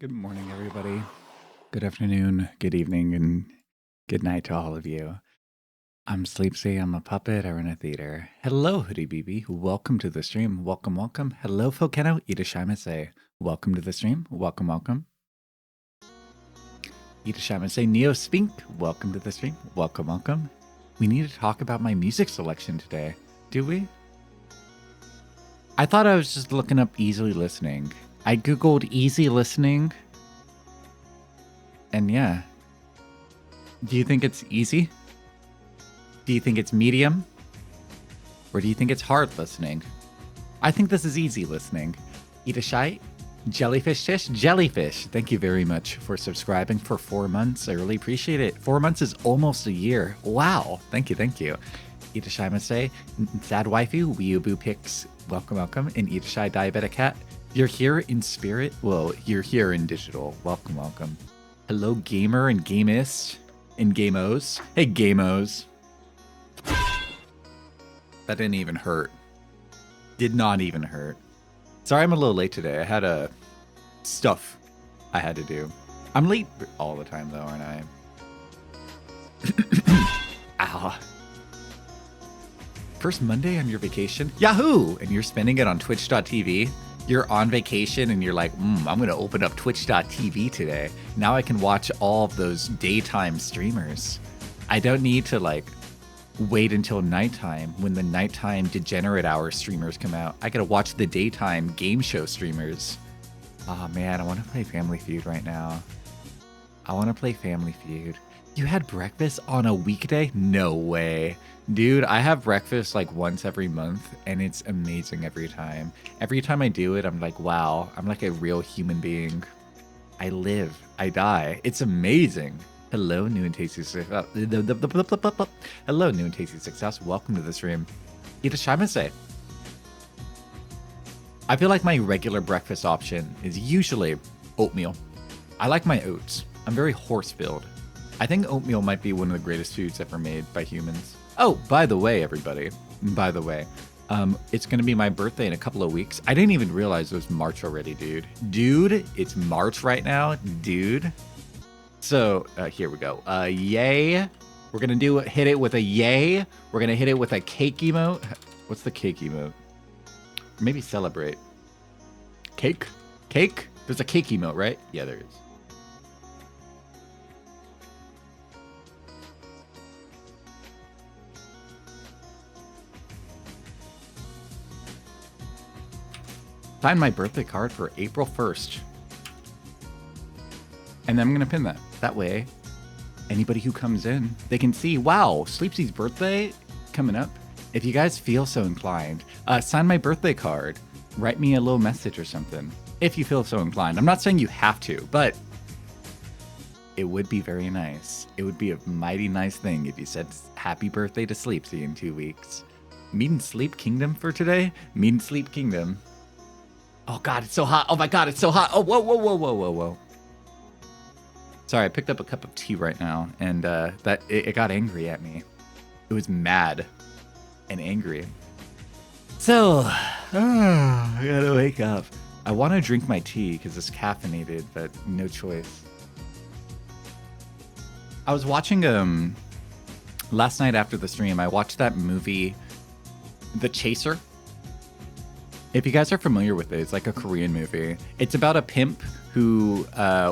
Good morning, everybody. Good afternoon, good evening, and good night to all of you. I'm Sleepsy. I'm a puppet. I run a theater. Hello, Hoodie BB. Welcome to the stream. Welcome, welcome. Hello, Fokeno. Itashimase. Welcome to the stream. Welcome, welcome. Itashimase Neo Spink. Welcome to the stream. Welcome, welcome. We need to talk about my music selection today. Do we? I thought I was just looking up easily listening. I googled easy listening. And yeah. Do you think it's easy? Do you think it's medium? Or do you think it's hard listening? I think this is easy listening. Itashai, jellyfish fish, jellyfish. Thank you very much for subscribing for 4 months. I really appreciate it. 4 months is almost a year. Wow. Thank you, thank you. Itashai Masay, Sad Waifu, Weeaboo Picks. Welcome, welcome. And Itashai Diabetic Cat. You're here in spirit? Well, you're here in digital. Welcome, welcome. Hello, gamer and gamist and gamos. Hey, gamos. That didn't even hurt. Did not even hurt. Sorry I'm a little late today. I had stuff I had to do. I'm late all the time, though, aren't I? Ow. First Monday on your vacation? Yahoo! And you're spending it on Twitch.tv? You're on vacation and you're like, I'm going to open up Twitch.tv today. Now I can watch all of those daytime streamers. I don't need to like wait until nighttime when the nighttime degenerate hour streamers come out. I got to watch the daytime game show streamers. Oh man, I want to play Family Feud right now. I want to play Family Feud. You had breakfast on a weekday? No way. Dude, I have breakfast like once every month and it's amazing every time. Every time I do it, I'm like, wow, I'm like a real human being. I live, I die. It's amazing. Hello, new and tasty success. Hello, new and tasty success. Welcome to the stream. Itashimase. I feel like my regular breakfast option is usually oatmeal. I like my oats. I'm very horse-filled. I think oatmeal might be one of the greatest foods ever made by humans. Oh, by the way, everybody. By the way, it's going to be my birthday in a couple of weeks. I didn't even realize it was March already, dude. Dude, it's March right now, dude. So here we go. Yay. We're going to hit it with a yay. We're going to hit it with a cake emote. What's the cake emote? Maybe celebrate. Cake? Cake? There's a cake emote, right? Yeah, there is. Sign my birthday card for April 1st. And then I'm going to pin that. That way, anybody who comes in, they can see, wow, Sleepsy's birthday coming up. If you guys feel so inclined, sign my birthday card. Write me a little message or something. If you feel so inclined. I'm not saying you have to, but it would be very nice. It would be a mighty nice thing if you said happy birthday to Sleepsy in 2 weeks. Meet and Sleep Kingdom for today? Meet and Sleep Kingdom. Oh God, it's so hot. Oh my God, it's so hot. Oh, whoa, whoa, whoa, whoa, whoa, whoa. Sorry, I picked up a cup of tea right now, and it got angry at me. It was mad and angry. So, I gotta wake up. I want to drink my tea because it's caffeinated, but no choice. I was watching, last night after the stream, I watched that movie, The Chaser. If you guys are familiar with it, it's like a Korean movie. It's about a pimp who,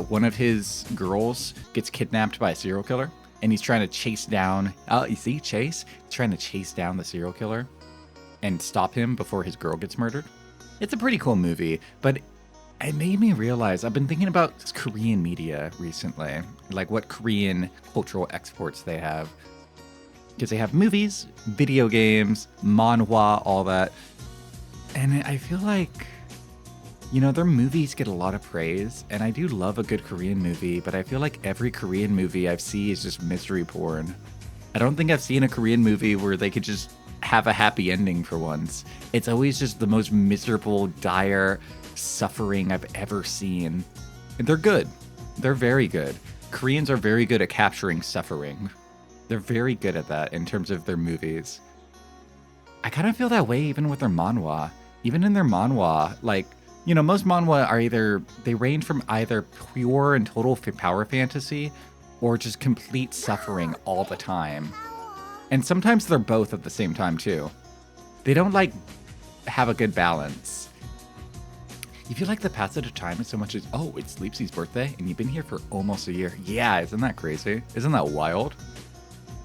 one of his girls gets kidnapped by a serial killer, and he's trying to chase down, you see, Chase? He's trying to chase down the serial killer and stop him before his girl gets murdered. It's a pretty cool movie, but it made me realize I've been thinking about Korean media recently, like what Korean cultural exports they have. Because they have movies, video games, manhwa, all that. And I feel like, you know, their movies get a lot of praise, and I do love a good Korean movie, but I feel like every Korean movie I've seen is just misery porn. I don't think I've seen a Korean movie where they could just have a happy ending for once. It's always just the most miserable, dire suffering I've ever seen. And they're good. They're very good. Koreans are very good at capturing suffering. They're very good at that in terms of their movies. I kind of feel that way even with their manhwa. Even in their manhwa, like, You know, most manhwa are they range from either pure and total power fantasy or just complete suffering all the time. And sometimes they're both at the same time, too. They don't, like, have a good balance. You feel like the passage of time is so much as, oh, it's Sleepsy's birthday, and you've been here for almost a year. Yeah, isn't that crazy? Isn't that wild?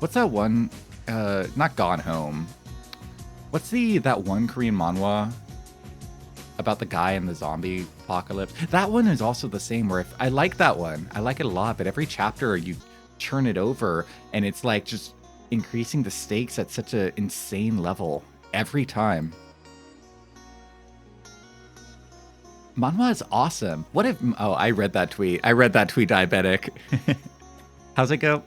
What's that one? Not Gone Home. What's that one Korean manhwa about the guy in the zombie apocalypse? That one is also the same, where I like that one. I like it a lot, but every chapter you turn it over, and it's like just increasing the stakes at such an insane level every time. Manhwa is awesome. What if... Oh, I read that tweet. Diabetic. How's it go?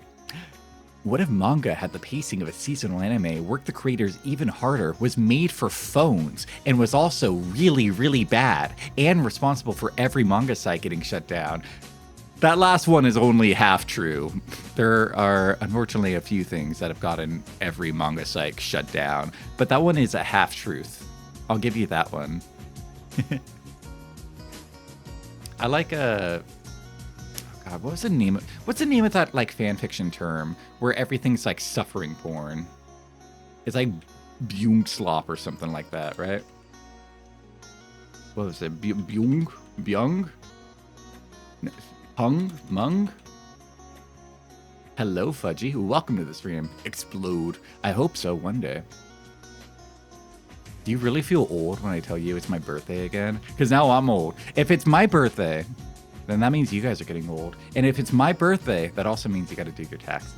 What if manga had the pacing of a seasonal anime, worked the creators even harder, was made for phones, and was also really, really bad, and responsible for every manga site getting shut down? That last one is only half true. There are, unfortunately, a few things that have gotten every manga site shut down, but that one is a half-truth. I'll give you that one. I like a... God, what's the name of that, like, fan fiction term where everything's like suffering porn? It's like Byung-slop or something like that, right? What was it? Byung? Hung? Mung? Hello, Fudgy. Welcome to the stream. Explode. I hope so one day. Do you really feel old when I tell you it's my birthday again? Because now I'm old. If it's my birthday, then that means you guys are getting old. And if it's my birthday, that also means you got to do your taxes.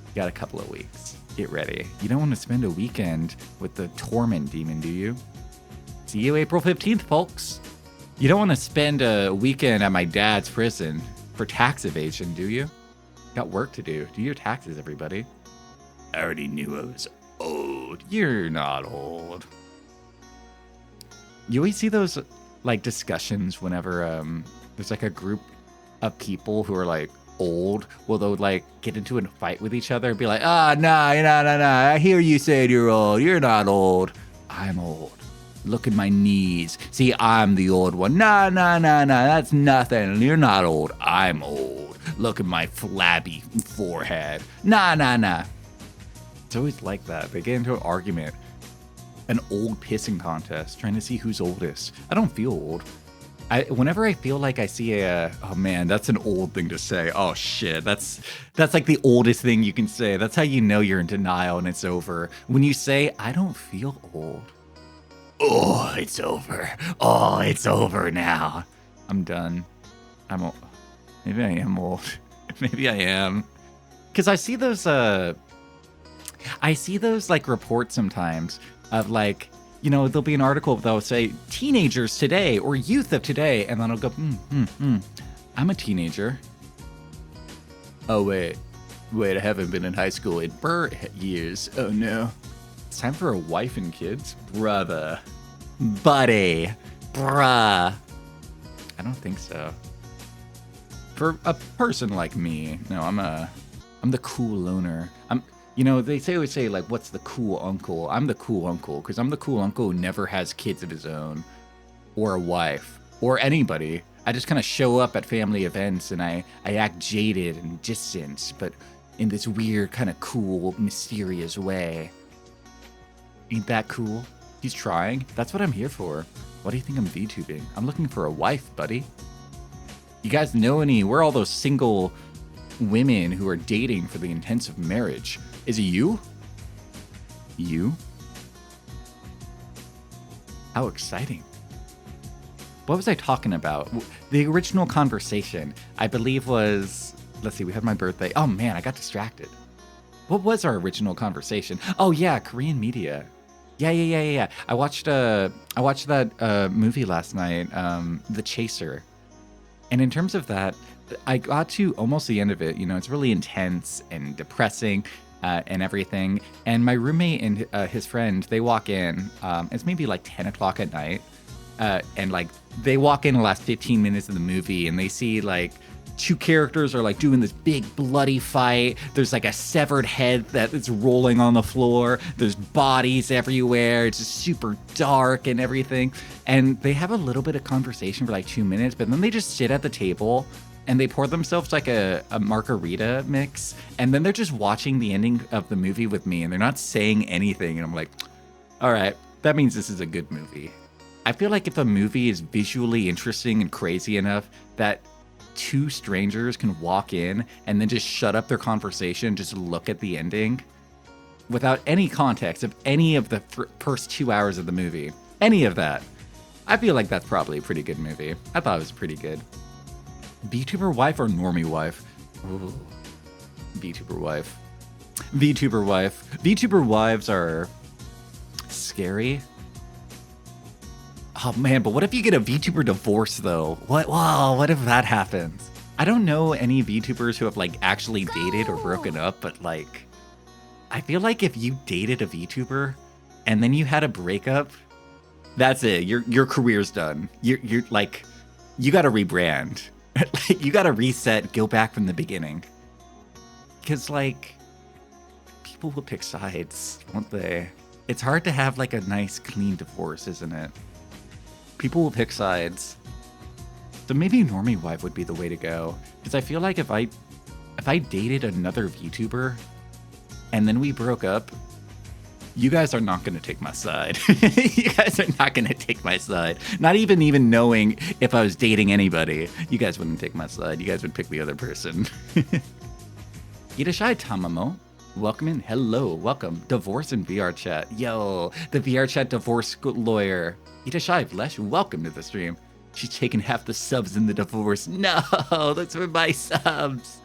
You got a couple of weeks. Get ready. You don't want to spend a weekend with the torment demon, do you? See you April 15th, folks. You don't want to spend a weekend at my dad's prison for tax evasion, do you? Got work to do. Do your taxes, everybody. I already knew I was old. You're not old. You always see those like discussions whenever there's like a group of people who are like old. Well, they'll like get into a fight with each other and be like, no. I hear you said you're old. You're not old. I'm old. Look at my knees. See, I'm the old one. Nah. That's nothing. You're not old. I'm old. Look at my flabby forehead. Nah. It's always like that. They get into an argument. An old pissing contest, trying to see who's oldest. I don't feel old. Whenever I feel like I see oh man, that's an old thing to say. Oh shit, that's like the oldest thing you can say. That's how you know you're in denial and it's over. When you say, I don't feel old. Oh, it's over. Oh, it's over now. I'm done. I'm old. Maybe I am old. Maybe I am. Because I see those like reports sometimes of like, you know, there'll be an article that'll say teenagers today or youth of today, and then I'll go, I'm a teenager. Oh wait, I haven't been in high school in years. Oh no. It's time for a wife and kids? Brother. Buddy. Bruh. I don't think so. For a person like me, no, I'm the cool loner. You know, they always say, like, what's the cool uncle? I'm the cool uncle, because I'm the cool uncle who never has kids of his own, or a wife, or anybody. I just kind of show up at family events, and I act jaded and distant, but in this weird, kind of cool, mysterious way. Ain't that cool? He's trying. That's what I'm here for. What do you think I'm VTubing? I'm looking for a wife, buddy. You guys know where are all those single women who are dating for the intensive marriage? Is it you? You? How exciting. What was I talking about? The original conversation, I believe was, let's see, we had my birthday. Oh man, I got distracted. What was our original conversation? Oh yeah, Korean media. Yeah. I watched that movie last night, The Chaser. And in terms of that, I got to almost the end of it. You know, it's really intense and depressing and everything. And my roommate and his friend, they walk in. It's maybe like 10 o'clock at night. And like they walk in the last 15 minutes of the movie and they see like two characters are like doing this big bloody fight. There's like a severed head that is rolling on the floor. There's bodies everywhere. It's just super dark and everything. And they have a little bit of conversation for like 2 minutes, but then they just sit at the table and they pour themselves like a margarita mix. And then they're just watching the ending of the movie with me and they're not saying anything. And I'm like, all right, that means this is a good movie. I feel like if a movie is visually interesting and crazy enough that two strangers can walk in and then just shut up their conversation, just look at the ending without any context of any of the first 2 hours of the movie, any of that, I feel like that's probably a pretty good movie. I thought it was pretty good. VTuber wife or normie wife? Ooh. VTuber wife. VTuber wife. VTuber wives are scary. Oh man, but what if you get a VTuber divorce though? What if that happens? I don't know any VTubers who have like actually dated or broken up, but like, I feel like if you dated a VTuber and then you had a breakup, that's it. Your career's done. You're like, you got to rebrand. Like, you got to reset, go back from the beginning. Because like, people will pick sides, won't they? It's hard to have like a nice, clean divorce, isn't it? People will pick sides. So maybe normie wife would be the way to go. Because I feel like if I dated another VTuber and then we broke up, you guys are not going to take my side. You guys are not going to take my side. Not even knowing if I was dating anybody. You guys wouldn't take my side. You guys would pick the other person. Irashai Tamamo. Welcome in. Hello. Welcome. Divorce in VR chat. Yo, the VR chat divorce lawyer. Irashai Vlesh. Welcome to the stream. She's taking half the subs in the divorce. No, that's for my subs.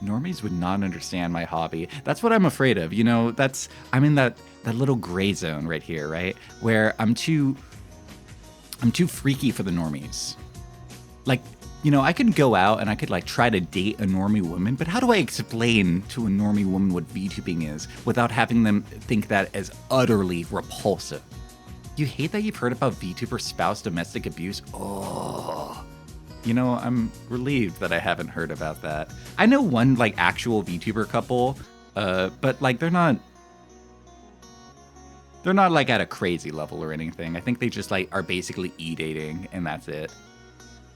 Normies would not understand my hobby. That's what I'm afraid of. You know, I'm in that little gray zone right here, right? Where I'm too freaky for the normies. Like, you know, I could go out and I could like try to date a normie woman, but how do I explain to a normie woman what VTubing is without having them think that as utterly repulsive? You hate that you've heard about VTuber spouse domestic abuse? Oh. You know, I'm relieved that I haven't heard about that. I know one, like, actual VTuber couple, but, like, they're not, like, at a crazy level or anything. I think they just, like, are basically e-dating, and that's it.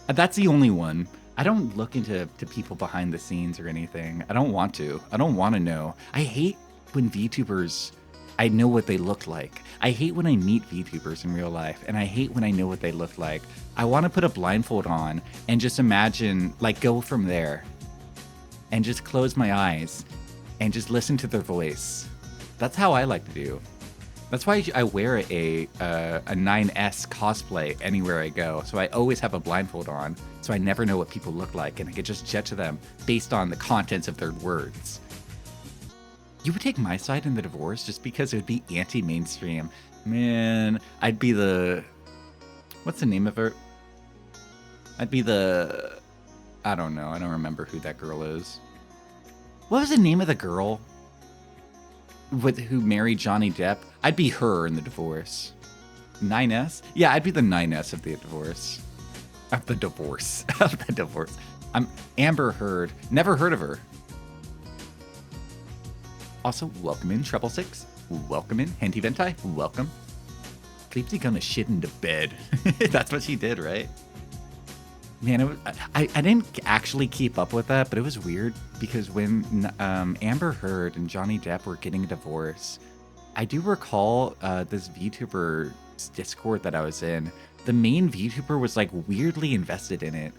That's the only one. I don't look into people behind the scenes or anything. I don't want to. I don't want to know. I hate when VTubers, I know what they look like. I hate when I meet VTubers in real life, and I hate when I know what they look like. I want to put a blindfold on and just imagine, like, go from there and just close my eyes and just listen to their voice. That's how I like to do. That's why I wear a 9S cosplay anywhere I go. So I always have a blindfold on, so I never know what people look like, and I can just judge them based on the contents of their words. You would take my side in the divorce just because it would be anti-mainstream. Man, I'd be the... What's the name of her? I'd be the... I don't know. I don't remember who that girl is. What was the name of the girl who married Johnny Depp? I'd be her in the divorce. 9S? Yeah, I'd be the 9S of the divorce. Of the divorce. Of the divorce. I'm Amber Heard. Never heard of her. Also, welcome in, Treble Six. Welcome in, Henty Ventai. Welcome. Sleepsy gonna shit into bed. That's what she did, right? Man, I didn't actually keep up with that, but it was weird because when Amber Heard and Johnny Depp were getting a divorce, I do recall this VTuber's Discord that I was in. The main VTuber was like weirdly invested in it.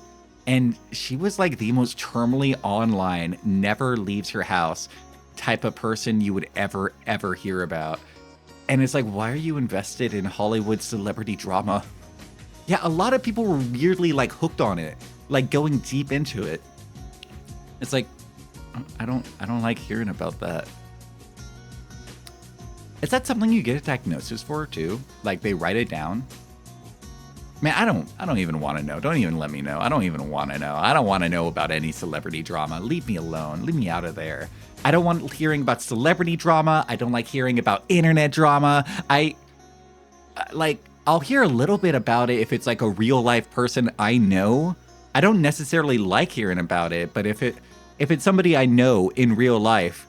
And she was like the most terminally online, never leaves her house type of person you would ever hear about. And it's like, why are you invested in Hollywood celebrity drama? Yeah, a lot of people were weirdly like hooked on it, like going deep into it. It's like, I don't like hearing about that. Is that something you get a diagnosis for too? Like they write it down? Man, I don't even want to know. Don't even let me know. I don't even want to know. I don't want to know about any celebrity drama. Leave me alone. Leave me out of there. I don't want hearing about celebrity drama. I don't like hearing about internet drama. I'll hear a little bit about it if it's like a real life person I know. I don't necessarily like hearing about it, but if it's somebody I know in real life,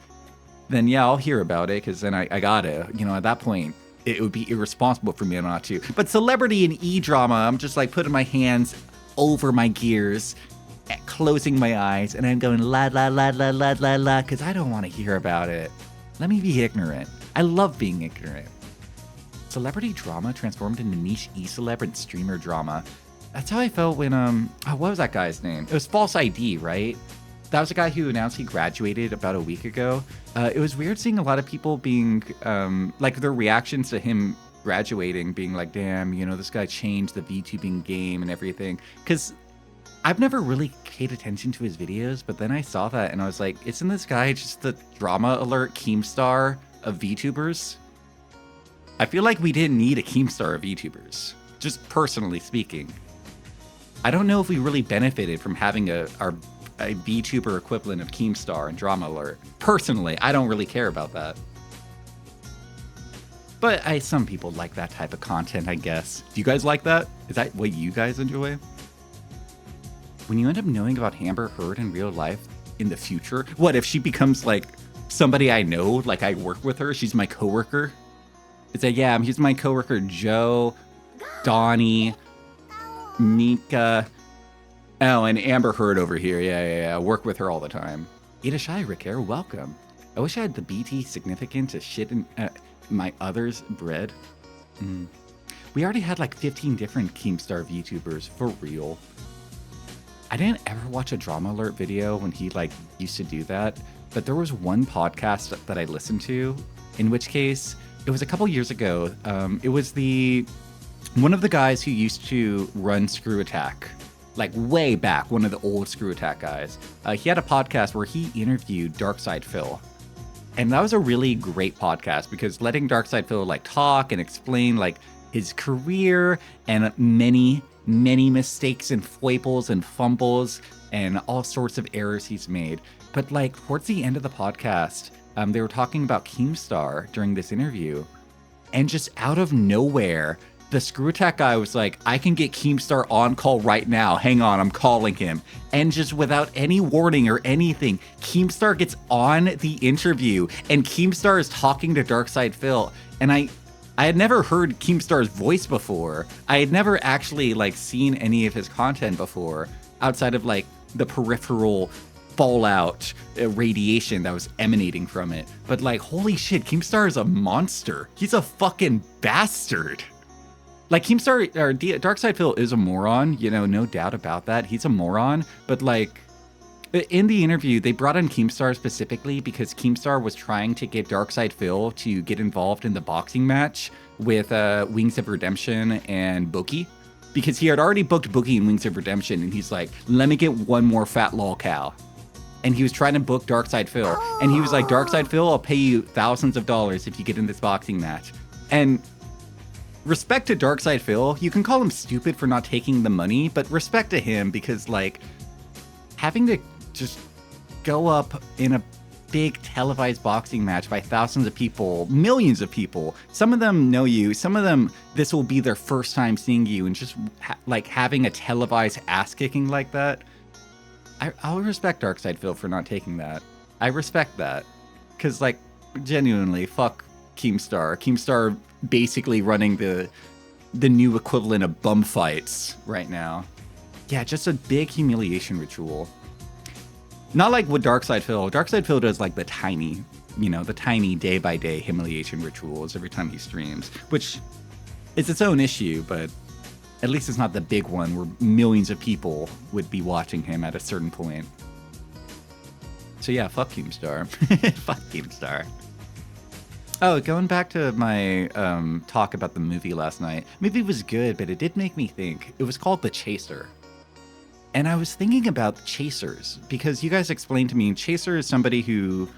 then yeah, I'll hear about it, because then I gotta, at that point, it would be irresponsible for me not to. But celebrity and e-drama, I'm just like putting my hands over my gears, closing my eyes, and I'm going la la la la la la la, because I don't want to hear about it. Let me be ignorant. I love being ignorant. Celebrity drama transformed into niche e-celeb and streamer drama. That's how I felt when, what was that guy's name? It was False ID, right? That was a guy who announced he graduated about a week ago. It was weird seeing a lot of people being, like their reactions to him graduating being like, damn, this guy changed the VTubing game and everything. Because I've never really paid attention to his videos, but then I saw that and I was like, isn't this guy just the drama alert Keemstar of VTubers? I feel like we didn't need a Keemstar of VTubers, just personally speaking. I don't know if we really benefited from having a VTuber equivalent of Keemstar and Drama Alert. Personally, I don't really care about that. But some people like that type of content, I guess. Do you guys like that? Is that what you guys enjoy? When you end up knowing about Amber Heard in real life in the future, what if she becomes like somebody I know, like I work with her, she's my coworker? It's like, yeah, he's my coworker Joe, Donnie, Nika. Oh, and Amber Heard over here. Yeah. I work with her all the time. Ida Shy, Ricker, welcome. I wish I had the BT significant to shit in my other's bread. We already had like 15 different Keemstar VTubers, for real. I didn't ever watch a Drama Alert video when he like used to do that, but there was one podcast that I listened to, in which case, it was a couple years ago. It was one of the guys who used to run Screw Attack, like way back, one of the old Screw Attack guys. He had a podcast where he interviewed Darkside Phil. And that was a really great podcast because letting Darkside Phil like talk and explain like his career and many mistakes and foibles and fumbles and all sorts of errors he's made. But like towards the end of the podcast, they were talking about Keemstar during this interview, and just out of nowhere, the Screw Attack guy was like, I can get Keemstar on call right now. Hang on, I'm calling him. And just without any warning or anything, Keemstar gets on the interview and Keemstar is talking to Darkside Phil. And I had never heard Keemstar's voice before. I had never actually like seen any of his content before outside of like the peripheral fallout radiation that was emanating from it. But like, holy shit, Keemstar is a monster. He's a fucking bastard. Like Keemstar, or Darkside Phil is a moron, no doubt about that. He's a moron, but like in the interview, they brought in Keemstar specifically because Keemstar was trying to get Darkside Phil to get involved in the boxing match with Wings of Redemption and Bookie, because he had already booked Bookie and Wings of Redemption, and he's like, let me get one more fat lol cow. And he was trying to book Darkside Phil, and he was like, Darkside Phil, I'll pay you thousands of dollars if you get in this boxing match. And respect to Darkside Phil, you can call him stupid for not taking the money, but respect to him because like having to just go up in a big televised boxing match by thousands of people, millions of people, some of them know you, some of them this will be their first time seeing you, and just like having a televised ass kicking like that, I'll respect Darkside Phil for not taking that. I respect that because like genuinely fuck Keemstar basically running the new equivalent of bum fights right now. Yeah, just a big humiliation ritual. Not like with Darkside Phil. Darkside Phil does like the tiny day by day humiliation rituals every time he streams, which is its own issue, but at least it's not the big one where millions of people would be watching him at a certain point. So yeah, fuck Keemstar. Fuck Keemstar. Oh, going back to my talk about the movie last night. Movie was good, but it did make me think. It was called The Chaser. And I was thinking about chasers, because you guys explained to me, chaser is somebody who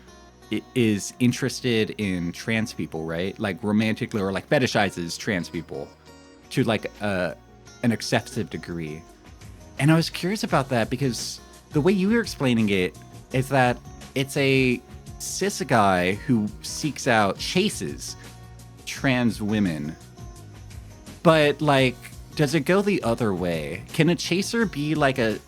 is interested in trans people, right? Like romantically, or like fetishizes trans people to like an excessive degree. And I was curious about that because the way you were explaining it is that it's a cis guy who chases trans women. But like, does it go the other way? Can a chaser be like a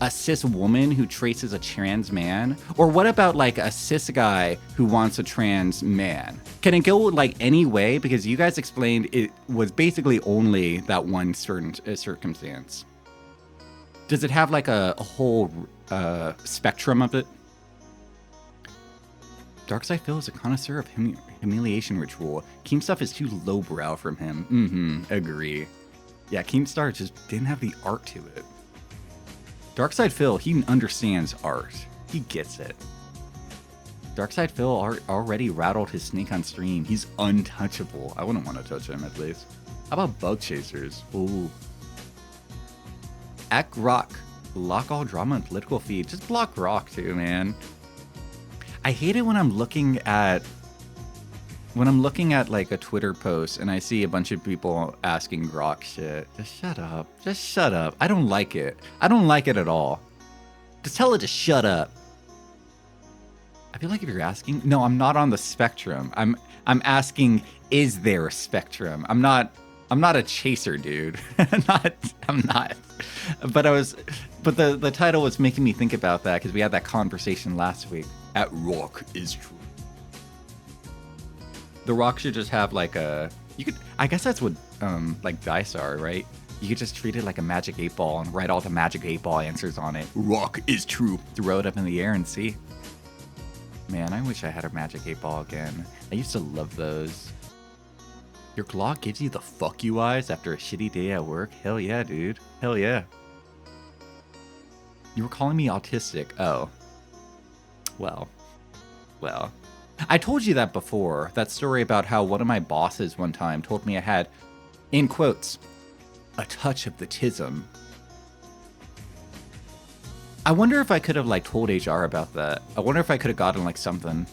a cis woman who traces a trans man? Or what about like a cis guy who wants a trans man? Can it go like any way? Because you guys explained it was basically only that one certain circumstance. Does it have like a whole spectrum of it? Darkseid Phil is a connoisseur of humiliation ritual. Keemstar is too lowbrow from him. Agree. Yeah, Keemstar just didn't have the art to it. Darkseid Phil, he understands art. He gets it. Darkseid Phil already rattled his snake on stream. He's untouchable. I wouldn't want to touch him, at least. How about bug chasers? Ooh. Act Rock. Block all drama and political feed. Just block Rock, too, man. I hate it when I'm looking at like a Twitter post and I see a bunch of people asking Grok shit. Just shut up. Just shut up. I don't like it. I don't like it at all. Just tell it to shut up. I feel like if you're asking, no, I'm not on the spectrum. I'm asking, is there a spectrum? I'm not a chaser, dude. I'm not. But the title was making me think about that because we had that conversation last week. At Rock is true. The Rock should just have like I guess that's what like dice are, right? You could just treat it like a magic 8-ball and write all the magic 8-ball answers on it. Rock is true. Throw it up in the air and see. Man, I wish I had a magic 8-ball again. I used to love those. Your claw gives you the fuck you eyes after a shitty day at work? Hell yeah, dude. Hell yeah. You were calling me autistic. Oh. Well. I told you that before. That story about how one of my bosses one time told me I had, in quotes, a touch of the tism. I wonder if I could have like told HR about that. I wonder if I could have gotten like something.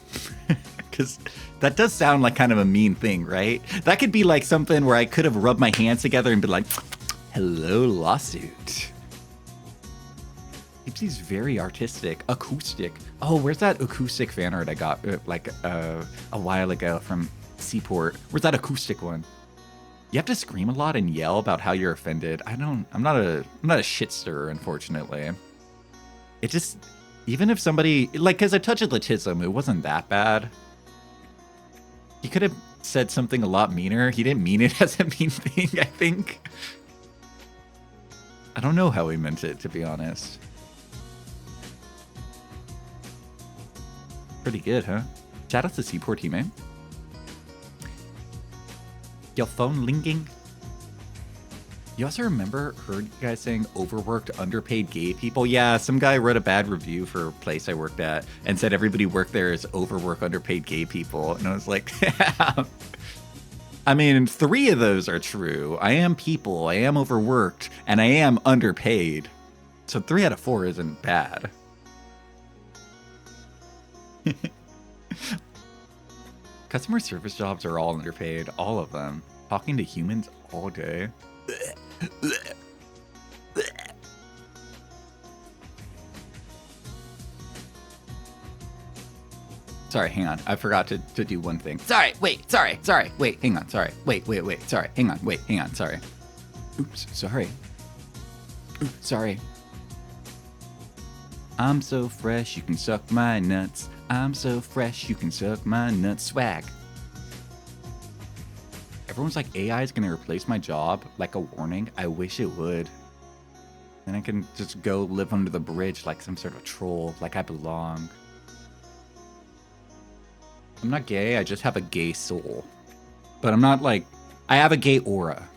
Because that does sound like kind of a mean thing, right? That could be like something where I could have rubbed my hands together and been like, hello, lawsuit. He's very artistic. Acoustic. Oh, where's that acoustic fan art I got a while ago from Seaport? Where's that acoustic one? You have to scream a lot and yell about how you're offended. I'm not a shit stirrer, unfortunately. It just, even if somebody, like, because I touched Latism, it wasn't that bad. He could have said something a lot meaner. He didn't mean it as a mean thing, I think. I don't know how he meant it, to be honest. Pretty good, huh? Shout out to Seaport teammate. Your phone linking. You also heard you guys saying overworked, underpaid gay people? Yeah, some guy wrote a bad review for a place I worked at and said everybody worked there is overworked, underpaid gay people. And I was like, I mean, 3 of those are true. I am people, I am overworked, and I am underpaid. So 3 out of 4 isn't bad. Customer service jobs are all underpaid, all of them. Talking to humans all day. Sorry, hang on. I forgot to do one thing. Sorry, wait, hang on, sorry. Wait, sorry, hang on, sorry. Oops, sorry. Oops, sorry. I'm so fresh, you can suck my nuts. I'm so fresh, you can suck my nuts. Swag. Everyone's like, AI is gonna replace my job. Like a warning. I wish it would. Then I can just go live under the bridge like some sort of troll, like I belong. I'm not gay, I just have a gay soul. But I'm not like, I have a gay aura.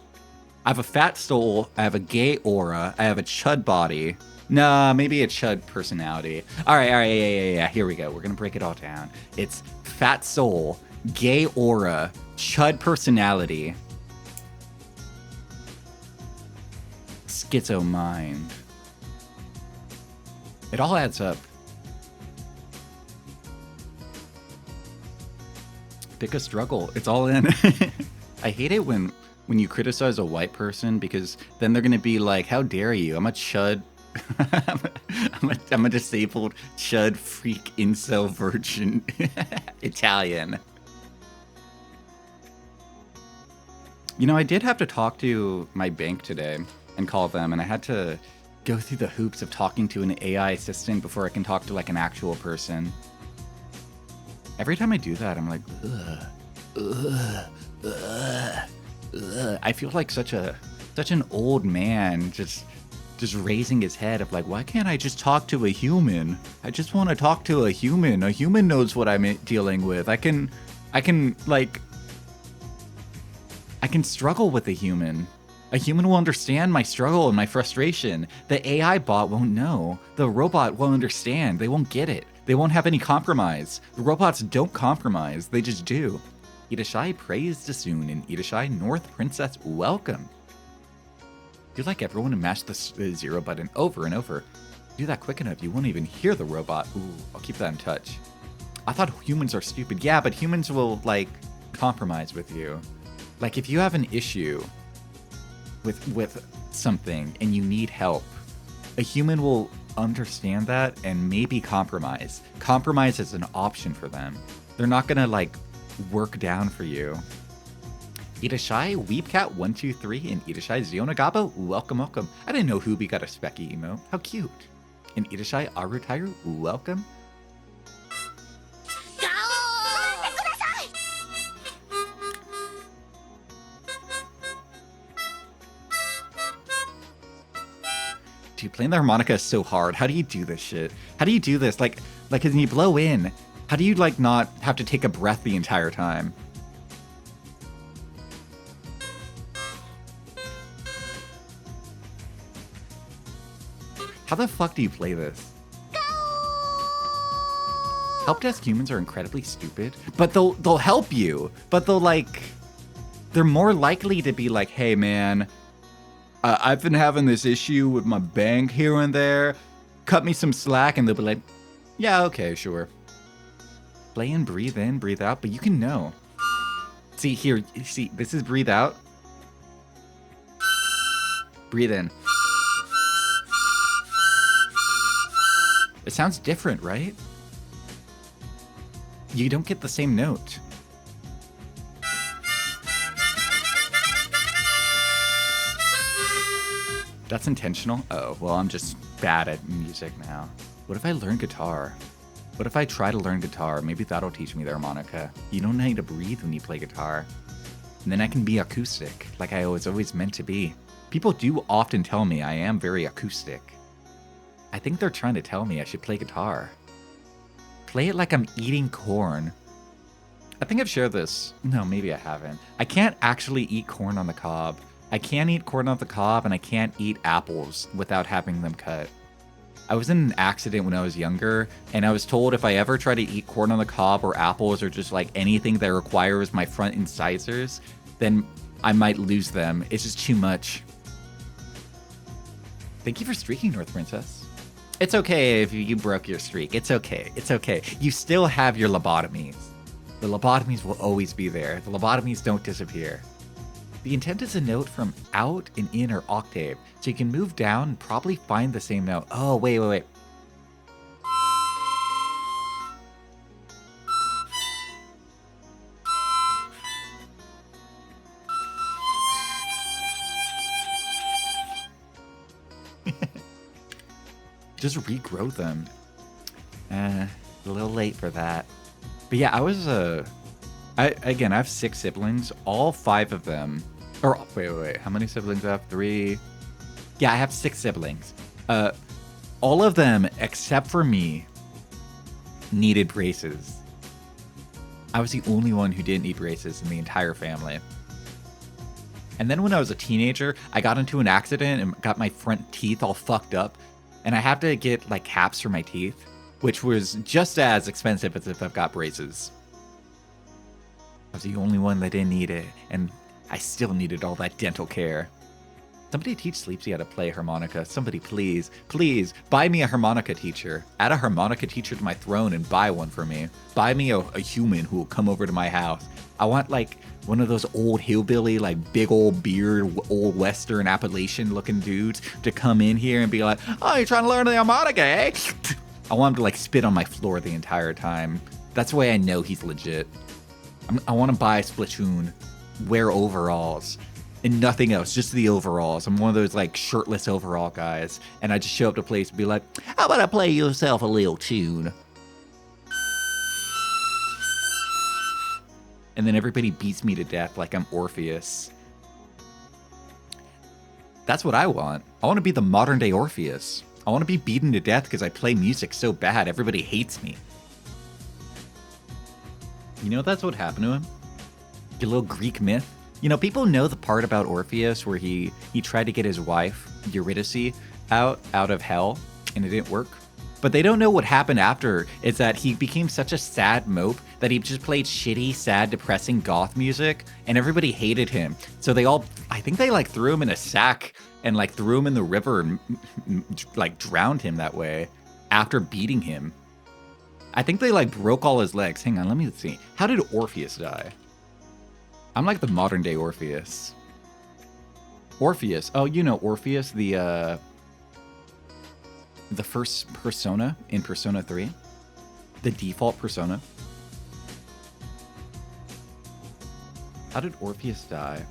I have a fat soul, I have a gay aura, I have a chud body. Nah, maybe a chud personality. All right, yeah, here we go. We're gonna break it all down. It's fat soul, gay aura, chud personality, schizo mind. It all adds up. Pick a struggle. It's all in. I hate it when you criticize a white person because then they're gonna be like, "How dare you? I'm a chud." I'm a disabled chud freak incel virgin Italian. You know, I did have to talk to my bank today and call them, and I had to go through the hoops of talking to an AI assistant before I can talk to like an actual person. Every time I do that, I'm like, ugh, ugh, ugh, ugh. I feel like such an old man just raising his head of like, why can't I just talk to a human? I just want to talk to a human. A human knows what I'm dealing with. I can struggle with a human. A human will understand my struggle and my frustration. The AI bot won't know. The robot won't understand. They won't get it. They won't have any compromise. The robots don't compromise. They just do. Itashai praised Dasun and Itashai North Princess welcome. You'd like everyone to mash the 0 button over and over. Do that quick enough, you won't even hear the robot. Ooh, I'll keep that in touch. I thought humans are stupid. Yeah, but humans will, like, compromise with you. Like, if you have an issue with something and you need help, a human will understand that and maybe compromise. Compromise is an option for them. They're not gonna, like, work down for you. Itashai, Weebcat123, and Itashai Zionagabo, welcome, welcome. I didn't know Hubi got a specky emote. How cute. And Itashai Arutaru, welcome. Dude, playing the harmonica is so hard. How do you do this shit? How do you do this? Like when you blow in, how do you, like, not have to take a breath the entire time? How the fuck do you play this? Help desk humans are incredibly stupid, but they'll help you. But they're more likely to be like, hey man, I've been having this issue with my bank here and there. Cut me some slack, and they'll be like, yeah, okay, sure. Play and breathe in, breathe out, but you can know. See here, see, this is breathe out. Breathe in. It sounds different, right? You don't get the same note. That's intentional? Oh, well, I'm just bad at music now. What if I learn guitar? What if I try to learn guitar? Maybe that'll teach me the harmonica. You don't need to breathe when you play guitar. And then I can be acoustic, like I was always meant to be. People do often tell me I am very acoustic. I think they're trying to tell me I should play guitar. Play it like I'm eating corn. I think I've shared this. No, maybe I haven't. I can't actually eat corn on the cob. I can't eat corn on the cob, and I can't eat apples without having them cut. I was in an accident when I was younger, and I was told if I ever try to eat corn on the cob or apples or just like anything that requires my front incisors, then I might lose them. It's just too much. Thank you for streaking, North Princess. It's okay if you broke your streak. It's okay. It's okay. You still have your lobotomies. The lobotomies will always be there. The lobotomies don't disappear. The intent is a note from out and in or octave, so you can move down and probably find the same note. Oh, wait. Just regrow them. A little late for that. But yeah, I have 6 siblings. All 5 of them, or wait, how many siblings do I have? 3. Yeah, I have 6 siblings. All of them, except for me, needed braces. I was the only one who didn't need braces in the entire family. And then when I was a teenager, I got into an accident and got my front teeth all fucked up. And I have to get like caps for my teeth, which was just as expensive as if I've got braces. I was the only one that didn't need it, and I still needed all that dental care. Somebody teach Sleepsy how to play harmonica. Somebody please, please buy me a harmonica teacher. Add a harmonica teacher to my throne and buy one for me. Buy me a human who will come over to my house. I want like one of those old hillbilly, like big old beard, old Western Appalachian looking dudes to come in here and be like, oh, you're trying to learn the harmonica, eh? I want him to like spit on my floor the entire time. That's the way I know he's legit. I want to buy Splatoon, wear overalls, and nothing else, just the overalls. I'm one of those like shirtless overall guys, and I just show up to a place and be like, how about I play yourself a little tune? And then everybody beats me to death like I'm Orpheus. That's what I want. I want to be the modern day Orpheus. I want to be beaten to death because I play music so bad everybody hates me. You know that's what happened to him? Your little Greek myth. You know, people know the part about Orpheus where he tried to get his wife, Eurydice, out of hell, and it didn't work. But they don't know what happened after. Is that he became such a sad mope that he just played shitty, sad, depressing goth music, and everybody hated him. So they all, I think they like threw him in a sack and like threw him in the river and like drowned him that way after beating him. I think they like broke all his legs. Hang on, let me see. How did Orpheus die? I'm like the modern day Orpheus. Orpheus. Oh, you know Orpheus, the first persona in Persona 3. The default persona. How did Orpheus die?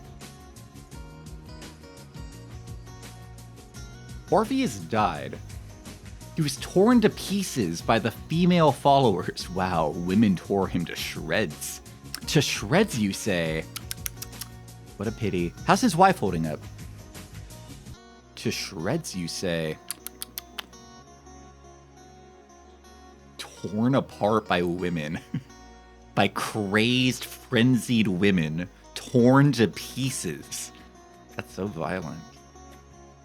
Orpheus died. He was torn to pieces by the female followers. Wow, women tore him to shreds. To shreds, you say? What a pity. How's his wife holding up? To shreds, you say? Torn apart by women. By crazed, frenzied women. Torn to pieces. That's so violent.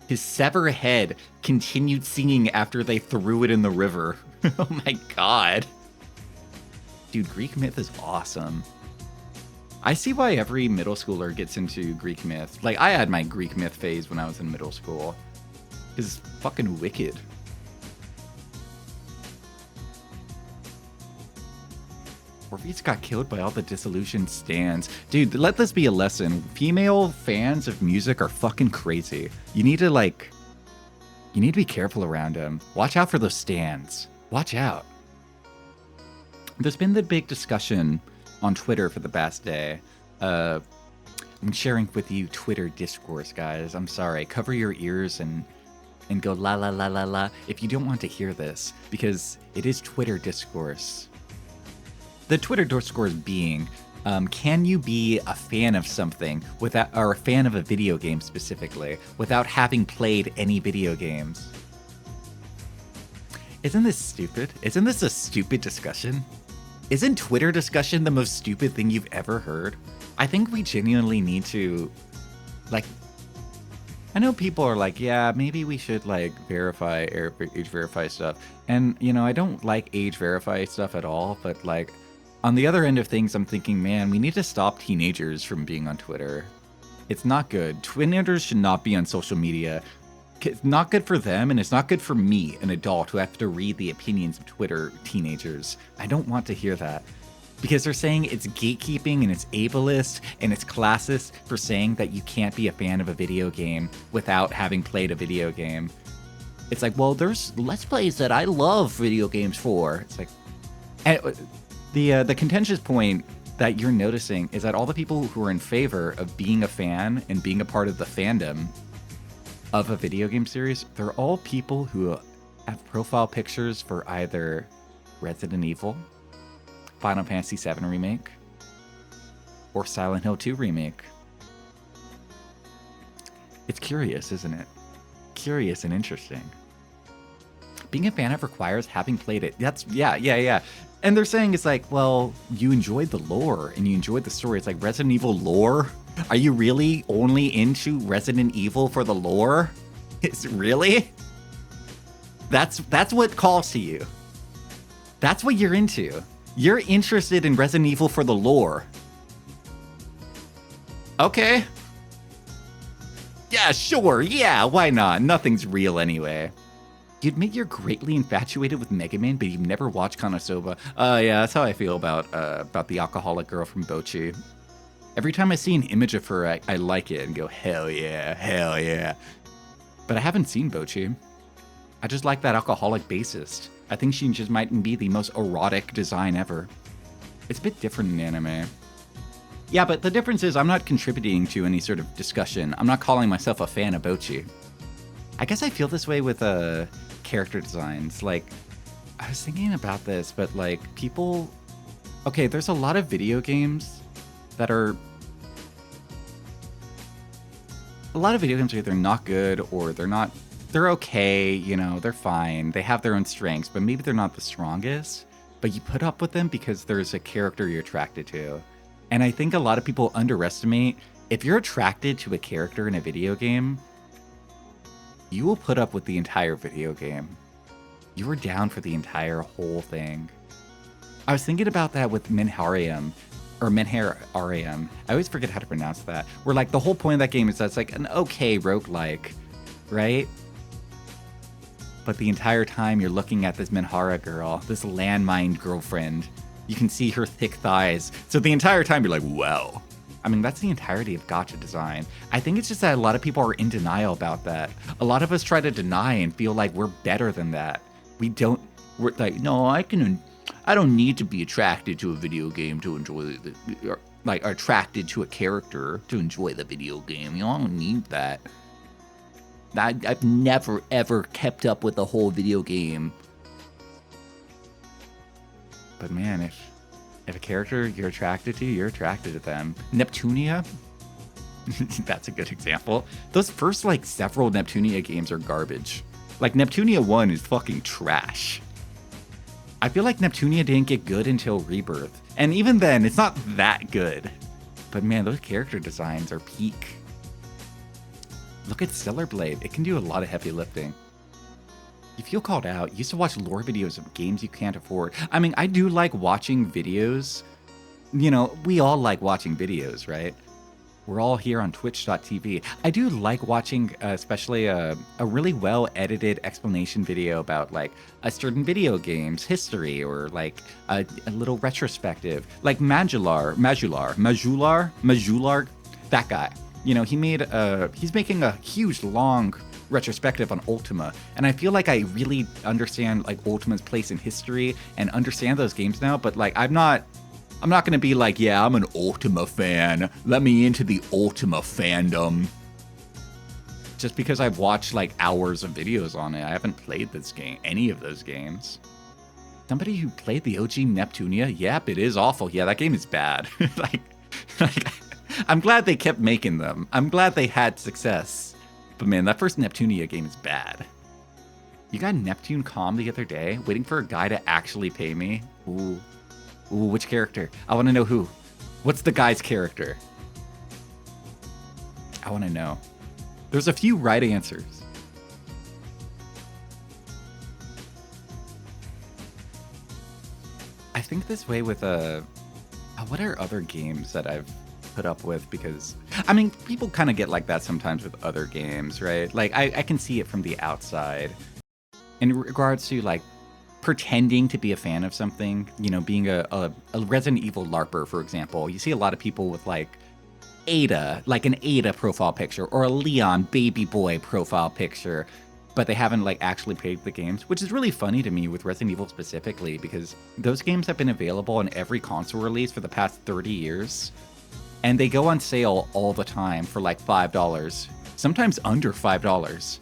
His severed head continued singing after they threw it in the river. Oh my god. Dude, Greek myth is awesome. I see why every middle schooler gets into Greek myth. Like, I had my Greek myth phase when I was in middle school. It's fucking wicked. Orpheus got killed by all the disillusioned stans. Dude, let this be a lesson. Female fans of music are fucking crazy. You need to be careful around them. Watch out for those stans. Watch out. There's been the big discussion on Twitter for the past day. I'm sharing with you Twitter discourse, guys. I'm sorry. Cover your ears and go la la la la la if you don't want to hear this, because it is Twitter discourse. The Twitter discourse being, can you be a fan of something without, or a fan of a video game specifically, without having played any video games? Isn't this stupid? Isn't this a stupid discussion? Isn't Twitter discussion the most stupid thing you've ever heard? I think we genuinely need to, like, I know people are like, yeah, maybe we should like verify, age verify stuff. And, you know, I don't like age verify stuff at all, but like, on the other end of things, I'm thinking, man, we need to stop teenagers from being on Twitter. It's not good. Teenagers should not be on social media. It's not good for them, and it's not good for me, an adult, who have to read the opinions of Twitter teenagers. I don't want to hear that. Because they're saying it's gatekeeping, and it's ableist, and it's classist for saying that you can't be a fan of a video game without having played a video game. It's like, well, there's Let's Plays that I love video games for. It's like... The contentious point that you're noticing is that all the people who are in favor of being a fan and being a part of the fandom of a video game series, they're all people who have profile pictures for either Resident Evil, Final Fantasy VII Remake, or Silent Hill 2 Remake. It's curious, isn't it? Curious and interesting. Being a fan of requires having played it. That's, yeah. And they're saying it's like, well, you enjoyed the lore and you enjoyed the story. It's like Resident Evil lore? Are you really only into Resident Evil for the lore? Is really? That's what calls to you. That's what you're into. You're interested in Resident Evil for the lore. Okay. Yeah, sure. Yeah, why not? Nothing's real anyway. You admit you're greatly infatuated with Mega Man, but you've never watched Konosuba. Yeah, that's how I feel about the alcoholic girl from Bocchi. Every time I see an image of her, I like it and go, hell yeah, hell yeah. But I haven't seen Bocchi. I just like that alcoholic bassist. I think she just might be the most erotic design ever. It's a bit different in anime. Yeah, but the difference is I'm not contributing to any sort of discussion. I'm not calling myself a fan of Bochi. I guess I feel this way with character designs. Like, I was thinking about this, but like people... Okay, there's a lot of video games that are... A lot of video games are either not good or they're not... They're okay, you know, they're fine. They have their own strengths, but maybe they're not the strongest. But you put up with them because there's a character you're attracted to. And I think a lot of people underestimate, if you're attracted to a character in a video game, you will put up with the entire video game. You were down for the entire whole thing. I was thinking about that with Minharium, or Minharium. I always forget how to pronounce that. Where like the whole point of that game is that it's like an okay roguelike, right? But the entire time you're looking at this Minhara girl, this landmine girlfriend, you can see her thick thighs. So the entire time you're like, wow. I mean, that's the entirety of gacha design. I think it's just that a lot of people are in denial about that. A lot of us try to deny and feel like we're better than that. We're like, no, I don't need to be attracted to a video game to enjoy or like attracted to a character to enjoy the video game. You know, I don't need that. I've never ever kept up with the whole video game. But man, if a character you're attracted to, you're attracted to them. Neptunia, that's a good example. Those first like several Neptunia games are garbage. Like Neptunia 1 is fucking trash. I feel like Neptunia didn't get good until Rebirth. And even then, it's not that good. But man, those character designs are peak. Look at Stellar Blade. It can do a lot of heavy lifting. You feel called out. You used to watch lore videos of games you can't afford. I mean, I do like watching videos. You know, we all like watching videos, right? We're all here on twitch.tv. I do like watching especially a really well-edited explanation video about like a certain video game's history or like a little retrospective. Like Majular, that guy. You know, he's making a huge, long retrospective on Ultima, and I feel like I really understand like Ultima's place in history and understand those games now, but like I'm not gonna be like, yeah, I'm an Ultima fan, let me into the Ultima fandom. Just because I've watched like hours of videos on it. I haven't played this game, any of those games. Somebody who played the OG Neptunia, yep, it is awful. Yeah, that game is bad. like I'm glad they kept making them. I'm glad they had success. But man, that first Neptunia game is bad. You got Neptune Calm the other day, waiting for a guy to actually pay me? Ooh, which character? I want to know who. What's the guy's character? I want to know. There's a few right answers. I think this way with what are other games that I've put up with? Because I mean, people kind of get like that sometimes with other games, right? Like I can see it from the outside in regards to like pretending to be a fan of something, you know, being a Resident Evil LARPer, for example. You see a lot of people with like Ada, like an Ada profile picture or a Leon baby boy profile picture, but they haven't like actually played the games, which is really funny to me with Resident Evil specifically, because those games have been available on every console release for the past 30 years. And they go on sale all the time for like $5, sometimes under $5.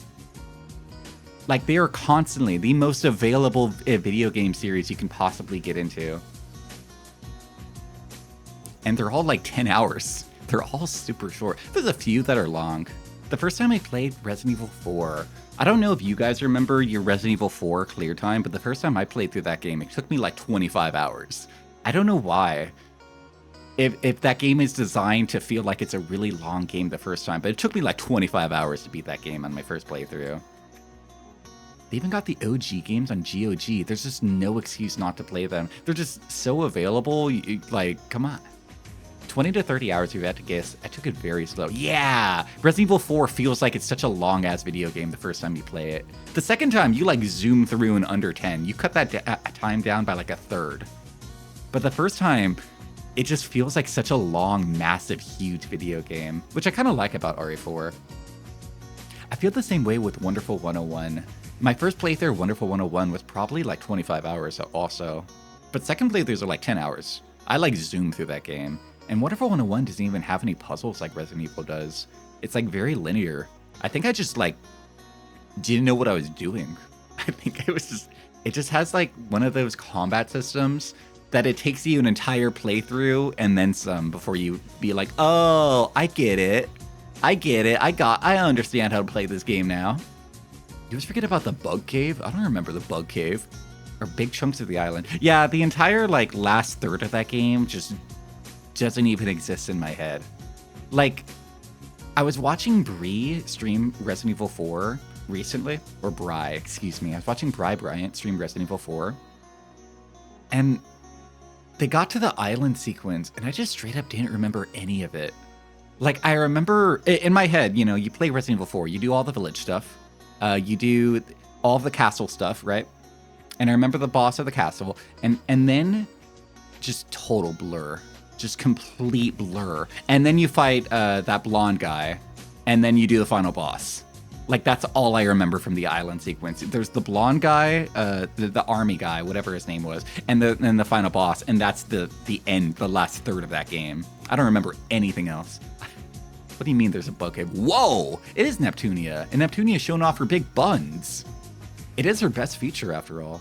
Like they are constantly the most available video game series you can possibly get into. And they're all like 10 hours. They're all super short. There's a few that are long. The first time I played Resident Evil 4, I don't know if you guys remember your Resident Evil 4 clear time, but the first time I played through that game, it took me like 25 hours. I don't know why. If that game is designed to feel like it's a really long game the first time, but it took me like 25 hours to beat that game on my first playthrough. They even got the OG games on GOG. There's just no excuse not to play them. They're just so available. Like, come on. 20 to 30 hours, you had to guess. I took it very slow. Yeah! Resident Evil 4 feels like it's such a long-ass video game the first time you play it. The second time, you like zoom through in under 10. You cut that time down by like a third. But the first time, it just feels like such a long, massive, huge video game, which I kind of like about RE4. I feel the same way with Wonderful 101. My first playthrough of Wonderful 101 was probably like 25 hours also. But second playthroughs are like 10 hours. I like zoom through that game. And Wonderful 101 doesn't even have any puzzles like Resident Evil does. It's like very linear. I think I just like didn't know what I was doing. I think it just has like one of those combat systems that it takes you an entire playthrough and then some before you be like, oh, I get it. I understand how to play this game now. You always forget about the bug cave. I don't remember the bug cave or big chunks of the island. Yeah, the entire like last third of that game just doesn't even exist in my head. Like, I was watching Bree stream Resident Evil 4 recently, or Bri, excuse me. I was watching Bri Bryant stream Resident Evil 4, and they got to the island sequence, and I just straight up didn't remember any of it. Like, I remember, in my head, you know, you play Resident Evil 4, you do all the village stuff, you do all the castle stuff, right? And I remember the boss of the castle, and then just total blur. Just complete blur. And then you fight that blonde guy, and then you do the final boss. Like, that's all I remember from the island sequence. There's the blonde guy, the army guy, whatever his name was, and then the final boss, and that's the end, the last third of that game. I don't remember anything else. What do you mean there's a bug cave? Whoa! It is Neptunia, and Neptunia's showing off her big buns. It is her best feature, after all.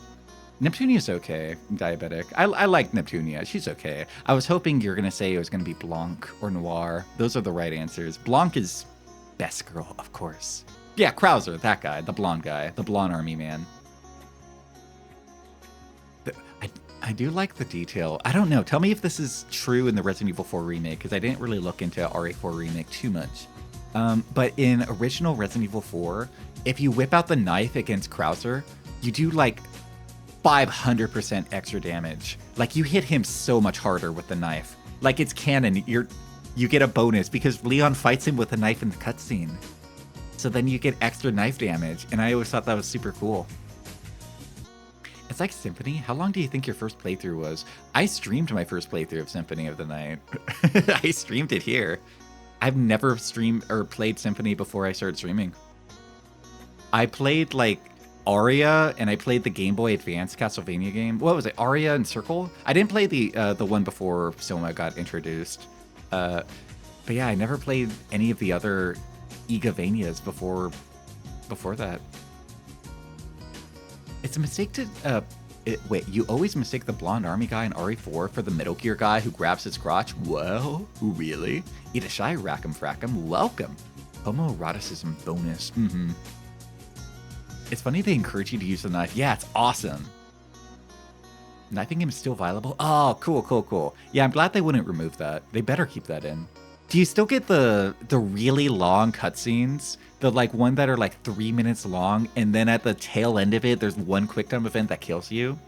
Neptunia's okay, diabetic. I like Neptunia. She's okay. I was hoping you were going to say it was going to be Blanc or Noir. Those are the right answers. Blanc is best girl, of course. Yeah, Krauser, that guy, the blonde army man. I do like the detail. I don't know. Tell me if this is true in the Resident Evil 4 remake, because I didn't really look into RE4 remake too much. But in original Resident Evil 4, if you whip out the knife against Krauser, you do like 500% extra damage. Like, you hit him so much harder with the knife. Like, it's canon. You get a bonus because Leon fights him with a knife in the cutscene. So then you get extra knife damage, and I always thought that was super cool. It's like Symphony. How long do you think your first playthrough was? I streamed my first playthrough of Symphony of the Night. I streamed it here. I've never streamed or played Symphony before I started streaming. I played like Aria, and I played the Game Boy Advance Castlevania game. What was it? Aria and Circle? I didn't play the one before Soma got introduced. But yeah, I never played any of the other Igavanias before that. It's a mistake to wait, you always mistake the blonde army guy in RE4 for the Metal Gear guy who grabs his crotch? Whoa, really? Eat a shy rack'em frack'em, welcome. Homoeroticism bonus, It's funny they encourage you to use the knife. Yeah, it's awesome. Knifing him is still viable? Oh, cool. Yeah, I'm glad they wouldn't remove that. They better keep that in. Do you still get the really long cutscenes? The like one that are like 3 minutes long, and then at the tail end of it, there's one QuickTime event that kills you?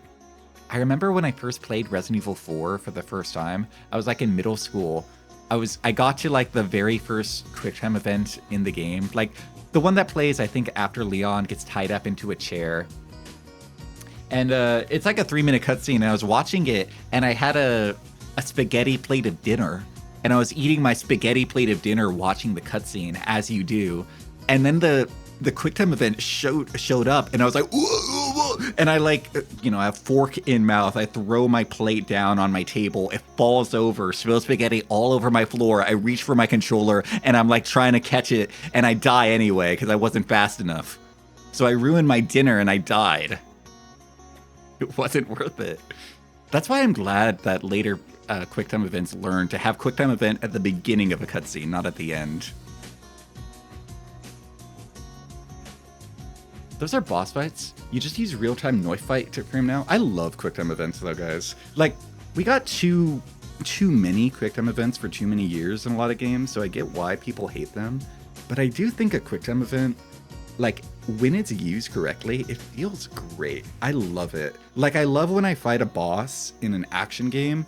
I remember when I first played Resident Evil 4 for the first time, I was like in middle school. I got to like the very first QuickTime event in the game. Like the one that plays, I think, after Leon gets tied up into a chair. And it's like a 3-minute cutscene, and I was watching it, and I had a spaghetti plate of dinner. And I was eating my spaghetti plate of dinner watching the cutscene, as you do. And then the QuickTime event showed up, and I was like, whoa. And I like, you know, I have fork in mouth. I throw my plate down on my table. It falls over, spills spaghetti all over my floor. I reach for my controller, and I'm like trying to catch it, and I die anyway because I wasn't fast enough. So I ruined my dinner, and I died. It wasn't worth it. That's why I'm glad that later QuickTime events learn to have QuickTime event at the beginning of a cutscene, not at the end. Those are boss fights. You just use real-time knife fight to frame now. I love QuickTime events though, guys. Like, we got too many QuickTime events for too many years in a lot of games, so I get why people hate them. But I do think a QuickTime event, like, when it's used correctly, it feels great. I love it. Like, I love when I fight a boss in an action game,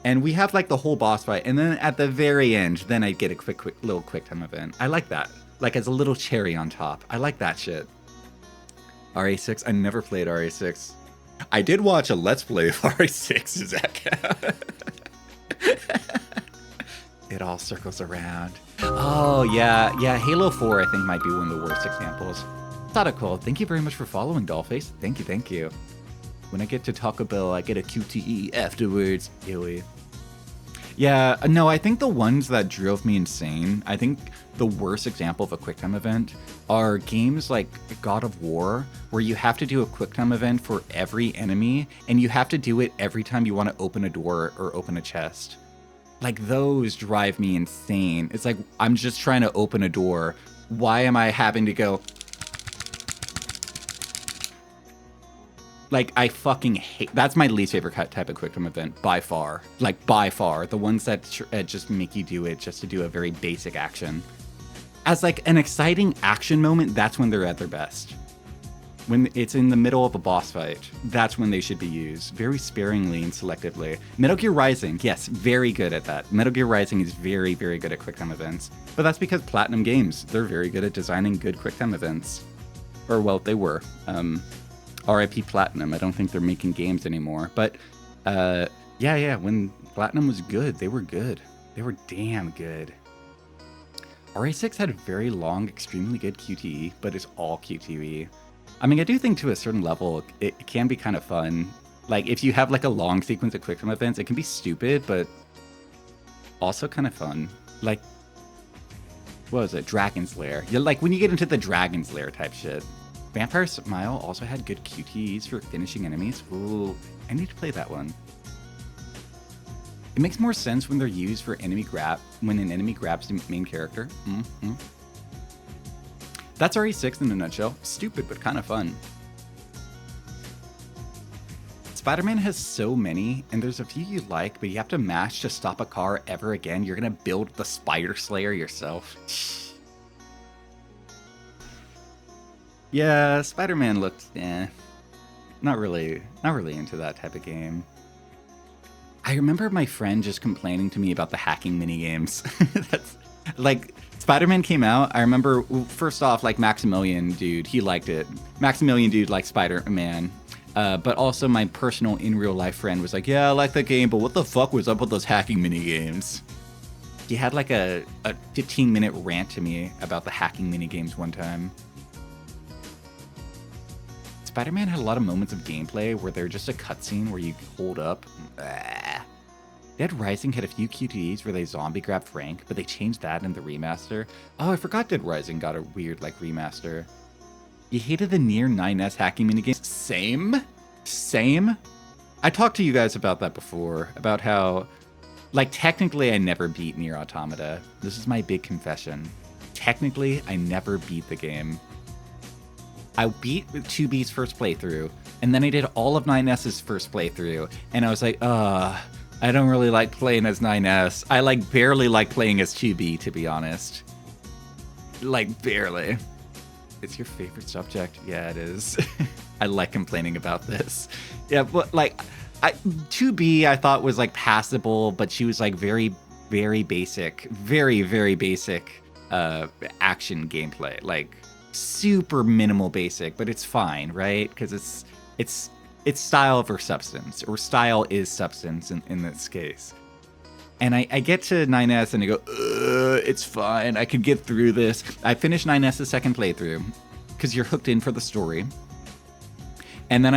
and we have like the whole boss fight, and then at the very end, then I get a quick little QuickTime event. I like that. Like, as a little cherry on top. I like that shit. RA6? I never played RA6. I did watch a Let's Play of RA6, does that count? It all circles around. Oh, yeah. Yeah, Halo 4, I think, might be one of the worst examples. Sadako, thank you very much for following, Dollface. Thank you. When I get to Taco Bell, I get a QTE afterwards. Ewy. Yeah, no, I think the ones that drove me insane, I think the worst example of a QuickTime event are games like God of War, where you have to do a QuickTime event for every enemy, and you have to do it every time you want to open a door or open a chest. Like, those drive me insane. It's like, I'm just trying to open a door. Why am I having to go... Like, I fucking hate... That's my least favorite type of QuickTime event, by far. Like, by far. The ones that just make you do it just to do a very basic action. As, like, an exciting action moment, that's when they're at their best. When it's in the middle of a boss fight, that's when they should be used. Very sparingly and selectively. Metal Gear Rising, yes, very good at that. Metal Gear Rising is very, very good at QuickTime events. But that's because Platinum Games, they're very good at designing good QuickTime events. Or, well, they were. RIP Platinum. I don't think they're making games anymore. But, yeah, when Platinum was good, they were good. They were damn good. RA6 had a very long, extremely good QTE, but it's all QTE. I mean, I do think to a certain level, it can be kind of fun. Like, if you have, like, a long sequence of QuickTime events, it can be stupid, but also kind of fun. Like, what was it? Dragon's Lair. Yeah, like, when you get into the Dragon's Lair type shit. Vampire Smile also had good QTEs for finishing enemies. Ooh, I need to play that one. It makes more sense when they're used for enemy grab, when an enemy grabs the main character. That's RE6 in a nutshell. Stupid, but kind of fun. Spider-Man has so many, and there's a few you like, but you have to mash to stop a car ever again. You're gonna build the Spider Slayer yourself. Yeah, Spider-Man looked, not really into that type of game. I remember my friend just complaining to me about the hacking minigames. That's, like, Spider-Man came out, I remember, first off, like, Maximilian dude, he liked it. Maximilian dude liked Spider-Man. But also my personal in real life friend was like, yeah, I like that game, but what the fuck was up with those hacking minigames? He had like a 15-minute rant to me about the hacking minigames one time. Spider-Man had a lot of moments of gameplay where they're just a cutscene where you hold up. Dead Rising had a few QTEs where they zombie grabbed Frank, but they changed that in the remaster. Oh, I forgot Dead Rising got a weird, like, remaster. You hated the Nier 9S hacking minigames? Same? I talked to you guys about that before, about how, like, technically I never beat Nier Automata. This is my big confession. Technically, I never beat the game. I beat 2B's first playthrough, and then I did all of 9S's first playthrough, and I was like, I don't really like playing as 9S. I, like, barely like playing as 2B, to be honest. Like, barely. It's your favorite subject? Yeah, it is. I like complaining about this. Yeah, but, like, 2B I thought was, like, passable, but she was, like, very, very basic. Very, very basic action gameplay. Like, super minimal basic, but it's fine, right? Because it's style over substance, or style is substance in this case. And I get to 9S and I go, it's fine, I could get through this. I finished 9S's second playthrough, because you're hooked in for the story. And then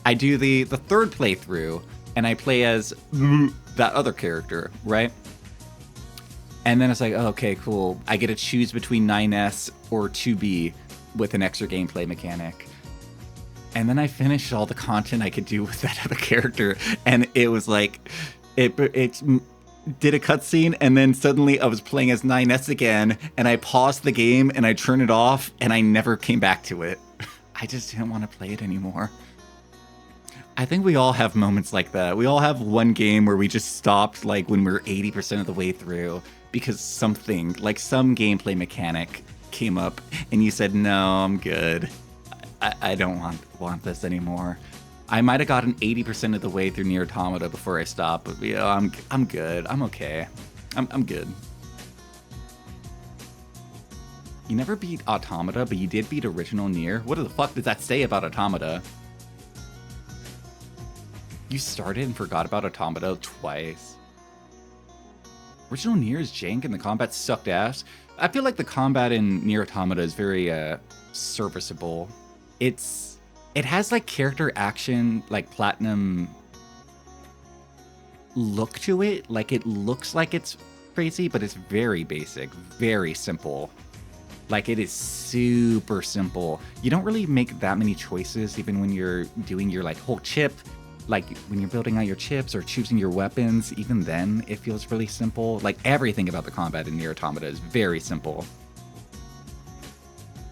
I do the third playthrough, and I play as that other character, right? And then it's like, oh, okay, cool. I get to choose between 9S or 2B with an extra gameplay mechanic. And then I finished all the content I could do with that other character, and it was like, it did a cutscene, and then suddenly I was playing as 9S again, and I paused the game, and I turned it off, and I never came back to it. I just didn't want to play it anymore. I think we all have moments like that. We all have one game where we just stopped, like, when we're 80% of the way through, because something, like some gameplay mechanic came up, and you said, no, I'm good. I don't want this anymore. I might have gotten 80% of the way through Nier Automata before I stopped, but yeah, I'm good. I'm okay. I'm good. You never beat Automata, but you did beat original Nier? What the fuck does that say about Automata? You started and forgot about Automata twice. Original Nier is jank and the combat sucked ass. I feel like the combat in Nier Automata is very serviceable. It has like character action, like Platinum. look to it. Like, it looks like it's crazy, but it's very basic, very simple. Like, it is super simple. You don't really make that many choices, even when you're doing your, like, whole chip. Like, when you're building out your chips or choosing your weapons, even then, it feels really simple. Like, everything about the combat in Nier Automata is very simple.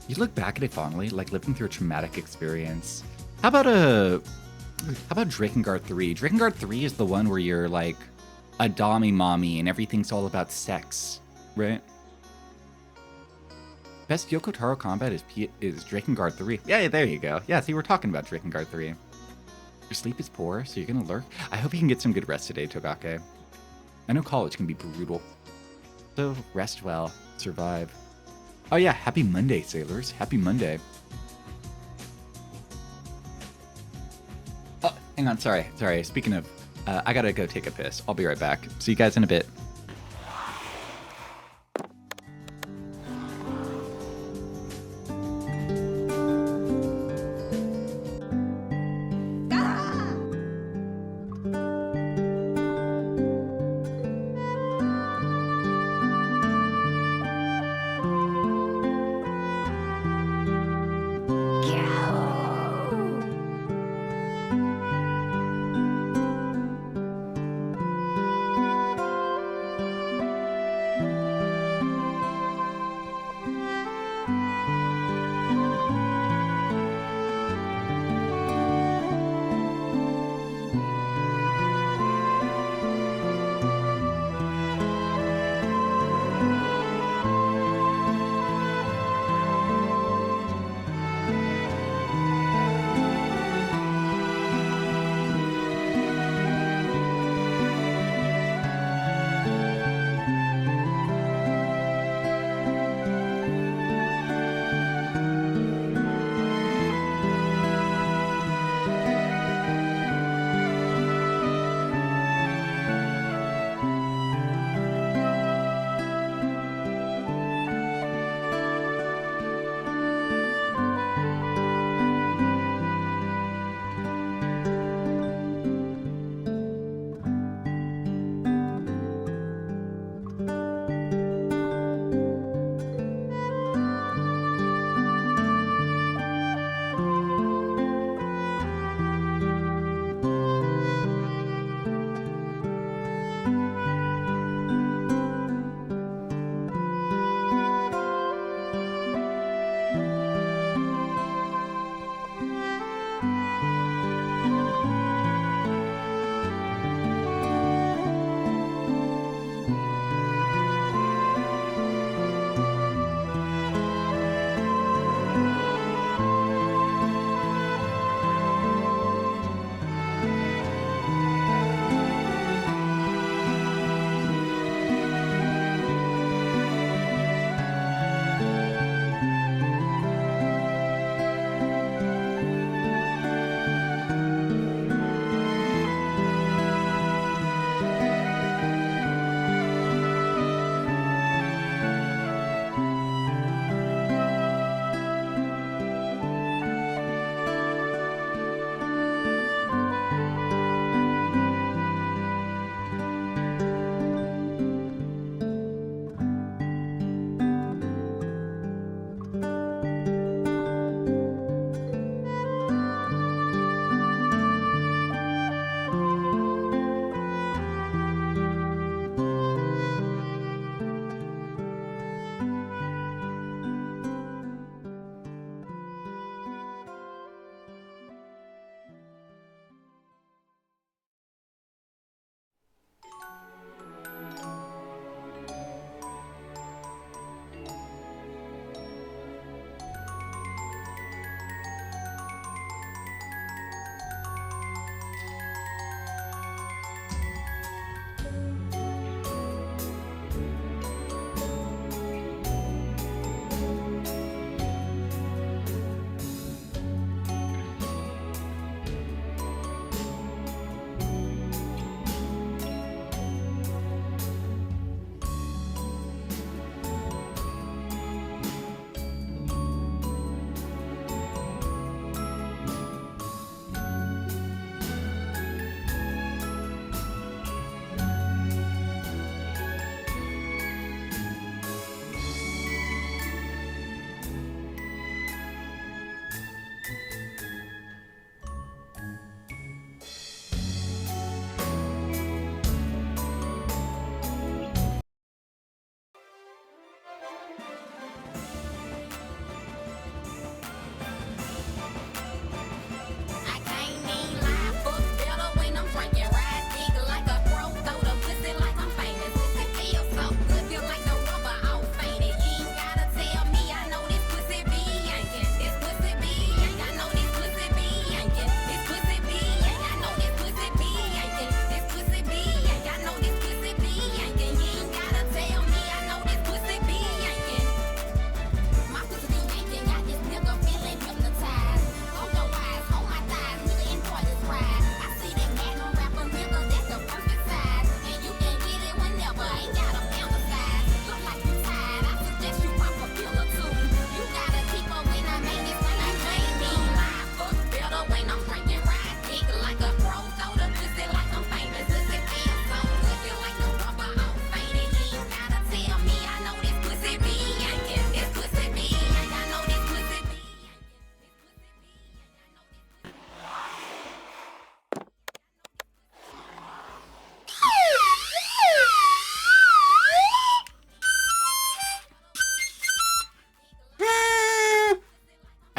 You look back at it fondly, like living through a traumatic experience. How about Drakengard 3? Drakengard 3 is the one where you're, like, a dommy mommy and everything's all about sex, right? Best Yoko Taro combat is Drakengard 3. Yeah, there you go. Yeah, see, we're talking about Drakengard 3. Your sleep is poor, so you're gonna lurk. I hope you can get some good rest today, Togake. I know college can be brutal. So, rest well. Survive. Oh yeah, happy Monday, sailors. Happy Monday. Oh, hang on, sorry. Speaking of, I gotta go take a piss. I'll be right back. See you guys in a bit.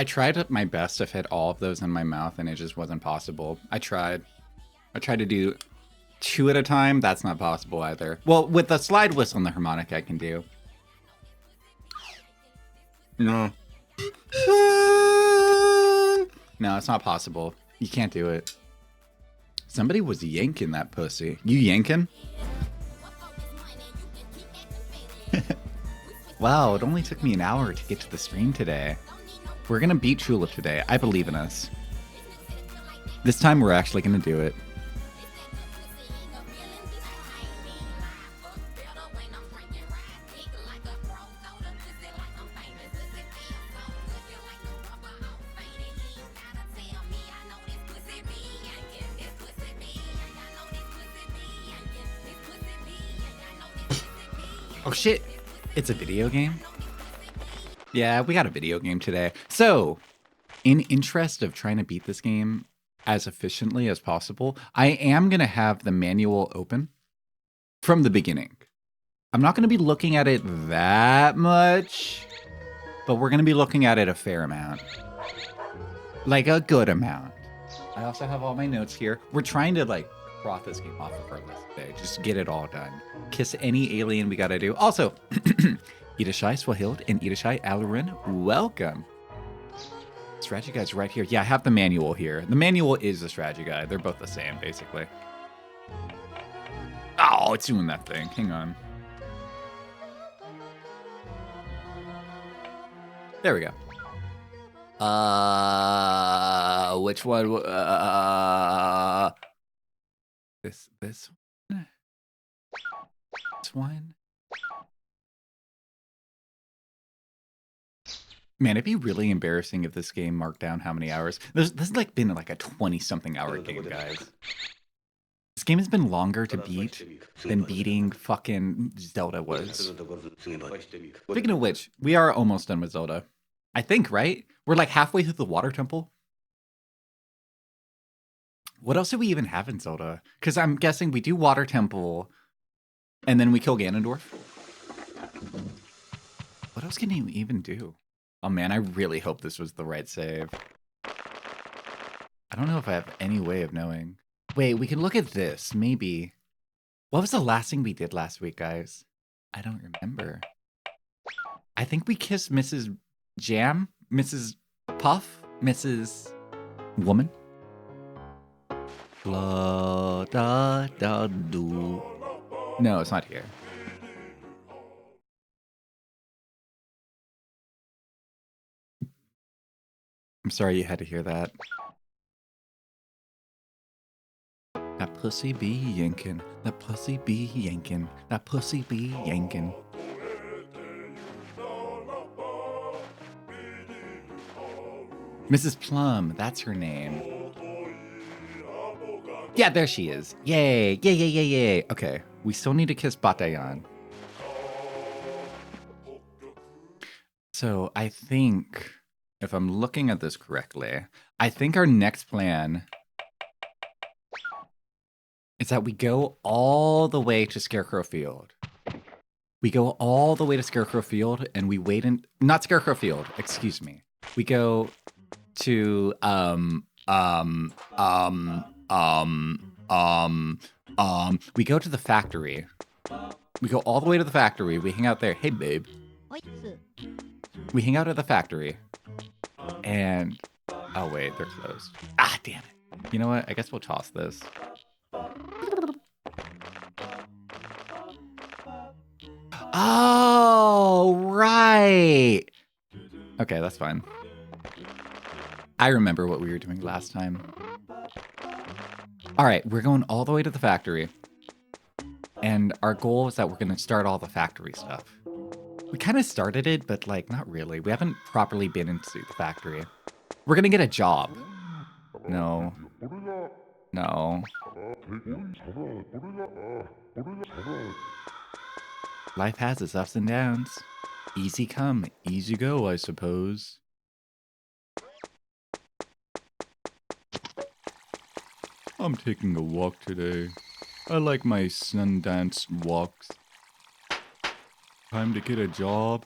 I tried my best to fit all of those in my mouth, and it just wasn't possible. I tried to do 2 at a time. That's not possible either. Well, with the slide whistle and the harmonic, I can do. No. No, it's not possible. You can't do it. Somebody was yanking that pussy. You yanking? Wow, it only took me an hour to get to the stream today. We're gonna beat Chulip today. I believe in us. This time we're actually gonna do it. Oh shit, it's a video game? Yeah, we got a video game today. So, in interest of trying to beat this game as efficiently as possible, I am going to have the manual open from the beginning. I'm not going to be looking at it that much, but we're going to be looking at it a fair amount. Like a good amount. I also have all my notes here. We're trying to like cross this game off of our list today. Just get it all done. Kiss any alien we gotta do. Also, Idashai Swahild and Idashai Alarin, welcome. Strategy guide's right here. Yeah, I have the manual here. The manual is the strategy guide. They're both the same, basically. Oh, it's doing that thing. Hang on. There we go. Which one? This one? This one? Man, it'd be really embarrassing if this game marked down how many hours. This has like been like a 20-something hour game, guys. This game has been longer to beat than beating fucking Zelda was. Speaking of which, we are almost done with Zelda. I think, right? We're like halfway through the water temple. What else do we even have in Zelda? Because I'm guessing we do water temple, and then we kill Ganondorf. What else can you even do? Oh man, I really hope this was the right save. I don't know if I have any way of knowing. Wait, we can look at this, maybe. What was the last thing we did last week, guys? I don't remember. I think we kissed Mrs. Jam, Mrs. Puff, Mrs. Woman. La da da do. No, it's not here. I'm sorry you had to hear that. That pussy be yankin', that pussy be yankin', that pussy be yankin'. Mrs. Plum, that's her name. Yeah, there she is. Yay, yay, yay, yay, yay. Okay, we still need to kiss Batayan. So I think, if I'm looking at this correctly, I think our next plan is that we go all the way to Scarecrow Field. We go all the way to Scarecrow Field and we wait in, not Scarecrow Field, excuse me. We go to, we go to the factory. We go all the way to the factory. We hang out there. Hey, babe. We hang out at the factory. And, oh wait, they're closed. Ah, damn it. You know what? I guess we'll toss this. Oh, right. Okay, that's fine. I remember what we were doing last time. All right, we're going all the way to the factory. And our goal is that we're going to start all the factory stuff. We kind of started it, but like, not really. We haven't properly been into the factory. We're going to get a job. No. No. Life has its ups and downs. Easy come, easy go, I suppose. I'm taking a walk today. I like my Sundance walks. Time to get a job.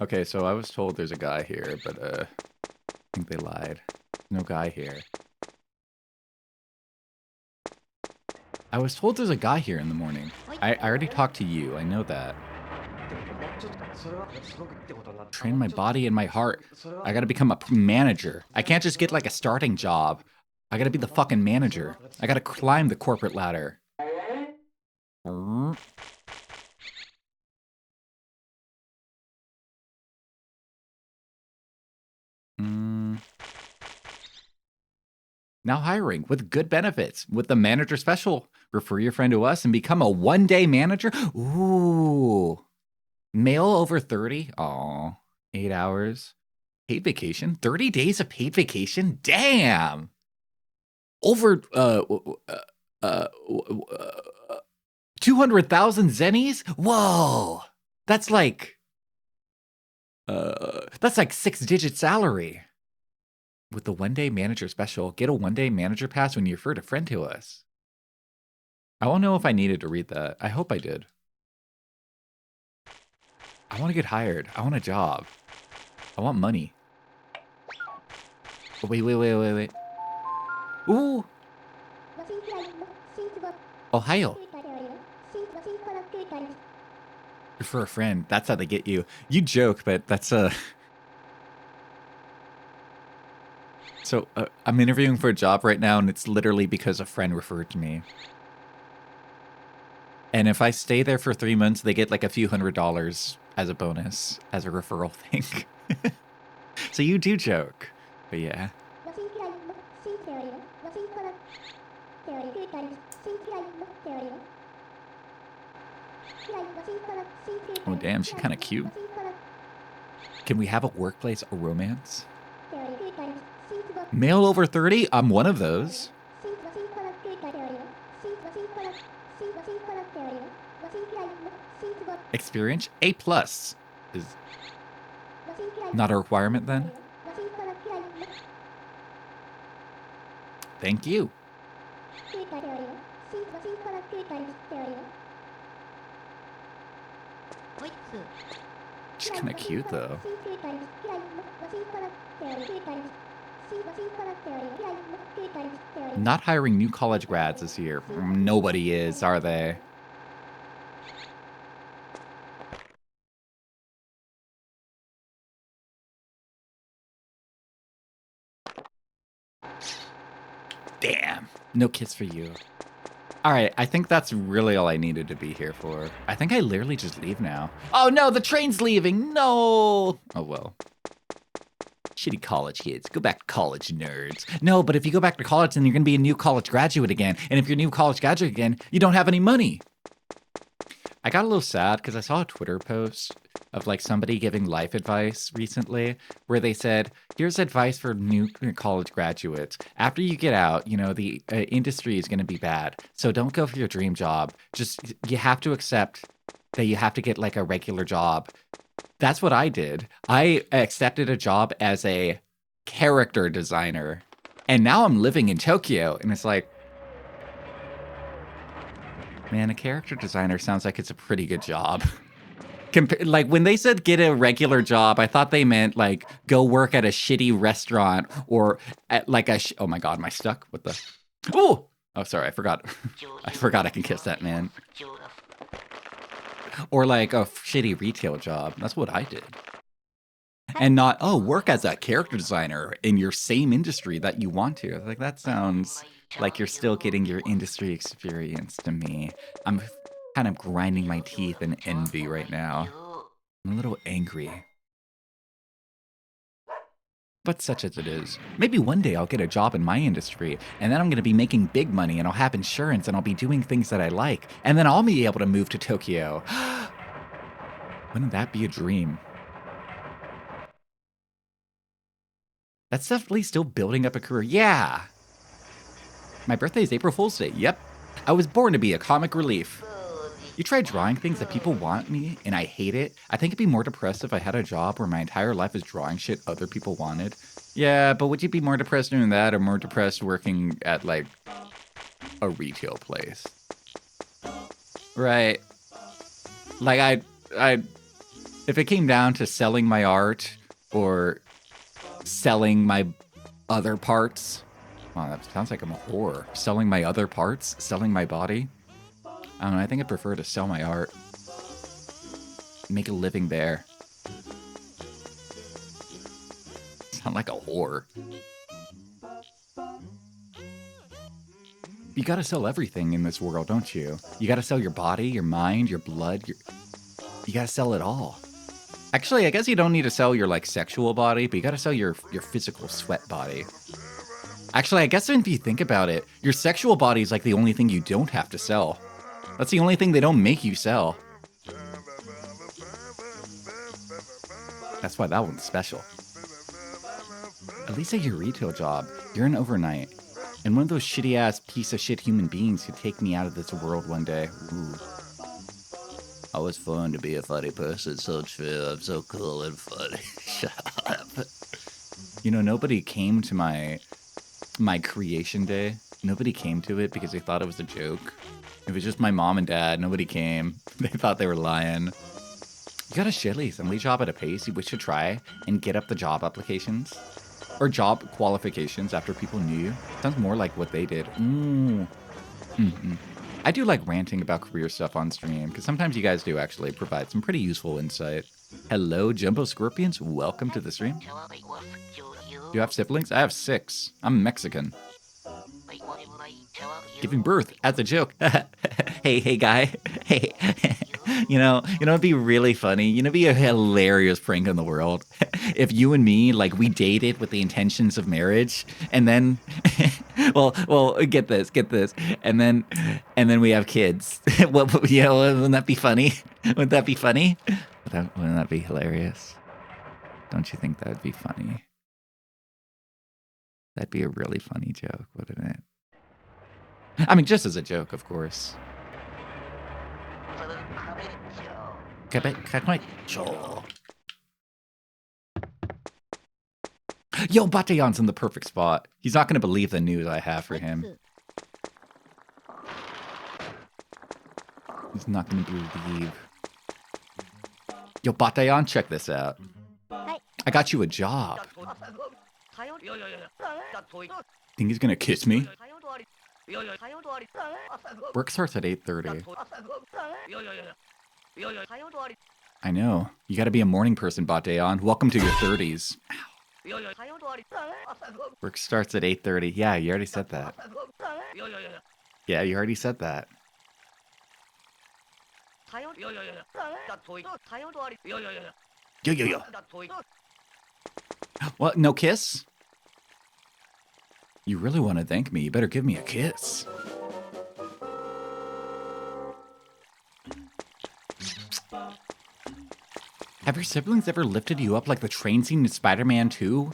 Okay, so I was told there's a guy here, but I think they lied. No guy here. I was told there's a guy here in the morning. I already talked to you. I know that. Train my body and my heart. I gotta become a manager. I can't just get like a starting job. I gotta be the fucking manager. I gotta climb the corporate ladder. Now hiring with good benefits. With the manager special. Refer your friend to us and become a one-day manager. Ooh. Male over 30. Aw. 8 hours. Paid vacation. 30 days of paid vacation. Damn. Over 200,000 zennies. Whoa. That's like 6-digit salary. With the one-day manager special, get a one-day manager pass when you refer a friend to us. I don't know if I needed to read that. I hope I did. I want to get hired. I want a job. I want money. Oh, wait. Ooh. Ohio. Refer a friend. That's how they get you. You joke, but that's So I'm interviewing for a job right now, and it's literally because a friend referred to me. And if I stay there for 3 months, they get like a few $100s as a bonus, as a referral thing. So you do joke, but yeah. Oh damn, she's kind of cute. Can we have a workplace or romance? Male over 30? I'm one of those. Experience? A+ is not a requirement then? Thank you. She's kind of cute though. Not hiring new college grads this year. Nobody is, are they? Damn. No kiss for you. All right, I think that's really all I needed to be here for. I think I literally just leave now. Oh no, the train's leaving. No. Oh well. Shitty college kids. Go back to college, nerds. No, but if you go back to college, then you're going to be a new college graduate again. And if you're a new college graduate again, you don't have any money. I got a little sad because I saw a Twitter post of like somebody giving life advice recently where they said, here's advice for new college graduates. After you get out, you know, the industry is going to be bad. So don't go for your dream job. Just, you have to accept that you have to get like a regular job. That's what I did. I accepted a job as a character designer. And now I'm living in Tokyo. And it's like, man, a character designer sounds like it's a pretty good job. Like when they said get a regular job, I thought they meant like go work at a shitty restaurant or at like a oh my god, am I stuck? What the? Oh sorry, I forgot. I forgot I can kiss that man. Or like a shitty retail job. That's what I did. And not work as a character designer in your same industry that you want to. Like that sounds like you're still getting your industry experience to me. I'm kind of grinding my teeth in envy right now. I'm a little angry. But such as it is. Maybe one day I'll get a job in my industry, and then I'm going to be making big money, and I'll have insurance, and I'll be doing things that I like, and then I'll be able to move to Tokyo. Wouldn't that be a dream? That's definitely still building up a career. Yeah! My birthday is April Fool's Day. Yep. I was born to be a comic relief. You try drawing things that people want me, and I hate it. I think it'd be more depressed if I had a job where my entire life is drawing shit other people wanted. Yeah, but would you be more depressed doing that or more depressed working at, like, a retail place? Right. Like, If it came down to selling my art or selling my other parts, wow, that sounds like I'm a whore. Selling my other parts, selling my body. I don't know. I think I'd prefer to sell my art, make a living there. Sound like a whore. You gotta sell everything in this world, don't you? You gotta sell your body, your mind, your blood. You gotta sell it all. Actually, I guess you don't need to sell your like sexual body, but you gotta sell your physical sweat body. Actually, I guess if you think about it, your sexual body is like the only thing you don't have to sell. That's the only thing they don't make you sell. That's why that one's special. At least at your retail job, you're an overnight. And one of those shitty-ass piece of shit human beings could take me out of this world one day. Ooh. Always fun to be a funny person, so true. I'm so cool and funny. Shut up. You know, nobody came to my creation day. Nobody came to it because they thought it was a joke. It was just my mom and dad. Nobody came. They thought they were lying. You got a shitty assembly job at a pace you wish to try and get up the job applications? Or job qualifications after people knew you? Sounds more like what they did. I do like ranting about career stuff on stream, because sometimes you guys do actually provide some pretty useful insight. Hello, Jumbo Scorpions. Welcome to the stream. Do you have siblings? I have 6. I'm Mexican. Giving birth as a joke. Hey, guy. Hey. You know, it'd be really funny. You know, it'd be a hilarious prank in the world. If you and me, like, we dated with the intentions of marriage, and then, well, get this, and then we have kids. What, you know, wouldn't that be funny? Wouldn't that be funny? Wouldn't that be hilarious? Don't you think that'd be funny? That'd be a really funny joke, wouldn't it? I mean, just as a joke, of course. Yo, Bataillon's in the perfect spot. He's not going to believe the news I have for him. He's not going to believe. Yo, Bataillon, check this out. I got you a job. Think he's going to kiss me? Work starts at 8:30. I know. You gotta be a morning person, Bataillon. Welcome to your 30s. Work starts at 8:30. Yeah, you already said that. Yeah, you already said that. Yo. What? No kiss? You really want to thank me? You better give me a kiss. Have your siblings ever lifted you up like the train scene in Spider-Man 2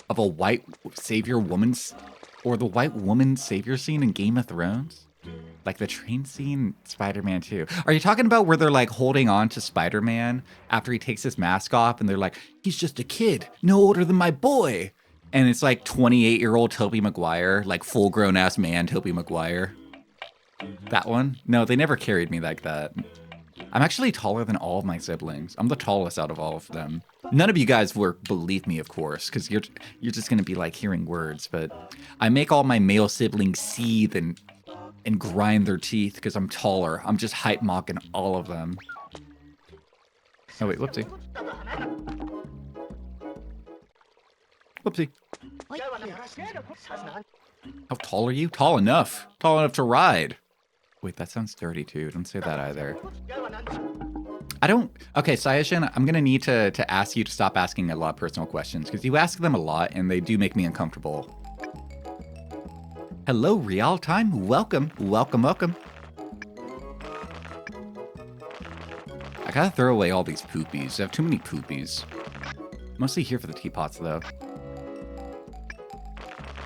of a white savior woman's, or the white woman savior scene in Game of Thrones? Like the train scene in Spider-Man 2. Are you talking about where they're like holding on to Spider-Man after he takes his mask off and they're like, he's just a kid, no older than my boy? And it's like 28-year-old Tobey Maguire, like full-grown ass man Tobey Maguire. That one? No, they never carried me like that. I'm actually taller than all of my siblings. I'm the tallest out of all of them. None of you guys were believe me, of course, because you're just gonna be like hearing words. But I make all my male siblings seethe and grind their teeth because I'm taller. I'm just hype mocking all of them. Oh wait, whoopsie. Whoopsie. How tall are you? Tall enough. Tall enough to ride. Wait, that sounds dirty too. Don't say that either. I don't... Okay, Sayashin, I'm going to need to ask you to stop asking a lot of personal questions, because you ask them a lot, and they do make me uncomfortable. Hello, Real Time. Welcome. Welcome. I gotta throw away all these poopies. I have too many poopies. Mostly here for the teapots, though.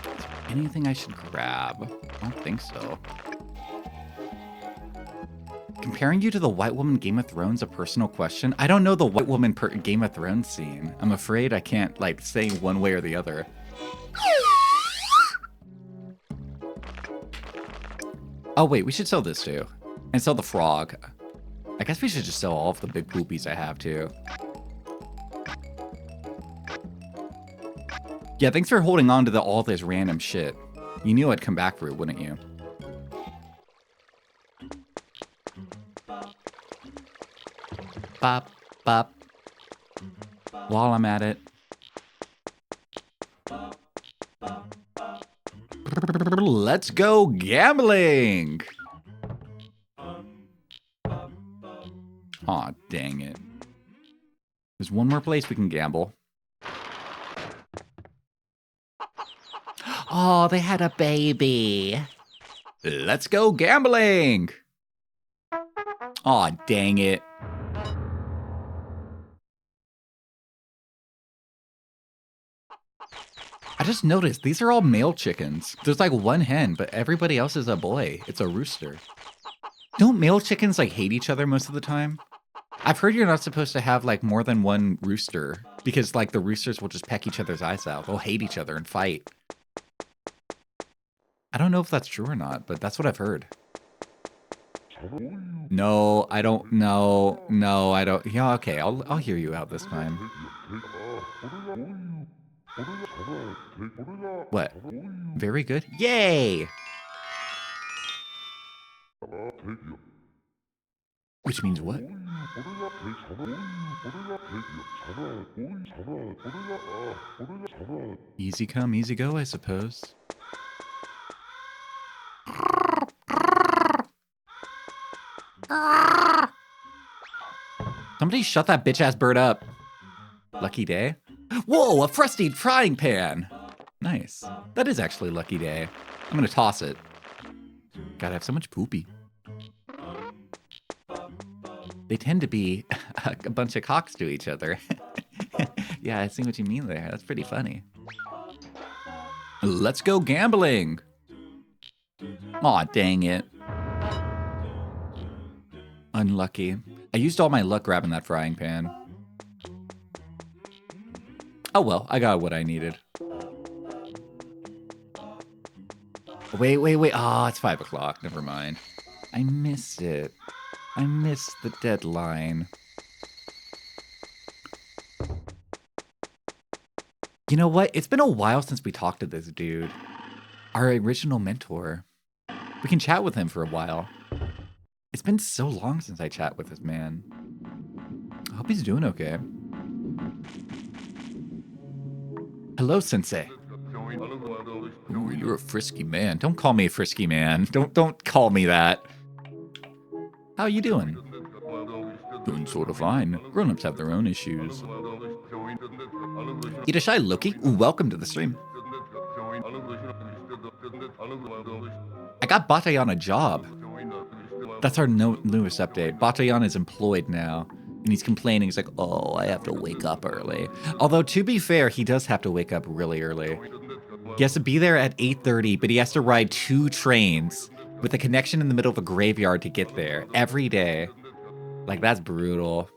Is there anything I should grab? I don't think so. Comparing you to the white woman Game of Thrones, a personal question? I don't know the white woman Game of Thrones scene. I'm afraid I can't, like, say one way or the other. Oh, wait, we should sell this, too. And sell the frog. I guess we should just sell all of the big poopies I have, too. Yeah, thanks for holding on to all this random shit. You knew I'd come back for it, wouldn't you? Bop, bop. While I'm at it. Let's go gambling! Aw, dang it. There's one more place we can gamble. Oh, they had a baby. Let's go gambling! Aw, dang it. I just noticed these are all male chickens. There's like one hen, but everybody else is a boy. It's a rooster. Don't male chickens like hate each other most of the time? I've heard you're not supposed to have like more than one rooster because like the roosters will just peck each other's eyes out. They'll hate each other and fight. I don't know if that's true or not, but that's what I've heard. No, I don't know. No, I don't. Yeah, okay, I'll hear you out this time. What? Very good. Yay! Which means what? Easy come, easy go, I suppose. Somebody shut that bitch-ass bird up. Lucky day. Whoa, a frosty frying pan. Nice. That is actually lucky day. I'm gonna toss it. God, I have so much poopy. They tend to be a bunch of cocks to each other. Yeah, I see what you mean there. That's pretty funny. Let's go gambling. Aw, dang it. Unlucky. I used all my luck grabbing that frying pan. Oh well, I got what I needed. Wait. Oh, it's 5 o'clock. Never mind. I missed it. I missed the deadline. You know what? It's been a while since we talked to this dude. Our original mentor. We can chat with him for a while. It's been so long since I chat with this man. I hope he's doing okay. Hello, Sensei. Ooh, you're a frisky man. Don't call me a frisky man. Don't call me that. How you doing? Doing sort of fine. Grown-ups have their own issues. Itashai Loki, welcome to the stream. I got Batayan a job. That's our newest update. Batayan is employed now, and he's complaining. He's like, oh, I have to wake up early. Although, to be fair, he does have to wake up really early. He has to be there at 8:30, but he has to ride 2 trains with a connection in the middle of a graveyard to get there every day. Like, that's brutal.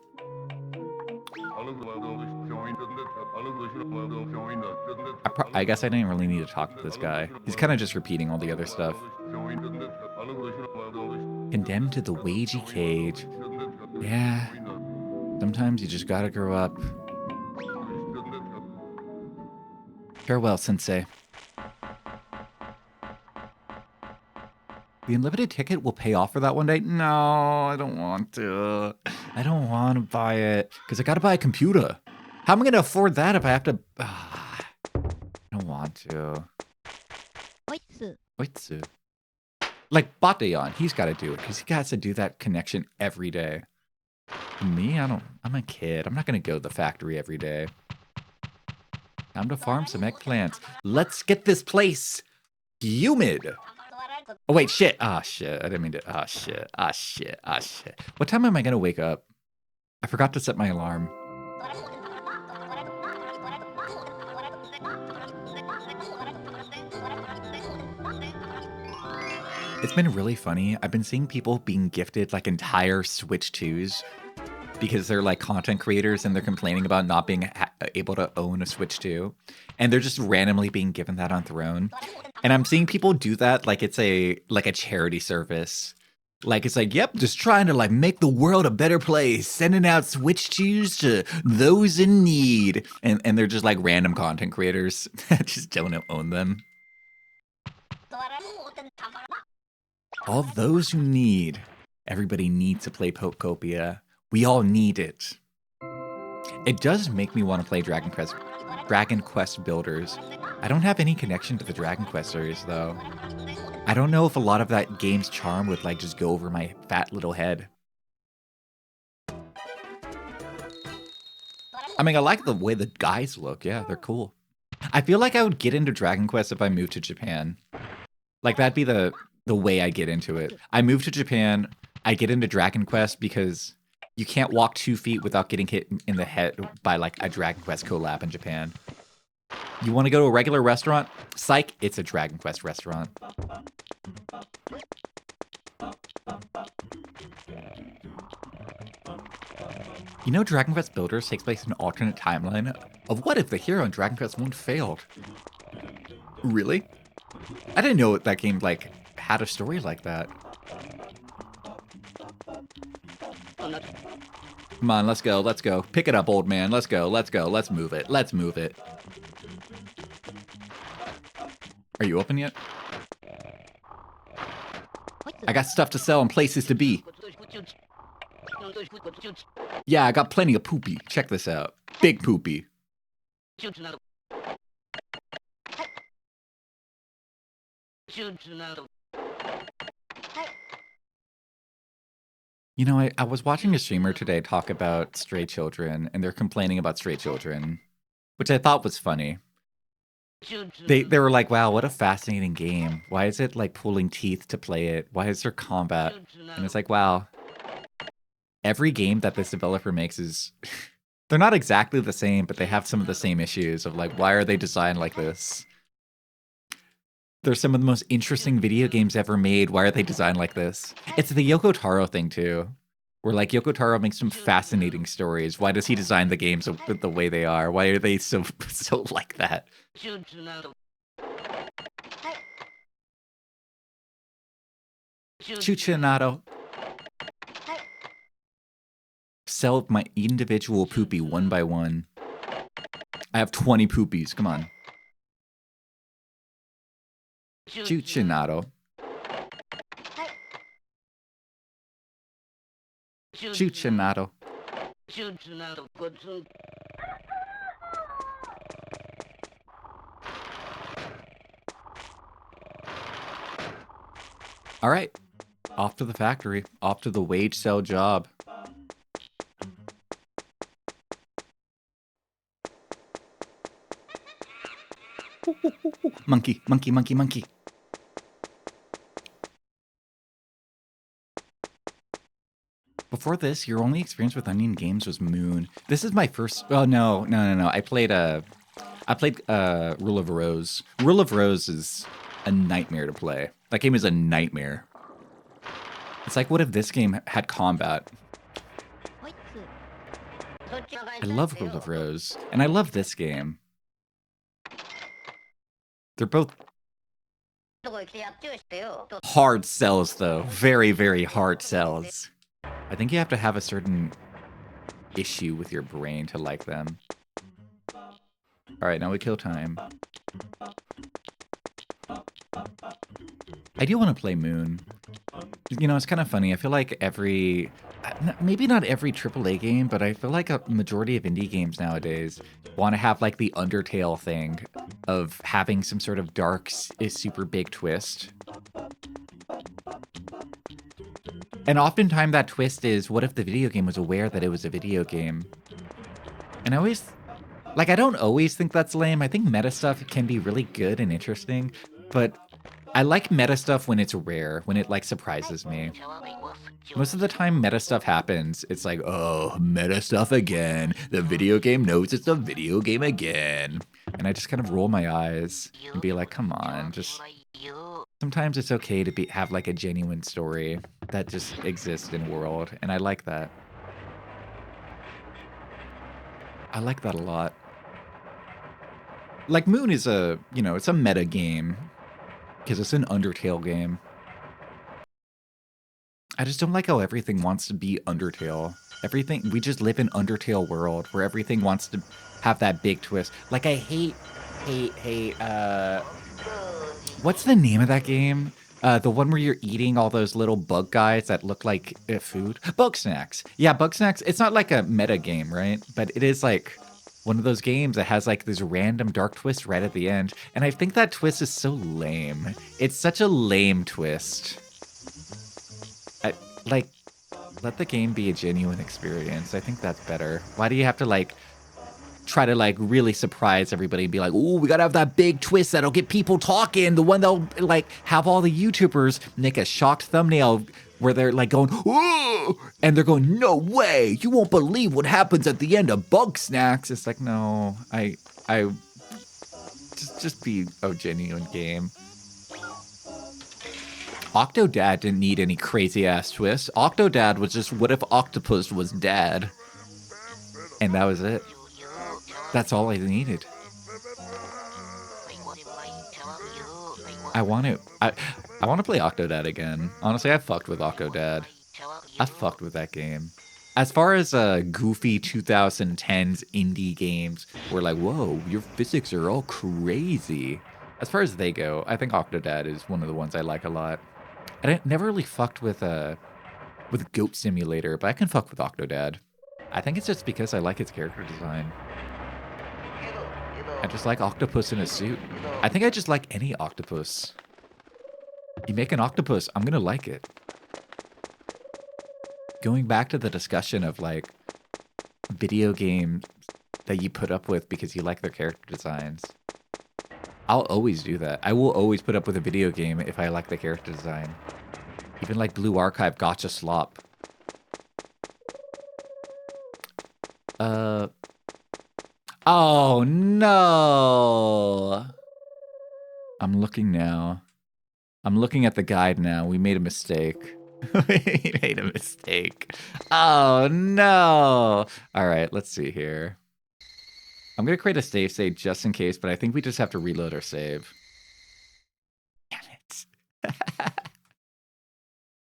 I guess I didn't really need to talk to this guy. He's kind of just repeating all the other stuff. Condemned to the wagey cage. Yeah. Sometimes you just gotta grow up. Farewell, Sensei. The unlimited ticket will pay off for that one day? No, I don't want to. I don't want to buy it because I got to buy a computer. How am I going to afford that if I have to? I don't want to. Oitsu. Like Batayan, he's got to do it because he has to do that connection every day. Me, I'm a kid. I'm not going to go to the factory every day. Time to farm some eggplants. Let's get this place humid. Oh, wait, shit. Ah, shit. I didn't mean to. Ah, shit. Ah, shit. Ah, shit. What time am I going to wake up? I forgot to set my alarm. It's been really funny. I've been seeing people being gifted like entire Switch 2s because they're like content creators and they're complaining about not being able to own a Switch 2. And they're just randomly being given that on Throne. And I'm seeing people do that like it's a charity service. Like, it's like, yep, just trying to, like, make the world a better place, sending out Switch chews to those in need. And they're just, like, random content creators that just don't own them. All those who need. Everybody needs to play Popecopia. We all need it. It does make me want to play Dragon Quest Builders. I don't have any connection to the Dragon Quest series, though. I don't know if a lot of that game's charm would, like, just go over my fat little head. I mean, I like the way the guys look. Yeah, they're cool. I feel like I would get into Dragon Quest if I moved to Japan. Like, that'd be the way I get into it. I move to Japan, I get into Dragon Quest because you can't walk 2 feet without getting hit in the head by, like, a Dragon Quest collab in Japan. You want to go to a regular restaurant? Psych, it's a Dragon Quest restaurant. You know, Dragon Quest Builders takes place in an alternate timeline of what if the hero in Dragon Quest 1 failed? Really? I didn't know that game, like, had a story like that. Come on, let's go, let's go. Pick it up, old man. Let's go, let's go. Let's move it. Let's move it. Are you open yet? I got stuff to sell and places to be. Yeah, I got plenty of poopy. Check this out. Big poopy. You know, I was watching a streamer today talk about stray children, and they're complaining about stray children, which I thought was funny. They were like, wow, what a fascinating game. Why is it, like, pulling teeth to play it? Why is there combat? And it's like, wow. Every game that this developer makes is... they're not exactly the same, but they have some of the same issues of, like, why are they designed like this? They're some of the most interesting video games ever made. Why are they designed like this? It's the Yoko Taro thing, too. Where, like, Yoko Taro makes some fascinating stories. Why does he design the games the way they are? Why are they so like that? Chuchinato. Sell my individual poopy one by one. I have 20 poopies. Come on. Chuchinato. Chuchinato. All right. Off to the factory. Off to the wage sell job. Monkey, monkey, monkey, monkey. Before this, your only experience with Onion Games was Moon. This is my first... Oh, no. I played Rule of Rose. Rule of Rose is a nightmare to play. That game is a nightmare. It's like, what if this game had combat? I love Rule of Rose, and I love this game. They're both hard sells, though. Very, very hard sells. I think you have to have a certain issue with your brain to like them. Alright, now we kill time. I do want to play Moon. You know, it's kind of funny. I feel like maybe not every AAA game, but I feel like a majority of indie games nowadays want to have, like, the Undertale thing of having some sort of dark, super big twist. And oftentimes that twist is, what if the video game was aware that it was a video game? And I don't always think that's lame. I think meta stuff can be really good and interesting, but I like meta stuff when it's rare, when it, like, surprises me. Most of the time meta stuff happens, it's like, oh, meta stuff again. The video game knows it's a video game again. And I just kind of roll my eyes and be like, come on, just... Sometimes it's okay to have, like, a genuine story that just exists in world, and I like that. I like that a lot. Like, Moon is it's a meta game, because it's an Undertale game. I just don't like how everything wants to be Undertale. Everything, we just live in Undertale world where everything wants to have that big twist. Like I hate, what's the name of that game? The one where you're eating all those little bug guys that look like food? Bug Snacks. Yeah, Bug Snacks. It's not like a meta game, right? But it is like one of those games that has like this random dark twist right at the end. And I think that twist is so lame. It's such a lame twist. Like, let the game be a genuine experience. I think that's better. Why do you have to like try to like really surprise everybody and be like, "Ooh, we gotta have that big twist that'll get people talking." The one that'll like have all the YouTubers make a shocked thumbnail where they're like going, "Ooh," and they're going, "No way! You won't believe what happens at the end of Bug Snacks." It's like, no, I just be a genuine game. Octodad didn't need any crazy ass twists. Octodad was just, what if Octopus was dad? And that was it. That's all I needed. I want to play Octodad again. Honestly, I fucked with Octodad. I fucked with that game. As far as goofy 2010s indie games, where like, whoa, your physics are all crazy. As far as they go, I think Octodad is one of the ones I like a lot. I never really fucked with Goat Simulator, but I can fuck with Octodad. I think it's just because I like its character design. I just like octopus in a suit. I think I just like any octopus. You make an octopus, I'm gonna like it. Going back to the discussion of like video games that you put up with because you like their character designs. I'll always do that. I will always put up with a video game if I like the character design. Even like Blue Archive Gotcha Slop. Oh no! I'm looking now. I'm looking at the guide now. We made a mistake. We made a mistake. Oh no! Alright, let's see here. I'm gonna create a save state just in case, but I think we just have to reload our save. Damn it.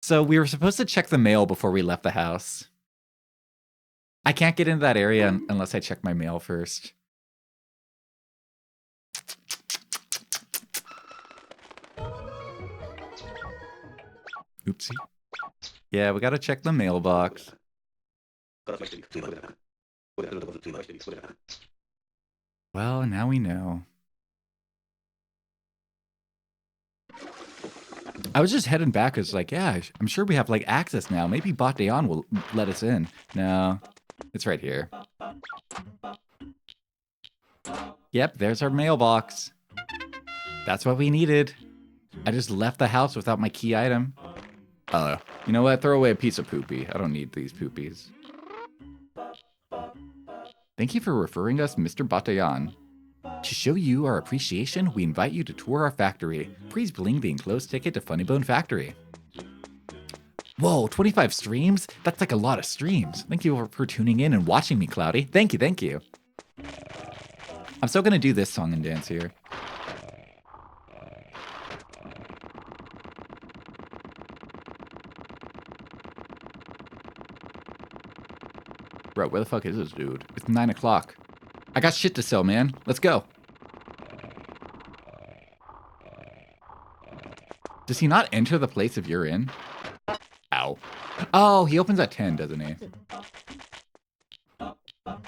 So we were supposed to check the mail before we left the house. I can't get into that area unless I check my mail first. Oopsie. Yeah, we gotta check the mailbox. Well, now we know. I was just heading back. It's like, yeah, I'm sure we have like access now. Maybe Bot-Dayan will let us in. No, it's right here. Yep, there's our mailbox. That's what we needed. I just left the house without my key item. You know what? Throw away a piece of poopy. I don't need these poopies. Thank you for referring us, Mr. Bot-Dayan. To show you our appreciation, we invite you to tour our factory. Please bling the enclosed ticket to Funnybone Factory. Whoa, 25 streams? That's like a lot of streams. Thank you for tuning in and watching me, Cloudy. Thank you, thank you. I'm still gonna do this song and dance here. Bro, where the fuck is this dude? It's 9 o'clock. I got shit to sell, man. Let's go. Does he not enter the place if you're in? Ow. Oh, he opens at 10, doesn't he?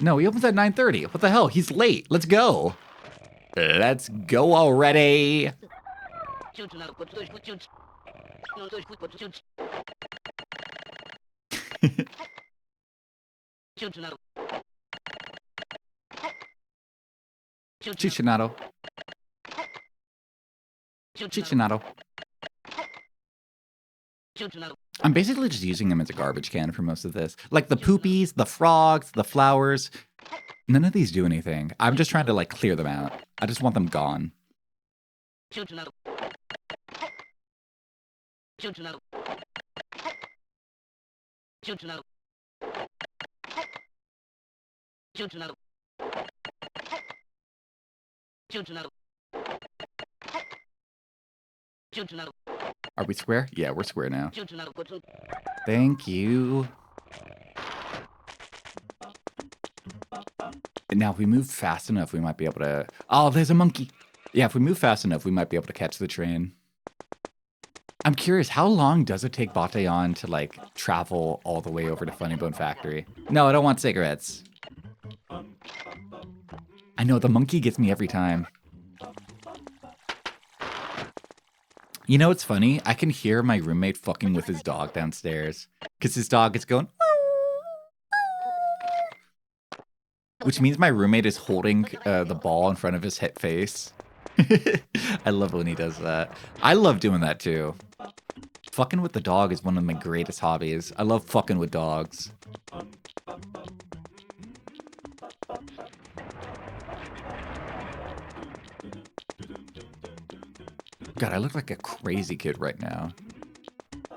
No, he opens at 9:30. What the hell? He's late. Let's go. Let's go already. Chichinado. Chichinado. I'm basically just using them as a garbage can for most of this. Like the poopies, the frogs, the flowers. None of these do anything. I'm just trying to like clear them out. I just want them gone. Are we square? Yeah, we're square now. Thank you. And now, if we move fast enough, we might be able to... Oh, there's a monkey. Yeah, if we move fast enough, we might be able to catch the train. I'm curious, how long does it take Bataillon to, like, travel all the way over to Funny Bone Factory? No, I don't want cigarettes. I know, the monkey gets me every time. You know what's funny? I can hear my roommate fucking with his dog downstairs. Because his dog is going... Which means my roommate is holding the ball in front of his face. I love when he does that. I love doing that too. Fucking with the dog is one of my greatest hobbies. I love fucking with dogs. God, I look like a crazy kid right now.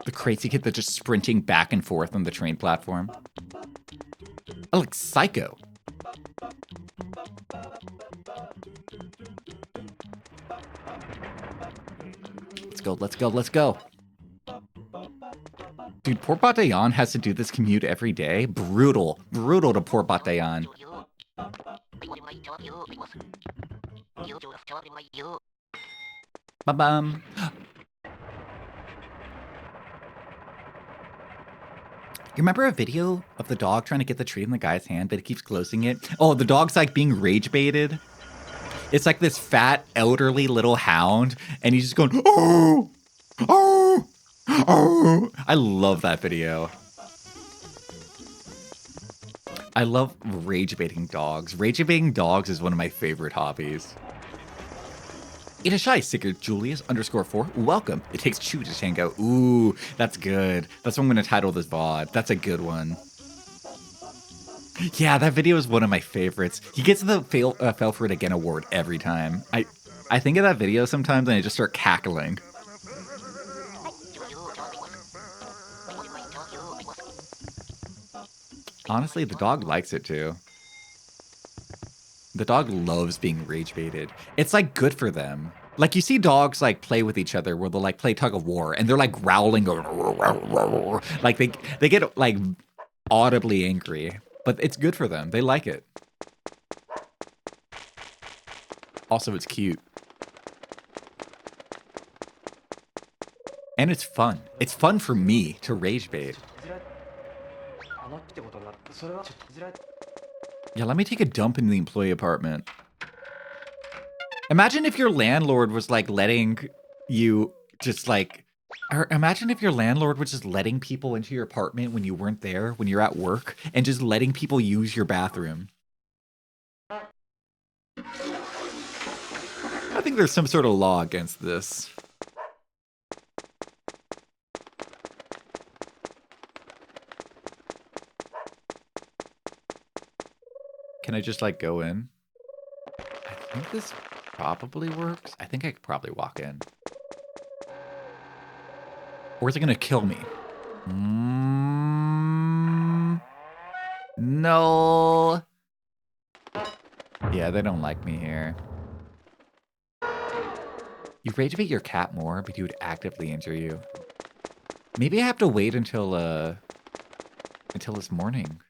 The crazy kid that's just sprinting back and forth on the train platform. I look psycho. Let's go, let's go, let's go. Dude, Port Bataillon has to do this commute every day. Brutal. Brutal to Port Bataillon. Ba-bum. You remember a video of the dog trying to get the treat in the guy's hand, but it keeps closing it? Oh, the dog's like being rage baited. It's like this fat, elderly little hound, and he's just going, oh, oh, oh. I love that video. I love rage baiting dogs. Rage baiting dogs is one of my favorite hobbies. Itashai Sicker Julius _4. Welcome. It takes two to tango. Ooh, that's good. That's what I'm going to title this VOD. That's a good one. Yeah, that video is one of my favorites. He gets the Fell for It Again award every time. I think of that video sometimes and I just start cackling. Honestly, the dog likes it too. The dog loves being rage baited. It's like good for them. Like you see dogs like play with each other where they'll like play tug of war and they're like growling, going, like they get like audibly angry, but it's good for them. They like it. Also, it's cute. And it's fun. It's fun for me to rage bait. Yeah, let me take a dump in the employee apartment. Imagine if your landlord was like letting you just like, or imagine if your landlord was just letting people into your apartment when you weren't there, when you're at work, and just letting people use your bathroom. I think there's some sort of law against this. Can I just like go in? I think this probably works. I think I could probably walk in. Or is it gonna kill me? No. Yeah, they don't like me here. You rage bait your cat more, but he would actively injure you. Maybe I have to wait until this morning.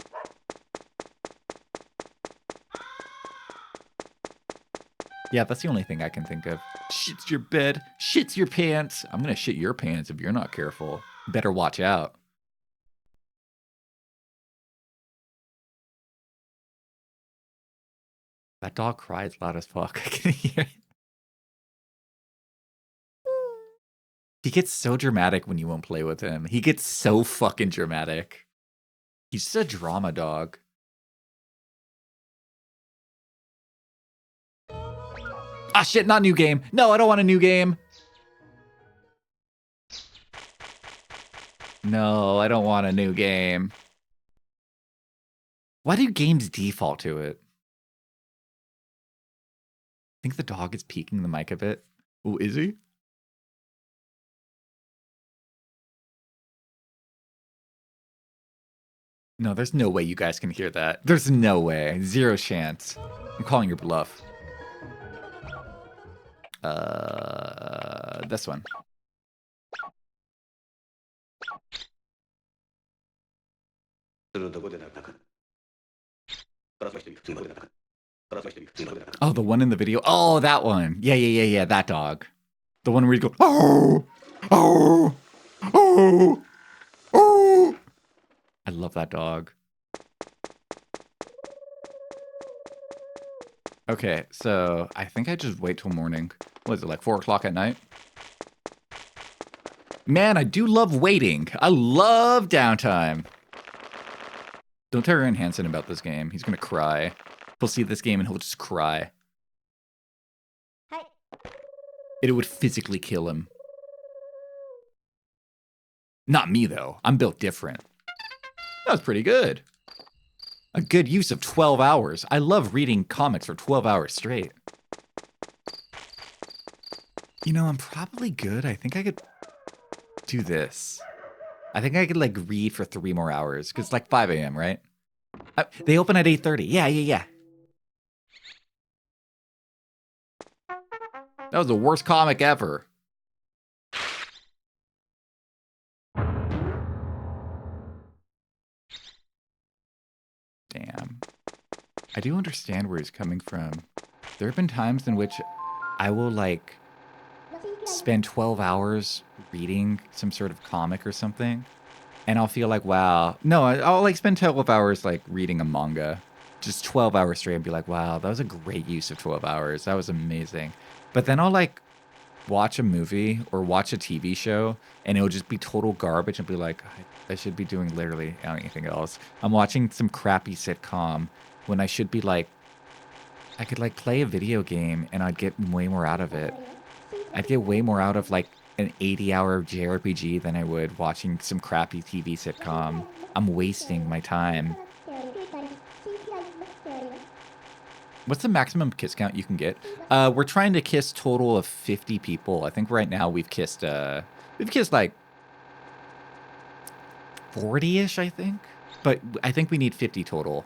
Yeah, that's the only thing I can think of. Shits your bed, shits your pants. I'm gonna shit your pants if you're not careful. Better watch out. That dog cries loud as fuck. I can hear it. He gets so dramatic when you won't play with him. He gets so fucking dramatic. He's just a drama dog. Ah, shit, not new game. No, I don't want a new game. No, I don't want a new game. Why do games default to it? I think the dog is peeking the mic a bit. Oh, is he? No, there's no way you guys can hear that. There's no way. Zero chance. I'm calling your bluff. This one. Oh, the one in the video. Oh, that one. Yeah. That dog. The one where you go, oh, oh, oh, oh. I love that dog. Okay, so I think I just wait till morning. What is it, like 4 o'clock at night? Man, I do love waiting. I love downtime. Don't tell Ryan Hansen about this game. He's gonna cry. He'll see this game and he'll just cry. It would physically kill him. Not me, though. I'm built different. That was pretty good. A good use of 12 hours. I love reading comics for 12 hours straight. You know, I'm probably good. I think I could do this. I think I could, like, read for 3 more hours. Because it's like 5 a.m., right? They open at 8:30. Yeah. That was the worst comic ever. Damn. I do understand where he's coming from. There have been times in which I will, like, spend 12 hours reading some sort of comic or something, and I'll feel like, wow. No, I'll, like, spend 12 hours, like, reading a manga. Just 12 hours straight and be like, wow, that was a great use of 12 hours. That was amazing. But then I'll, like, watch a movie or watch a TV show, and it'll just be total garbage and be like, I should be doing literally anything else. I'm watching some crappy sitcom when I should be like, I could like play a video game and I'd get way more out of it. I'd get way more out of like an 80-hour JRPG than I would watching some crappy TV sitcom. I'm wasting my time. What's the maximum kiss count you can get? We're trying to kiss total of 50 people. I think right now we've kissed like 40-ish, I think. But I think we need 50 total.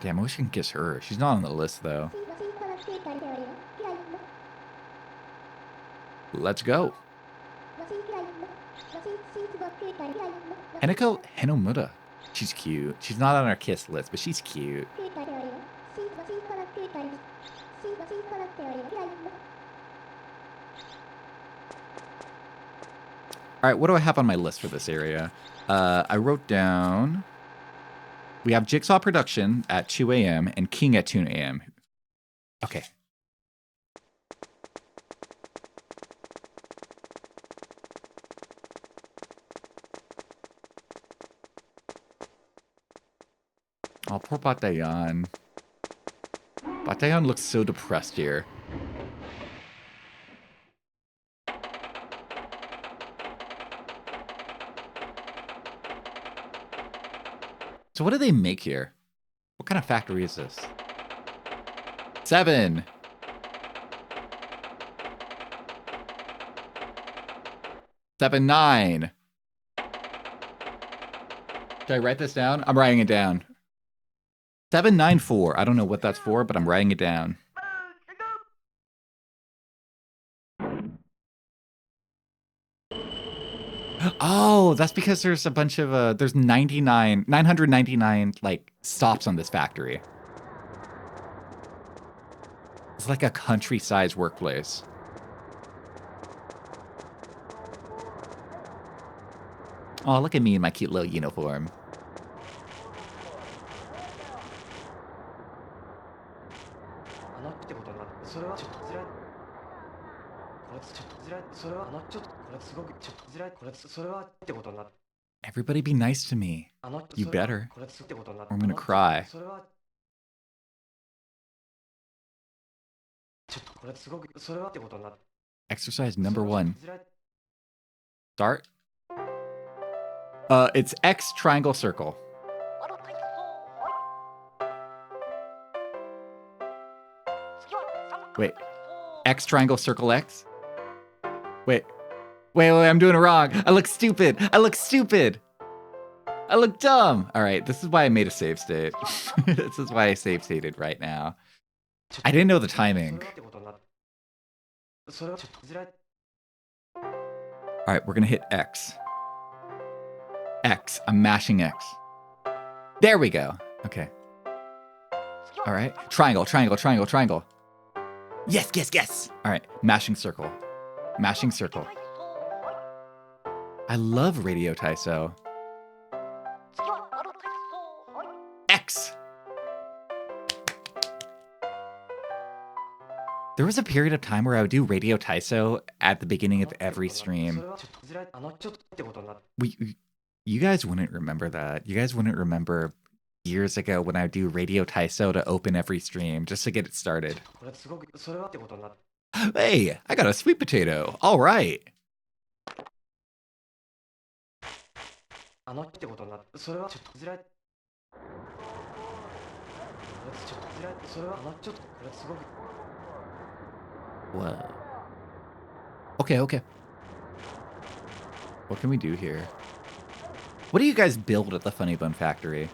Damn, I wish I can kiss her. She's not on the list, though. Let's go. Heneko Henomura. She's cute. She's not on our kiss list, but she's cute. All right, what do I have on my list for this area? I wrote down... We have Jigsaw Production at 2 a.m. and King at 2 a.m. Okay. Oh, poor Batayan. Batayan looks so depressed here. So what do they make here? What kind of factory is this? 7. 7, 9. Should I write this down? I'm writing it down. 794. I don't know what that's for, but I'm writing it down. Oh, that's because there's a bunch of there's 999 like stops on this factory. It's like a country-sized workplace. Oh, look at me in my cute little uniform. Everybody be nice to me. You better. Or I'm gonna cry. Exercise number 1. Start. It's X triangle circle. Wait. X triangle circle X? Wait, I'm doing it wrong. I look stupid. I look dumb. All right, this is why I made a save state. This is why I save stated right now. I didn't know the timing. All right, we're gonna hit X. X, I'm mashing X. There we go. Okay. All right. Triangle, triangle, triangle, triangle. Yes, yes, yes. All right. Mashing circle. Mashing circle. I love Radio Taiso. X. There was a period of time where I would do Radio Taiso at the beginning of every stream. You guys wouldn't remember that. You guys wouldn't remember years ago when I would do Radio Taiso to open every stream just to get it started. Hey, I got a sweet potato. All right. Whoa. Okay, okay. What can we do here? What do you guys build at the Funny Bone Factory?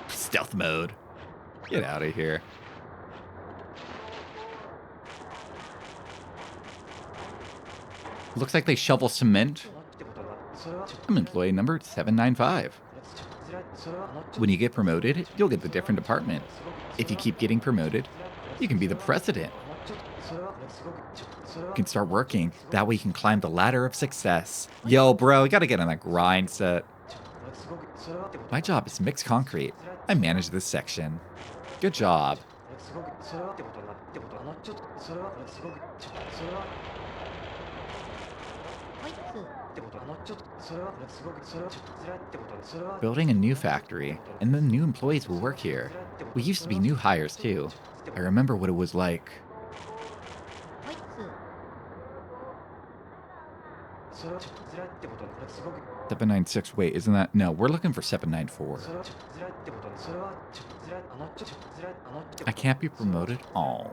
Stealth mode. Get out of here. Looks like they shovel cement. I'm employee number 795. When you get promoted, you'll get the different department. If you keep getting promoted, you can be the president. You can start working. That way you can climb the ladder of success. Yo, bro, you gotta get on that grind set. My job is mix concrete. I manage this section. Good job. Building a new factory, and then new employees will work here. We used to be new hires too. I remember what it was like. 796, wait, isn't that? No, we're looking for 794. I can't be promoted? Oh.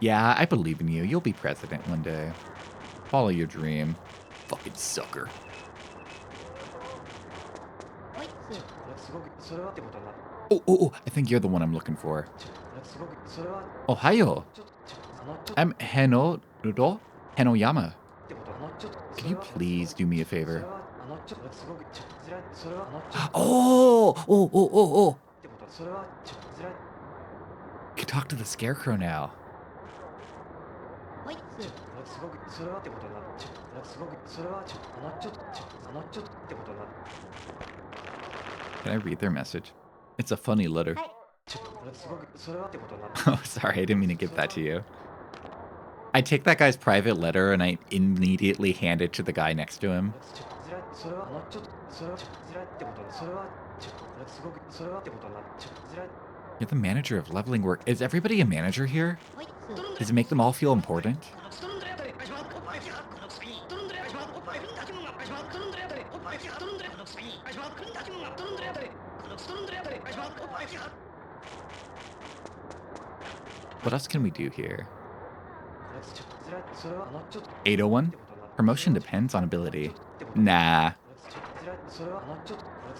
Yeah, I believe in you. You'll be president one day. Follow your dream. Fucking sucker. Oh, I think you're the one I'm looking for. Ohio. I'm Henoyama. Can you please do me a favor? Oh. Can talk to the scarecrow now. Can I read their message? It's a funny letter. Oh, sorry, I didn't mean to give that to you. I take that guy's private letter and I immediately hand it to the guy next to him. You're the manager of leveling work. Is everybody a manager here? Does it make them all feel important? What else can we do here? 801? Promotion depends on ability. Nah.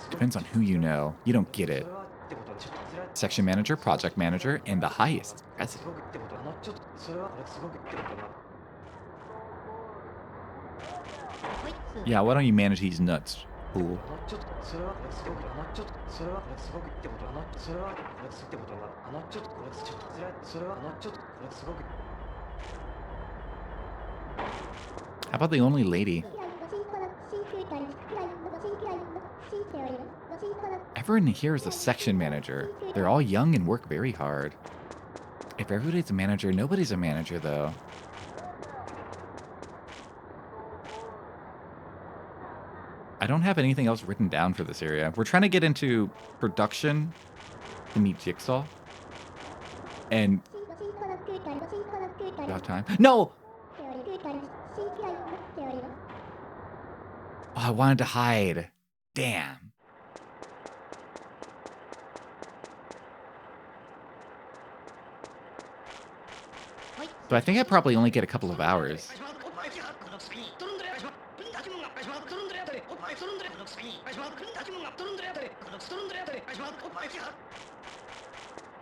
Depends on who you know. You don't get it. Section manager, project manager, and the highest, president. Yeah, why don't you manage these nuts? Cool. How about the only lady? Everyone here is a section manager. They're all young and work very hard. If everybody's a manager, nobody's a manager, though. I don't have anything else written down for this area. We're trying to get into production to meet Jigsaw. And... about time. No! Oh, I wanted to hide. Damn. So I think I probably only get a couple of hours.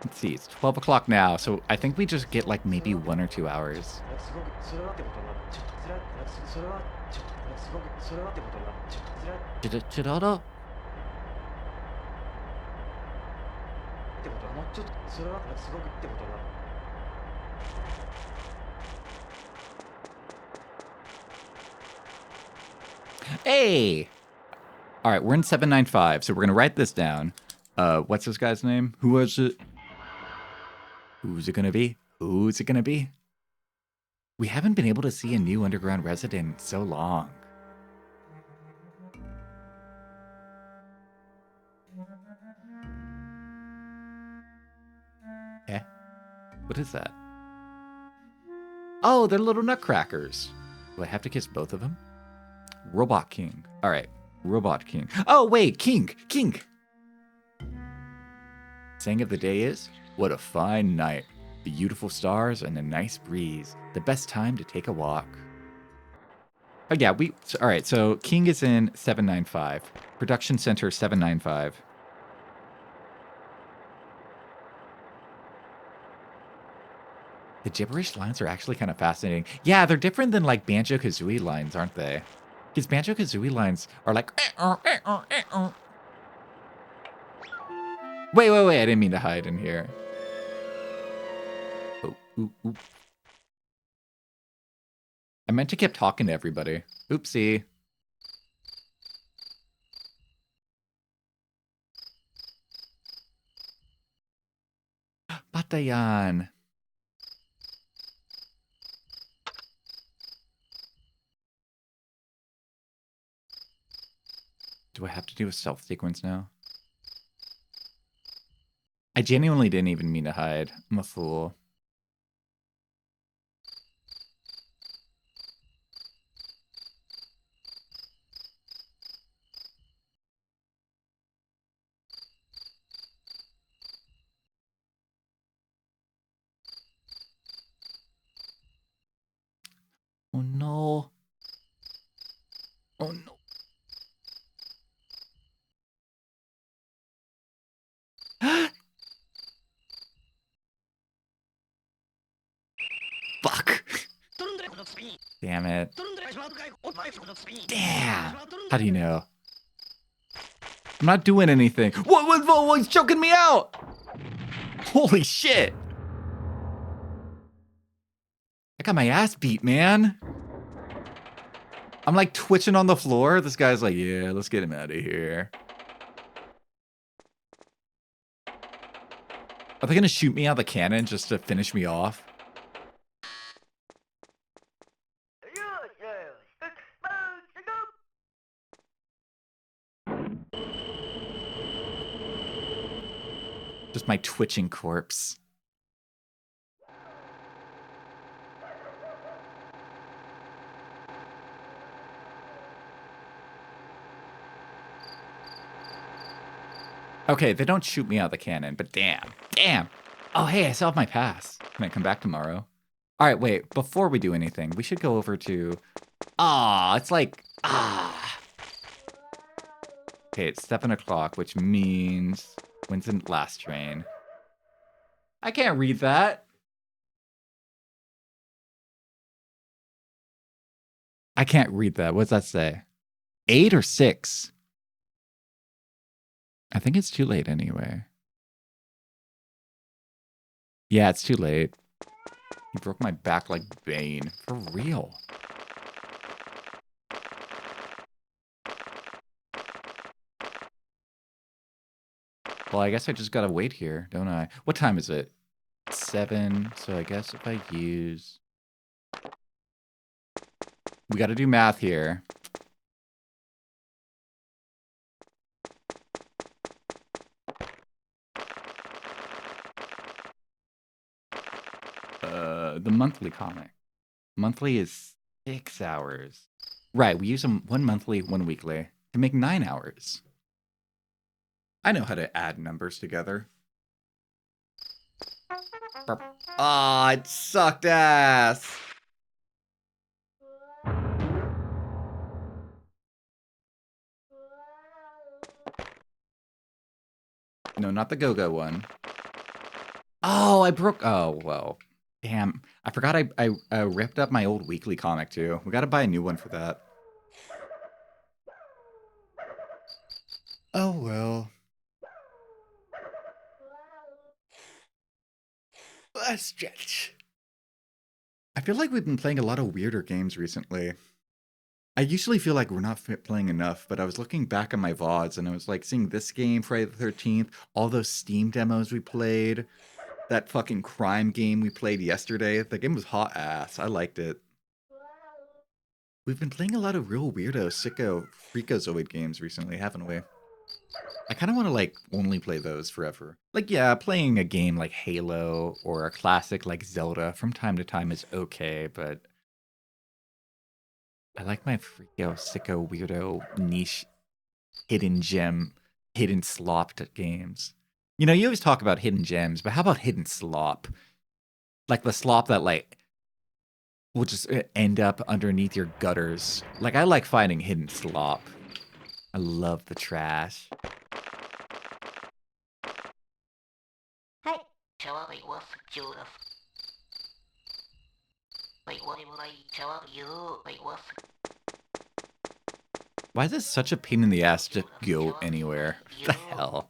Let's see, it's 12 o'clock now, so I think we just get like maybe 1 or 2 hours. Chiroro? Hey! All right, we're in 795, so we're going to write this down. What's this guy's name? Who was it? Who's it going to be? Who's it going to be? We haven't been able to see a new underground resident in so long. Eh? What is that? Oh, they're little nutcrackers. Do I have to kiss both of them? Robot King. All right, Robot King. Oh, wait, King. Saying of the day is, what a fine night. Beautiful stars and a nice breeze. The best time to take a walk. Oh, yeah, all right, so King is in 795. Production Center 795. The gibberish lines are actually kind of fascinating. Yeah, they're different than like Banjo-Kazooie lines, aren't they? Because Banjo-Kazooie lines are like... Wait, I didn't mean to hide in here. Oh, ooh. I meant to keep talking to everybody. Oopsie. Batayan. Do I have to do a stealth sequence now? I genuinely didn't even mean to hide. I'm a fool. Oh no. Oh no. Fuck. Damn it. Damn. How do you know? I'm not doing anything. What? He's choking me out. Holy shit. I got my ass beat, man. I'm like twitching on the floor. This guy's like, yeah, let's get him out of here. Are they gonna shoot me out of the cannon just to finish me off? Just my twitching corpse. Okay, they don't shoot me out of the cannon, but damn. Oh, hey, I still have my pass. Can I come back tomorrow? All right, wait, before we do anything, we should go over to... it's like... Okay, it's 7 o'clock, which means... When's the last train? I can't read that. I can't read that. What's that say? 8 or 6? I think it's too late anyway. Yeah, it's too late. He broke my back like Bane. For real. Well, I guess I just gotta wait here, don't I? What time is it? 7. So I guess if I use... We gotta do math here. The monthly comic. Monthly is 6 hours. Right, we use them 1 monthly, 1 weekly to make 9 hours. I know how to add numbers together. It sucked ass. No, not the go-go one. Oh, I broke... Oh, well. Damn, I forgot I ripped up my old weekly comic too. We gotta buy a new one for that. Oh well. Let's stretch. I feel like we've been playing a lot of weirder games recently. I usually feel like we're not playing enough, but I was looking back on my VODs and I was like seeing this game, Friday the 13th, all those Steam demos we played, that fucking crime game we played yesterday. The game was hot ass. I liked it. We've been playing a lot of real weirdo, sicko, freakazoid games recently, haven't we? I kind of want to like only play those forever. Like, yeah, playing a game like Halo or a classic like Zelda from time to time is okay, but I like my freako, sicko, weirdo, niche, hidden gem, hidden slop games. You know, you always talk about hidden gems, but how about hidden slop? Like the slop that like will just end up underneath your gutters. Like I like finding hidden slop. I love the trash. Hey, 저와 was Chulip. Wait, what I tell you? Wait, was Why is this such a pain in the ass to go anywhere? What the hell?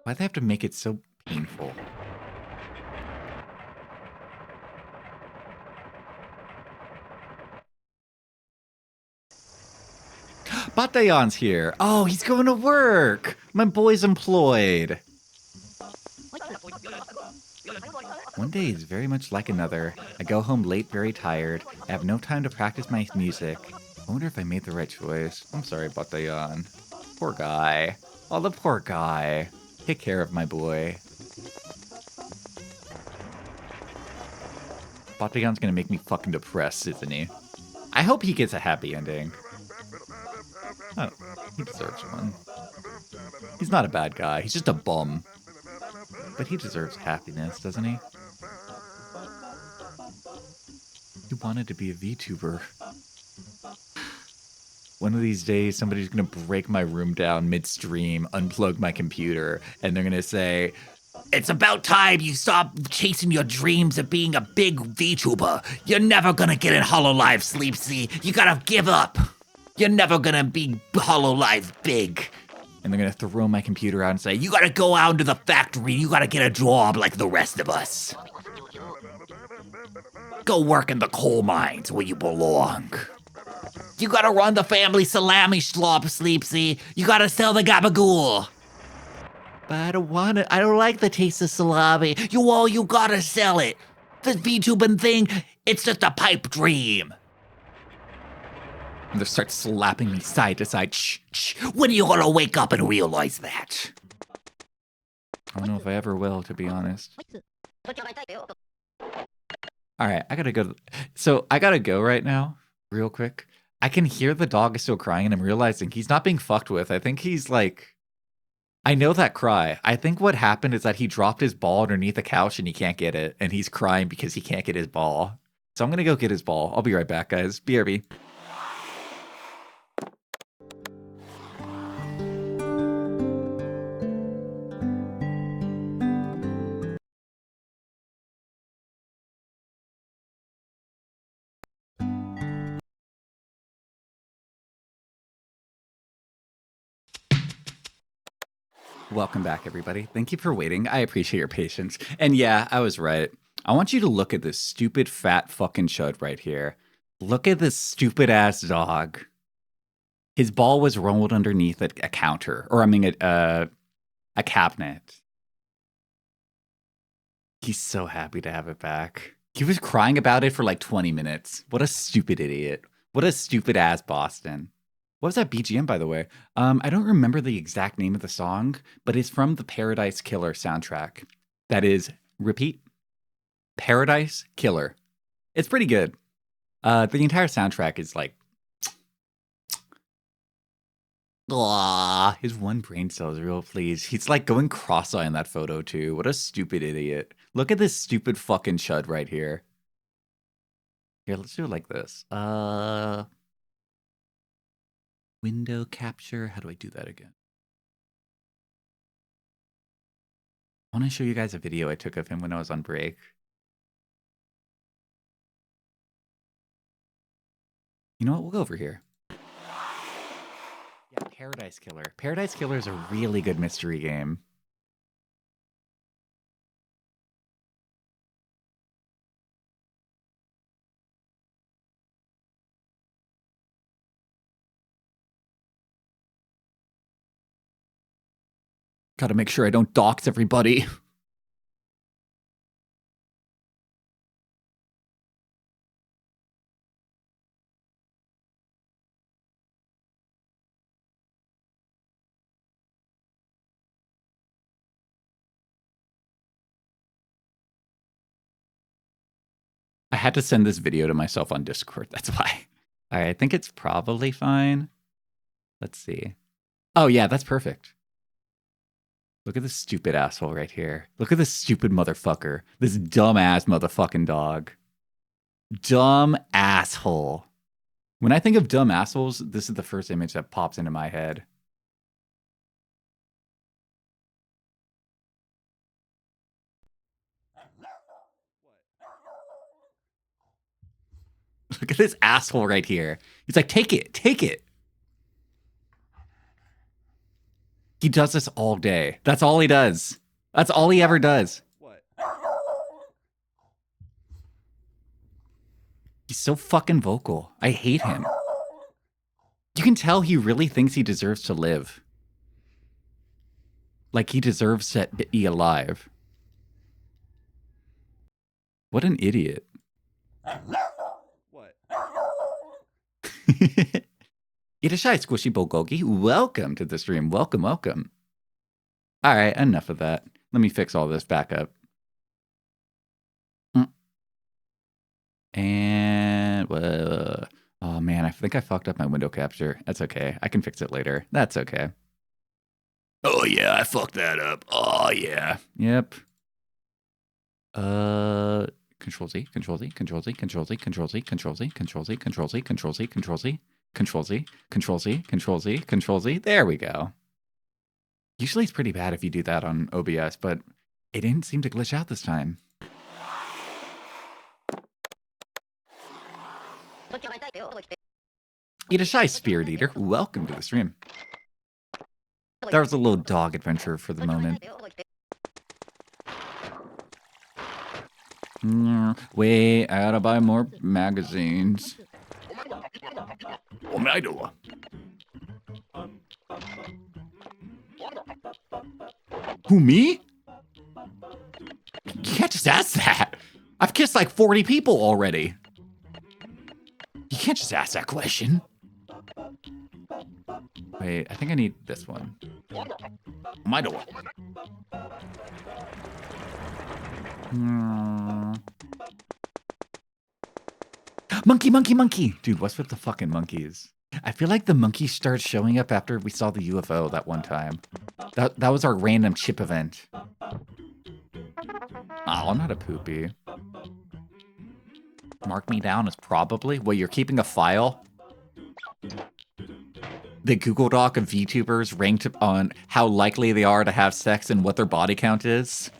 Why'd they have to make it so painful? Bataillon's here. Oh, he's going to work. My boy's employed. One day is very much like another. I go home late, very tired. I have no time to practice my music. I wonder if I made the right choice. I'm sorry, Bataillon. Poor guy. Oh, the poor guy. Take care of my boy. Bataillon's gonna make me fucking depressed, isn't he? I hope he gets a happy ending. Oh, he deserves one. He's not a bad guy. He's just a bum. But he deserves happiness, doesn't he? He wanted to be a VTuber. One of these days, somebody's gonna break my room down midstream, unplug my computer, and they're gonna say, "It's about time you stop chasing your dreams of being a big VTuber. You're never gonna get in Hololive, Sleepsy. You gotta give up. You're never gonna be Hololive big." And they're gonna throw my computer out and say, "You gotta go out into the factory. You gotta get a job like the rest of us. Go work in the coal mines where you belong. You gotta run the family salami slop, Sleepsy. You gotta sell the gabagool." But I don't want it. I don't like the taste of salami. You gotta sell it. This VTubing thing, it's just a pipe dream. And they start slapping me side to side. Shh, shh. When are you gonna wake up and realize that? I don't know if I ever will, to be honest. All right, I gotta go. So I gotta go right now, real quick. I can hear the dog is still crying, and I'm realizing he's not being fucked with. I think he's like, I know that cry. I think what happened is that he dropped his ball underneath the couch and he can't get it, and he's crying because he can't get his ball. So I'm gonna go get his ball. I'll be right back, guys. BRB. Welcome back, everybody. Thank you for waiting. I appreciate your patience. And yeah, I was right. I want you to look at this stupid, fat fucking chud right here. Look at this stupid ass dog. His ball was rolled underneath a counter, or I mean, a cabinet. He's so happy to have it back. He was crying about it for like 20 minutes. What a stupid idiot. What a stupid ass Boston. What was that BGM, by the way? I don't remember the exact name of the song, but it's from the Paradise Killer soundtrack. That is, repeat, Paradise Killer. It's pretty good. The entire soundtrack is like, his one brain cell is real pleased. He's like going cross-eyed in that photo too. What a stupid idiot. Look at this stupid fucking chud right here. Here, let's do it like this. Window capture. How do I do that again? I want to show you guys a video I took of him when I was on break. You know what? We'll go over here. Yeah, Paradise Killer. Paradise Killer is a really good mystery game. Gotta make sure I don't dox everybody. I had to send this video to myself on Discord. That's why. All right, I think it's probably fine. Let's see. Oh, yeah, that's perfect. Look at this stupid asshole right here. Look at this stupid motherfucker. This dumbass motherfucking dog. Dumb asshole. When I think of dumb assholes, this is the first image that pops into my head. Look at this asshole right here. He's like, take it, take it. He does this all day. That's all he does. That's all he ever does. What? He's so fucking vocal. I hate him. You can tell he really thinks he deserves to live. Like he deserves to be alive. What an idiot. What? Irashai Squishy Bulgogi, welcome to the stream. Welcome, welcome. All right, enough of that. Let me fix all this back up. And, oh man, I think I fucked up my window capture. That's okay. I can fix it later. That's okay. Oh yeah, I fucked that up. Oh yeah. Yep. Control Z, Control Z, Control Z, Control Z, Control Z, Control Z, Control Z, Control Z, Control Z, Control Z, Control Z, Control Z, Control Z, Control Z. There we go. Usually it's pretty bad if you do that on OBS, but it didn't seem to glitch out this time. Eat a shy spirit eater. Welcome to the stream. That was a little dog adventure for the moment. Wait, I gotta buy more magazines. Who, me? You can't just ask that. I've kissed like 40 people already. You can't just ask that question. Wait, I think I need this one. My door. Monkey, monkey, monkey. Dude, what's with the fucking monkeys? I feel like the monkeys started showing up after we saw the UFO that one time. That was our random chip event. Oh, I'm not a poopy. Mark me down as probably. Wait, you're keeping a file? The Google Doc of VTubers ranked on how likely they are to have sex and what their body count is.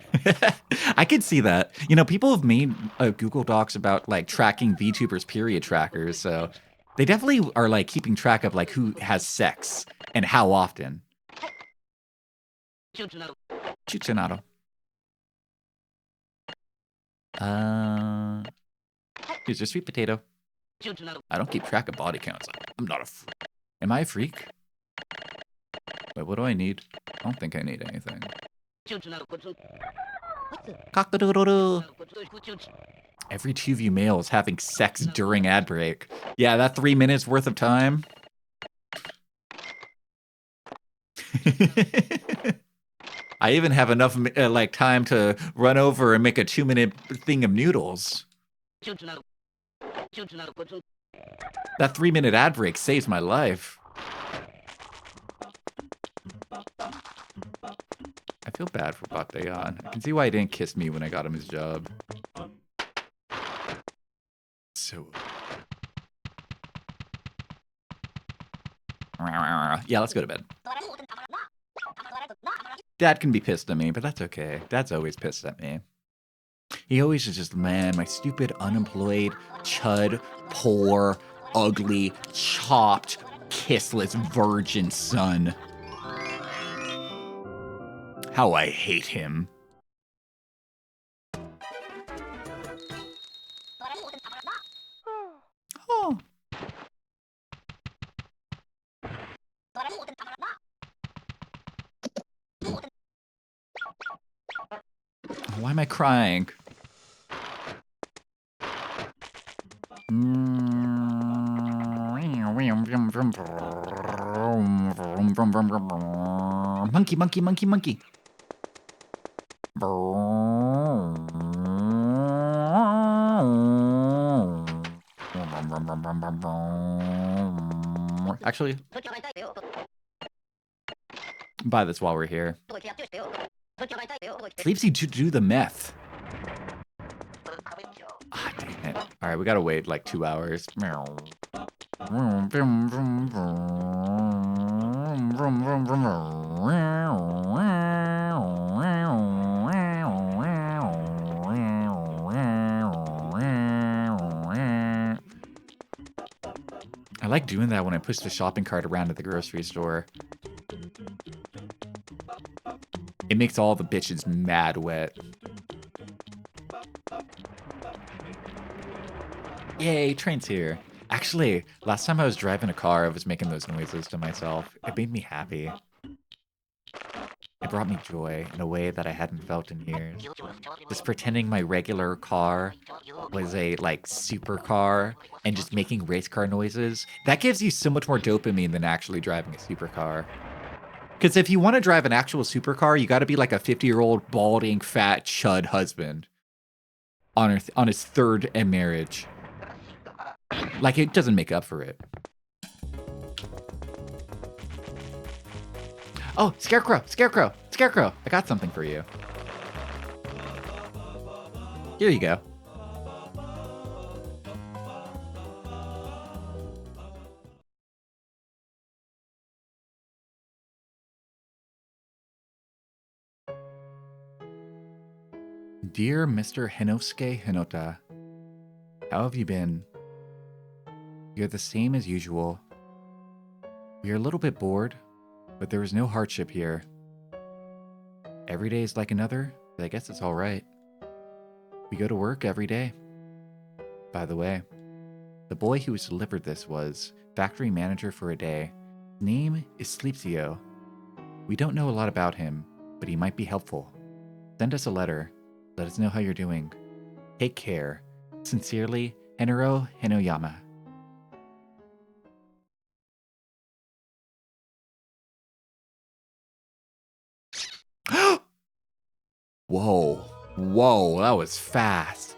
I could see that. You know, people have made Google Docs about like tracking VTubers period trackers, so they definitely are like keeping track of like who has sex and how often. Chuchinato. Here's your sweet potato. I don't keep track of body counts. I'm not a freak. Am I a freak? Wait, what do I need? I don't think I need anything. Cock-a-doodle-doo. Every 2V male is having sex during ad break. Yeah, that 3 minutes worth of time. I even have enough like time to run over and make a 2-minute thing of noodles. That 3-minute ad break saves my life. I feel bad for Batayan. I can see why he didn't kiss me when I got him his job. So... yeah, let's go to bed. Dad can be pissed at me, but that's okay. Dad's always pissed at me. He always is just, man, my stupid, unemployed, chud, poor, ugly, chopped, kissless virgin son. How I hate him. Oh. Why am I crying? Monkey, monkey, monkey, monkey. Actually, buy this while we're here. Sleepsy to do the meth. Ah, dang it. Alright, we gotta wait like 2 hours. I like doing that when I push the shopping cart around at the grocery store. It makes all the bitches mad wet. Yay, train's here. Actually, last time I was driving a car, I was making those noises to myself. It made me happy. It brought me joy in a way that I hadn't felt in years. Just pretending my regular car was a, like, supercar and just making race car noises. That gives you so much more dopamine than actually driving a supercar. Because if you want to drive an actual supercar, you got to be like a 50-year-old, balding, fat, chud husband on his third marriage. Like, it doesn't make up for it. Oh, Scarecrow! Scarecrow! Scarecrow! I got something for you. Here you go. Dear Mr. Hinosuke Hinota, how have you been? You're the same as usual. We are a little bit bored, but there is no hardship here. Every day is like another, but I guess it's all right. We go to work every day. By the way, the boy who was delivered this was factory manager for a day. His name is Sleepsio. We don't know a lot about him, but he might be helpful. Send us a letter. Let us know how you're doing. Take care. Sincerely, Henaro Hinoyama. Whoa. Whoa, that was fast.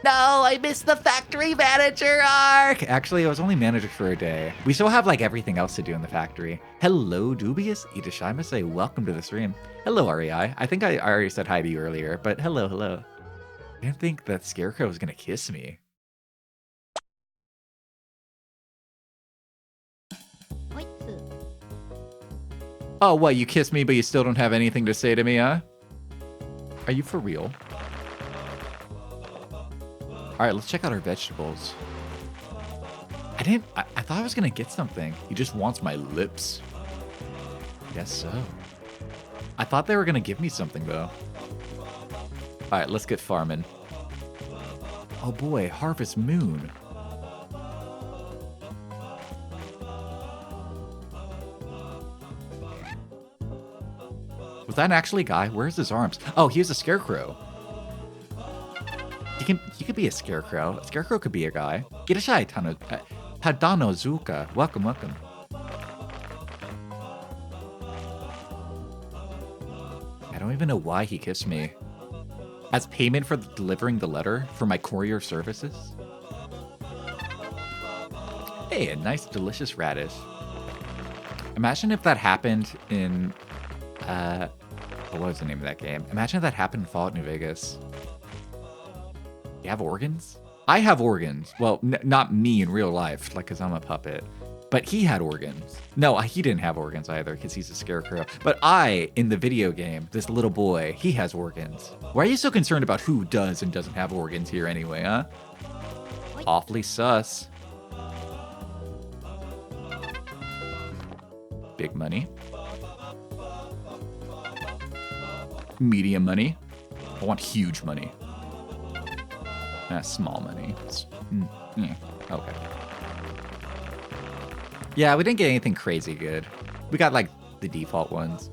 No, I missed the factory manager arc! Actually, I was only manager for a day. We still have, like, everything else to do in the factory. Hello, Dubious Itashimase. Welcome to the stream. Hello, REI. I think I already said hi to you earlier, but hello, hello. I didn't think that Scarecrow was gonna kiss me. Oh, what, you kissed me, but you still don't have anything to say to me, huh? Are you for real? Alright, let's check out our vegetables. I thought I was gonna get something. He just wants my lips. Guess so. I thought they were gonna give me something, though. Alright, let's get farming. Oh boy, Harvest Moon. Was that actually a guy? Where's his arms? Oh, he was a scarecrow. He could be a scarecrow. A scarecrow could be a guy. Irashai Tadanozuka. Welcome, welcome. I don't even know why he kissed me. As payment for delivering the letter for my courier services? Hey, a nice delicious radish. Imagine if that happened in what was the name of that game? Imagine if that happened in Fallout New Vegas. You have organs? I have organs. Well, not me in real life, like, because I'm a puppet. But he had organs. No, he didn't have organs either, because he's a scarecrow. But I, in the video game, this little boy, he has organs. Why are you so concerned about who does and doesn't have organs here anyway, huh? Awfully sus. Big money. Medium money. I want huge money. Small money. Okay. Yeah, we didn't get anything crazy good. We got like the default ones.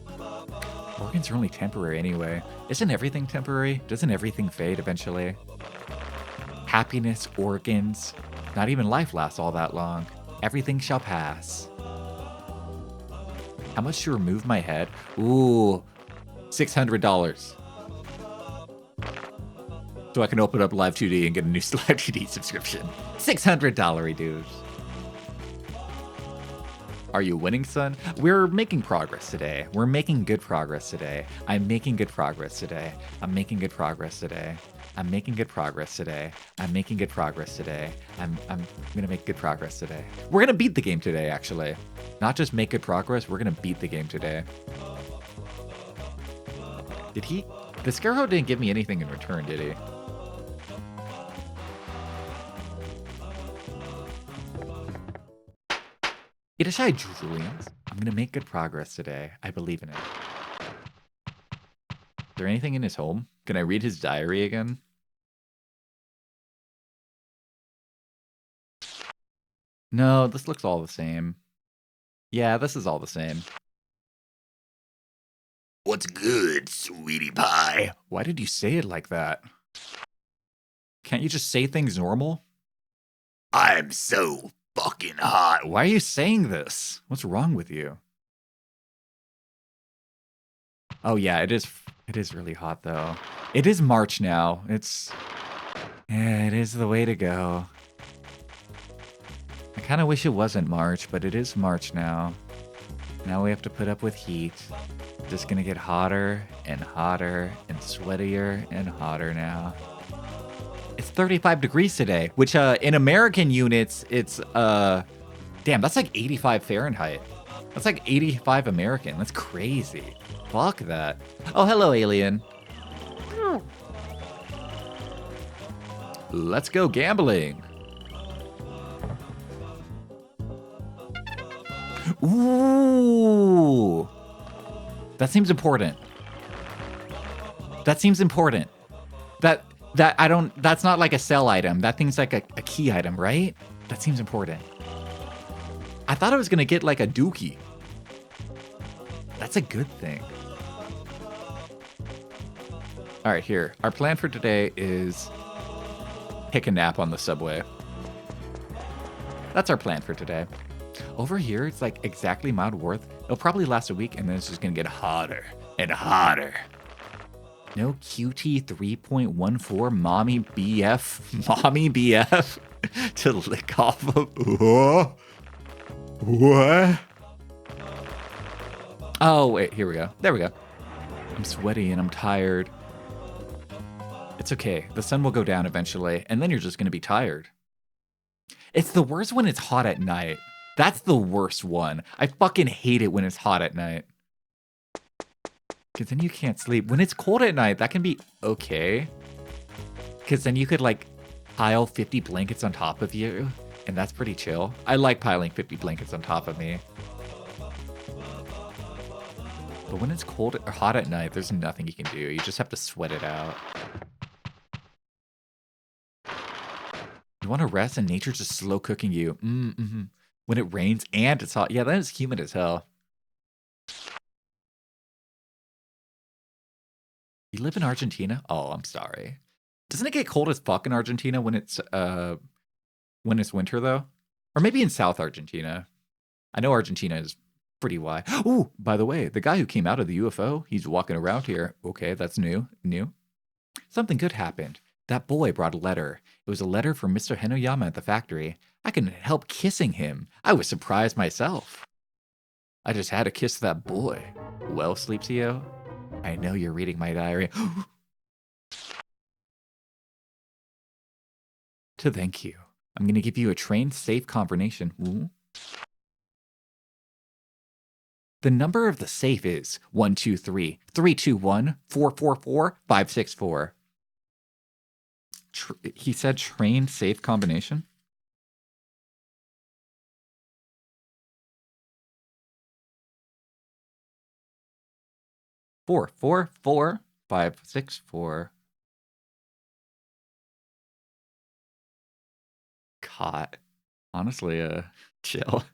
Organs are only temporary anyway. Isn't everything temporary? Doesn't everything fade eventually? Happiness, organs. Not even life lasts all that long. Everything shall pass. How much to remove my head? Ooh, $600. So I can open up Live 2D and get a new Live 2D subscription. $600 dues. Are you winning, son? We're making progress today. We're making good progress today. I'm making good progress today. I'm making good progress today. I'm making good progress today. I'm making good progress today. I'm gonna make good progress today. We're gonna beat the game today, actually. Not just make good progress, we're gonna beat the game today. Did he? The Scarecrow didn't give me anything in return, did he? It is Julians. I'm gonna make good progress today. I believe in it. Is there anything in his home? Can I read his diary again? No, this looks all the same. Yeah, this is all the same. What's good, sweetie pie? Why did you say it like that? Can't you just say things normal? I'm so fucking hot. Why are you saying this? What's wrong with you? Oh yeah, it is really hot though. It is March now. Yeah, it is the way to go. I kind of wish it wasn't March, but it is March now. Now we have to put up with heat. Just gonna get hotter and hotter and sweatier and hotter now. It's 35 degrees today, which in American units, it's damn, that's like 85 Fahrenheit. That's like 85 American. That's crazy. Fuck that. Oh, hello, alien. Let's go gambling. Ooh. That seems important. That seems important. That's not like a sell item. That thing's like a key item, right? That seems important. I thought I was gonna get like a dookie. That's a good thing. All right, here. Our plan for today is take a nap on the subway. That's our plan for today. Over here, it's like exactly Mount Worth. It'll probably last a week, and then it's just gonna get hotter and hotter. No QT 3.14 mommy BF to lick off of. What? Oh, wait, here we go. There we go. I'm sweaty and I'm tired. It's okay. The sun will go down eventually, and then you're just gonna be tired. It's the worst when it's hot at night. That's the worst one. I fucking hate it when it's hot at night. Because then you can't sleep. When it's cold at night, that can be okay. Because then you could, like, pile 50 blankets on top of you. And that's pretty chill. I like piling 50 blankets on top of me. But when it's cold or hot at night, there's nothing you can do. You just have to sweat it out. You want to rest and nature's just slow cooking you. When it rains and it's hot. Yeah, that is humid as hell. You live in Argentina? Oh, I'm sorry. Doesn't it get cold as fuck in Argentina when it's winter though? Or maybe in South Argentina. I know Argentina is pretty wide. Oh, by the way, the guy who came out of the UFO, he's walking around here. Okay, that's new. Something good happened. That boy brought a letter. It was a letter from Mr. Henoyama at the factory. I couldn't help kissing him. I was surprised myself. I just had to kiss that boy. Well, Sleepsio, I know you're reading my diary. To thank you, I'm going to give you a trained safe combination. Ooh. The number of the safe is 123 321 444 564. He said trained safe combination? 4, 4, 4, 5, 6, 4. Caught. Honestly, chill.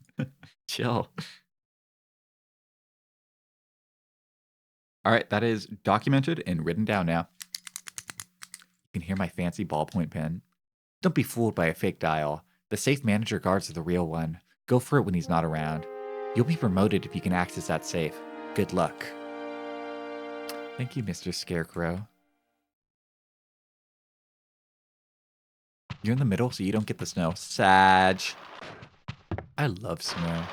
Chill. All right, that is documented and written down now. You can hear my fancy ballpoint pen. Don't be fooled by a fake dial. The safe manager guards the real one. Go for it when he's not around. You'll be promoted if you can access that safe. Good luck. Thank you, Mr. Scarecrow. You're in the middle, so you don't get the snow. Sag. I love snow.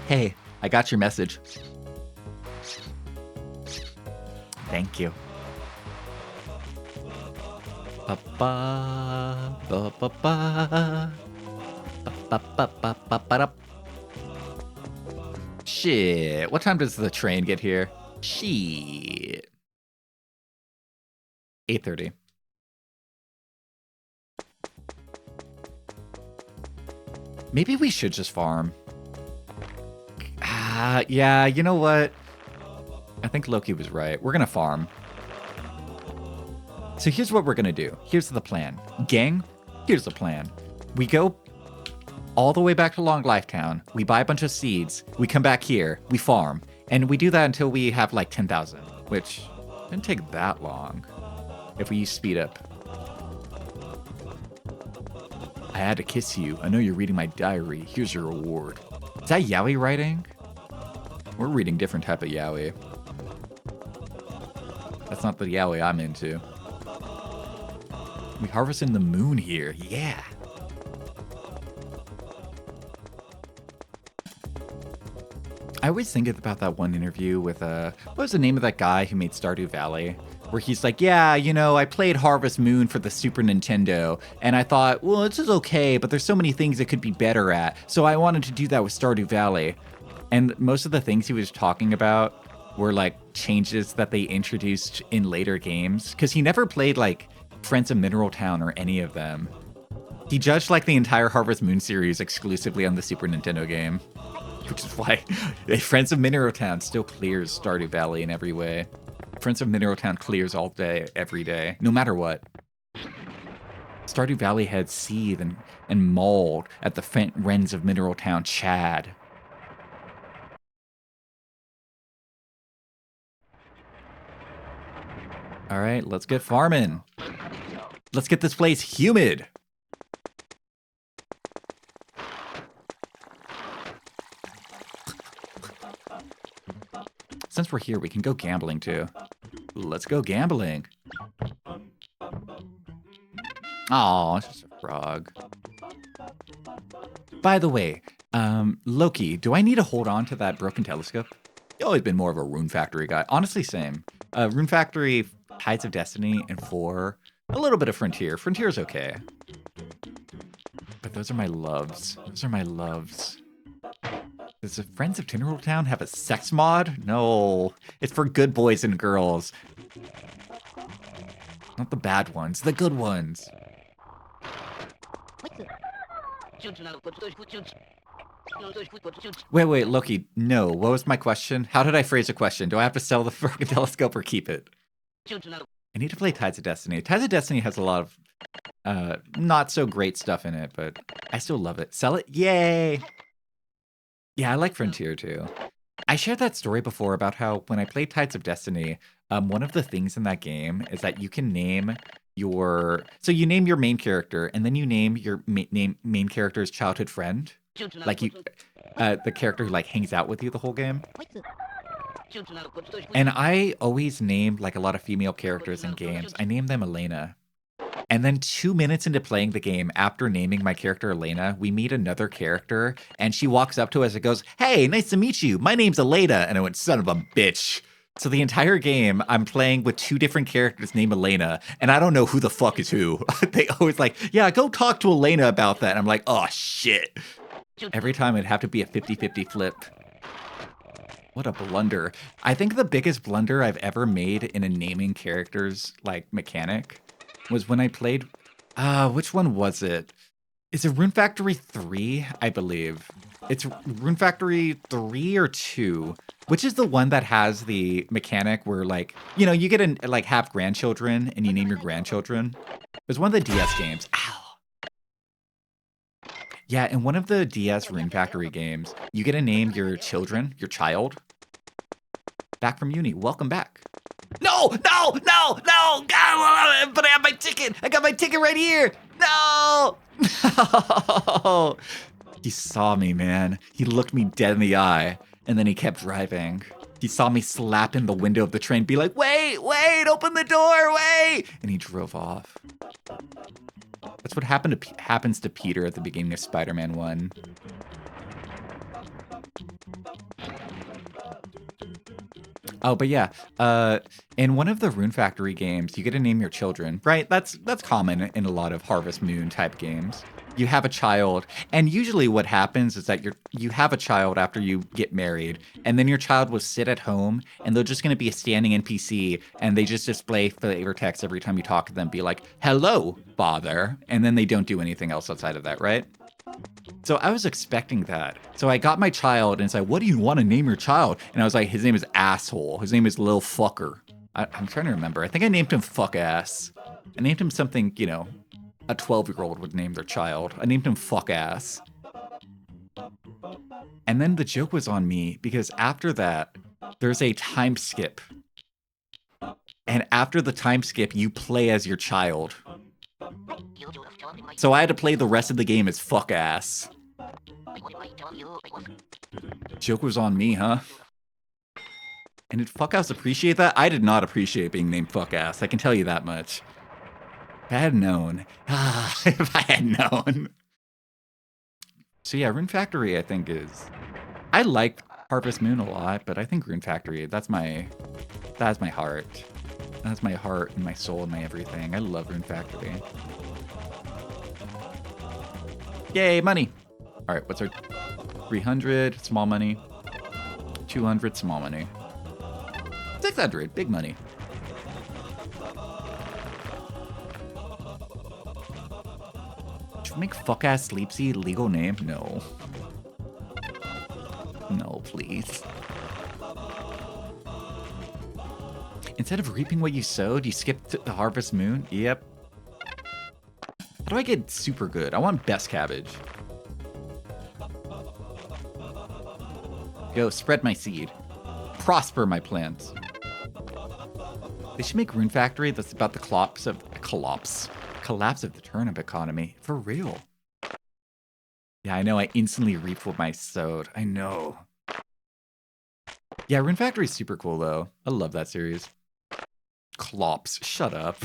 Hey, I got your message. Thank you. Ba-ba, ba-ba-ba. Ba-ba-ba-ba-ba-ba. Shit. What time does the train get here? Shit. 8:30. Maybe we should just farm. Yeah, you know what? I think Loki was right. We're gonna farm. So here's what we're gonna do. Here's the plan. Gang, here's the plan. We go all the way back to Long Life Town. We buy a bunch of seeds. We come back here. We farm. And we do that until we have like 10,000, which didn't take that long if we use speed up. I had to kiss you. I know you're reading my diary. Here's your reward. Is that yaoi writing? We're reading different type of yaoi. That's not the yaoi I'm into. We harvesting the moon here. Yeah. I always think about that one interview with, what was the name of that guy who made Stardew Valley? Where he's like, yeah, you know, I played Harvest Moon for the Super Nintendo, and I thought, well, this is okay, but there's so many things it could be better at, so I wanted to do that with Stardew Valley. And most of the things he was talking about were, like, changes that they introduced in later games, because he never played, like, Friends of Mineral Town or any of them. He judged, like, the entire Harvest Moon series exclusively on the Super Nintendo game, which is why Friends of Mineral Town still clears Stardew Valley in every way. Friends of Mineral Town clears all day, every day, no matter what. Stardew Valley had seethe and mauled at the Friends of Mineral Town Chad. All right, let's get farming. Let's get this place humid. Since we're here, we can go gambling too. Let's go gambling. Aw, it's just a frog. By the way, Loki, do I need to hold on to that broken telescope? I've always been more of a Rune Factory guy. Honestly, same. Rune Factory, Tides of Destiny, and 4. A little bit of Frontier. Frontier's okay. But those are my loves. Those are my loves. Does the Friends of Mineral Town have a sex mod? No. It's for good boys and girls. Not the bad ones, the good ones. Wait, Loki, no. What was my question? How did I phrase a question? Do I have to sell the broken telescope or keep it? I need to play Tides of Destiny. Tides of Destiny has a lot of not so great stuff in it, but I still love it. Sell it? Yay! Yeah, I like Frontier too. I shared that story before about how when I played Tides of Destiny, one of the things in that game is that you can name your... So you name your main character, and then you name your main character's childhood friend. Like you, the character who like hangs out with you the whole game. And I always name like a lot of female characters in games. I name them Elena. And then 2 minutes into playing the game, after naming my character Elena, we meet another character, and she walks up to us and goes, "Hey, nice to meet you. My name's Elena." And I went, son of a bitch. So the entire game, I'm playing with 2 different characters named Elena, and I don't know who the fuck is who. They always like, yeah, go talk to Elena about that. And I'm like, oh, shit. Every time it'd have to be a 50-50 flip. What a blunder. I think the biggest blunder I've ever made in a naming characters, like, mechanic was when I played, which one was it? Is it Rune Factory 3, I believe. It's Rune Factory 3 or 2, which is the one that has the mechanic where, like, you know, you get to, like, have grandchildren and you name your grandchildren. It's one of the DS games. Ow. Yeah, in one of the DS Rune Factory games, you get to name your children, your child. Back from uni. Welcome back. No! No! No! No! God, but I have my ticket! I got my ticket right here! No! No! He saw me, man. He looked me dead in the eye, and then he kept driving. He saw me slap in the window of the train, be like, wait, wait, open the door, wait! And he drove off. That's what happens to Peter at the beginning of Spider-Man 1. Oh, but yeah, in one of the Rune Factory games, you get to name your children, right? That's common in a lot of Harvest Moon type games. You have a child, and usually what happens is that you have a child after you get married, and then your child will sit at home, and they're just going to be a standing NPC, and they just display flavor text every time you talk to them, be like, "Hello, father," and then they don't do anything else outside of that, right? So I was expecting that. So I got my child, and it's like, "What do you want to name your child?" And I was like, "His name is Asshole. His name is Lil Fucker." I'm trying to remember. I think I named him Fuck Ass. I named him something, you know, a 12-year-old would name their child. I named him Fuck Ass. And then the joke was on me because after that, there's a time skip. And after the time skip, you play as your child. So I had to play the rest of the game as Fuck Ass. Joke was on me, huh? And did Fuck Ass appreciate that? I did not appreciate being named Fuck Ass. I can tell you that much. If I had known. If I had known. So yeah, Rune Factory, I think is... I like Harvest Moon a lot, but I think Rune Factory, that's my heart. That's my heart and my soul and my everything. I love Rune Factory. Yay, money! Alright, what's our... 300, small money. 200, small money. 600, big money. Should we make fuck-ass Sleepsy legal name? No. No, please. Instead of reaping what you sowed, you skip to the Harvest Moon? Yep. How do I get super good? I want best cabbage. Go, spread my seed. Prosper my plants. They should make Rune Factory that's about the collapse of the turnip economy. For real. Yeah, I know. I instantly reaped what I sowed. I know. Yeah, Rune Factory is super cool, though. I love that series. Clops. Shut up.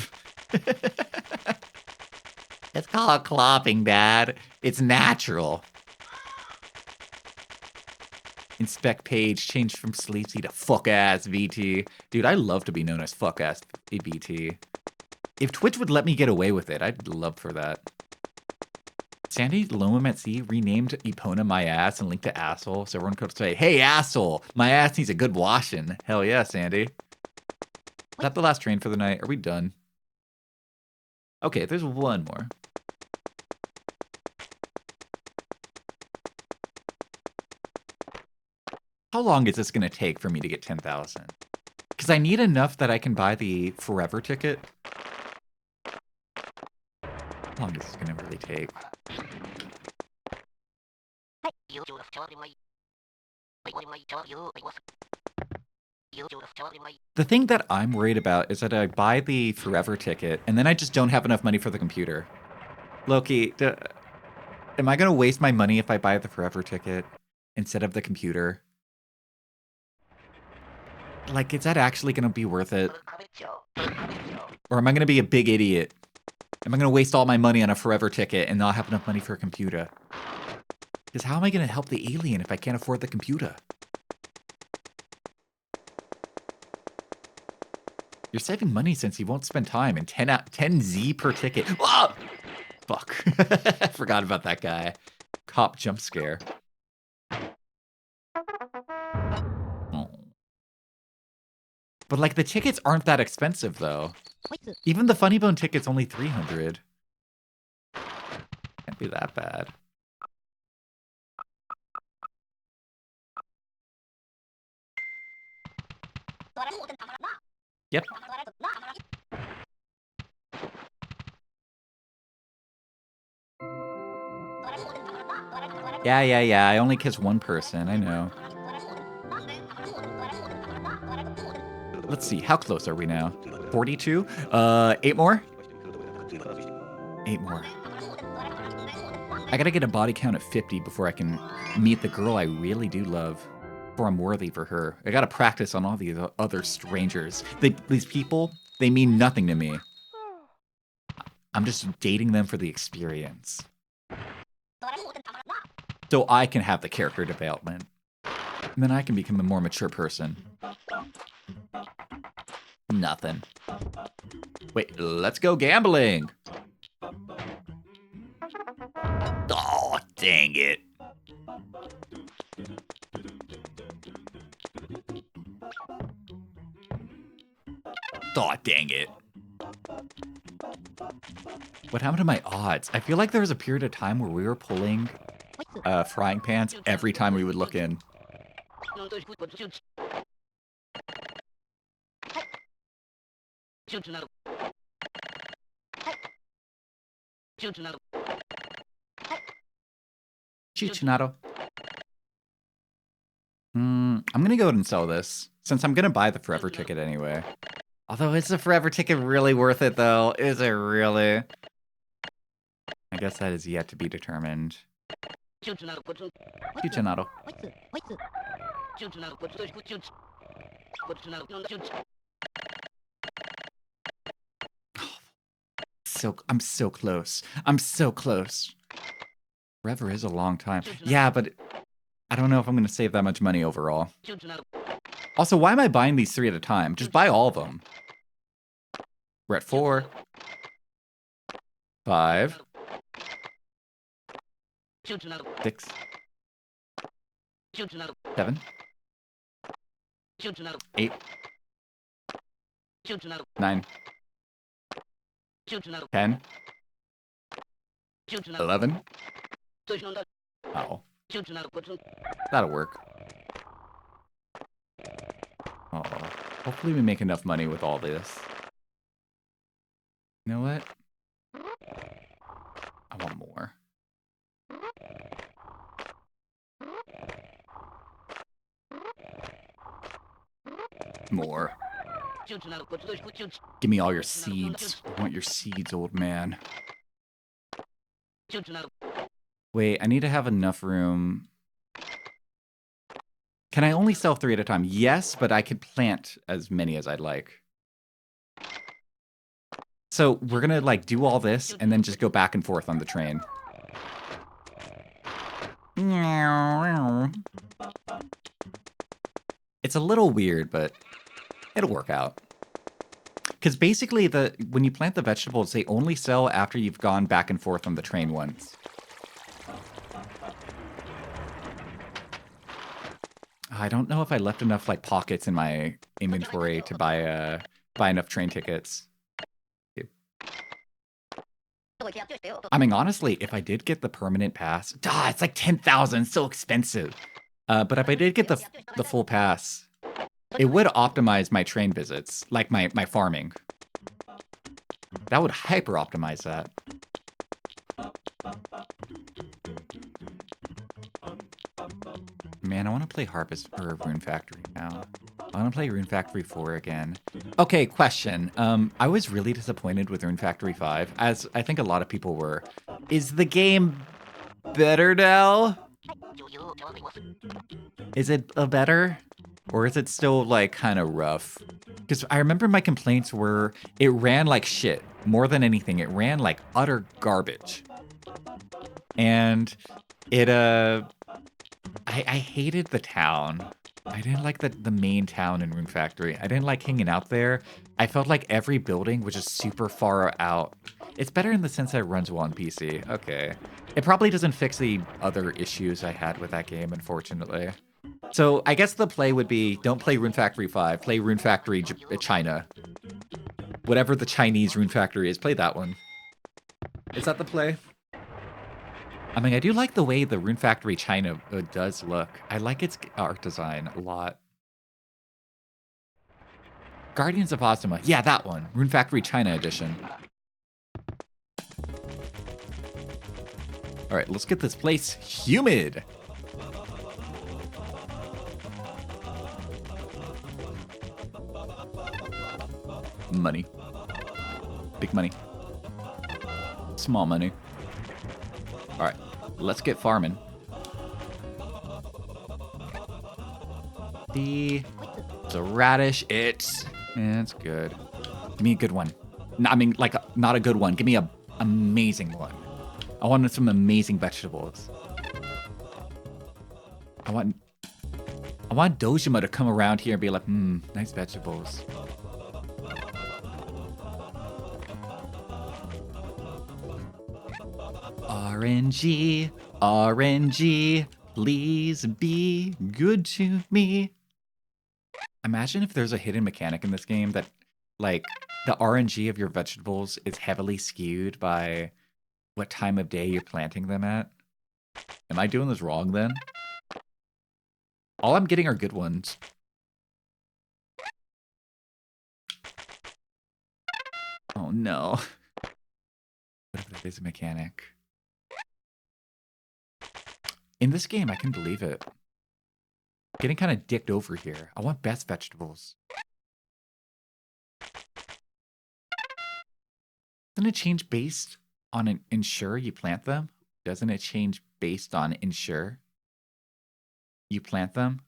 It's called clopping, Dad. It's natural. Inspect page. Change from Sleepsy to fuck-ass VT. Dude, I love to be known as fuck-ass VT. If Twitch would let me get away with it, I'd love for that. Sandy Loam at Sea renamed Epona my ass and linked to asshole, so everyone could say, "Hey, asshole, my ass needs a good washing." Hell yeah, Sandy. Is that the last train for the night? Are we done? Okay, there's one more. How long is this going to take for me to get 10,000? Because I need enough that I can buy the forever ticket. How long is this going to really take? The thing that I'm worried about is that I buy the forever ticket and then I just don't have enough money for the computer. Loki, am I going to waste my money if I buy the forever ticket instead of the computer? Like, is that actually going to be worth it? Or am I going to be a big idiot? Am I going to waste all my money on a forever ticket and not have enough money for a computer? Because how am I going to help the alien if I can't afford the computer? You're saving money since you won't spend time, and 10 Z per ticket. Whoa! Fuck. I forgot about that guy. Cop jump scare. Oh. But, like, the tickets aren't that expensive, though. Even the Funny Bone ticket's only 300. Can't be that bad. Yep. Yeah. I only kiss one person. I know. Let's see. How close are we now? 42? 8 more? 8 more. I gotta get a body count of 50 before I can meet the girl I really do love. Before I'm worthy for her. I gotta practice on all these other strangers. These people, they mean nothing to me. I'm just dating them for the experience. So I can have the character development. And then I can become a more mature person. Nothing. Wait, let's go gambling. Oh, dang it. Oh, dang it. What happened to my odds? I feel like there was a period of time where we were pulling frying pans every time we would look in. Chichinado. I'm gonna go ahead and sell this, since I'm gonna buy the forever ticket anyway. Although, is the forever ticket really worth it, though? Is it really? I guess that is yet to be determined. Chichinado. I'm so close. I'm so close. Forever is a long time. Yeah, but I don't know if I'm going to save that much money overall. Also, why am I buying these 3 at a time? Just buy all of them. We're at 4. 5. 6. 7. 8. 9. 10. 11. Oh. That'll work. Oh. Hopefully we make enough money with all this. You know what? I want more. More. Give me all your seeds. I want your seeds, old man. Wait, I need to have enough room. Can I only sell 3 at a time? Yes, but I could plant as many as I'd like. So we're gonna like do all this and then just go back and forth on the train. It's a little weird, but it'll work out. Because basically, when you plant the vegetables, they only sell after you've gone back and forth on the train once. I don't know if I left enough like pockets in my inventory to buy enough train tickets. I mean, honestly, if I did get the permanent pass, it's like 10,000, so expensive. But if I did get the full pass, it would optimize my train visits, like my farming. That would hyper optimize that. Man, I want to play Harvest or Rune Factory now. I want to play Rune Factory 4 again. Okay, question. I was really disappointed with Rune Factory 5, as I think a lot of people were. Is the game better now? Is it better? Or is it still, like, kind of rough? Because I remember my complaints were it ran like shit. More than anything, it ran like utter garbage. And it, I hated the town. I didn't like the main town in Rune Factory. I didn't like hanging out there. I felt like every building was just super far out. It's better in the sense that it runs well on PC. Okay. It probably doesn't fix the other issues I had with that game, unfortunately. So I guess the play would be, don't play Rune Factory 5, play Rune Factory China. Whatever the Chinese Rune Factory is, play that one. Is that the play? I mean, I do like the way the Rune Factory China does look. I like its art design a lot. Guardians of Ozma. Yeah, that one. Rune Factory China edition. All right, let's get this place humid. Money. Big money. Small money. All right, let's get farming. It's a radish. It's good. Give me a good one. No, I mean, like, not a good one. Give me a amazing one. I want some amazing vegetables. I want Dojima to come around here and be like, nice vegetables. RNG, RNG, please be good to me. Imagine if there's a hidden mechanic in this game that, like, the RNG of your vegetables is heavily skewed by what time of day you're planting them at. Am I doing this wrong then? All I'm getting are good ones. Oh no. What if that is a mechanic? In this game, I can believe it. Getting kind of dicked over here. I want best vegetables. Doesn't it change based on an ensure you plant them? Doesn't it change based on ensure you plant them?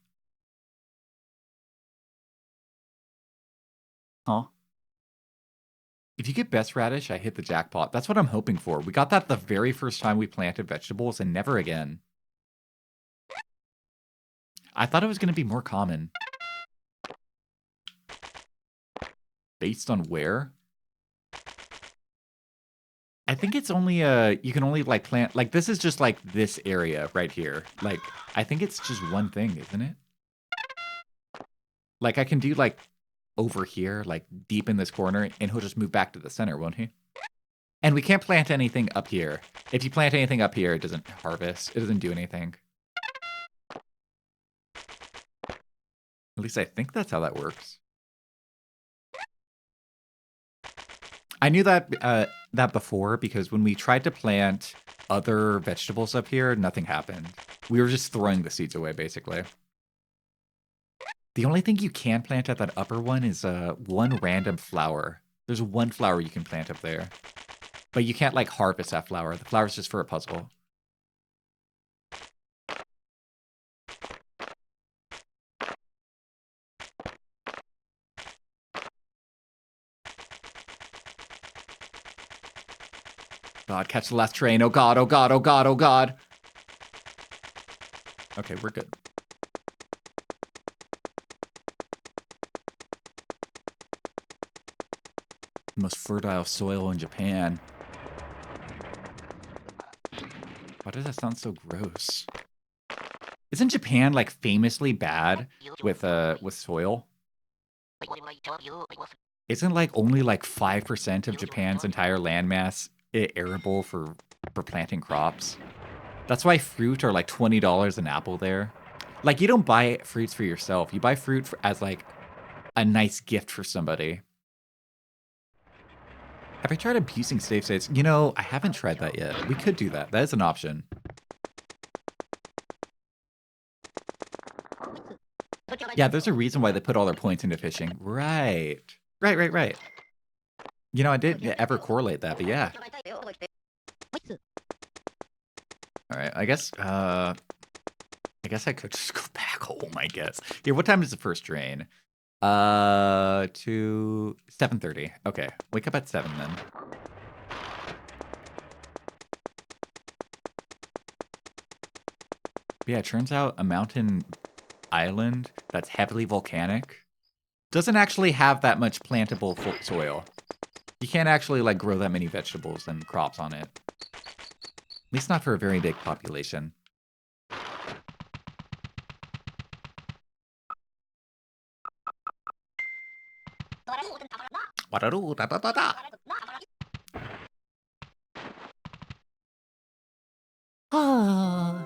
Huh? If you get best radish, I hit the jackpot. That's what I'm hoping for. We got that the very first time we planted vegetables and never again. I thought it was going to be more common. Based on where? I think it's only you can only like plant, like this is just like this area right here. Like, I think it's just one thing, isn't it? Like I can do like over here, like deep in this corner, and he'll just move back to the center, won't he? And we can't plant anything up here. If you plant anything up here, it doesn't harvest. It doesn't do anything. At least I think that's how that works. I knew that that before because when we tried to plant other vegetables up here, nothing happened. We were just throwing the seeds away, basically. The only thing you can plant at that upper one is one random flower. There's one flower you can plant up there. But you can't, like, harvest that flower. The flower's just for a puzzle. God, catch the last train. Oh god, oh god, oh god, oh god. Okay, we're good. The most fertile soil in Japan. Why does that sound so gross? Isn't Japan like famously bad with soil? Isn't like only like 5% of Japan's entire landmass arable for planting crops? That's why fruit are like $20 an apple there. Like you don't buy fruits for yourself. You buy fruit as like a nice gift for somebody. Have I tried abusing save states? You know, I haven't tried that yet. We could do that. That is an option. Yeah, there's a reason why they put all their points into fishing. Right. Right. You know, I didn't ever correlate that, but yeah. Alright, I guess I could just go back home, I guess. Here, what time is the first train? To 7:30. Okay, wake up at 7 then. But yeah, it turns out a mountain island that's heavily volcanic doesn't actually have that much plantable soil. You can't actually like grow that many vegetables and crops on it. At least not for a very big population. Ah.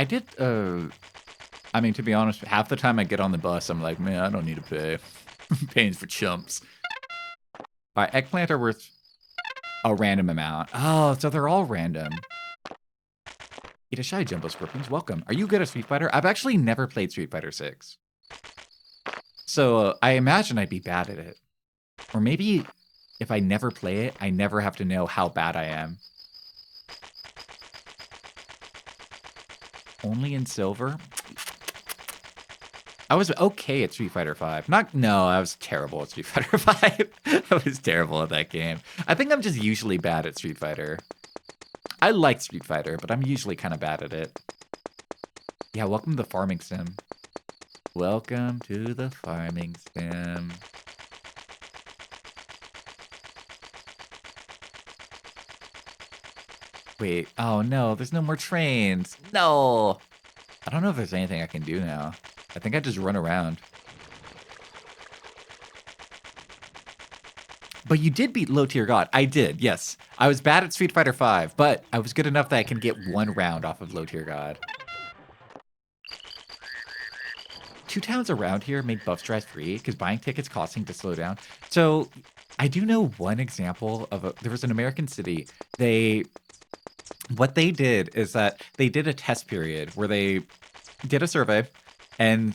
I did, I mean, to be honest, half the time I get on the bus, I'm like, man, I don't need to pay. Paying for chumps. All right, eggplant are worth a random amount. Oh, so they're all random. Eat a shy Jumbo Scorpions, welcome. Are you good at Street Fighter? I've actually never played Street Fighter 6. So I imagine I'd be bad at it. Or maybe if I never play it, I never have to know how bad I am. Only in silver? I was okay at Street Fighter 5. No, I was terrible at Street Fighter 5. I was terrible at that game. I think I'm just usually bad at Street Fighter. I like Street Fighter, but I'm usually kind of bad at it. Yeah, welcome to the farming sim. Welcome to the farming sim. Wait, oh no, there's no more trains. No! I don't know if there's anything I can do now. I think I just run around. But you did beat Low Tier God. I did, yes. I was bad at Street Fighter 5, but I was good enough that I can get one round off of Low Tier God. 2 towns around here made buff drives free because buying tickets costing to slow down. So I do know one example of there was an American city. What they did is that they did a test period where they did a survey. And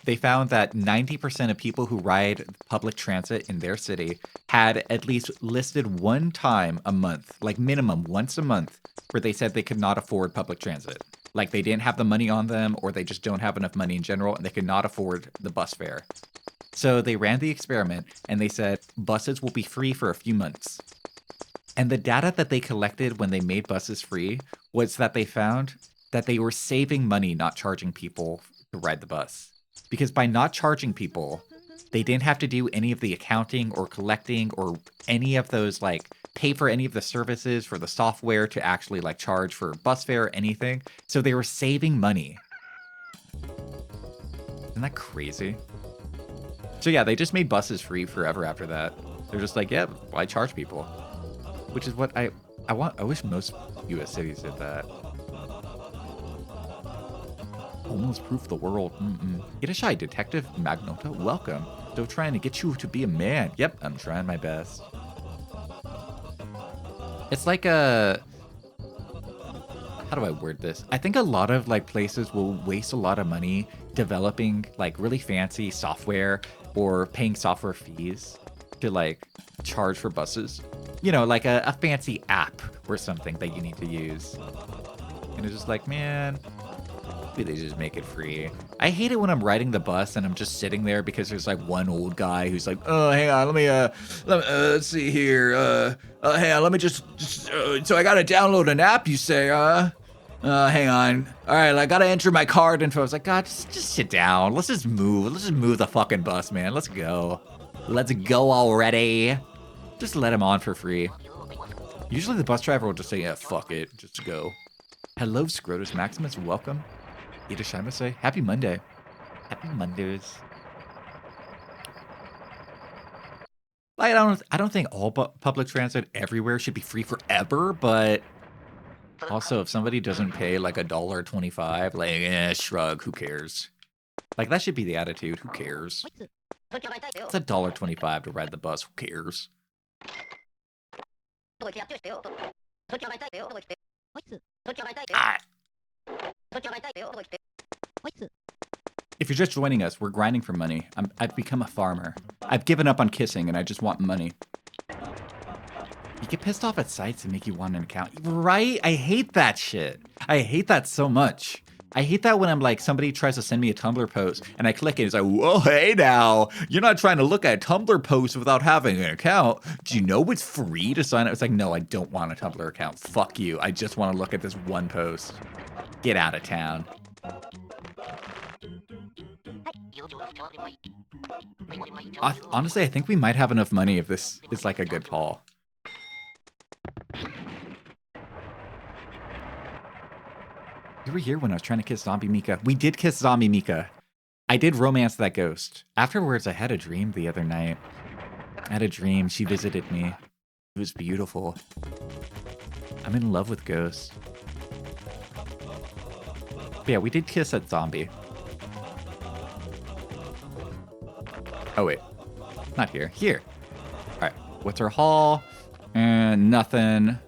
they found that 90% of people who ride public transit in their city had at least listed one time a month, like minimum once a month, where they said they could not afford public transit. Like they didn't have the money on them, or they just don't have enough money in general, and they could not afford the bus fare. So they ran the experiment, and they said buses will be free for a few months. And the data that they collected when they made buses free was that they found that they were saving money not charging people to ride the bus. Because by not charging people, they didn't have to do any of the accounting or collecting or any of those, like, pay for any of the services for the software to actually, like, charge for bus fare or anything. So they were saving money. Isn't that crazy? So yeah, they just made buses free forever after that. They're just like, yeah, why charge people? Which is what I wish most US cities did that. Almost proof the world. Get a shy detective, Magnota. Welcome. Still trying to get you to be a man. Yep, I'm trying my best. It's like a... How do I word this? I think a lot of like places will waste a lot of money developing like really fancy software or paying software fees to like charge for buses. You know, like a fancy app or something that you need to use. And it's just like, man... They just make it free. I hate it when I'm riding the bus and I'm just sitting there because there's like one old guy who's like, oh, hang on, let me let's see here. Hang on, let me just so I gotta download an app, you say, hang on. All right, I gotta enter my card info. I was like, God, just sit down. Let's just move the fucking bus, man. Let's go. Let's go already. Just let him on for free. Usually the bus driver will just say, yeah, fuck it, just go. Hello, Scrotus Maximus, welcome. Itashima say, happy Monday. Happy Mondays. I don't think all public transit everywhere should be free forever, but also if somebody doesn't pay like $1.25, like shrug, who cares? Like that should be the attitude, who cares? It's $1.25 to ride the bus, who cares? Ah. If you're just joining us, we're grinding for money. I've become a farmer. I've given up on kissing and I just want money. You get pissed off at sites that make you want an account. Right? I hate that shit. I hate that so much. I hate that when I'm like, somebody tries to send me a Tumblr post and I click it. It's like, whoa, hey now, you're not trying to look at a Tumblr post without having an account. Do you know it's free to sign up? It's like, no, I don't want a Tumblr account. Fuck you. I just want to look at this one post. Get out of town. Honestly, I think we might have enough money if this is like a good call. You were here when I was trying to kiss Zombie Mika. We did kiss Zombie Mika. I did romance that ghost. Afterwards, I had a dream the other night. I had a dream. She visited me. It was beautiful. I'm in love with ghosts. But yeah, we did kiss that zombie. Oh, wait. Not here. Here. All right. What's our haul? And nothing.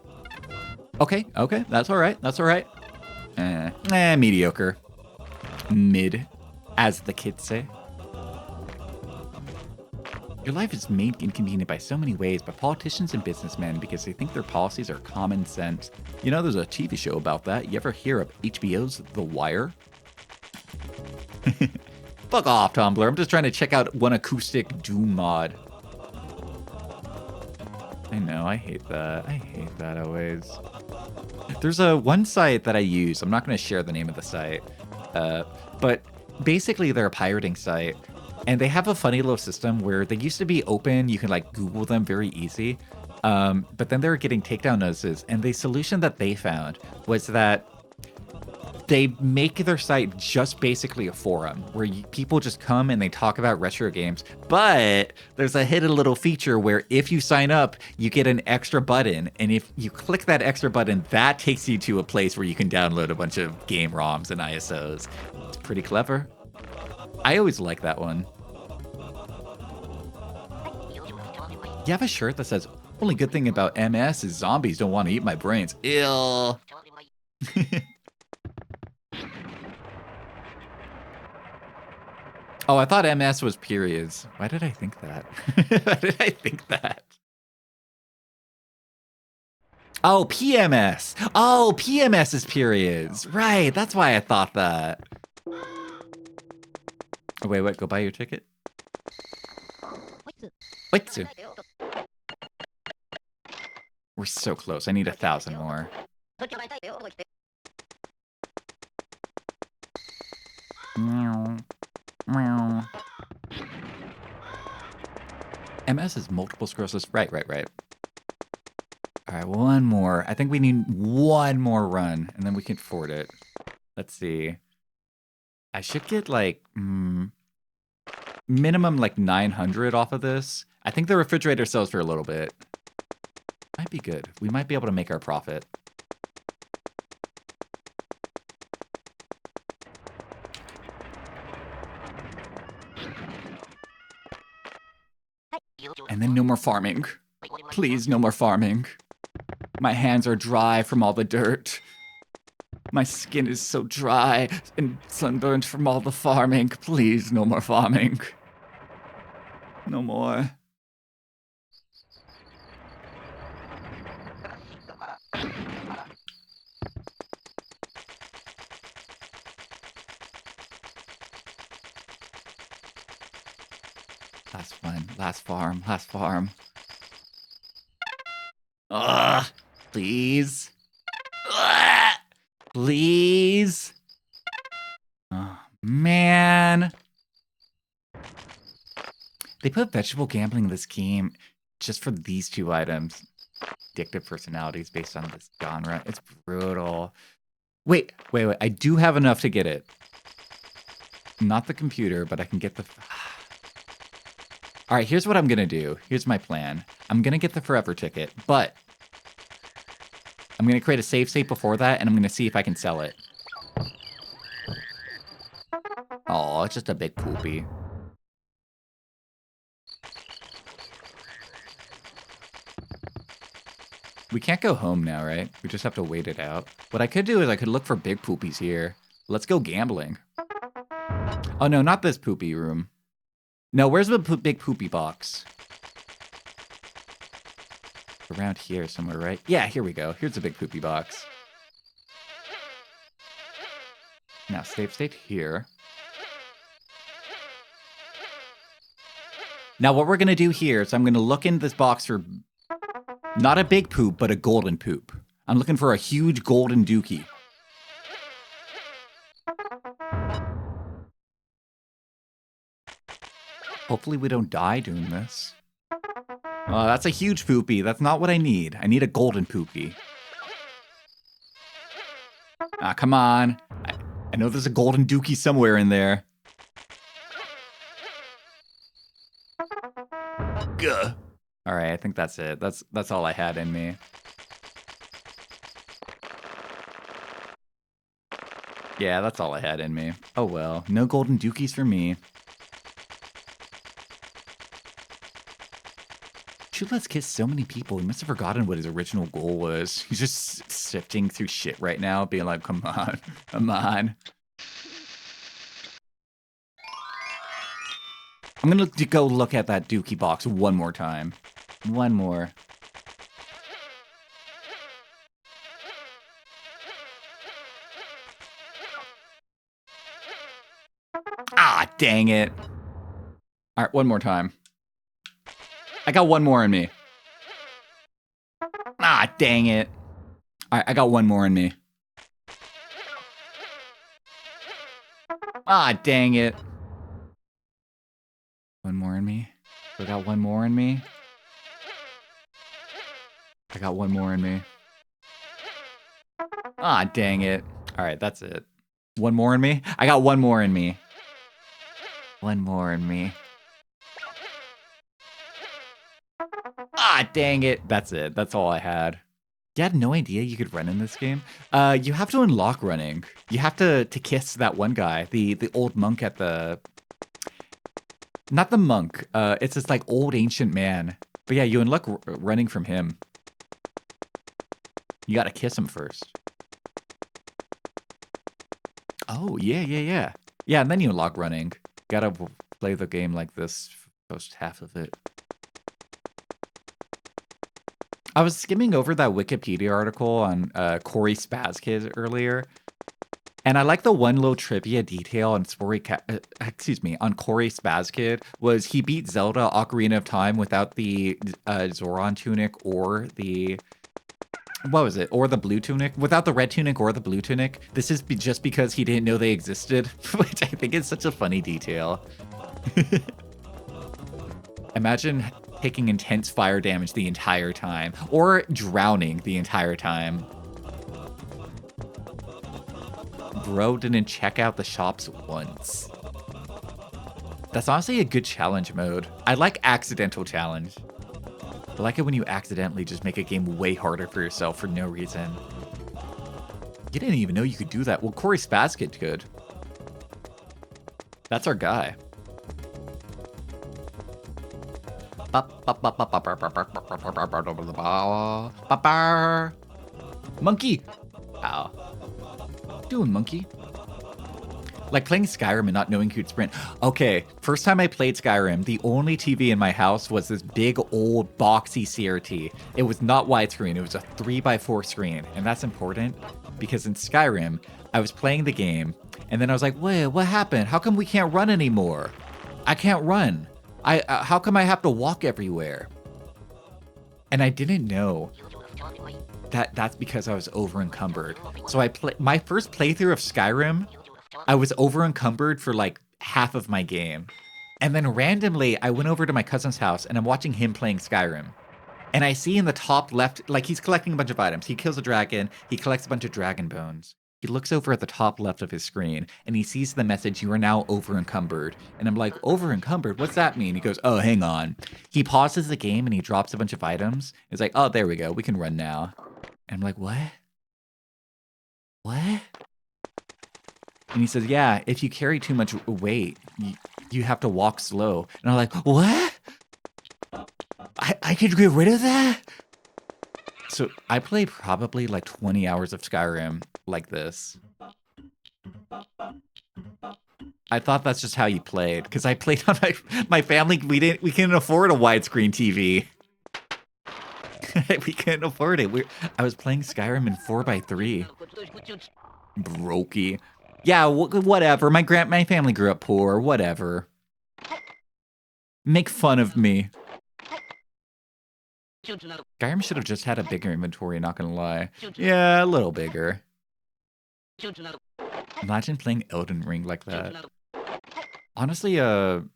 Okay. Okay. That's all right. That's all right. Mediocre. Mid, as the kids say. Your life is made inconvenient by so many ways by politicians and businessmen because they think their policies are common sense. You know, there's a TV show about that. You ever hear of HBO's The Wire? Fuck off, Tumblr. I'm just trying to check out one acoustic Doom mod. I know, I hate that. I hate that always. There's a one site that I use. I'm not going to share the name of the site. But basically they're a pirating site. And they have a funny little system where they used to be open. You can like Google them very easy. But then they were getting takedown notices. And the solution that they found was that they make their site just basically a forum where people just come and they talk about retro games. But there's a hidden little feature where if you sign up, you get an extra button. And if you click that extra button, that takes you to a place where you can download a bunch of game ROMs and ISOs. It's pretty clever. I always like that one. You have a shirt that says, only good thing about MS is zombies don't want to eat my brains. Ill. Oh, I thought MS was periods. Why did I think that? Why did I think that? Oh, PMS. Oh, PMS is periods. Right, that's why I thought that. Oh, wait, go buy your ticket? Wait. We're so close. I need 1,000 more. Meow. Meow. MS is multiple sclerosis. Right. All right, one more. I think we need one more run, and then we can afford it. Let's see. I should get like minimum like 900 off of this. I think the refrigerator sells for a little bit. Might be good. We might be able to make our profit. And then no more farming. Please, no more farming. My hands are dry from all the dirt. My skin is so dry and sunburned from all the farming. Please, no more farming. No more. Last one. Last farm. Ugh. Please. Ugh. Please. Oh, man. They put vegetable gambling in this game just for these two items. Addictive personalities based on this genre. It's brutal. Wait. I do have enough to get it. Not the computer, but I can get the... All right, here's what I'm going to do. Here's my plan. I'm going to get the forever ticket, but I'm going to create a save state before that, and I'm going to see if I can sell it. Oh, it's just a big poopy. We can't go home now, right? We just have to wait it out. What I could do is I could look for big poopies here. Let's go gambling. Oh, no, not this poopy room. No, where's the big poopy box? Around here somewhere, right? Yeah, here we go. Here's the big poopy box. Now, save state here. Now, what we're going to do here is I'm going to look in this box for not a big poop, but a golden poop. I'm looking for a huge golden dookie. Hopefully we don't die doing this. Oh, that's a huge poopy. That's not what I need. I need a golden poopy. Ah, come on. I know there's a golden dookie somewhere in there. Gah. All right, I think that's it. That's all I had in me. Yeah, that's all I had in me. Oh well, no golden dookies for me. Chulip's kissed so many people, he must have forgotten what his original goal was. He's just sifting through shit right now, being like, come on, come on. I'm gonna go look at that dookie box one more time. One more. Ah, dang it. All right, one more time. I got one more in me. Ah, dang it. All right, I got one more in me. Ah, dang it. One more in me. I got one more in me. I got one more in me. Ah, dang it. All right, that's it. One more in me? I got one more in me. One more in me. Ah, dang it. That's it. That's all I had. You had no idea you could run in this game? You have to unlock running. You have to kiss that one guy, the old monk at the... Not the monk. It's this like old ancient man. But yeah, you unlock running from him. You gotta kiss him first. Oh, yeah, yeah, yeah. Yeah, and then you unlock running. Gotta play the game like this for most half of it. I was skimming over that Wikipedia article on Corey Spazkid earlier, and I like the one little trivia detail on on Corey Spazkid was he beat Zelda Ocarina of Time without the Zoran tunic or the what was it? Or the blue tunic? Without the red tunic or the blue tunic. This is just because he didn't know they existed, which I think is such a funny detail. Imagine taking intense fire damage the entire time, or drowning the entire time. Bro didn't check out the shops once. That's honestly a good challenge mode. I like accidental challenge. I like it when you accidentally just make a game way harder for yourself for no reason. You didn't even know you could do that. Well, Corey Spazkid could. That's our guy. Monkey! Ow. Doing, monkey? Like playing Skyrim and not knowing who'd sprint. Okay, first time I played Skyrim, the only TV in my house was this big old boxy CRT. It was not widescreen, it was a 3x4 screen. And that's important because in Skyrim, I was playing the game and then I was like, wait, what happened? How come we can't run anymore? I can't run. How come I have to walk everywhere? And I didn't know that that's because I was over encumbered. So my first playthrough of Skyrim, I was over encumbered for like half of my game. And then randomly, I went over to my cousin's house and I'm watching him playing Skyrim. And I see in the top left, like he's collecting a bunch of items. He kills a dragon, he collects a bunch of dragon bones. He looks over at the top left of his screen and he sees the message, you are now over encumbered. And I'm like, over encumbered? What's that mean? He goes, oh, hang on. He pauses the game and he drops a bunch of items. He's like, oh, there we go. We can run now. And I'm like, what? What? And he says, yeah, if you carry too much weight, you have to walk slow. And I'm like, what? I could get rid of that? So I play probably like 20 hours of Skyrim like this. I thought that's just how you played, because I played on my family. We couldn't afford a widescreen TV. We couldn't afford it. I was playing Skyrim in 4x3. Brokey. Yeah, whatever. My family grew up poor. Whatever. Make fun of me. Skyrim should have just had a bigger inventory, not gonna lie. Yeah, a little bigger. Imagine playing Elden Ring like that. Honestly, what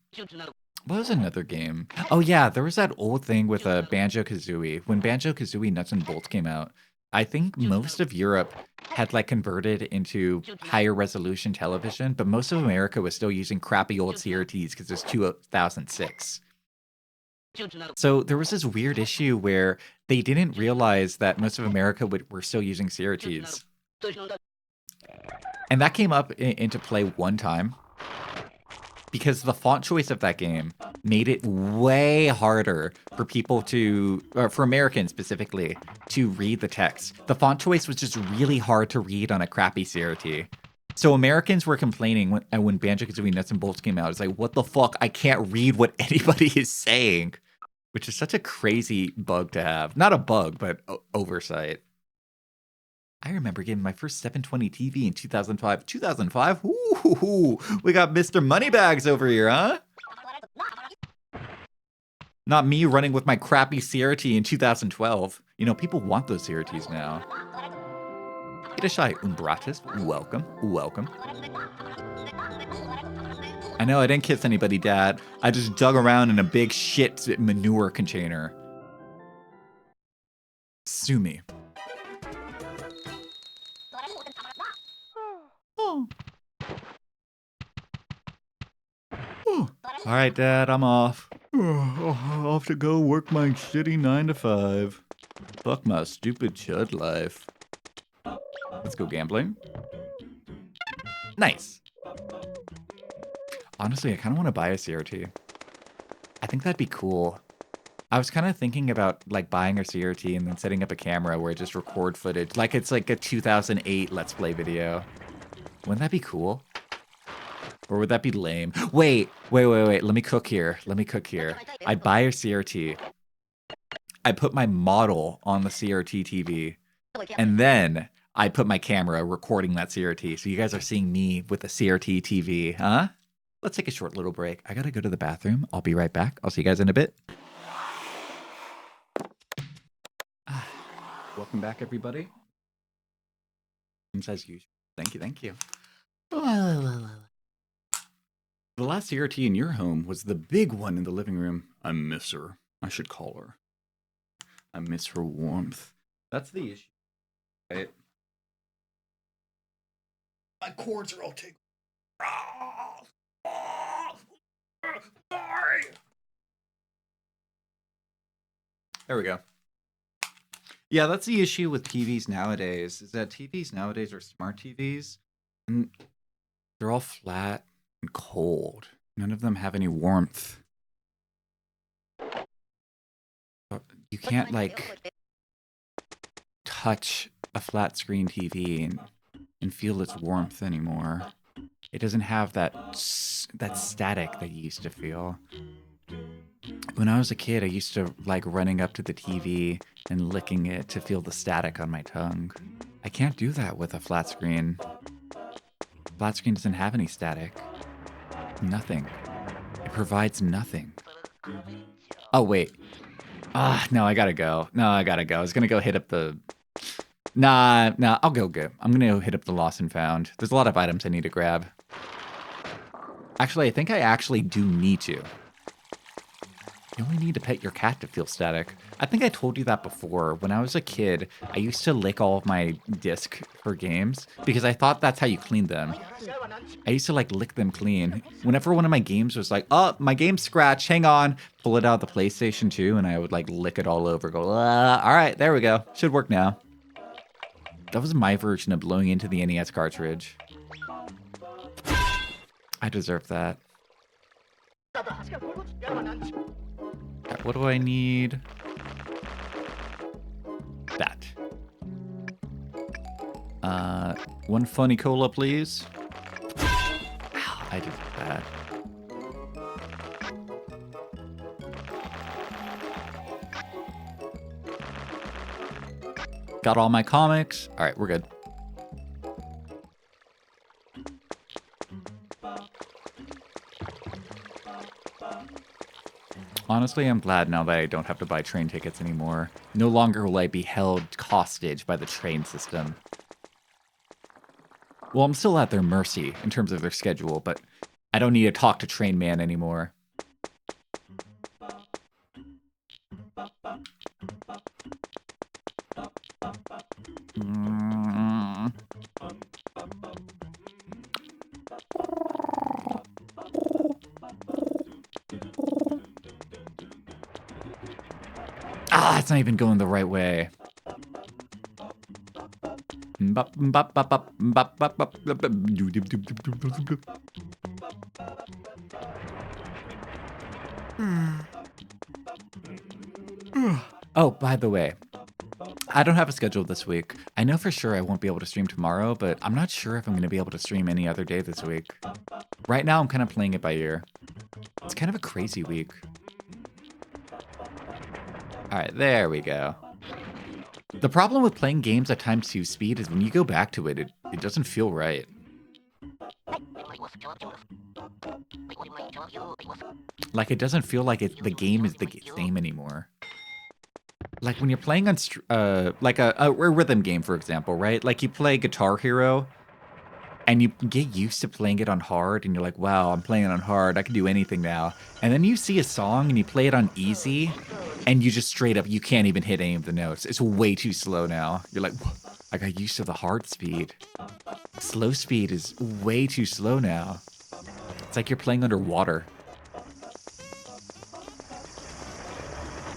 was another game? Oh yeah, there was that old thing with Banjo-Kazooie. When Banjo-Kazooie Nuts and Bolts came out, I think most of Europe had like converted into higher resolution television, but most of America was still using crappy old CRTs because it's 2006. So there was this weird issue where they didn't realize that most of America were still using CRTs. And that came up into play one time because the font choice of that game made it way harder for people to, or for Americans specifically, to read the text. The font choice was just really hard to read on a crappy CRT. So Americans were complaining when Banjo-Kazooie Nuts and Bolts came out. It's like, what the fuck? I can't read what anybody is saying. Which is such a crazy bug to have. Not a bug, but oversight. I remember getting my first 720 TV in 2005. 2005? Ooh, we got Mr. Moneybags over here, huh? Not me running with my crappy CRT in 2012. You know, people want those CRTs now. Irashai Umbratis, welcome, welcome. I know I didn't kiss anybody, Dad. I just dug around in a big shit manure container. Sue me. Oh. Oh. All right, Dad, I'm off. Off to go work my shitty 9 to 5. Fuck my stupid chud life. Let's go gambling. Nice. Honestly, I kind of want to buy a CRT. I think that'd be cool. I was kind of thinking about like buying a CRT and then setting up a camera where I just record footage. Like it's like a 2008 Let's Play video. Wouldn't that be cool? Or would that be lame? Wait. Let me cook here. I'd buy a CRT. I put my model on the CRT TV. And then I put my camera recording that CRT. So you guys are seeing me with a CRT TV, huh? Let's take a short little break. I gotta go to the bathroom. I'll be right back. I'll see you guys in a bit. Welcome back, everybody. As usual. Thank you. The last CRT in your home was the big one in the living room. I miss her. I should call her. I miss her warmth. That's the issue, right? My cords are all tickled. There we go. Yeah, that's the issue with TVs nowadays, is that TVs nowadays are smart TVs, and they're all flat and cold. None of them have any warmth. You can't, like, touch a flat screen TV and feel its warmth anymore. It doesn't have that static that you used to feel. When I was a kid, I used to like running up to the TV and licking it to feel the static on my tongue. I can't do that with a flat screen. Flat screen doesn't have any static. Nothing. It provides nothing. Oh, wait. No, I gotta go. I was gonna go hit up the... Nah, I'll go get. I'm gonna go hit up the Lost and Found. There's a lot of items I need to grab. Actually, I think I actually do need to. You only need to pet your cat to feel static. I think I told you that before. When I was a kid, I used to lick all of my disc for games because I thought that's how you cleaned them. I used to like lick them clean. Whenever one of my games was like, oh, my game's scratched, hang on. Pull it out of the PlayStation 2 and I would like lick it all over. Go, all right, there we go. Should work now. That was my version of blowing into the NES cartridge. I deserve that. What do I need? That. One funny cola, please. Ow, I did that. Got all my comics. All right, we're good. Honestly, I'm glad now that I don't have to buy train tickets anymore. No longer will I be held hostage by the train system. Well, I'm still at their mercy in terms of their schedule, but I don't need to talk to Train Man anymore. It's not even going the right way. Oh, by the way, I don't have a schedule this week. I know for sure I won't be able to stream tomorrow, but I'm not sure if I'm going to be able to stream any other day this week. Right now, I'm kind of playing it by ear. It's kind of a crazy week. All right, there we go. The problem with playing games at times 2 speed is when you go back to it, it doesn't feel right. Like, it doesn't feel like the game is the same anymore. Like, when you're playing on, like a rhythm game, for example, right? Like, you play Guitar Hero, and you get used to playing it on hard, and you're like, wow, I'm playing it on hard, I can do anything now. And then you see a song, and you play it on easy, and you just straight up, you can't even hit any of the notes. It's way too slow now. You're like, I got used to the hard speed. Slow speed is way too slow now. It's like you're playing underwater.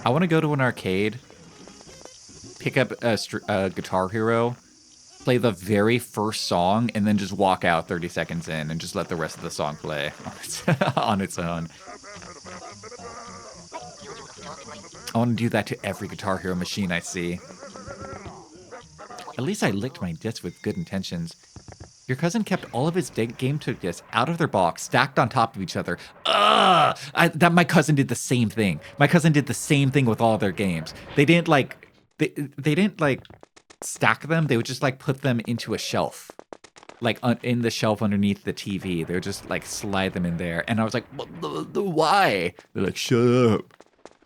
I want to go to an arcade, pick up a Guitar Hero, play the very first song, and then just walk out 30 seconds in and just let the rest of the song play on its own. I want to do that to every Guitar Hero machine I see. At least I licked my disc with good intentions. Your cousin kept all of his game discs out of their box, stacked on top of each other. Ugh! My cousin did the same thing. My cousin did the same thing with all their games. They didn't like, they didn't like stack them. They would just like put them into a shelf, like in the shelf underneath the TV. They would just like slide them in there. And I was like, why? They're like, shut up.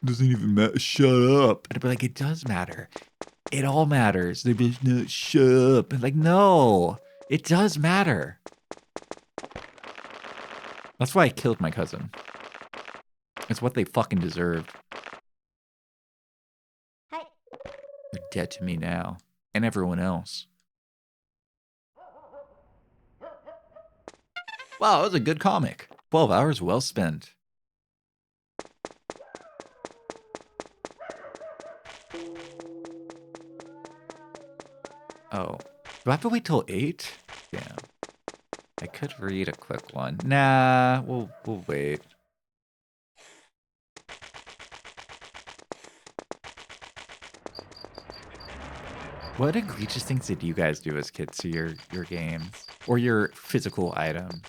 It doesn't even matter. Shut up. And I'd be like, it does matter. It all matters. They'd be like, no, shut up. And like, no. It does matter. That's why I killed my cousin. It's what they fucking deserved. They're dead to me now. And everyone else. Wow, that was a good comic. 12 hours well spent. Oh. Do I have to wait till 8? Yeah. I could read a quick one. Nah, we'll wait. What egregious things did you guys do as kids to your games? Or your physical item?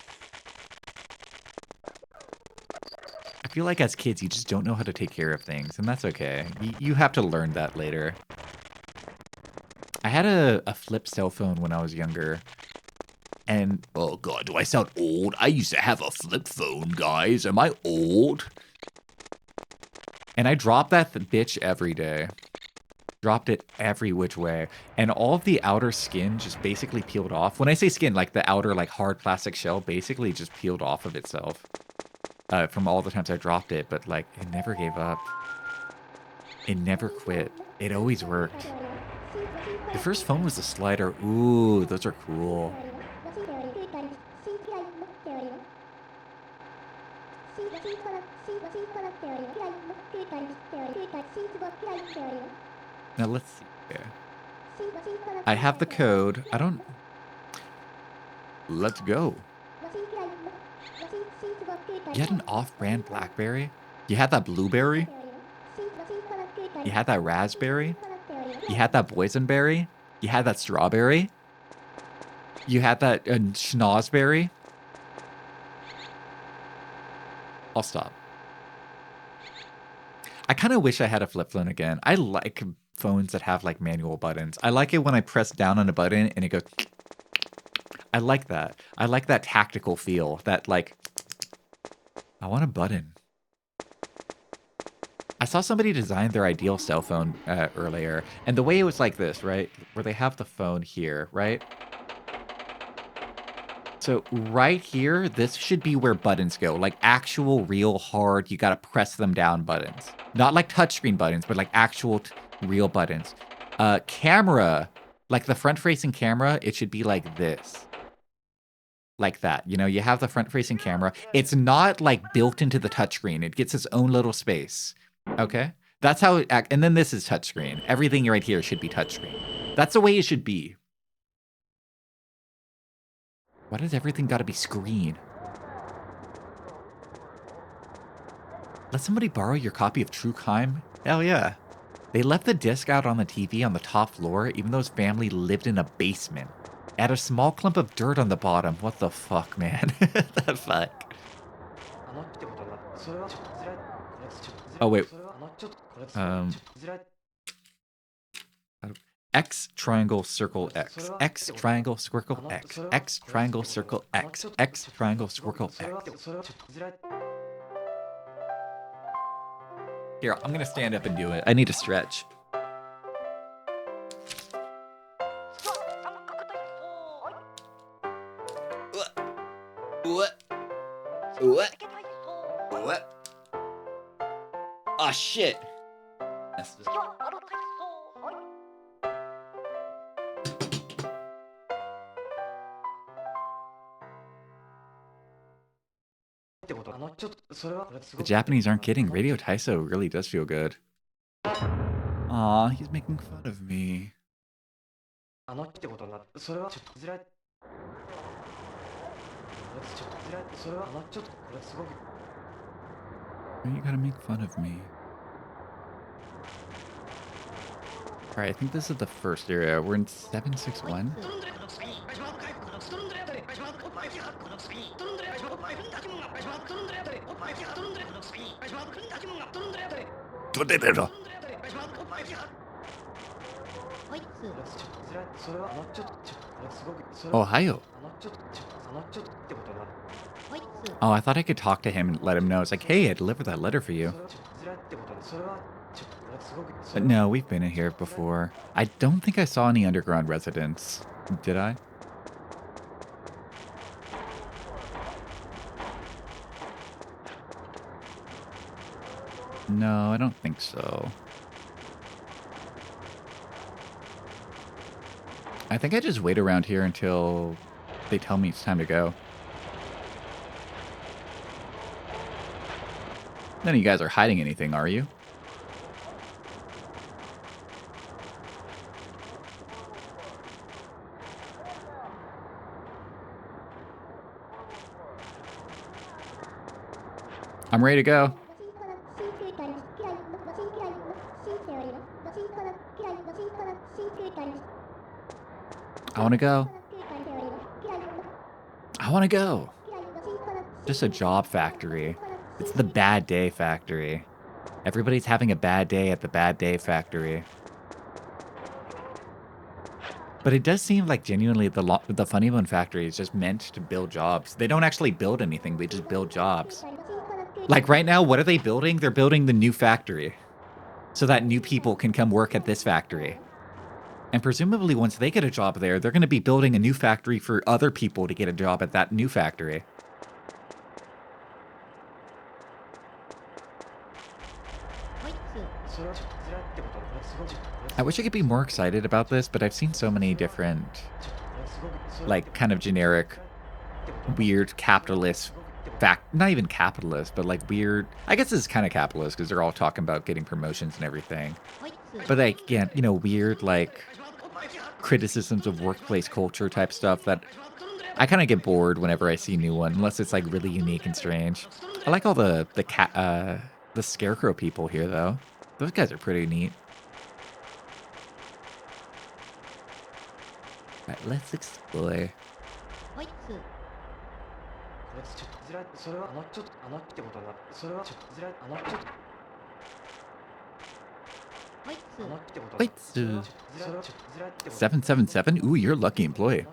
I feel like as kids, you just don't know how to take care of things, and that's okay. You have to learn that later. I had a flip cell phone when I was younger. And, oh god, do I sound old? I used to have a flip phone, guys. Am I old? And I dropped that bitch every day. Dropped it every which way. And all of the outer skin just basically peeled off. When I say skin, like the outer, like hard plastic shell basically just peeled off of itself. From all the times I dropped it, but like, it never gave up. It never quit. It always worked. The first phone was a slider. Ooh, those are cool. Now let's see here. I have the code. I don't... Let's go. You had an off-brand BlackBerry? You had that Blueberry? You had that Raspberry? You had that Boysenberry? You had that Strawberry? You had that Schnozberry? I'll stop. I kind of wish I had a flip phone again. I like phones that have like manual buttons. I like it when I press down on a button and it goes... I like that. I like that tactical feel. That like... I want a button. I saw somebody design their ideal cell phone earlier. And the way it was like this, right? Where they have the phone here, right? So right here, this should be where buttons go. Like actual, real, hard, you gotta press them down buttons. Not like touchscreen buttons, but like actual, real buttons. Camera, like the front-facing camera, it should be like this. Like that. You know, you have the front-facing camera. It's not like built into the touchscreen. It gets its own little space. Okay? That's how it acts. And then this is touchscreen. Everything right here should be touchscreen. That's the way it should be. Why does everything gotta be screen? Let somebody borrow your copy of True Crime? Hell yeah. They left the disc out on the TV on the top floor, even though his family lived in a basement. Add a small clump of dirt on the bottom. What the fuck, man? The fuck? Oh, wait. X triangle circle X. X triangle circle X. X triangle circle X. X triangle circle X. Here, I'm gonna stand up and do it. I need to stretch. What? Oh shit. The Japanese aren't kidding. Radio Taiso really does feel good. Aw, he's making fun of me. Why you gotta make fun of me? Alright, I think this is the first area. We're in 761. Ohio. Oh, I thought I could talk to him and let him know. It's like, hey, I delivered that letter for you. But no, we've been in here before. I don't think I saw any underground residents. Did I? No, I don't think so. I think I just wait around here until they tell me it's time to go. None of you guys are hiding anything, are you? I'm ready to go. I want to go. I want to go. Just a job factory. It's the bad day factory. Everybody's having a bad day at the bad day factory. But it does seem like genuinely the Funny Bone factory is just meant to build jobs. They don't actually build anything. They just build jobs. Like right now, what are they building? They're building the new factory so that new people can come work at this factory. And presumably once they get a job there, they're going to be building a new factory for other people to get a job at that new factory. I wish I could be more excited about this, but I've seen so many different, like, kind of generic, weird capitalist not even capitalist, but like weird, I guess this is kind of capitalist because they're all talking about getting promotions and everything. But like, again, you know, weird, like, criticisms of workplace culture type stuff that I kind of get bored whenever I see a new one, unless it's like really unique and strange. I like all the scarecrow people here, though. Those guys are pretty neat. All right, let's explore. Wait, 777? Ooh, you're a lucky employee.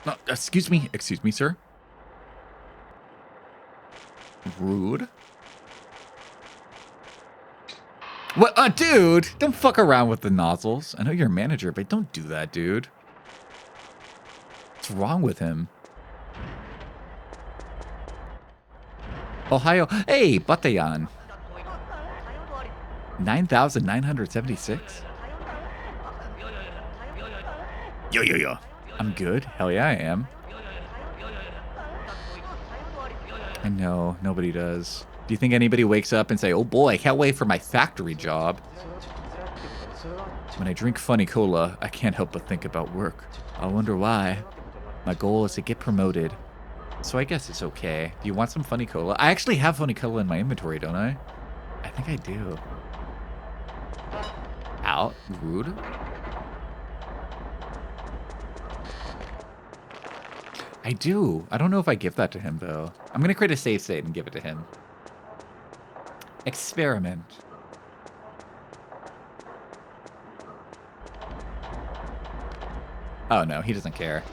No, excuse me, sir. Rude. What? Dude, don't fuck around with the nozzles. I know you're a manager, but don't do that, dude. What's wrong with him? Ohio. Hey, Batayan. 9,976? Yo. I'm good. Hell yeah, I am. I know. Nobody does. Do you think anybody wakes up and say, oh boy, I can't wait for my factory job? When I drink funny cola, I can't help but think about work. I wonder why. My goal is to get promoted. So I guess it's okay. Do you want some funny cola? I actually have funny cola in my inventory, don't I? I think I do. Out. Rude. I do. I don't know if I give that to him, though. I'm going to create a save state and give it to him. Experiment. Oh, no. He doesn't care.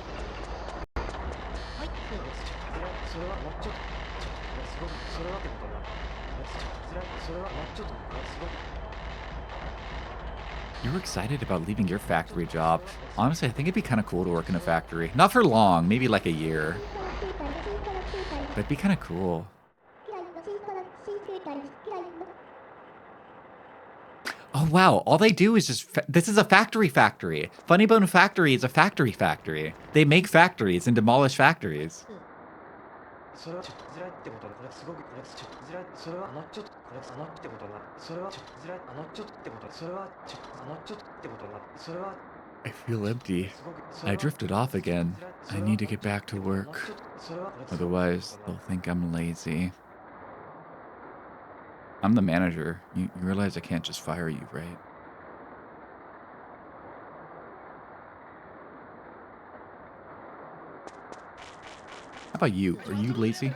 You were excited about leaving your factory job. Honestly, I think it'd be kind of cool to work in a factory. Not for long, maybe like a year. But it'd be kind of cool. Oh, wow. All they do is just... This is a factory. Funny Bone Factory is a factory. They make factories and demolish factories. I feel empty. I drifted off again. I need to get back to work. Otherwise, they'll think I'm lazy. I'm the manager. You realize I can't just fire you, right? How about you? Are you lazy?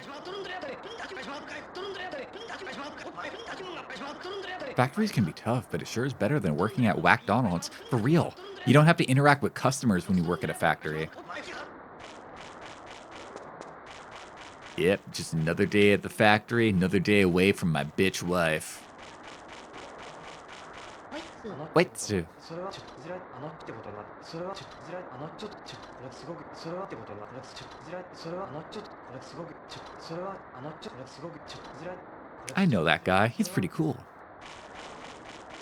Factories can be tough, but it sure is better than working at Whack-Donald's. For real. You don't have to interact with customers when you work at a factory. Yep, just another day at the factory, another day away from my bitch wife. Wait, Sue. I know that guy. He's pretty cool.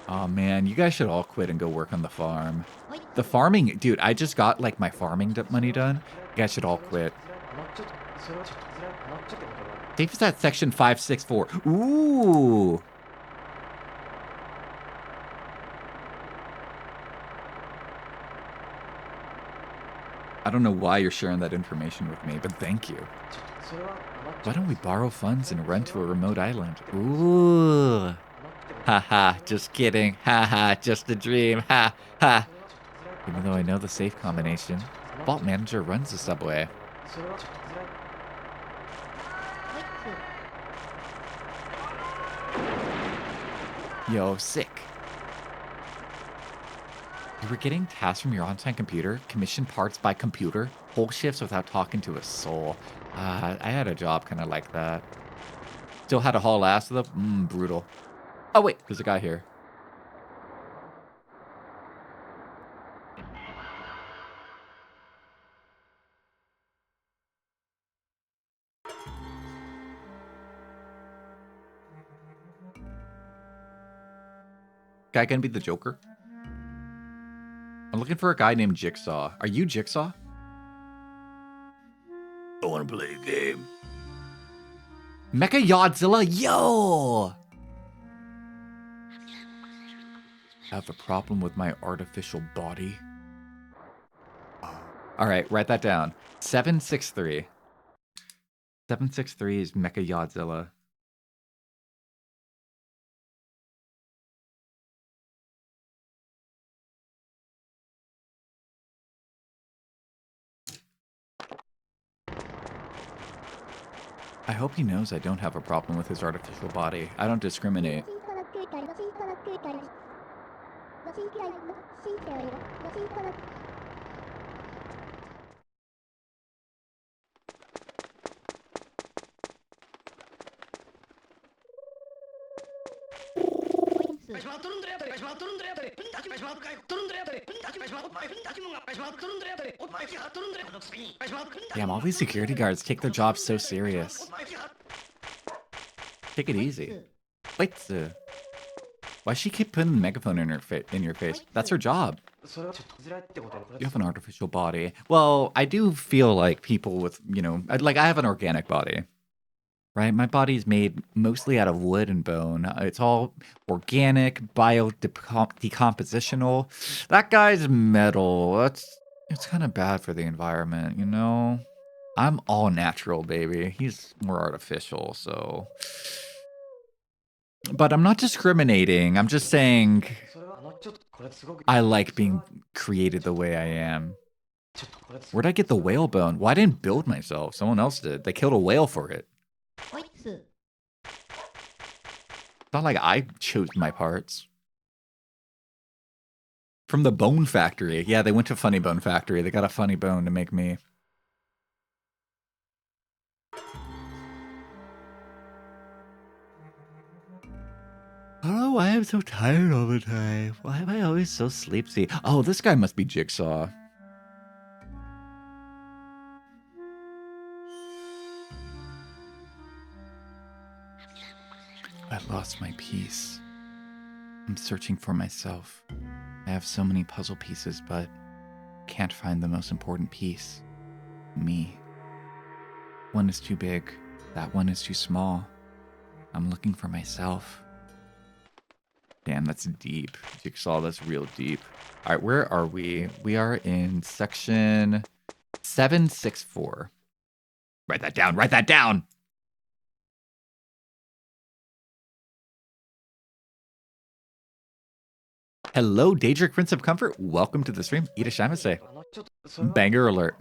Oh man, you guys should all quit and go work on the farm. The farming, dude, I just got like my farming money done. You guys should all quit. Safe is at section 564. Ooh. I don't know why you're sharing that information with me, but thank you. Why don't we borrow funds and run to a remote island? Ooh. Haha, just kidding. Haha, just a dream. Ha ha. Even though I know the safe combination, Vault Manager runs the subway. Yo, sick. You were getting tasks from your on-time computer, commission parts by computer, whole shifts without talking to a soul. I had a job kind of like that. Still had to haul ass though. Brutal. Oh wait, there's a guy here. Guy gonna be the Joker? I'm looking for a guy named Jigsaw. Are you Jigsaw? I want to play a game. Mecha Yodzilla, yo! Have a problem with my artificial body? All right, write that down. 763. 763 is Mecha Yodzilla. I hope he knows I don't have a problem with his artificial body. I don't discriminate. Damn, all these security guards take their jobs so serious. Take it easy. Wait, why she keep putting the megaphone in your face? That's her job. You have an artificial body. Well, I do feel like people with, you know, I have an organic body. right? My body's made mostly out of wood and bone. It's all organic, decompositional. That guy's metal. It's kind of bad for the environment, you know? I'm all natural, baby. He's more artificial, so. But I'm not discriminating. I'm just saying I like being created the way I am. Where'd I get the whalebone? Well, I didn't build myself. Someone else did. They killed a whale for it. It's not like I chose my parts. From the bone factory. Yeah, they went to Funny Bone Factory. They got a funny bone to make me. Oh, why I'm so tired all the time. Why am I always so sleepy? Oh, this guy must be Jigsaw. I lost my peace. I'm searching for myself. I have so many puzzle pieces, but can't find the most important piece. Me. One is too big. That one is too small. I'm looking for myself. Damn, that's deep. Jigsaw, that's real deep. All right, where are we? We are in section 764. Write that down. Write that down. Hello, Daedric Prince of Comfort. Welcome to the stream. Irashamase. Banger alert.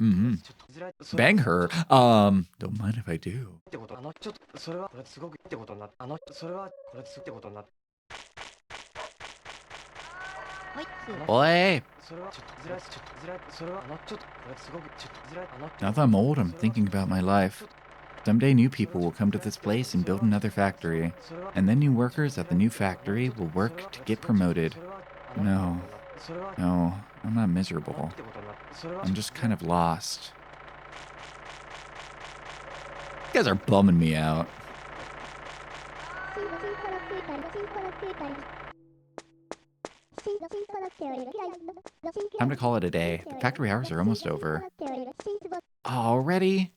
Bang her. Don't mind if I do. Boy. Now that I'm old, I'm thinking about my life. Someday new people will come to this place and build another factory. And then new workers at the new factory will work to get promoted. No, I'm not miserable. I'm just kind of lost. You guys are bumming me out. Time to call it a day. The factory hours are almost over. Already?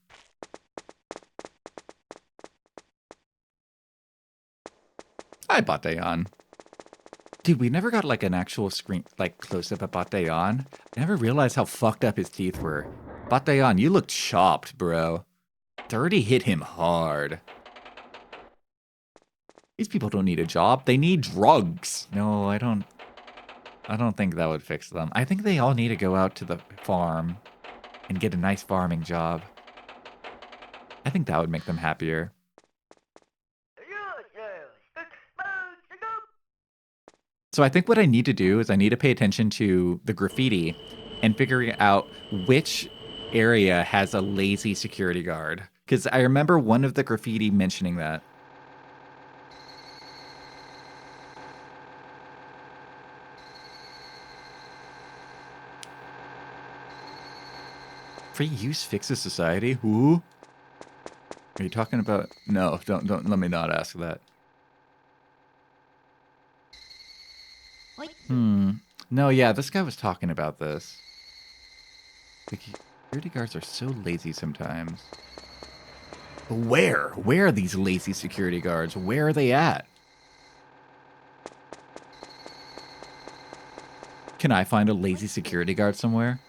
Hi, Batayan. Dude, we never got like an actual screen, like close-up of Batayan. I never realized how fucked up his teeth were. Batayan, you look chopped, bro. 30 hit him hard. These people don't need a job. They need drugs. No, I don't think that would fix them. I think they all need to go out to the farm and get a nice farming job. I think that would make them happier. So I think what I need to do is I need to pay attention to the graffiti and figuring out which area has a lazy security guard. Because I remember one of the graffiti mentioning that. Free use fixes society? Who? Are you talking about? No, don't let me not ask that. No, yeah, this guy was talking about this. The security guards are so lazy sometimes. But where? Where are these lazy security guards? Where are they at? Can I find a lazy security guard somewhere?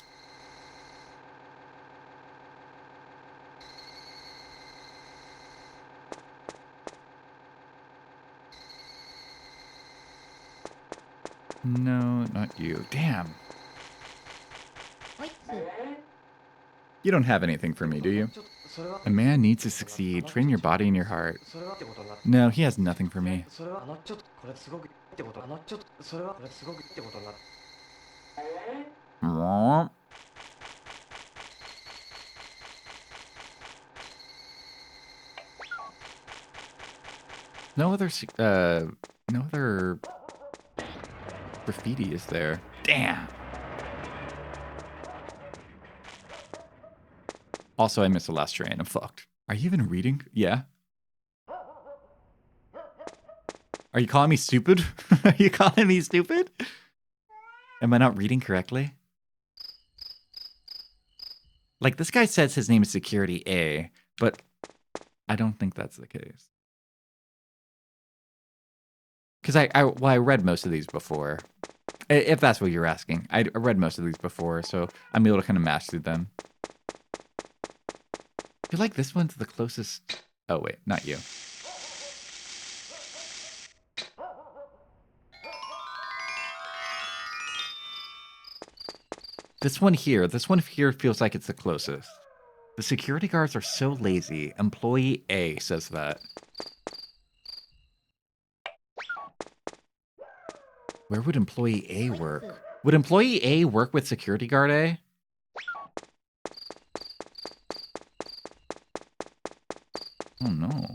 No, not you. Damn. You don't have anything for me, do you? A man needs to succeed. Train your body and your heart. No, he has nothing for me. No other graffiti is there. Damn. Also, I missed the last train. I'm fucked. Are you even reading? Yeah. Are you calling me stupid? Are you calling me stupid? Am I not reading correctly? Like, this guy says his name is Security A, but I don't think that's the case. Because I read most of these before. If that's what you're asking. I read most of these before, so I'm able to kind of mash through them. I feel like this one's the closest. Oh, wait, not you. This one here feels like it's the closest. The security guards are so lazy. Employee A says that. Where would employee A work? Would employee A work with security guard A? Oh no.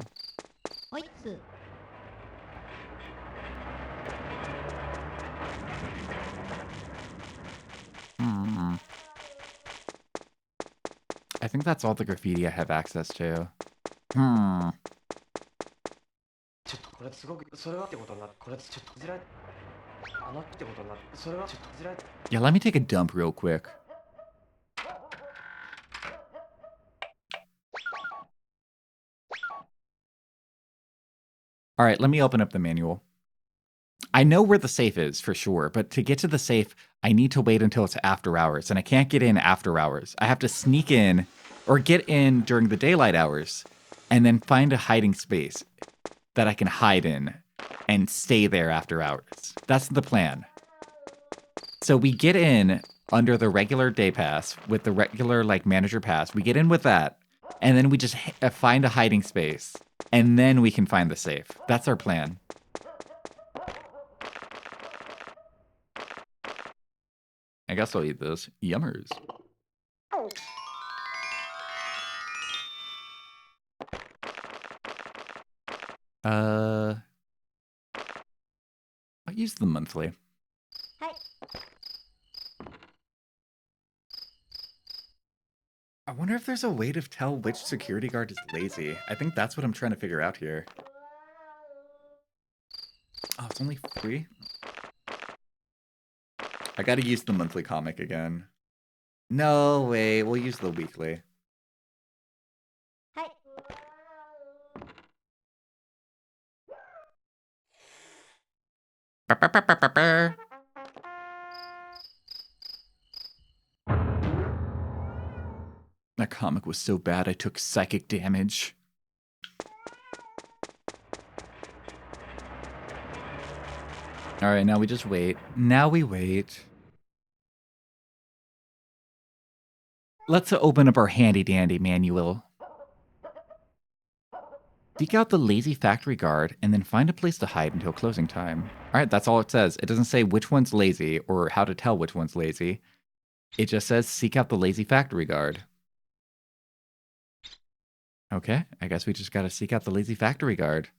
I think that's all the graffiti I have access to. Yeah, let me take a dump real quick. All right, let me open up the manual. I know where the safe is for sure, but to get to the safe, I need to wait until it's after hours, and I can't get in after hours. I have to sneak in or get in during the daylight hours and then find a hiding space that I can hide in and stay there after hours. That's the plan. So we get in under the regular day pass with the regular like manager pass. We get in with that, and then we just find a hiding space, and then we can find the safe. That's our plan. I guess I'll eat this. Yummers. I'll use the monthly. I wonder if there's a way to tell which security guard is lazy. I think that's what I'm trying to figure out here. Oh, it's only free? I gotta use the monthly comic again. No way, we'll use the weekly. That comic was so bad I took psychic damage. Alright, now we just wait. Now we wait. Let's open up our handy-dandy manual. Seek out the lazy factory guard and then find a place to hide until closing time. Alright, that's all it says. It doesn't say which one's lazy or how to tell which one's lazy. It just says seek out the lazy factory guard. Okay, I guess we just gotta seek out the lazy factory guard.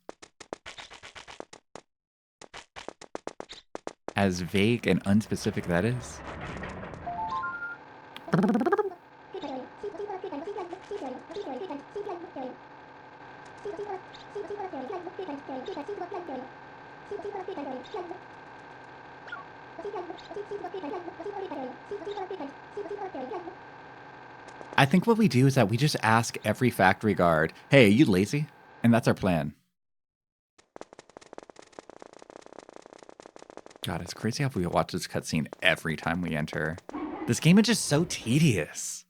As vague and unspecific that is. I think what we do is that we just ask every factory guard, hey, are you lazy? And that's our plan. God, it's crazy how we watch this cutscene every time we enter. This game is just so tedious.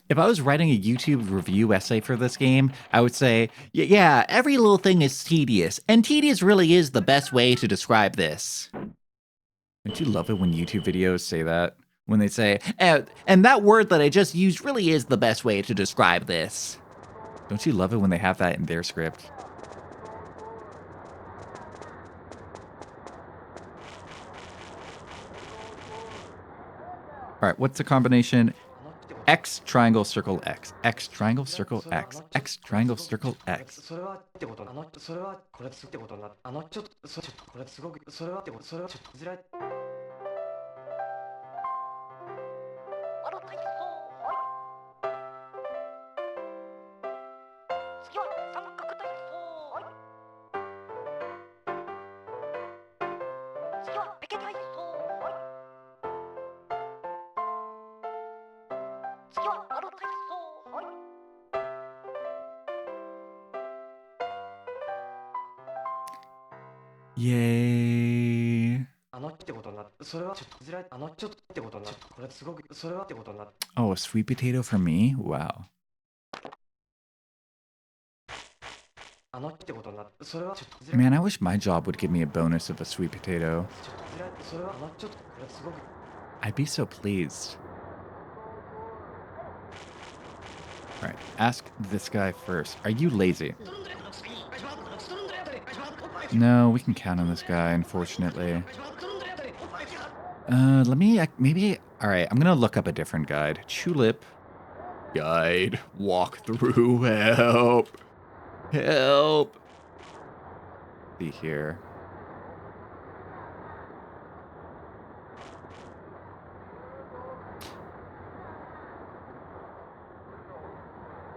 If I was writing a YouTube review essay for this game, I would say, yeah, every little thing is tedious, and tedious really is the best way to describe this. Don't you love it when YouTube videos say that? When they say, and that word that I just used really is the best way to describe this. Don't you love it when they have that in their script? All right, what's the combination? X, triangle, circle, X. X, triangle, circle, X. X, triangle, circle, X. Yay. Oh, a sweet potato for me? Wow. Man, I wish my job would give me a bonus of a sweet potato. I'd be so pleased. All right, ask this guy first. Are you lazy? No, we can count on this guy, unfortunately. Let me, maybe, all right, I'm gonna look up a different guide. Chulip. Guide, walk through, help. Help. See here.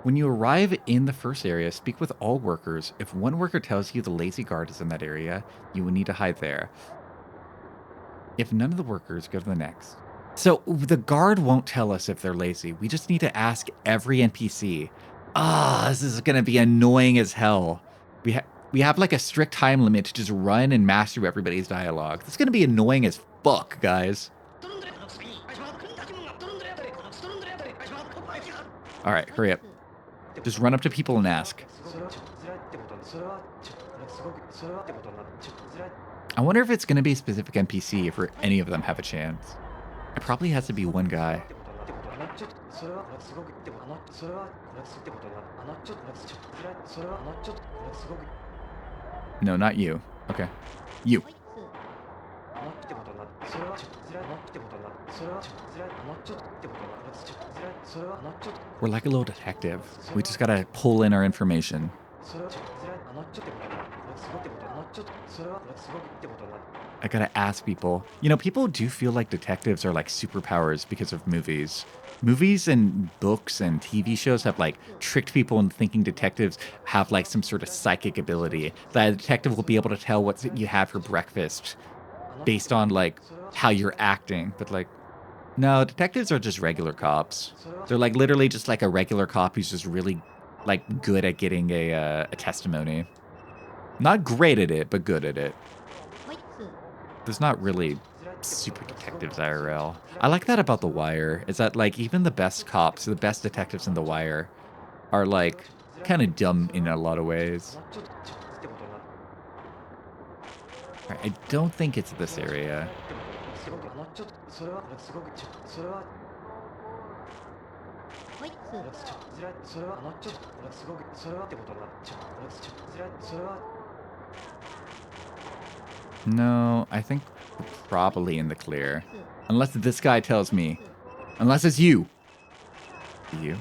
When you arrive in the first area, speak with all workers. If one worker tells you the lazy guard is in that area, you will need to hide there. If none of the workers, go to the next. So the guard won't tell us if they're lazy. We just need to ask every NPC. This is going to be annoying as hell. We have like a strict time limit to just run and master everybody's dialogue. It's going to be annoying as fuck, guys. All right, hurry up. Just run up to people and ask. I wonder if it's going to be a specific NPC if any of them have a chance. It probably has to be one guy. No, not you. Okay. You. We're like a little detective. We just gotta pull in our information. I gotta ask people. You know, people do feel like detectives are like superpowers because of movies. Movies and books and TV shows have like tricked people into thinking detectives have like some sort of psychic ability. That a detective will be able to tell what you had for breakfast based on like how you're acting. But like, no, detectives are just regular cops. They're like literally just like a regular cop who's just really like good at getting a testimony. Not great at it, but good at it. There's not really super detectives IRL. I like that about The Wire, is that like even the best cops, the best detectives in The Wire are like kind of dumb in a lot of ways. Right, I don't think it's this area. No, I think we're probably in the clear. Unless this guy tells me. Unless it's you. You?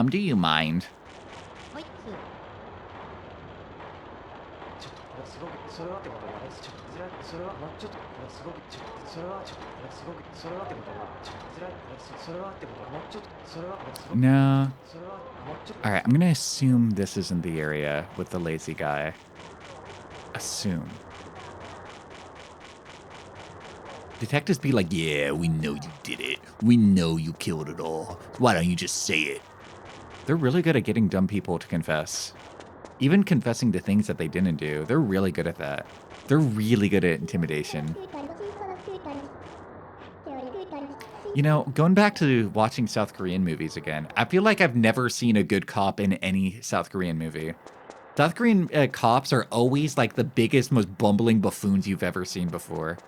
Do you mind? No. Alright, I'm gonna assume this isn't the area with the lazy guy. Assume. Detectives be like, yeah, we know you did it. We know you killed it all. Why don't you just say it? They're really good at getting dumb people to confess. Even confessing to things that they didn't do. They're really good at that. They're really good at intimidation. You know, going back to watching South Korean movies again, I feel like I've never seen a good cop in any South Korean movie. South Korean cops are always like the biggest, most bumbling buffoons you've ever seen before.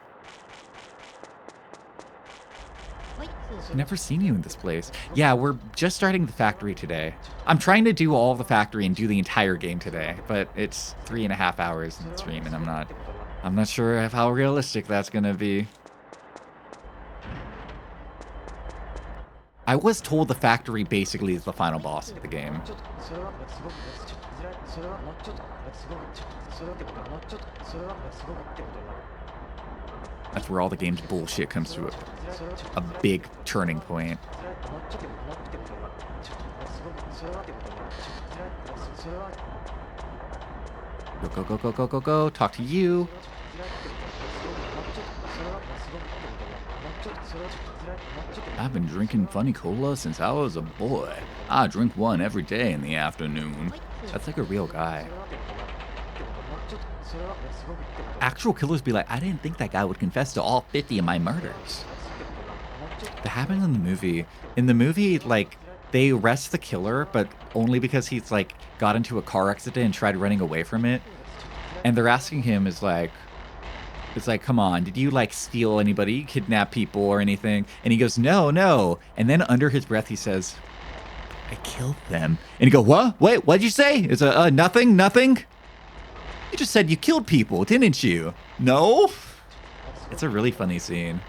I've never seen you in this place. Yeah, we're just starting the factory today. I'm trying to do all the factory and do the entire game today, but it's 3.5 hours in the stream, and I'm not sure how realistic that's gonna be. I was told the factory basically is the final boss of the game. That's where all the game's bullshit comes to a big turning point. Go, go, go, go, go, go, go. Talk to you. I've been drinking funny cola since I was a boy. I drink one every day in the afternoon. That's like a real guy. Actual killers be like, I didn't think that guy would confess to all 50 of my murders. That happens in the movie. In the movie, like, they arrest the killer, but only because he's, like, got into a car accident and tried running away from it. And they're asking him, it's like, come on, did you, like, steal anybody, kidnap people or anything? And he goes, no. And then under his breath, he says, I killed them. And you go, what? Wait, what'd you say? It's nothing? You just said you killed people, didn't you? No? It's a really funny scene.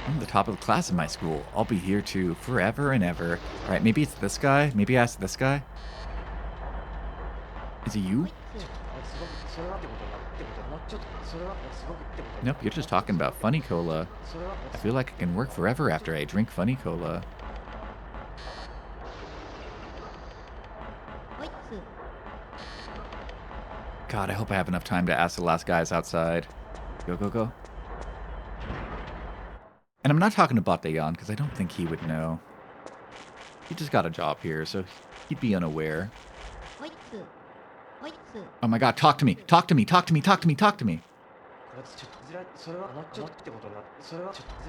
I'm the top of the class in my school. I'll be here too, forever and ever. All right, maybe it's this guy. Maybe I ask this guy. Is it you? Nope, you're just talking about funny cola. I feel like I can work forever after I drink funny cola. God, I hope I have enough time to ask the last guys outside. Go. And I'm not talking to Batayan, because I don't think he would know. He just got a job here, so he'd be unaware. Oh my god, talk to me! Talk to me! I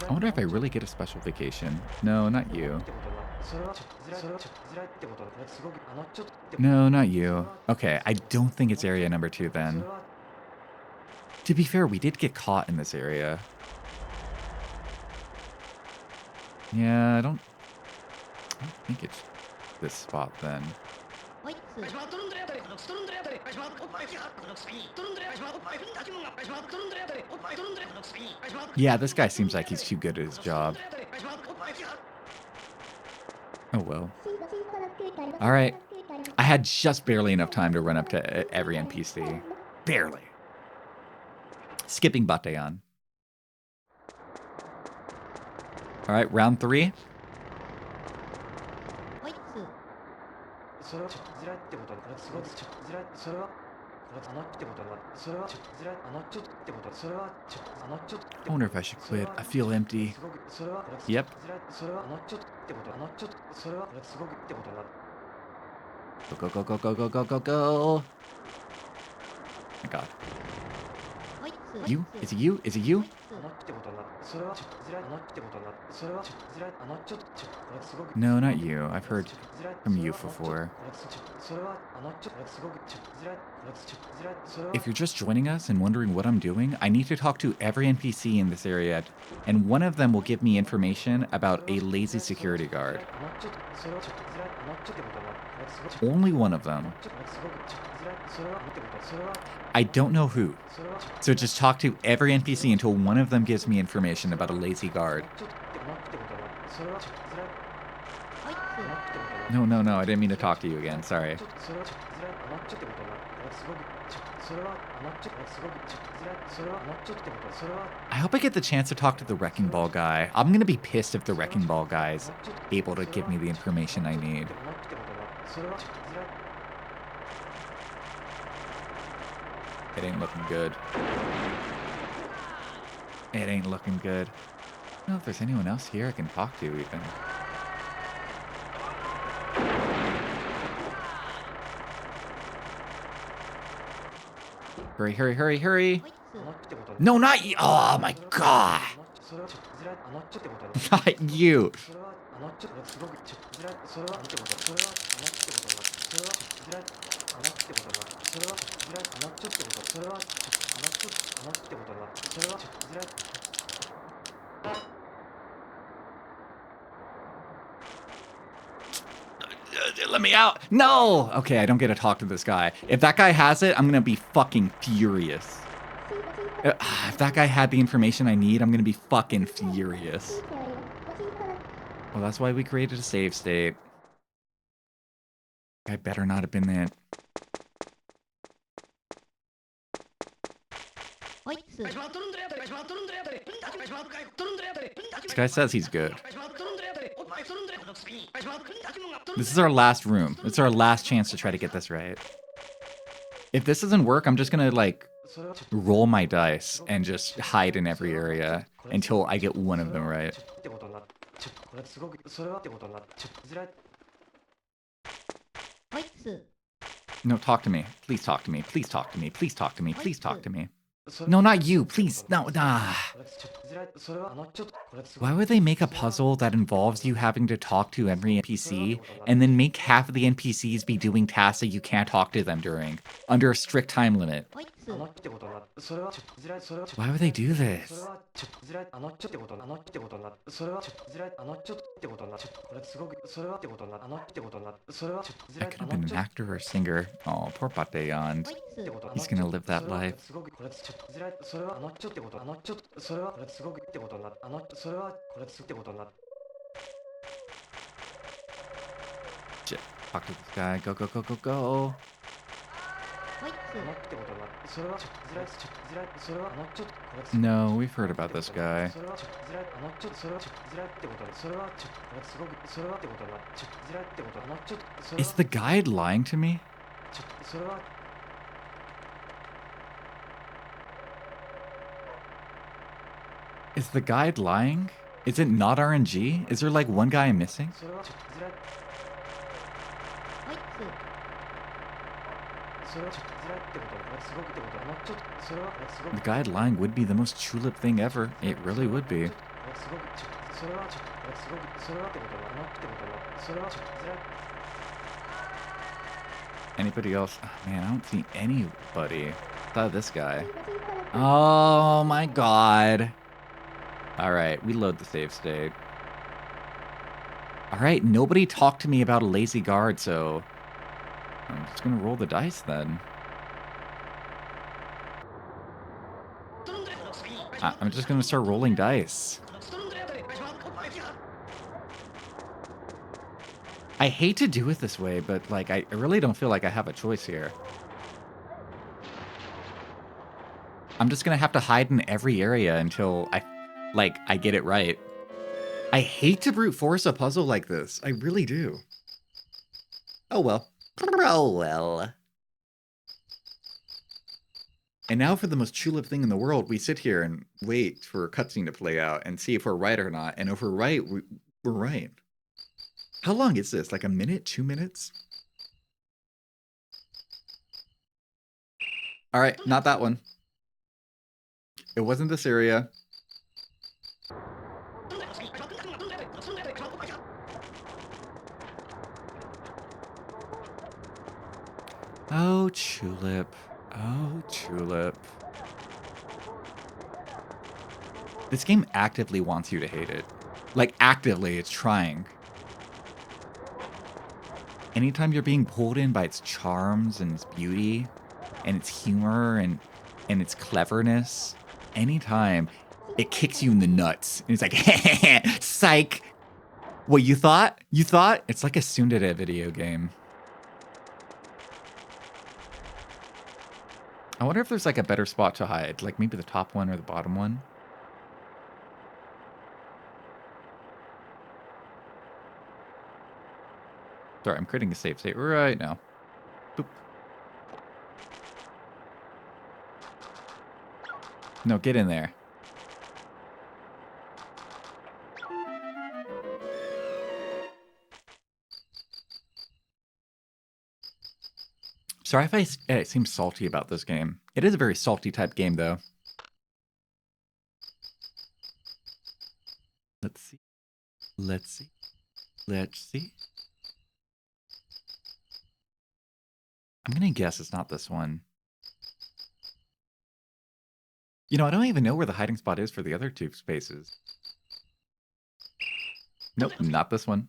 wonder if I really get a special vacation. No, not you. No, not you. Okay, I don't think it's area number 2 then. To be fair, we did get caught in this area. Yeah, I don't think it's this spot then. Yeah, this guy seems like he's too good at his job. Oh well. Alright. I had just barely enough time to run up to every NPC. Barely. Skipping Batayan. Alright, round 3. I wonder if I should quit. I feel empty. Yep. Go. My god. You? Is it you? Is it you? No, not you. I've heard from you before. If you're just joining us and wondering what I'm doing, I need to talk to every NPC in this area, and one of them will give me information about a lazy security guard. Only one of them. I don't know who. So just talk to every NPC until one of them gives me information about a lazy guard. No, I didn't mean to talk to you again, sorry. I hope I get the chance to talk to the Wrecking Ball guy. I'm gonna be pissed if the Wrecking Ball guy's able to give me the information I need. It ain't looking good. It ain't looking good. I don't know if there's anyone else here I can talk to even. Hurry. No, not you. Oh my god. Not you. Let me out. No. Okay, I don't get to talk to this guy. If that guy has it, I'm gonna be fucking furious. If that guy had the information I need, I'm gonna be fucking furious. Well, that's why we created a save state. I better not have been there. This guy says he's good. This is our last room. It's our last chance to try to get this right. If this doesn't work, I'm just gonna, like, roll my dice and just hide in every area until I get one of them right. No, talk to me. Please talk to me. Please talk to me. Please talk to me. Please talk to me. No, not you. Please. No, nah. Why would they make a puzzle that involves you having to talk to every NPC and then make half of the NPCs be doing tasks that you can't talk to them during under a strict time limit? Why would they do this? I could have been an actor or a singer. Oh, poor Bataillon. He's gonna live that life. Shit. Talk to this guy. Go, go, go, go, go. No, we've heard about this guy. Is the guide lying to me? Is the guide lying? Is it not RNG? Is there like one guy I'm missing? The guide lying would be the most Chulip thing ever. It really would be. Anybody else? Oh, man, I don't see anybody. Thought this guy. Oh my god. Alright, we load the save state. Alright, nobody talked to me about a lazy guard, so I'm just gonna roll the dice then. I'm just gonna start rolling dice. I hate to do it this way, but like I really don't feel like I have a choice here. I'm just gonna have to hide in every area until I get it right. I hate to brute force a puzzle like this. I really do. Oh well. Oh well. And now for the most Chulip thing in the world, we sit here and wait for a cutscene to play out and see if we're right or not. And if we're right, we're right. How long is this? Like a minute? 2 minutes? Alright, not that one. It wasn't this area. Oh, Chulip. Oh, Chulip. This game actively wants you to hate it. Like, actively, it's trying. Anytime you're being pulled in by its charms and its beauty and its humor and its cleverness, anytime it kicks you in the nuts. And it's like, psych. What, you thought? You thought? It's like a tsundere video game. I wonder if there's like a better spot to hide, like maybe the top one or the bottom one. Sorry, I'm creating a save state right now. Boop. No, get in there. Sorry if I seem salty about this game. It is a very salty type game, though. Let's see. Let's see. Let's see. I'm gonna guess it's not this one. You know, I don't even know where the hiding spot is for the other two spaces. Nope, not this one.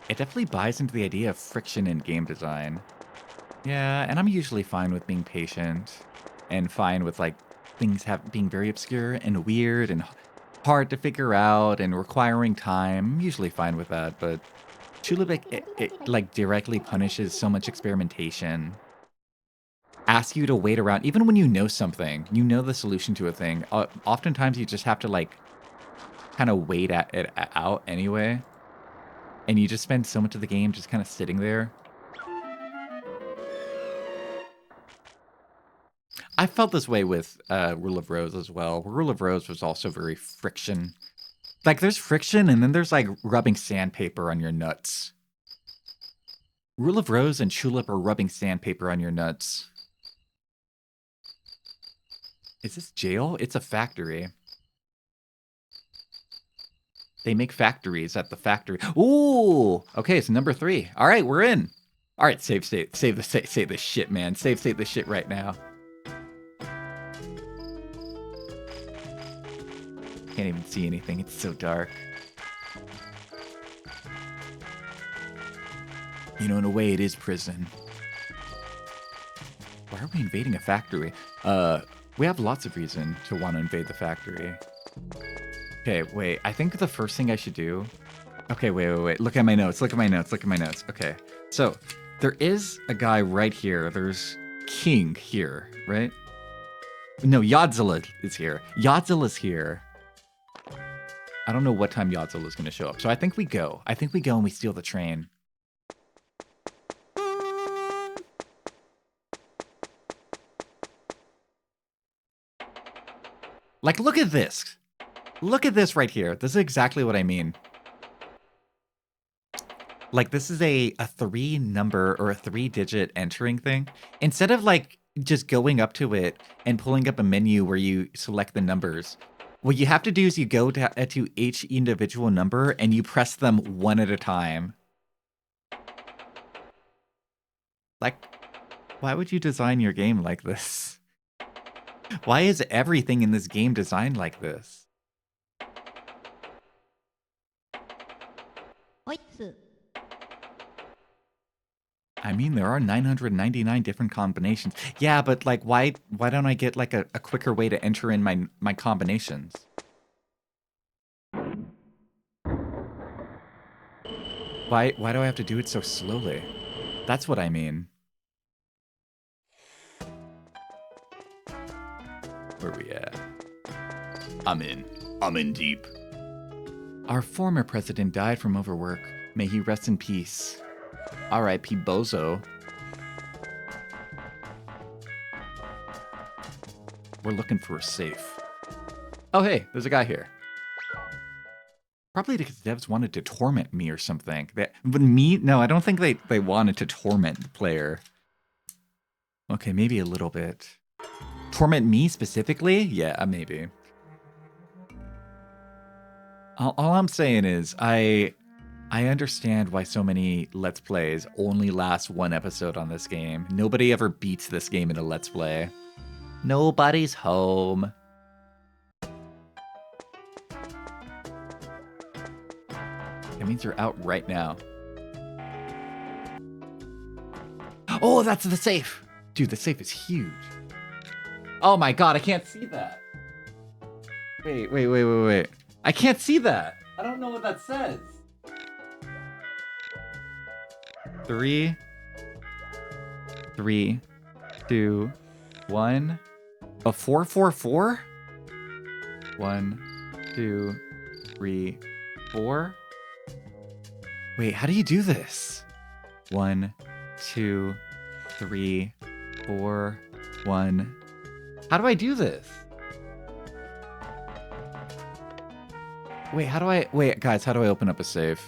It definitely buys into the idea of friction in game design. Yeah, and I'm usually fine with being patient and fine with like things being very obscure and weird and hard to figure out and requiring time. I'm usually fine with that, but Chulip, it like directly punishes so much experimentation. Asks you to wait around, even when you know something, you know the solution to a thing. Oftentimes you just have to like kind of wait it out anyway. And you just spend so much of the game just kind of sitting there. I felt this way with Rule of Rose as well. Rule of Rose was also very friction. Like, there's friction, and then there's, like, rubbing sandpaper on your nuts. Rule of Rose and Chulip are rubbing sandpaper on your nuts. Is this jail? It's a factory. They make factories at the factory. Ooh! Okay, so number 3. All right, we're in. All right, save the shit, man. Save the shit right now. Can't even see anything. It's so dark. You know, in a way, it is prison. Why are we invading a factory? We have lots of reason to want to invade the factory. Okay, wait. I think the first thing I should do... Okay, wait. Look at my notes. Okay, so there is a guy right here. There's King here, right? No, Yadzilla is here. Yadzilla's here. I don't know what time Yadzilla's going to show up. So I think we go. And we steal the train. Like, look at this. Look at this right here. This is exactly what I mean. Like, this is a 3-number or a 3-digit entering thing. Instead of, like, just going up to it and pulling up a menu where you select the numbers, what you have to do is you go to each individual number and you press them one at a time. Like, why would you design your game like this? Why is everything in this game designed like this? I mean, there are 999 different combinations. Yeah, but like, why don't I get like a quicker way to enter in my combinations? Why do I have to do it so slowly? That's what I mean. Where we at? I'm in deep. Our former president died from overwork. May he rest in peace. R.I.P. Bozo. We're looking for a safe. Oh, hey, there's a guy here. Probably because devs wanted to torment me or something. But me? No, I don't think they wanted to torment the player. Okay, maybe a little bit. Torment me specifically? Yeah, maybe. All I'm saying is, I understand why so many Let's Plays only last 1 episode on this game. Nobody ever beats this game in a Let's Play. Nobody's home. That means you're out right now. Oh, that's the safe! Dude, the safe is huge. Oh my god, I can't see that. Wait. I can't see that. I don't know what that says. 3, 2, 1. A 444? 1, 2, 3, 4. Wait, how do you do this? 1, 2, 3, 4, 1. How do I do this? Wait, guys, how do I open up a save?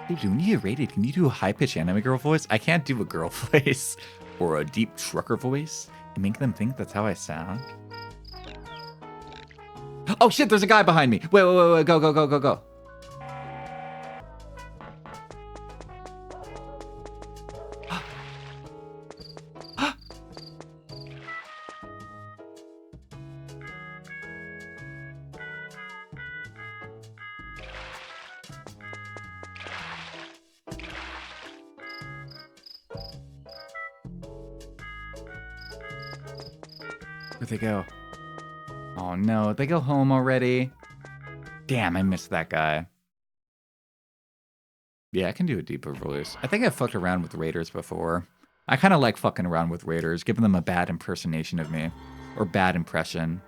Dude, when you get rated, can you do a high-pitched anime girl voice? I can't do a girl voice or a deep trucker voice and make them think that's how I sound. Oh shit, there's a guy behind me. Wait, go. Where'd they go? Oh no, they go home already. Damn, I missed that guy. Yeah, I can do a deeper voice. I think I've fucked around with raiders before. I kind of like fucking around with raiders, giving them a bad impersonation of me. Or bad impression.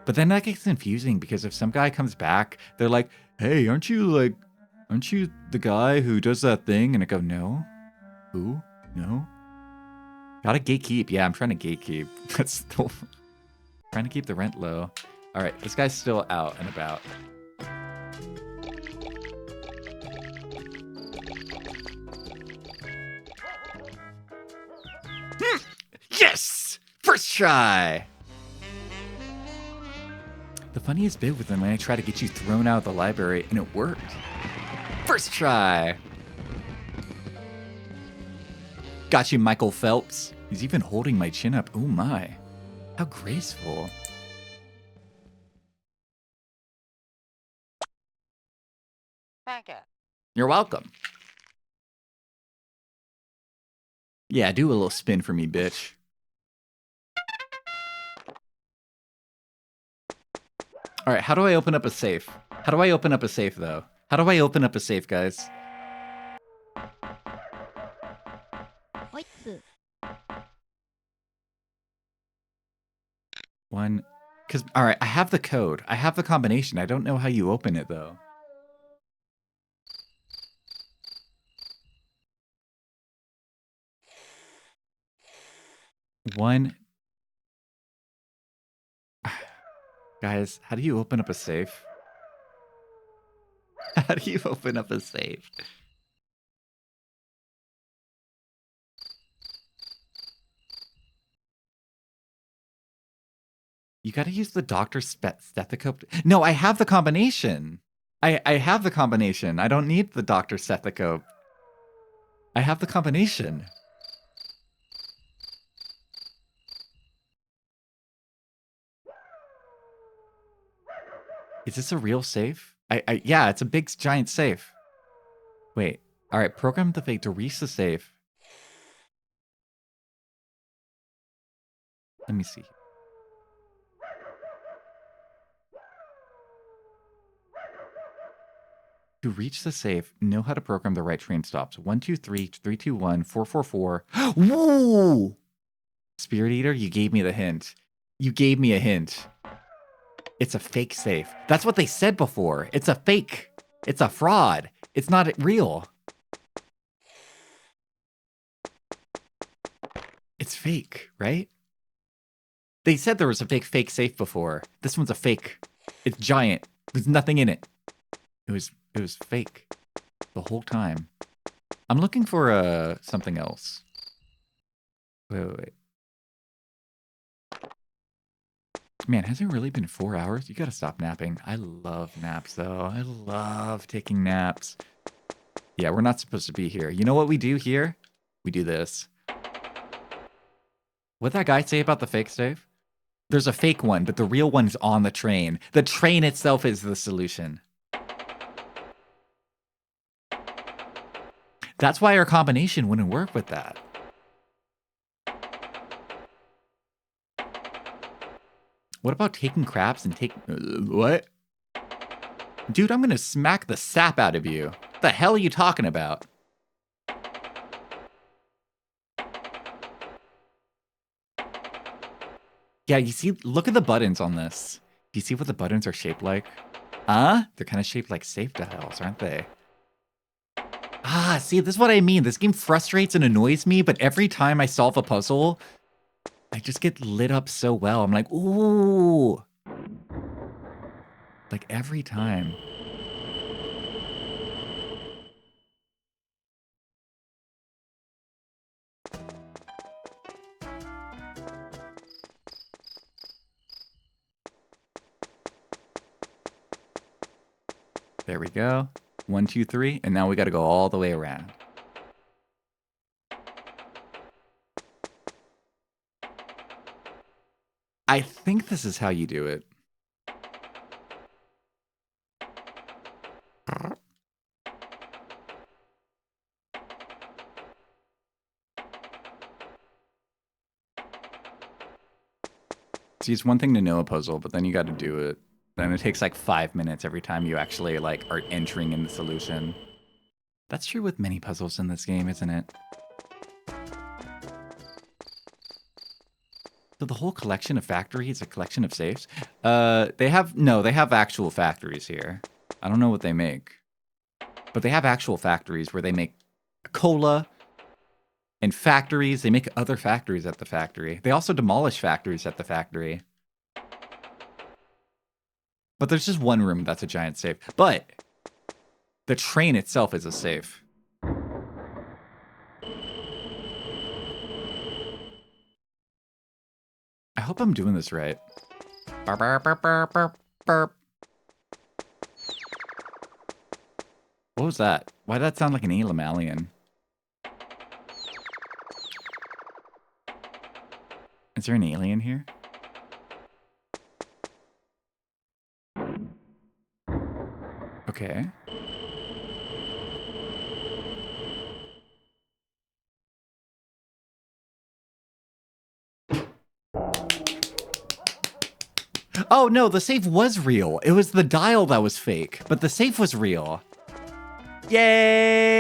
But then that gets confusing because if some guy comes back, they're like, hey, aren't you the guy who does that thing? And I go, no. Who? No. Gotta gatekeep. Yeah, I'm trying to gatekeep. That's still trying to keep the rent low. All right, this guy's still out and about. Yes! First try! The funniest bit was when I tried to get you thrown out of the library and it worked. First try! Got you, Michael Phelps. He's even holding my chin up. Oh my. How graceful. Thank you. You're welcome. Yeah, do a little spin for me, bitch. All right, how do I open up a safe? How do I open up a safe, though? How do I open up a safe, guys? One, because, all right, I have the code. I have the combination. I don't know how you open it, though. One. Guys, how do you open up a safe? How do you open up a safe? You gotta use the doctor's stethoscope. No, I have the combination. I have the combination. I don't need the doctor's stethoscope. I have the combination. Is this a real safe? Yeah, it's a big giant safe. Wait. All right, program the fake to reach the safe. Let me see. To reach the safe, know how to program the right train stops. 1, 2, 3, 3, 2, 1, 4, 4, 4. Woo! Spirit Eater, you gave me the hint. You gave me a hint. It's a fake safe. That's what they said before. It's a fake. It's a fraud. It's not real. It's fake, right? They said there was a fake safe before. This one's a fake. It's giant. There's nothing in it. It was fake the whole time. I'm looking for something else. Wait. Man, has it really been 4 hours? You gotta stop napping. I love naps, though. I love taking naps. Yeah, we're not supposed to be here. You know what we do here? We do this. What'd that guy say about the fake safe? There's a fake one, but the real one's on the train. The train itself is the solution. That's why our combination wouldn't work with that. What about taking craps and take... what? Dude, I'm gonna smack the sap out of you. What the hell are you talking about? Yeah, you see, look at the buttons on this. Do you see what the buttons are shaped like? They're kind of shaped like safe dials, aren't they? See, this is what I mean. This game frustrates and annoys me, but every time I solve a puzzle, I just get lit up so well. I'm like, ooh. Like every time. There we go. 1, 2, 3, and now we got to go all the way around. I think this is how you do it. See, it's one thing to know a puzzle, but then you got to do it. Then it takes like 5 minutes every time you actually like are entering in the solution. That's true with many puzzles in this game, isn't it? So the whole collection of factories is a collection of safes? They have actual factories here. I don't know what they make. But they have actual factories where they make cola, And factories, they make other factories at the factory. They also demolish factories at the factory. But there's just one room that's a giant safe. But the train itself is a safe. I hope I'm doing this right. Burp, burp, burp, burp, burp, burp. What was that? Why did that sound like an alien? Is there an alien here? Okay. Oh no, the safe was real. It was the dial that was fake, but the safe was real. Yay!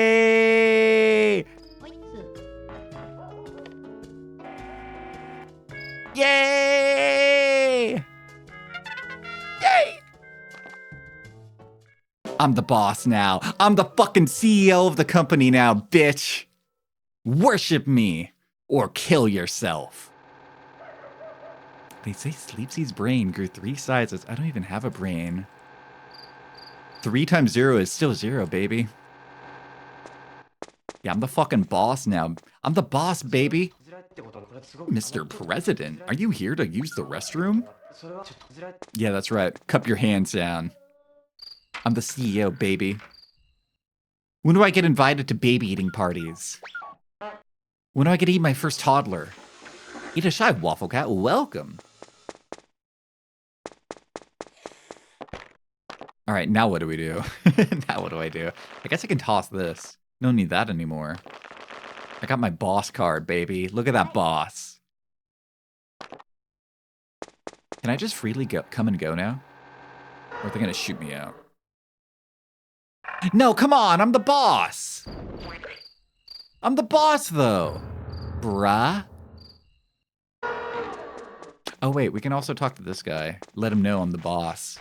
Yay! Yay! I'm the boss now. I'm the fucking CEO of the company now, bitch. Worship me or kill yourself. They say Sleepsy's brain grew 3 sizes. I don't even have a brain. 3 times 0 is still 0, baby. Yeah, I'm the fucking boss now. I'm the boss, baby. Mr. President, are you here to use the restroom? Yeah, that's right. Cup your hands down. I'm the CEO, baby. When do I get invited to baby eating parties? When do I get to eat my first toddler? Eat a shy, Waffle Cat. Welcome. All right, now what do we do? Now what do I do? I guess I can toss this. Don't need that anymore. I got my boss card, baby. Look at that boss. Can I just freely come and go now? Or are they gonna shoot me out? No, come on, I'm the boss! I'm the boss, though! Bruh. Oh, wait, we can also talk to this guy. Let him know I'm the boss.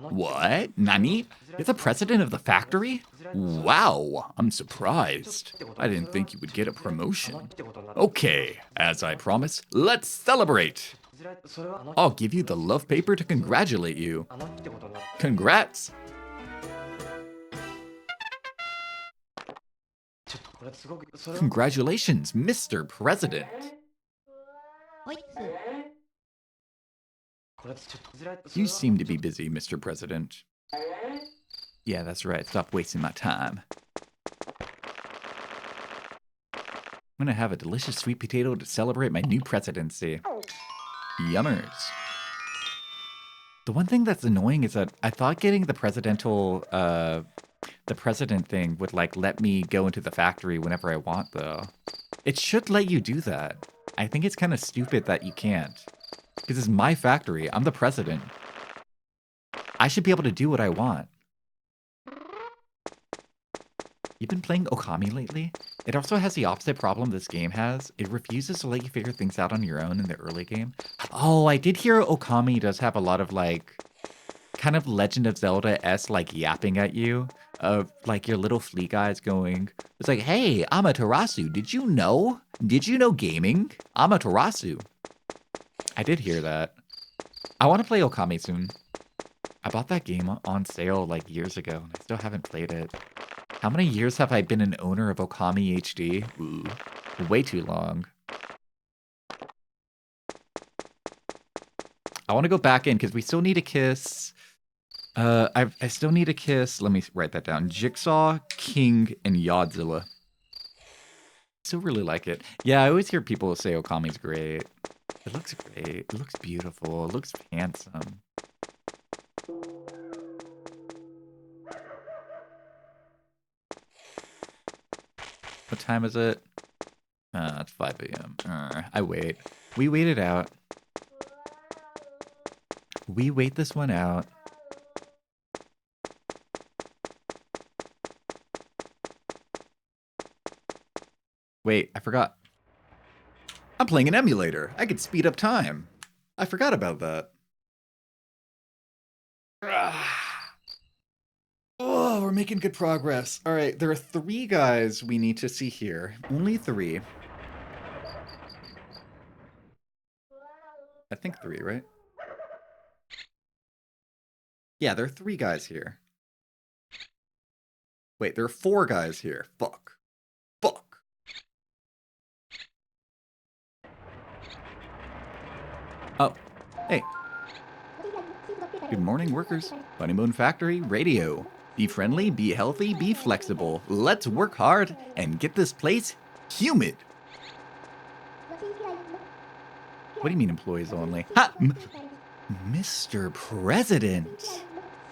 What? Nani? You're the president of the factory? Wow, I'm surprised. I didn't think you would get a promotion. Okay, as I promised, let's celebrate. I'll give you the love paper to congratulate you. Congrats. Congratulations, Mr. President. You seem to be busy, Mr. President. Yeah, that's right. Stop wasting my time. I'm gonna have a delicious sweet potato to celebrate my new presidency. Yummers. The one thing that's annoying is that I thought getting the presidential, the president thing would, like, let me go into the factory whenever I want, though. It should let you do that. I think it's kind of stupid that you can't. Because it's my factory. I'm the president. I should be able to do what I want. You've been playing Okami lately? It also has the opposite problem this game has. It refuses to let you figure things out on your own in the early game. Oh, I did hear Okami does have a lot of, like, kind of Legend of Zelda-esque, like, yapping at you. Of, like, your little flea guys going, it's like, hey, Amaterasu, did you know? Did you know gaming? Amaterasu. I did hear that. I want to play Okami soon. I bought that game on sale, like, years ago, and I still haven't played it. How many years have I been an owner of Okami HD? Ooh, way too long. I want to go back in because we still need a kiss. I still need a kiss. Let me write that down. Jigsaw, King, and Yodzilla. Still really like it. Yeah, I always hear people say Okami's great. It looks great. It looks beautiful. It looks handsome. What time is it? It's 5 a.m. I wait. We wait it out. We wait this one out. Wait, I forgot. I'm playing an emulator. I could speed up time. I forgot about that. Oh, we're making good progress. All right, there are 3 guys we need to see here. Only 3. I think 3, right? Yeah, there are 3 guys here. Wait, there are 4 guys here. Fuck. Fuck. Oh, hey. Good morning, workers. Honeymoon Factory Radio. Be friendly, be healthy, be flexible. Let's work hard and get this place humid. What do you mean employees only? Ha! Mr. President.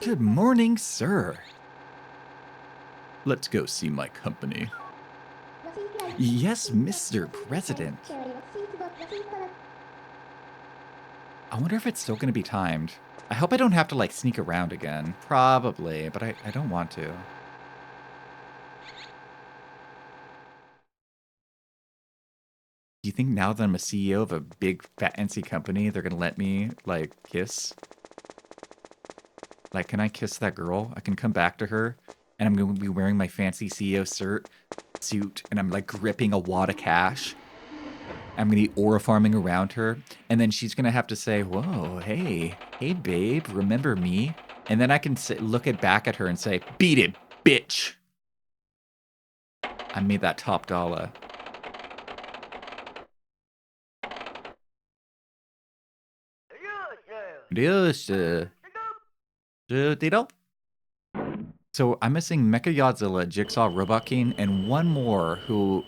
Good morning, sir. Let's go see my company. Yes, Mr. President. I wonder if it's still going to be timed. I hope I don't have to, like, sneak around again. Probably, but I don't want to. Do you think now that I'm a CEO of a big, fancy company, they're going to let me, like, kiss? Like, can I kiss that girl? I can come back to her, and I'm going to be wearing my fancy CEO suit, and I'm, like, gripping a wad of cash. I'm going to be aura farming around her, and then she's going to have to say, whoa, hey babe, remember me? And then I can look back at her and say, beat it, bitch. I made that top dollar. So I'm missing Mecha Godzilla, Jigsaw, Robot King, and one more who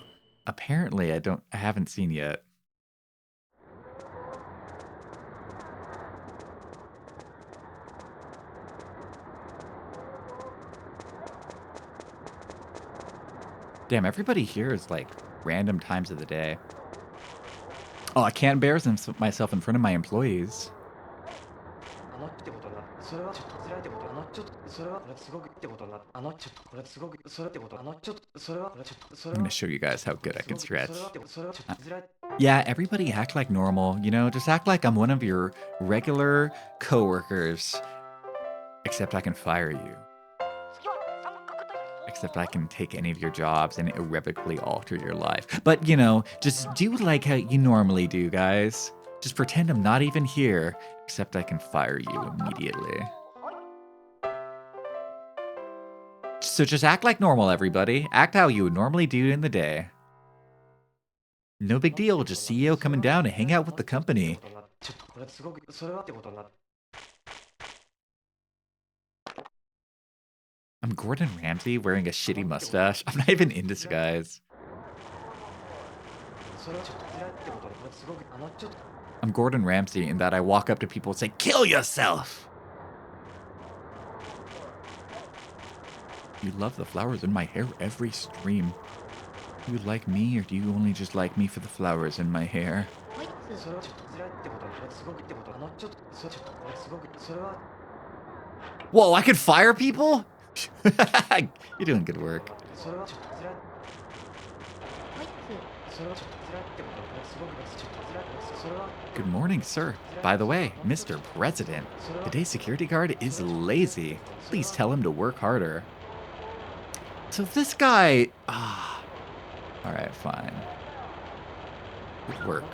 apparently I haven't seen yet. Damn, everybody here is like random times of the day. Oh, I can't embarrass myself in front of my employees. I'm gonna show you guys how good I can stretch. Yeah, everybody act like normal, you know? Just act like I'm one of your regular coworkers. Except I can fire you. Except I can take any of your jobs and irrevocably alter your life. But, you know, just do like how you normally do, guys. Just pretend I'm not even here, except I can fire you immediately. So just act like normal, everybody. Act how you would normally do in the day. No big deal, just CEO coming down to hang out with the company. I'm Gordon Ramsay wearing a shitty mustache. I'm not even in disguise. I'm Gordon Ramsay in that I walk up to people and say, kill yourself! You love the flowers in my hair every stream. Do you like me, or do you only just like me for the flowers in my hair? Whoa, I could fire people? You're doing good work. Good morning, sir. By the way, Mr. President, today's security guard is lazy. Please tell him to work harder. So this guy... Alright, fine. Good work.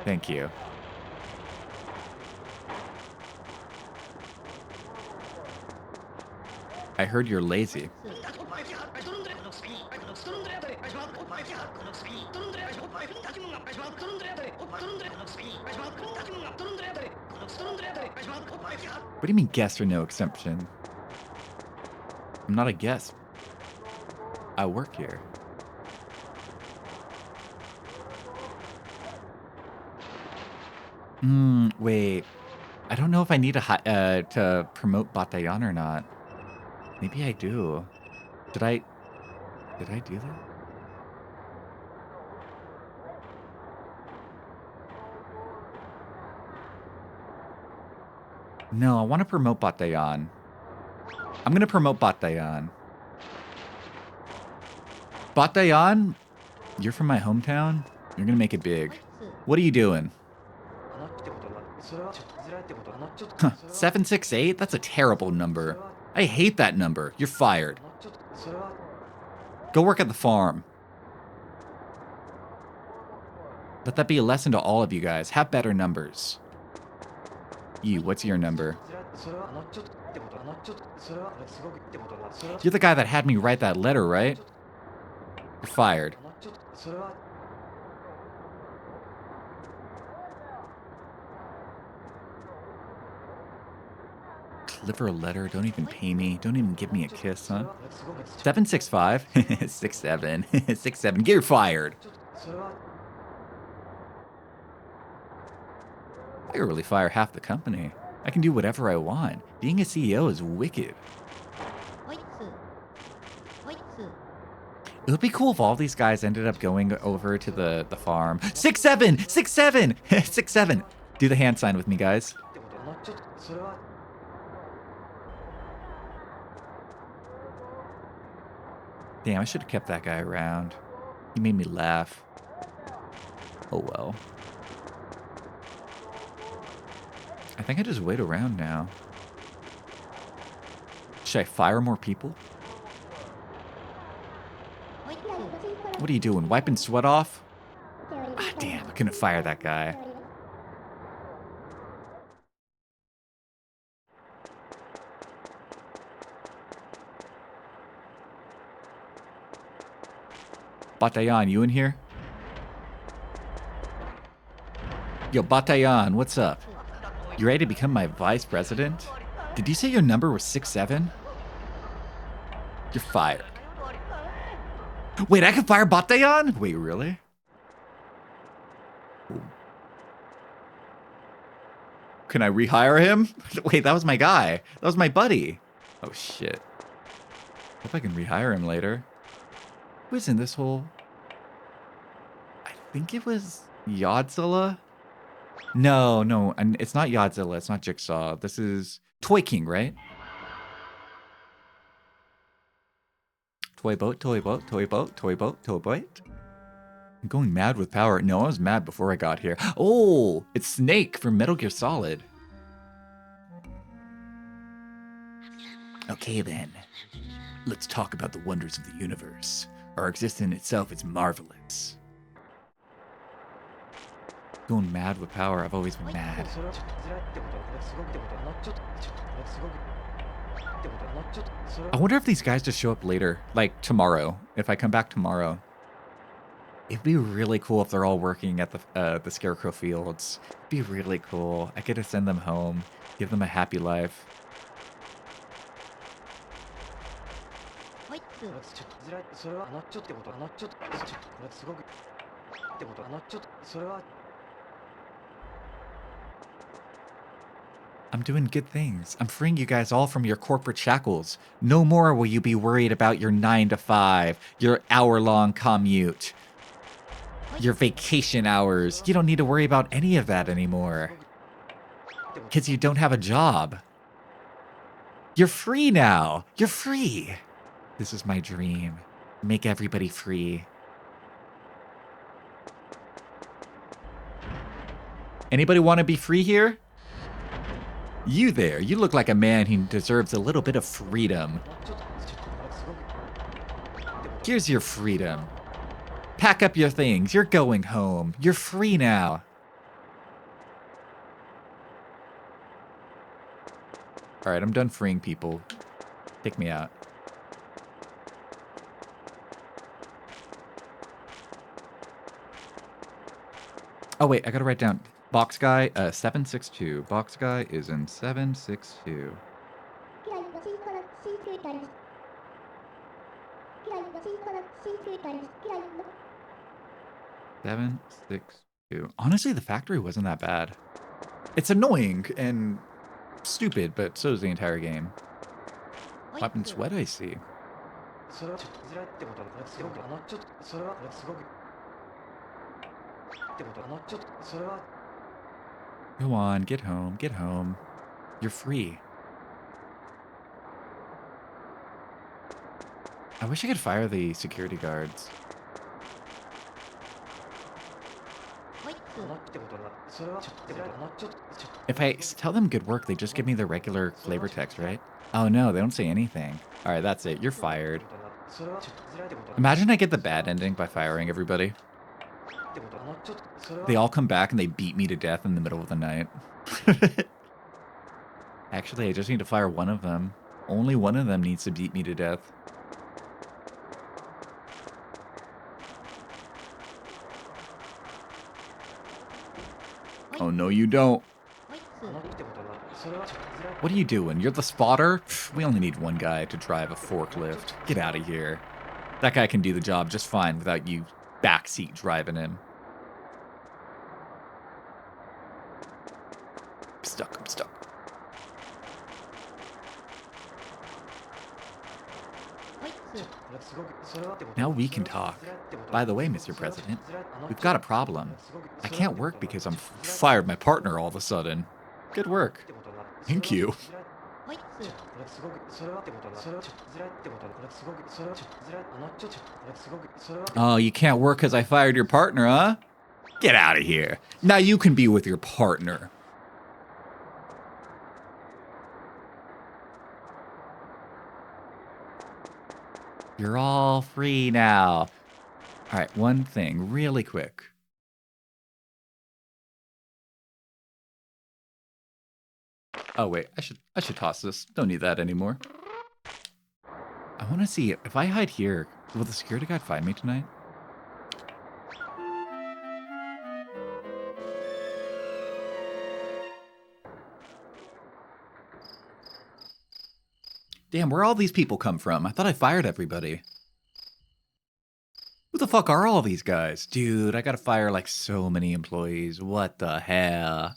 Thank you. I heard you're lazy. What do you mean guest or no exemption? I'm not a guest. I work here. Wait. I don't know if I need to promote Batayan or not. Maybe I do. Did I do that? No, I want to promote Batayan. I'm going to promote Batayan. Batayan, you're from my hometown. You're going to make it big. What are you doing? 768? That's a terrible number. I hate that number. You're fired. Go work at the farm. Let that be a lesson to all of you guys. Have better numbers. You, what's your number? You're the guy that had me write that letter, right? You're fired. Deliver a letter, don't even pay me, don't even give me a kiss, huh? 765? 67. 67. Get fired. I could really fire half the company. I can do whatever I want. Being a CEO is wicked. It would be cool if all these guys ended up going over to the farm. 6-7! 6-7! 6-7! Do the hand sign with me, guys. Damn, I should have kept that guy around. He made me laugh. Oh well. I think I just wait around now. Should I fire more people? What are you doing? Wiping sweat off? Ah, damn, I couldn't fire that guy. Batayan, you in here? Yo, Batayan, what's up? You ready to become my vice president? Did you say your number was 6-7? You're fired. Wait, I can fire Batayan? Wait, really? Ooh. Can I rehire him? Wait, that was my guy. That was my buddy. Oh, shit. Hope I can rehire him later. Who was in this whole... I think it was Yodzilla? No, and it's not Yodzilla. It's not Jigsaw. This is Toy King, right? Toy boat, toy boat, toy boat, toy boat, toy boat. I'm going mad with power. No, I was mad before I got here. Oh, it's Snake from Metal Gear Solid. Okay then, let's talk about the wonders of the universe. Our existence itself is marvelous. Going mad with power, I've always been mad. I wonder if these guys just show up later, like tomorrow, if I come back tomorrow. It'd be really cool if they're all working at the Scarecrow Fields. It'd be really cool. I get to send them home, give them a happy life. I'm doing good things. I'm freeing you guys all from your corporate shackles. No more will you be worried about your 9 to 5, your hour-long commute, your vacation hours. You don't need to worry about any of that anymore. Because you don't have a job. You're free now. You're free. This is my dream. Make everybody free. Anybody want to be free here? You there, you look like a man who deserves a little bit of freedom. Here's your freedom. Pack up your things, you're going home. You're free now. Alright, I'm done freeing people. Take me out. Oh wait, I gotta write down. Box guy, 762. Box guy is in 762. 762. Honestly, the factory wasn't that bad. It's annoying and stupid, but so is the entire game. Weapon sweat, I see. Go on, get home, get home. You're free. I wish I could fire the security guards. If I tell them good work, they just give me the regular flavor text, right? Oh no, they don't say anything. All right, that's it. You're fired. Imagine I get the bad ending by firing everybody. They all come back and they beat me to death in the middle of the night. Actually, I just need to fire one of them. Only one of them needs to beat me to death. Oh, no, you don't. What are you doing? You're the spotter? We only need one guy to drive a forklift. Get out of here. That guy can do the job just fine without you backseat driving him. I'm stuck, I'm stuck. Now we can talk. By the way, Mr. President, we've got a problem. I can't work because I'm fired my partner all of a sudden. Good work. Thank you. Oh, you can't work because I fired your partner, huh? Get out of here. Now you can be with your partner. You're all free now. All right, one thing, really quick. Oh wait, I should toss this. Don't need that anymore. I want to see if I hide here, will the security guard find me tonight? Damn, where all these people come from? I thought I fired everybody. Who the fuck are all these guys? Dude, I gotta fire like so many employees. What the hell?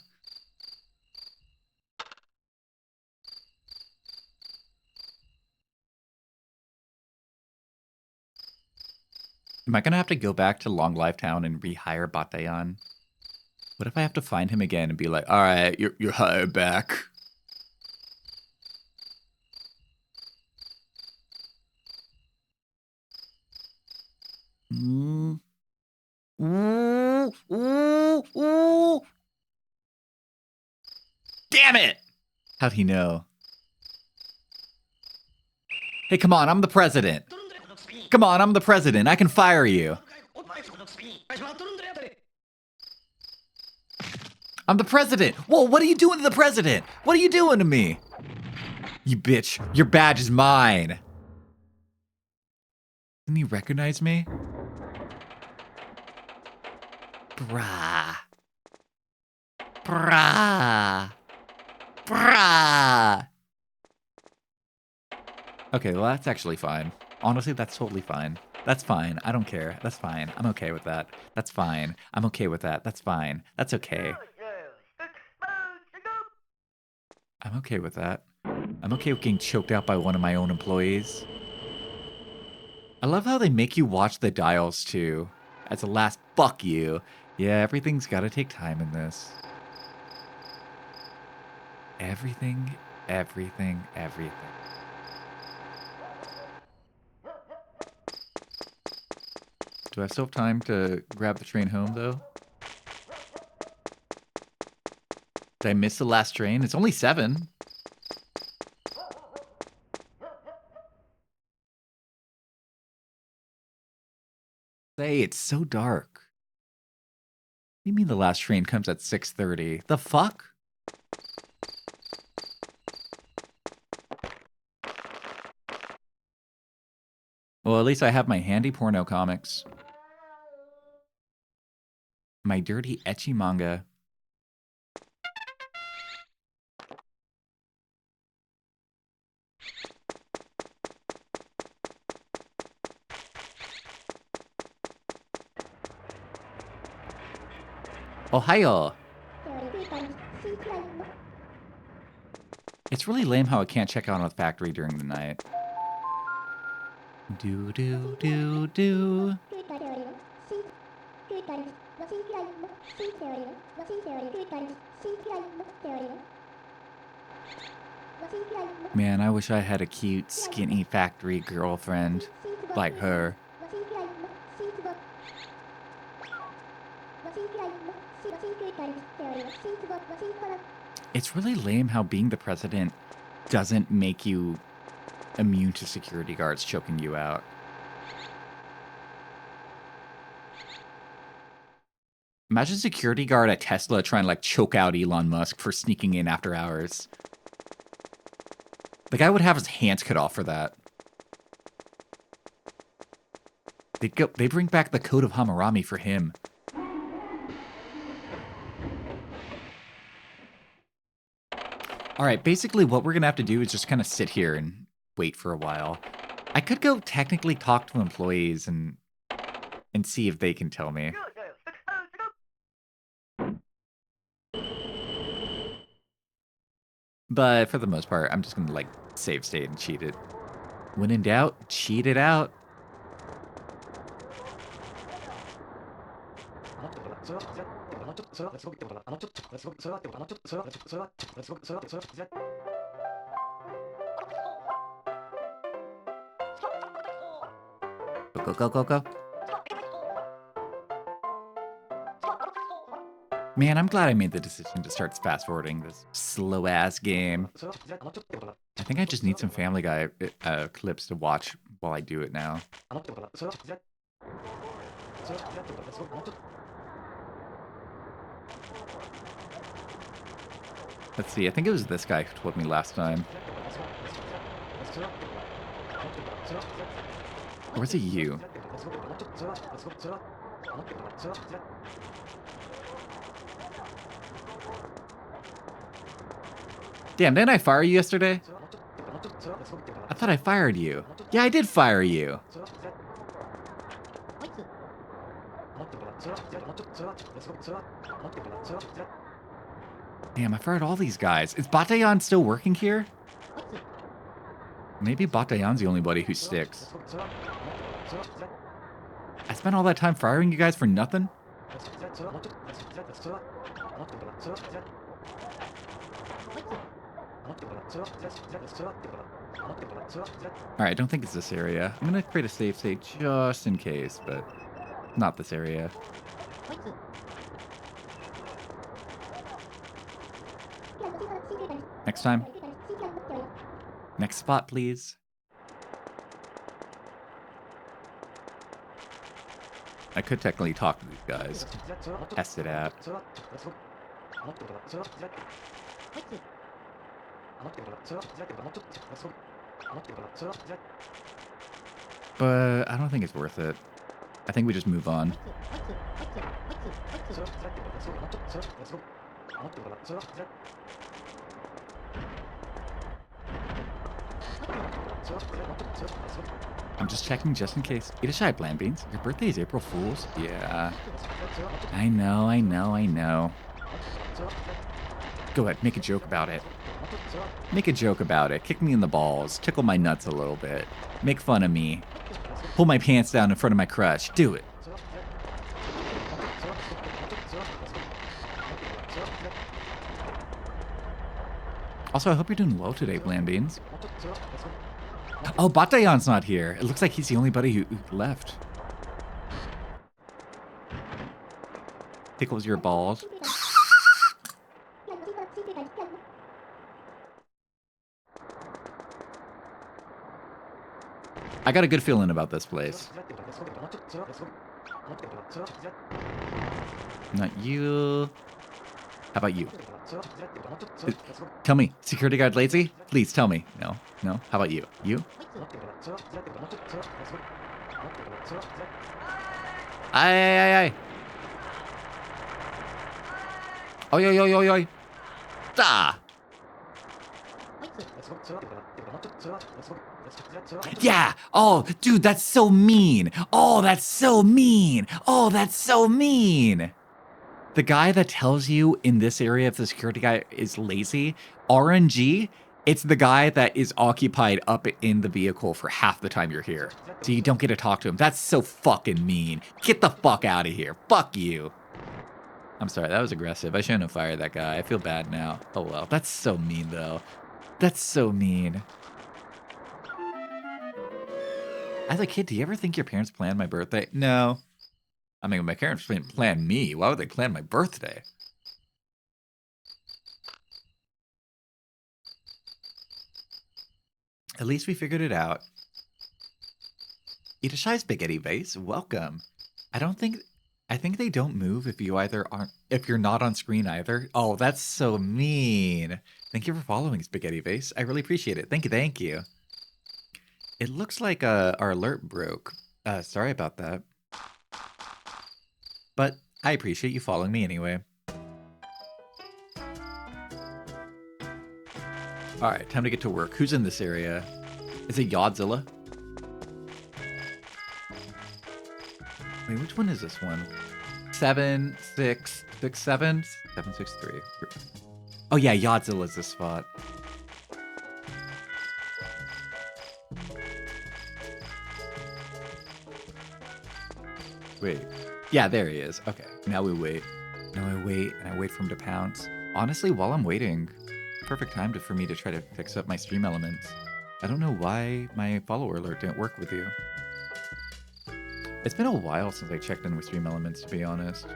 Am I gonna have to go back to Long Life Town and rehire Batayan? What if I have to find him again and be like, all right, you're hired back? Mm. Ooh, ooh, ooh. Damn it! How'd he know? Hey, come on, I'm the president. Come on, I'm the president. I can fire you. I'm the president. Whoa, what are you doing to the president? What are you doing to me? You bitch, your badge is mine. Didn't he recognize me? Brah. Brah. Brah. Okay, well, that's actually fine. Honestly, that's totally fine. That's fine. I don't care. That's fine. I'm okay with that. That's fine. I'm okay with that. That's fine. That's okay. I'm okay with that. I'm okay with getting choked out by one of my own employees. I love how they make you watch the dials, too. As a last fuck you. Yeah, everything's gotta take time in this. Everything, everything, everything. Do I still have time to grab the train home, though? Did I miss the last train? It's only 7. Say, it's so dark. What do you mean the last train comes at 6:30? The fuck? Well, at least I have my handy porno comics. My dirty, ecchi manga. Ohio! It's really lame how I can't check out on the factory during the night. Do do do do. Man, I wish I had a cute, skinny factory girlfriend like her. It's really lame how being the president doesn't make you immune to security guards choking you out. Imagine security guard at Tesla trying to like choke out Elon Musk for sneaking in after hours. The guy would have his hands cut off for that. They bring back the Code of Hammurabi for him. All right, basically what we're gonna have to do is just kind of sit here and wait for a while. I could go technically talk to employees and see if they can tell me. But for the most part, I'm just gonna like save state and cheat it. When in doubt, cheat it out. Go, go, go, go. Man, I'm glad I made the decision to start fast-forwarding this slow-ass game. I think I just need some Family Guy clips to watch while I do it now. Let's see, I think it was this guy who told me last time. Or was it you? Damn, didn't I fire you yesterday? I thought I fired you. Yeah, I did fire you. Damn, I fired all these guys. Is Batayan still working here? Maybe Batayan's the only buddy who sticks. I spent all that time firing you guys for nothing? Alright, I don't think it's this area. I'm gonna create a safe state just in case, but not this area. Next time. Next spot, please. I could technically talk to these guys. Test it out. But I don't think it's worth it. I think we just move on. I'm just checking just in case. Eat a shy, Bland Beans. Your birthday is April Fool's? Yeah. I know, I know, I know. Go ahead, make a joke about it. Make a joke about it. Kick me in the balls. Tickle my nuts a little bit. Make fun of me. Pull my pants down in front of my crush. Do it. Also, I hope you're doing well today, Bland Beans. Oh, Batayan's not here. It looks like he's the only buddy who left. Tickles your balls. I got a good feeling about this place. Not you. How about you? Tell me, security guard lazy? Please tell me. No, no. How about you? You? Aye. Oi, oi, oi, oi, oi. Ah! Yeah! Oh, dude, that's so mean! Oh, that's so mean! Oh, that's so mean! The guy that tells you in this area if the security guy is lazy, RNG, it's the guy that is occupied up in the vehicle for half the time you're here. So you don't get to talk to him. That's so fucking mean. Get the fuck out of here. Fuck you. I'm sorry, that was aggressive. I shouldn't have fired that guy. I feel bad now. Oh well. That's so mean, though. That's so mean. As a kid, do you ever think your parents planned my birthday? No. I mean, my parents didn't plan me. Why would they plan my birthday? At least we figured it out. Itashai Spaghetti Base, welcome. I think they don't move if you either aren't, if you're not on screen either. Oh, that's so mean. Thank you for following Spaghetti Base. I really appreciate it. Thank you. It looks like our alert broke. Sorry about that. But I appreciate you following me anyway. Alright, time to get to work. Who's in this area? Is it Yodzilla? Wait, which one is this one? 767? 763. Oh yeah, Yodzilla's this spot. Wait. Yeah, there he is. Okay, now we wait. Now I wait, and I wait for him to pounce. Honestly, while I'm waiting, perfect time for me to try to fix up my stream elements. I don't know why my follower alert didn't work with you. It's been a while since I checked in with stream elements, to be honest.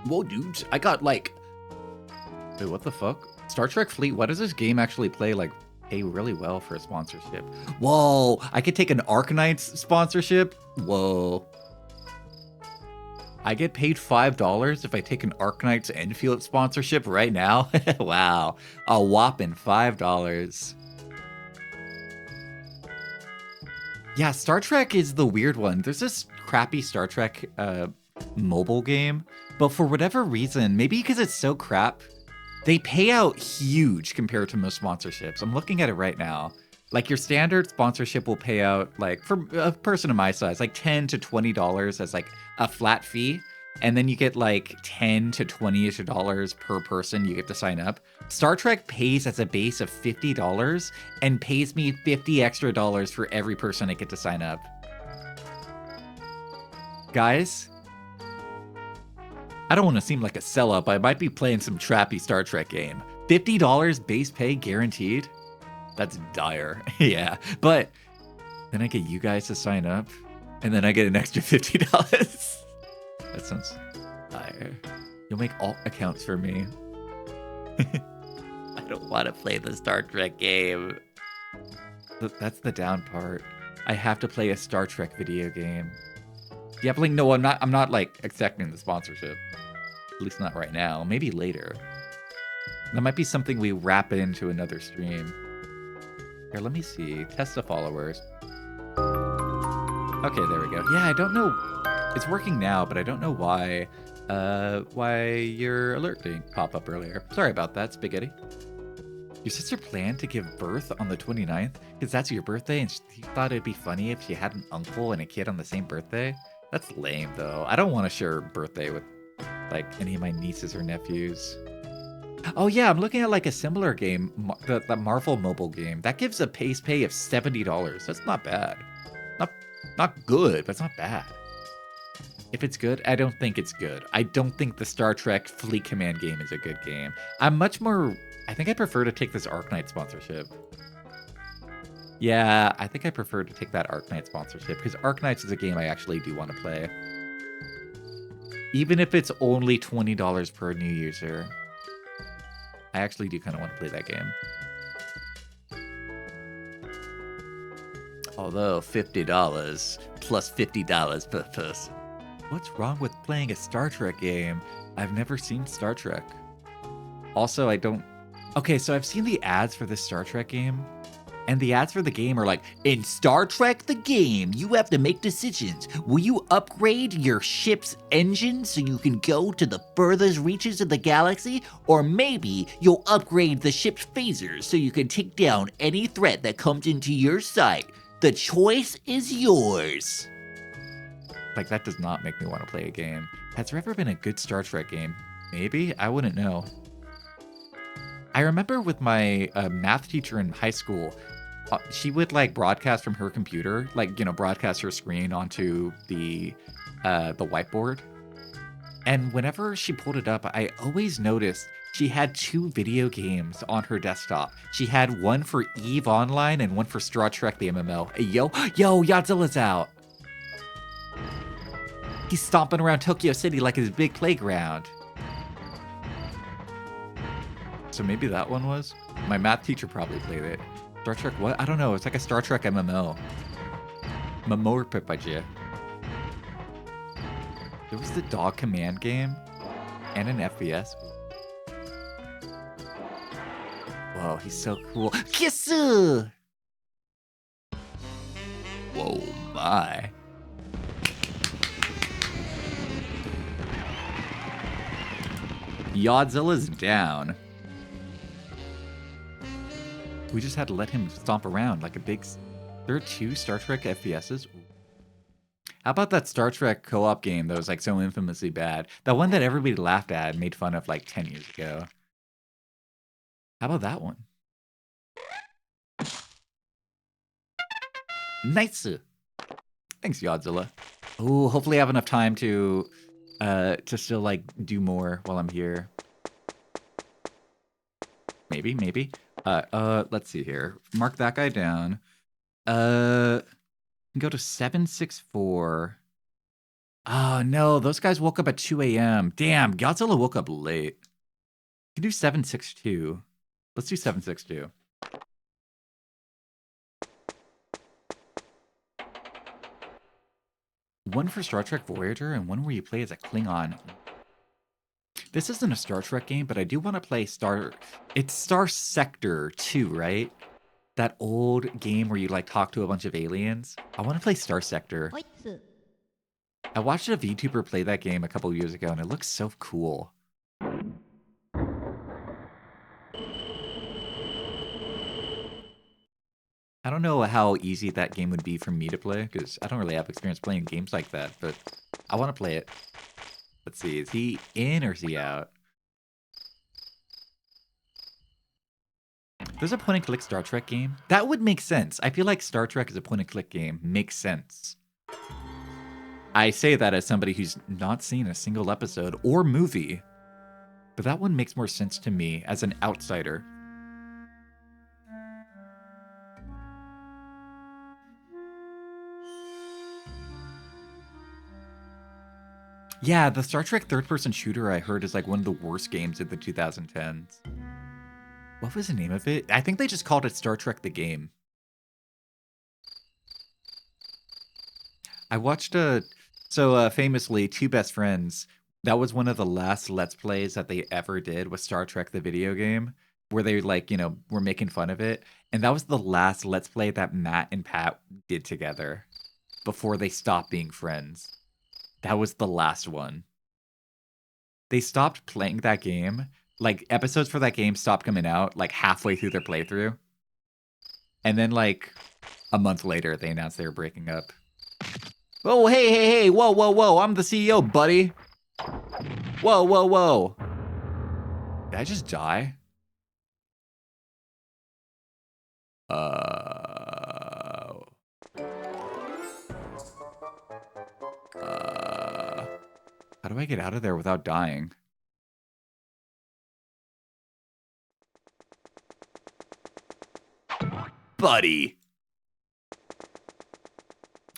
Whoa, dudes, I got like... Wait, what the fuck? Star Trek Fleet, why does this game actually pay really well for a sponsorship? Whoa, I could take an Arknights sponsorship? Whoa. I get paid $5 if I take an Arknights Enfield sponsorship right now? Wow, a whopping $5. Yeah, Star Trek is the weird one. There's this crappy Star Trek mobile game, but for whatever reason, maybe because it's so crap, they pay out huge compared to most sponsorships. I'm looking at it right now. Like your standard sponsorship will pay out, like for a person of my size, like $10 to $20 as like a flat fee. And then you get like $10 to $20 per person you get to sign up. Star Trek pays as a base of $50 and pays me $50 extra for every person I get to sign up. Guys, I don't want to seem like a sellout, but I might be playing some trappy Star Trek game. $50 base pay guaranteed? That's dire. Yeah, but then I get you guys to sign up, and then I get an extra $50. That sounds dire. You'll make alt accounts for me. I don't want to play the Star Trek game. That's the down part. I have to play a Star Trek video game. Yeah, but like, no, I'm not like accepting the sponsorship. At least not right now. Maybe later. That might be something we wrap into another stream. Here, let me see. Test the followers. Okay, there we go. Yeah, I don't know. It's working now, but I don't know why your alert didn't pop up earlier. Sorry about that, Spaghetti. Your sister planned to give birth on the 29th? Because that's your birthday, and she thought it'd be funny if she had an uncle and a kid on the same birthday? That's lame, though. I don't want to share a birthday with, like, any of my nieces or nephews. Oh, yeah, I'm looking at, like, a similar game, the Marvel mobile game. That gives a base pay of $70. That's not bad. Not good, but it's not bad. If it's good, I don't think it's good. I don't think the Star Trek Fleet Command game is a good game. I'm much more... I think I prefer to take this Arknight sponsorship. Yeah, I think I prefer to take that Arknight sponsorship, because Arknights is a game I actually do want to play. Even if it's only $20 per new user. I actually do kind of want to play that game. Although $50 plus $50 per person. What's wrong with playing a Star Trek game? I've never seen Star Trek. Also, I don't... Okay, so I've seen the ads for this Star Trek game. And the ads for the game are like, in Star Trek the game, you have to make decisions. Will you upgrade your ship's engine so you can go to the furthest reaches of the galaxy? Or maybe you'll upgrade the ship's phasers so you can take down any threat that comes into your sight. The choice is yours. Like, that does not make me want to play a game. Has there ever been a good Star Trek game? Maybe? I wouldn't know. I remember with my math teacher in high school, she would like broadcast from her computer, like, you know, broadcast her screen onto the whiteboard. And whenever she pulled it up, I always noticed She had 2 video games on her desktop. She had one for EVE Online and one for Star Trek the MMO. Hey, yo, Yadzilla's out. He's stomping around Tokyo City like his big playground. So maybe that one was? My math teacher probably played it. Star Trek what? I don't know. It's like a Star Trek MMO. Mamorpipajia. There was the Dog Command game and an FPS. Whoa, he's so cool. Kissu! Whoa, my. Yadzilla's down. We just had to let him stomp around like a big... There are 2 Star Trek FPSs? How about that Star Trek co-op game that was like so infamously bad? That one that everybody laughed at and made fun of like 10 years ago. How about that one? Nice. Thanks, Godzilla. Oh, hopefully I have enough time to still like do more while I'm here. Maybe. Let's see here. Mark that guy down. Go to 764. Oh no, those guys woke up at 2 a.m. Damn, Godzilla woke up late. You can do 762. Let's do 762. One for Star Trek Voyager and one where you play as a Klingon. This isn't a Star Trek game, but I do want to play It's Star Sector 2, right? That old game where you like talk to a bunch of aliens. I want to play Star Sector. I watched a VTuber play that game a couple years ago and it looks so cool. I don't know how easy that game would be for me to play because I don't really have experience playing games like that, but I want to play it. Let's see, is he in or is he out? There's a point-and-click Star Trek game. That would make sense. I feel like Star Trek is a point-and-click game. Makes sense. I say that as somebody who's not seen a single episode or movie, but that one makes more sense to me as an outsider. Yeah, the Star Trek third-person shooter I heard is like one of the worst games of the 2010s. What was the name of it? I think they just called it Star Trek the Game. I watched famously, Two Best Friends, that was one of the last Let's Plays that they ever did with Star Trek the video game, where they like, you know, were making fun of it. And that was the last Let's Play that Matt and Pat did together before they stopped being friends. That was the last one. They stopped playing that game. Like, episodes for that game stopped coming out, like, halfway through their playthrough. And then, like, a month later, they announced they were breaking up. Oh, hey, whoa, I'm the CEO, buddy. Whoa. Did I just die? How do I get out of there without dying? Buddy!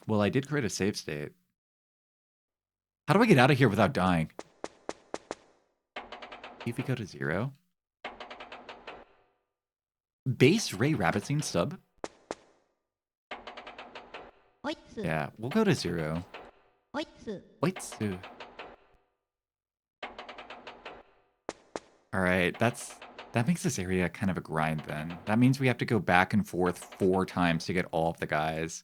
Well, I did create a save state. How do I get out of here without dying? If we go to 0. Base Ray Rabbitine sub? Yeah, we'll go to 0. Oitsu. Alright, that makes this area kind of a grind then. That means we have to go back and forth 4 times to get all of the guys.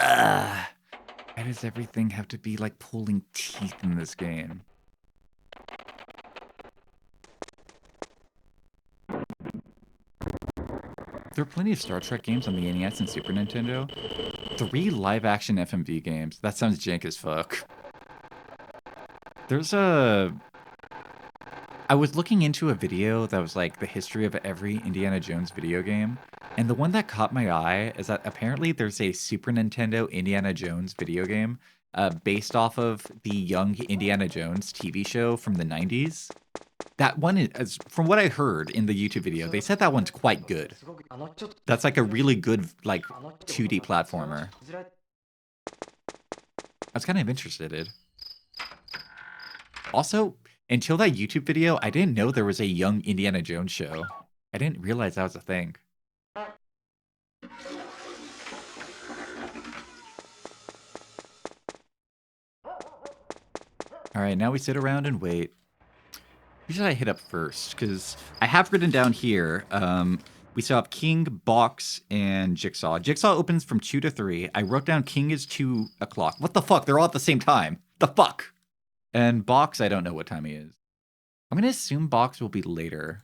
Why does everything have to be like pulling teeth in this game? There are plenty of Star Trek games on the NES and Super Nintendo. 3 live-action FMV games. That sounds jank as fuck. I was looking into a video that was like the history of every Indiana Jones video game, and the one that caught my eye is that apparently there's a Super Nintendo Indiana Jones video game based off of the Young Indiana Jones TV show from the 90s. That one is, from what I heard in the YouTube video, they said that one's quite good. That's like a really good, like, 2D platformer. I was kind of interested in. Also, until that YouTube video, I didn't know there was a Young Indiana Jones show. I didn't realize that was a thing. Alright, now we sit around and wait. Who should I hit up first? Because I have written down here, we still have King, Box, and Jigsaw. Jigsaw opens from 2 to 3. I wrote down King is 2 o'clock. What the fuck? They're all at the same time. The fuck? And Box, I don't know what time he is. I'm going to assume Box will be later.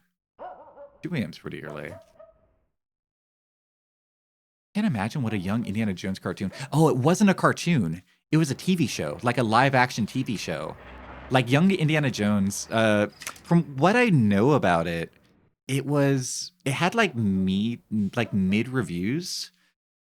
2 a.m.'s pretty early. Can't imagine what a Young Indiana Jones cartoon... Oh, it wasn't a cartoon. It was a TV show, like a live-action TV show. Like Young Indiana Jones, from what I know about it, it had like mid reviews,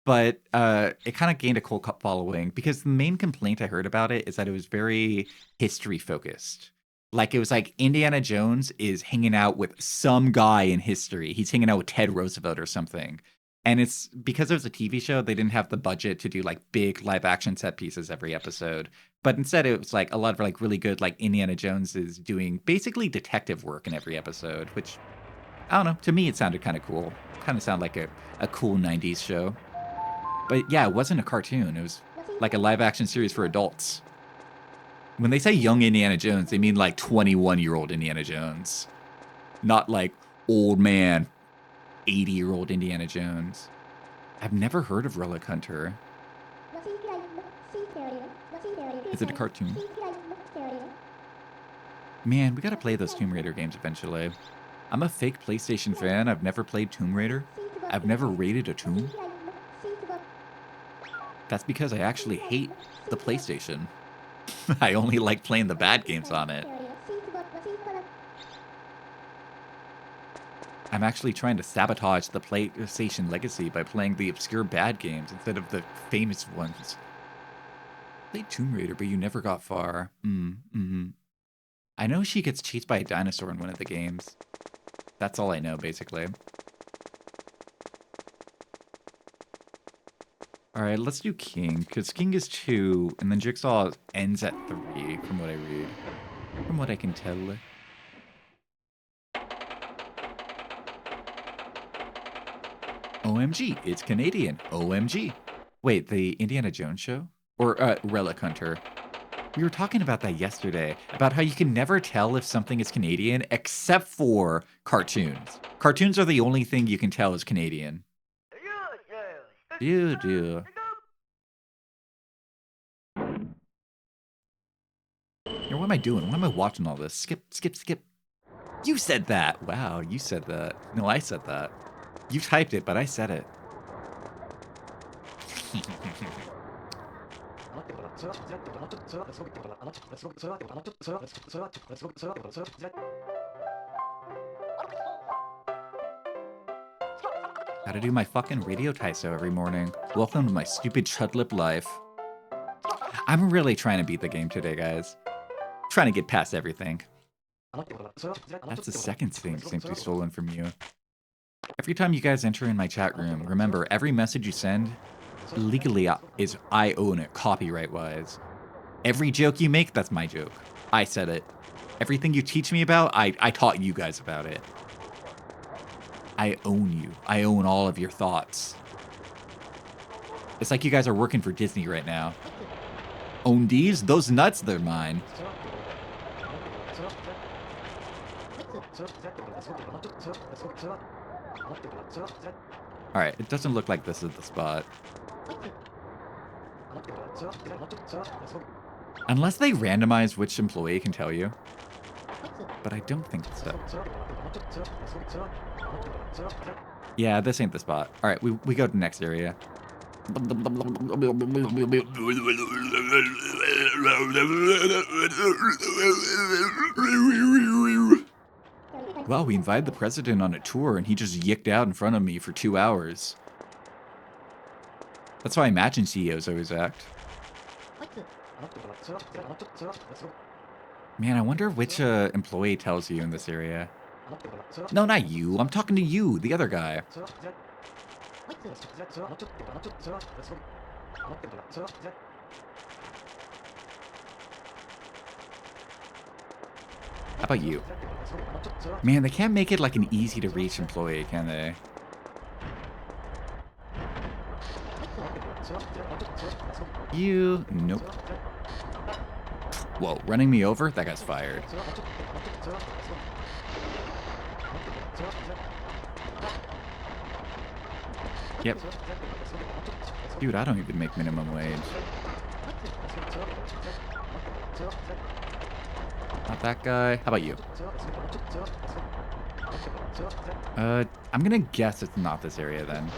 but it kind of gained a cult following because the main complaint I heard about it is that it was very history focused. Like it was like Indiana Jones is hanging out with some guy in history. He's hanging out with Ted Roosevelt or something. And it's because it was a TV show, they didn't have the budget to do like big live action set pieces every episode. But instead it was like a lot of like really good, like Indiana Jones is doing basically detective work in every episode, which I don't know. To me, it sounded kind of cool. Kind of sounded like a cool 90s show. But yeah, it wasn't a cartoon. It was like a live action series for adults. When they say young Indiana Jones, they mean like 21-year-old Indiana Jones. Not like old man, 80-year-old Indiana Jones. I've never heard of Relic Hunter. Is it a cartoon? Man, we gotta play those Tomb Raider games eventually. I'm a fake PlayStation fan. I've never played Tomb Raider. I've never raided a tomb. That's because I actually hate the PlayStation. I only like playing the bad games on it. I'm actually trying to sabotage the PlayStation legacy by playing the obscure bad games instead of the famous ones. Played Tomb Raider, but you never got far. I know she gets chased by a dinosaur in one of the games. That's all I know, basically. Alright, let's do King, because King is 2, and then Jigsaw ends at 3, from what I read. From what I can tell. OMG, it's Canadian. OMG. Wait, the Indiana Jones show? Or, Relic Hunter. We were talking about that yesterday, about how you can never tell if something is Canadian except for cartoons. Cartoons are the only thing you can tell is Canadian. You do. What am I doing? Why am I watching all this? Skip, skip, skip. You said that. Wow, you said that. No, I said that. You typed it, but I said it. Gotta do my fucking radio Taiso every morning. Welcome to my stupid Chulip life. I'm really trying to beat the game today, guys. Trying to get past everything. That's the second thing seems to be stolen from you. Every time you guys enter in my chat room, remember, every message you send, legally I own it, copyright-wise. Every joke you make, that's my joke. I said it. Everything you teach me about, I taught you guys about it. I own you. I own all of your thoughts. It's like you guys are working for Disney right now. Own these? Those nuts, they're mine. Alright, it doesn't look like this is the spot. Unless they randomize which employee can tell you. But I don't think so. Yeah, this ain't the spot. Alright, we go to the next area. Wow, we invited the president on a tour and he just yicked out in front of me for 2 hours. That's how I imagine CEOs always act. Man, I wonder which employee tells you in this area. No, not you. I'm talking to you, the other guy. How about you? Man, they can't make it like an easy to reach employee, can they? You? Nope. Whoa, running me over? That guy's fired. Yep. Dude, I don't even make minimum wage. Not that guy. How about you? I'm gonna guess it's not this area then.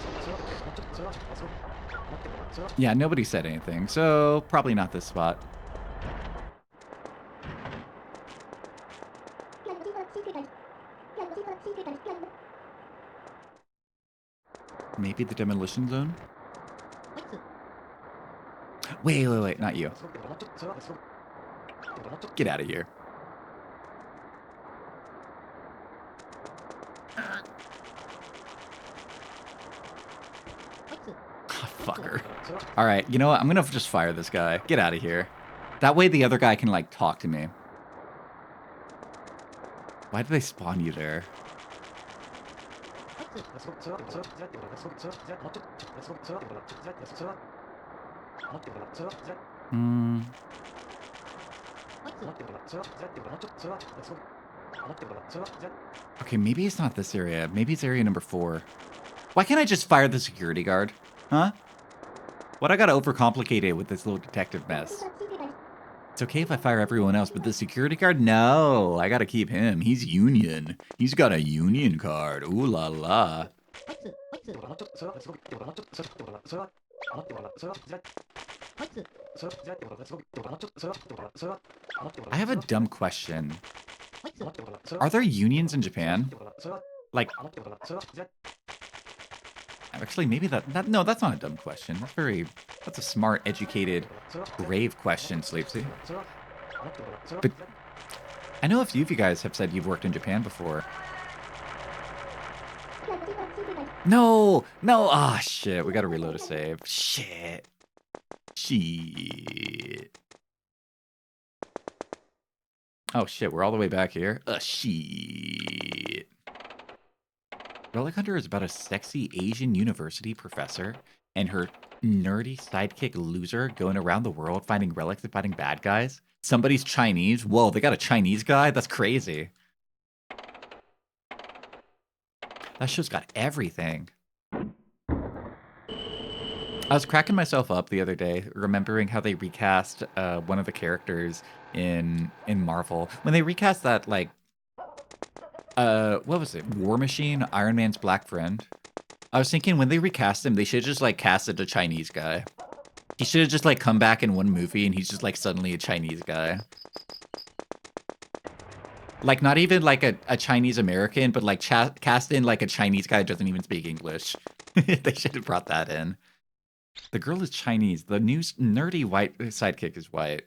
Yeah, nobody said anything, so probably not this spot. Maybe the demolition zone? Wait, not you. Get out of here. Fucker. Alright, you know what? I'm gonna just fire this guy. Get out of here. That way the other guy can, like, talk to me. Why did they spawn you there? Hmm. Okay, maybe it's not this area. Maybe it's area number 4. Why can't I just fire the security guard? Huh? What I gotta overcomplicate it with this little detective mess? It's okay if I fire everyone else, but the security guard? No, I gotta keep him. He's union. He's got a union card. Ooh la la. I have a dumb question. Are there unions in Japan? Like, actually, maybe no, that's not a dumb question. That's a smart, educated, grave question, Sleepsy. But I know a few of you guys have said you've worked in Japan before. No, ah, shit, we gotta reload a save. Shit. Oh shit, we're all the way back here. Shit. Relic Hunter is about a sexy Asian university professor and her nerdy sidekick loser going around the world finding relics and fighting bad guys. Somebody's Chinese. Whoa, they got a Chinese guy? That's crazy. That show's got everything. I was cracking myself up the other day, remembering how they recast one of the characters in Marvel. When they recast that, like, what was it? War Machine, Iron Man's black friend. I was thinking when they recast him, they should just, like, casted a Chinese guy. He should have just, like, come back in one movie and he's just, like, suddenly a Chinese guy. Like, not even, like, a Chinese American, but, like, cast in, like, a Chinese guy who doesn't even speak English. They should have brought that in. The girl is Chinese. The new nerdy white sidekick is white.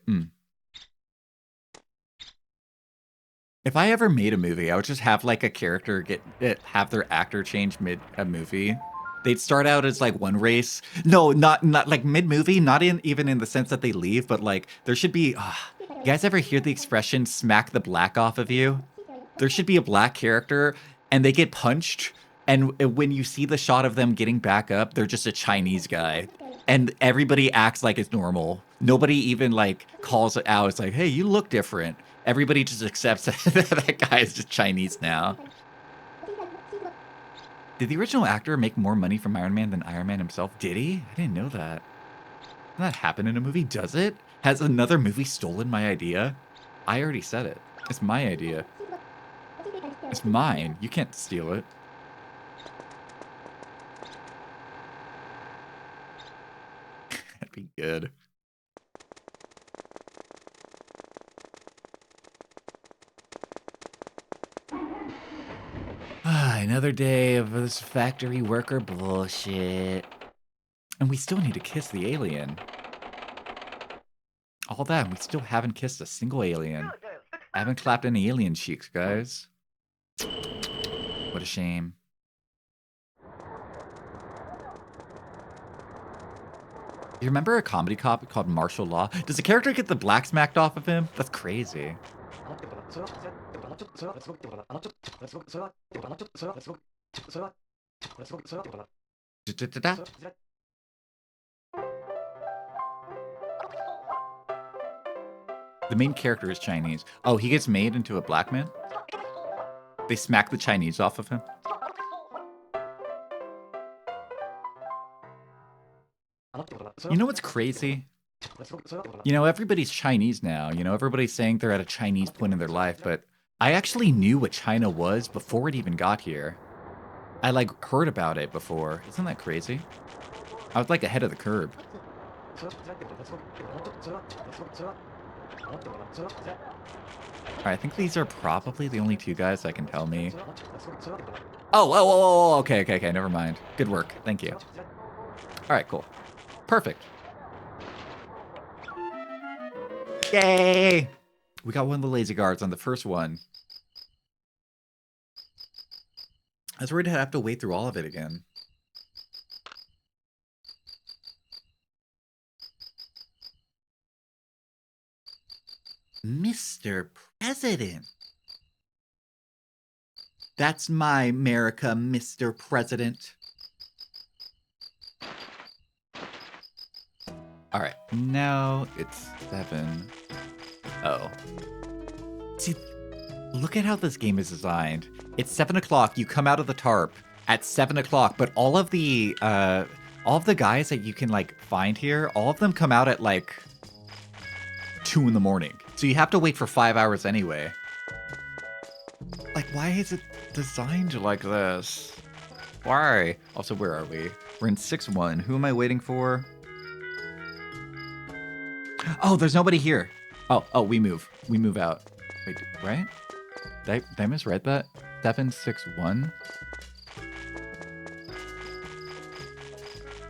If I ever made a movie, I would just have like a character have their actor change mid a movie. They'd start out as like one race. No, not like mid movie. Not even in the sense that they leave, but like there should be. You guys ever hear the expression "smack the black off of you"? There should be a black character, and they get punched. And when you see the shot of them getting back up, they're just a Chinese guy. And everybody acts like it's normal. Nobody even, like, calls it out. It's like, hey, you look different. Everybody just accepts that guy is just Chinese now. Did the original actor make more money from Iron Man than Iron Man himself? Did he? I didn't know that. Doesn't that happen in a movie? Does it? Has another movie stolen my idea? I already said it. It's my idea. It's mine. You can't steal it. That'd be good. Another day of this factory worker bullshit. And we still need to kiss the alien. All that, and we still haven't kissed a single alien. I haven't clapped any alien cheeks, guys. What a shame. You remember a comedy cop called Martial Law? Does the character get the black smacked off of him? That's crazy. The main character is Chinese. Oh, he gets made into a black man? They smack the Chinese off of him? You know what's crazy? You know, everybody's Chinese now. You know, everybody's saying they're at a Chinese point in their life, but I actually knew what China was before it even got here. I, like, heard about it before. Isn't that crazy? I was, like, ahead of the curve. Alright, I think these are probably the only two guys that can tell me. Oh, okay, never mind. Good work, thank you. Alright, cool. Perfect. Yay! We got one of the lazy guards on the first one. I was worried I'd have to wait through all of it again. Mr. President. That's my America, Mr. President. All right, now it's 7. Oh. See, look at how this game is designed. It's 7 o'clock, you come out of the tarp at 7 o'clock, but all of the guys that you can, like, find here, all of them come out at, like, 2 in the morning. So you have to wait for 5 hours anyway. Like, why is it designed like this? Why? Also, where are we? We're in 6-1. Who am I waiting for? Oh, there's nobody here. Oh, we move. We move out. Wait, right? Did I misread that? 7-6-1?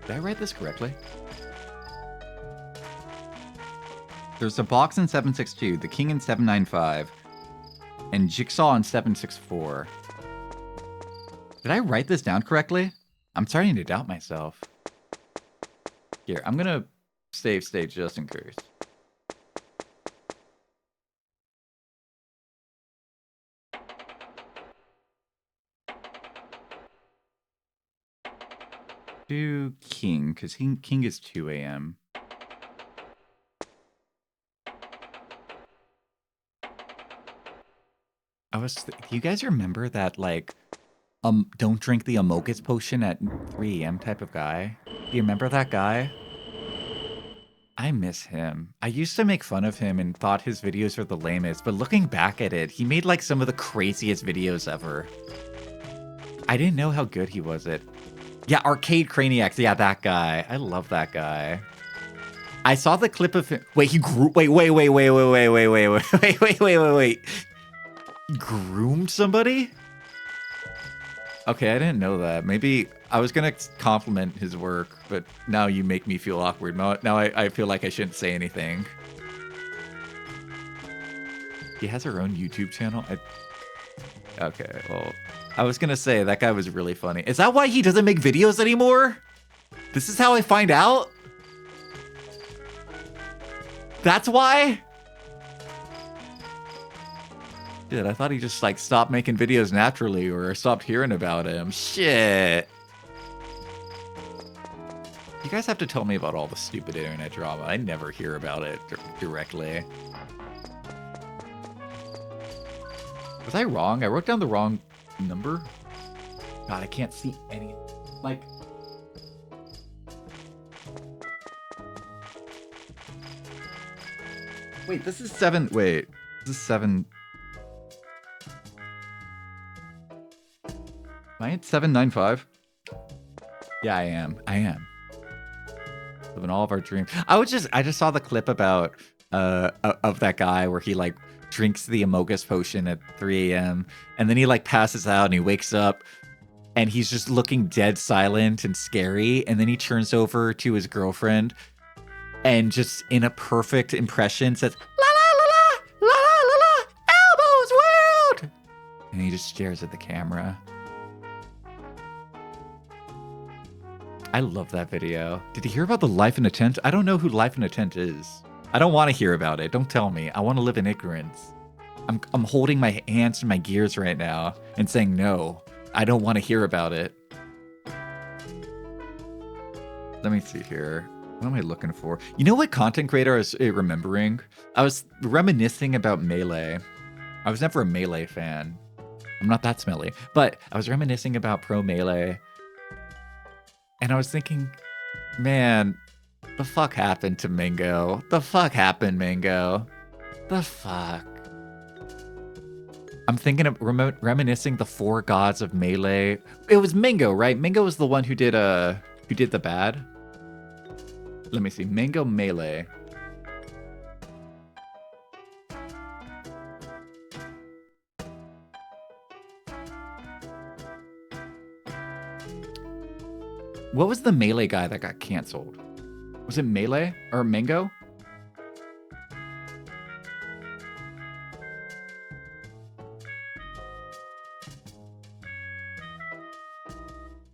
Did I write this correctly? There's a box in 762, the king in 795, and jigsaw in 764. Did I write this down correctly? I'm starting to doubt myself. Here, I'm gonna save state just in case. Do king, because king is 2 a.m. Do you guys remember that, like, don't drink the Amogus potion at 3 a.m. type of guy? Do you remember that guy? I miss him. I used to make fun of him and thought his videos were the lamest, but looking back at it, he made, like, some of the craziest videos ever. I didn't know how good he was at... Yeah, Arcade Craniacs. Yeah, that guy. I love that guy. I saw the clip of him... Wait, he grew... Wait. Groomed somebody? Okay, I didn't know that. Maybe I was gonna compliment his work, but now you make me feel awkward. Now I feel like I shouldn't say anything. He has her own YouTube channel? Okay, well, I was gonna say, that guy was really funny. Is that why he doesn't make videos anymore? This is how I find out? That's why? Dude, I thought he just, like, stopped making videos naturally or stopped hearing about him. Shit. You guys have to tell me about all the stupid internet drama. I never hear about it directly. Was I wrong? I wrote down the wrong number? God, I can't see any... Like... Wait, this is 7... Wait. This is 7... Am I at 795? Yeah, I am. Living all of our dreams. I just saw the clip about of that guy where he, like, drinks the Amogus potion at 3 a.m. and then he, like, passes out and he wakes up and he's just looking dead silent and scary, and then he turns over to his girlfriend and just in a perfect impression says, la la la la, la la la la, Elbows World! And he just stares at the camera. I love that video. Did you hear about the Life in a Tent? I don't know who Life in a Tent is. I don't want to hear about it. Don't tell me. I want to live in ignorance. I'm holding my hands to my gears right now and saying no. I don't want to hear about it. Let me see here. What am I looking for? You know what content creator I was remembering? I was reminiscing about Melee. I was never a Melee fan. I'm not that smelly. But I was reminiscing about Pro Melee. And I was thinking, man, the fuck happened to Mingo? The fuck happened, Mingo? The fuck? I'm thinking of reminiscing the 4 gods of Melee. It was Mingo, right? Mingo was the one who did the bad. Let me see. Mingo Melee. What was the Melee guy that got canceled? Was it Melee or Mingo?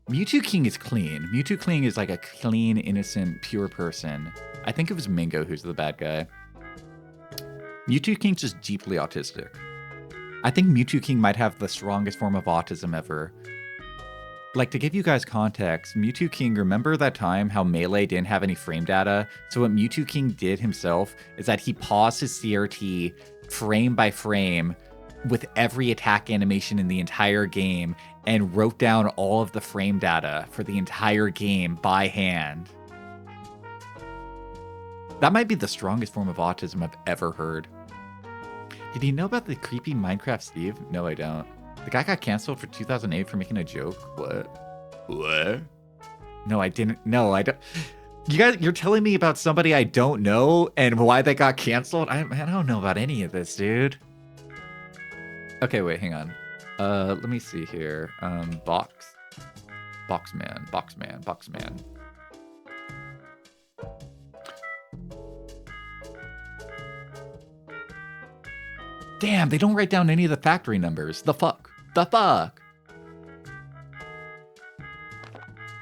Mewtwo King is clean. Mewtwo King is like a clean, innocent, pure person. I think it was Mingo who's the bad guy. Mewtwo King's just deeply autistic. I think Mewtwo King might have the strongest form of autism ever. Like, to give you guys context, Mewtwo King, remember that time how Melee didn't have any frame data? So what Mewtwo King did himself is that he paused his CRT frame by frame with every attack animation in the entire game and wrote down all of the frame data for the entire game by hand. That might be the strongest form of autism I've ever heard. Did you know about the creepy Minecraft Steve? No, I don't. The guy got canceled for 2008 for making a joke? What? No, I didn't. No, I don't. You guys, you're telling me about somebody I don't know and why they got canceled? I don't know about any of this, dude. Okay, wait, hang on. Let me see here. Boxman. Damn, they don't write down any of the factory numbers. The fuck? The fuck?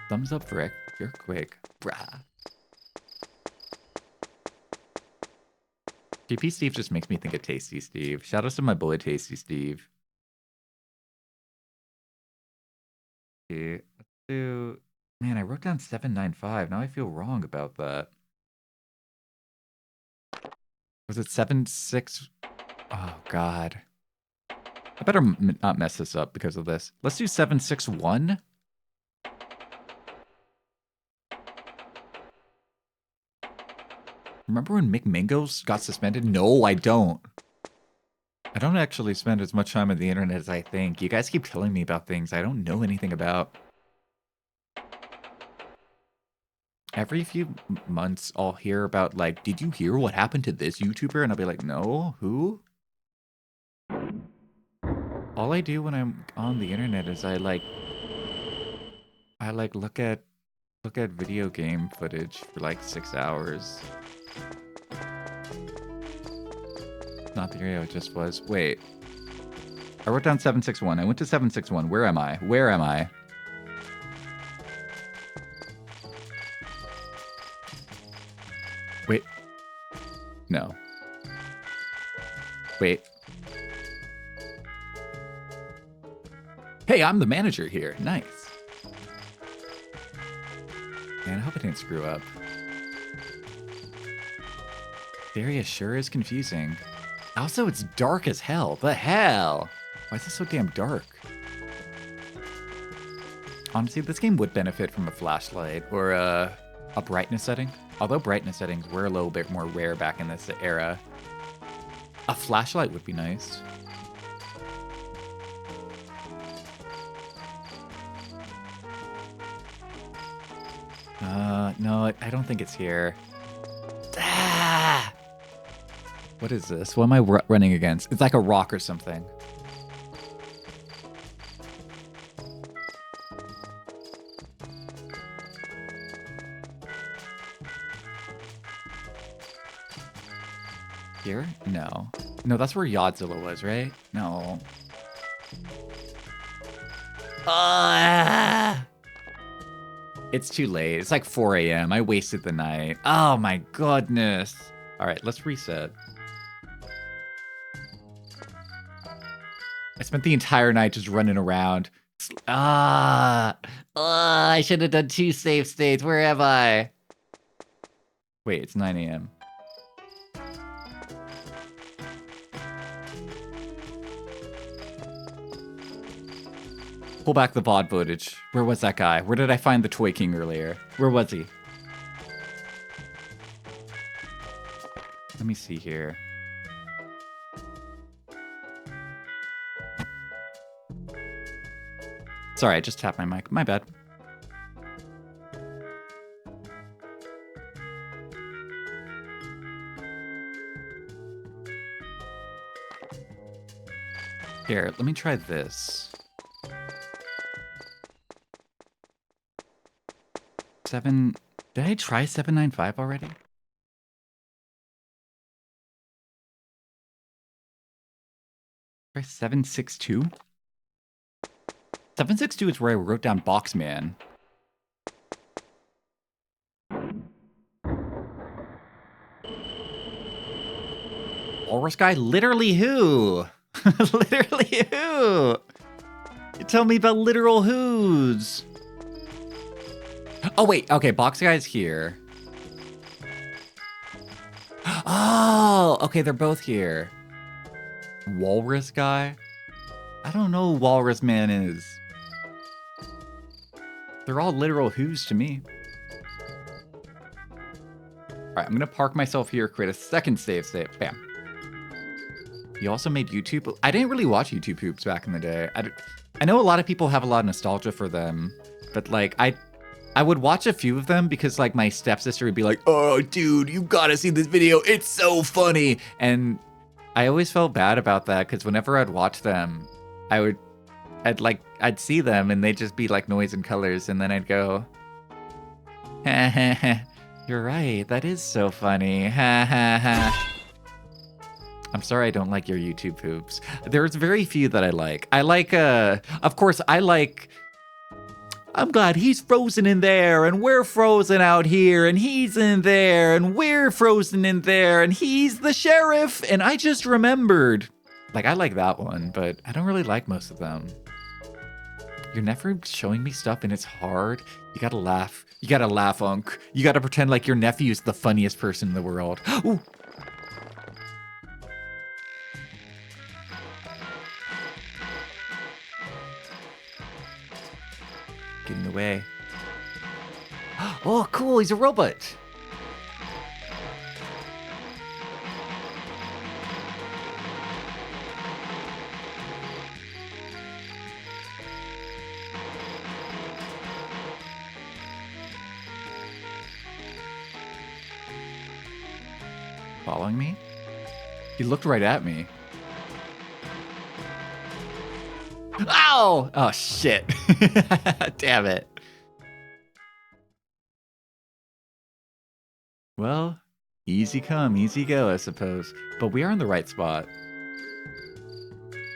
Thumbs up, Rick. You're quick. Brah. GP Steve just makes me think of Tasty Steve. Shout out to my boy Tasty Steve. Okay, let's do... Man, I wrote down 795. Now I feel wrong about that. Was it 76? Oh, God. I better not mess this up because of this. Let's do 761. Remember when Mick Mingos got suspended? No, I don't. I don't actually spend as much time on the internet as I think. You guys keep telling me about things I don't know anything about. Every few months, I'll hear about, like, did you hear what happened to this YouTuber? And I'll be like, no, who? All I do when I'm on the internet is I look at video game footage for like 6 hours. Not the area it just was. Wait. I wrote down 761. I went to 761. Where am I? Where am I? Wait. No. Wait. Hey, I'm the manager here. Nice. Man, I hope I didn't screw up. Area sure is confusing. Also, it's dark as hell. The hell? Why is this so damn dark? Honestly, this game would benefit from a flashlight or a brightness setting. Although brightness settings were a little bit more rare back in this era. A flashlight would be nice. No, I don't think it's here. Ah! What is this? What am I running against? It's like a rock or something. Here? No. No, that's where Yodzilla was, right? No. It's too late. It's like 4 a.m. I wasted the night. Oh my goodness. All right, let's reset. I spent the entire night just running around. I should have done 2 save states. Where am I? Wait, it's 9 a.m. Pull back the VOD footage. Where was that guy? Where did I find the Toy King earlier? Where was he? Let me see here. Sorry, I just tapped my mic. My bad. Here, let me try this. 7... Did I try 795 already? Try 762? 762 is where I wrote down Boxman. Walrus guy? Literally who? Literally who? You tell me about literal who's. Oh, wait. Okay, Box guy's here. Oh, okay, they're both here. Walrus guy? I don't know who Walrus Man is. They're all literal who's to me. Alright, I'm gonna park myself here, create a second save state. Bam. You also made YouTube? I didn't really watch YouTube hoops back in the day. I know a lot of people have a lot of nostalgia for them, but like, I would watch a few of them because like my stepsister would be like, oh dude, you gotta see this video, it's so funny. And I always felt bad about that because whenever I'd watch them, I'd see them and they'd just be like noise and colors, and then I'd go, ha ha ha, you're right, that is so funny, ha ha ha. I'm sorry I don't like your YouTube poops. There's very few that I like. I like, of course, I like, I'm glad he's frozen in there, and we're frozen out here, and he's in there, and we're frozen in there, and he's the sheriff, and I just remembered. Like, I like that one, but I don't really like most of them. You're never showing me stuff, and it's hard. You gotta laugh. You gotta laugh, Unc. You gotta pretend like your nephew's the funniest person in the world. Ooh. Getting away. Oh, cool, he's a robot. Following me? He looked right at me. Ow! Oh, shit. Damn it. Well, easy come, easy go, I suppose. But we are in the right spot.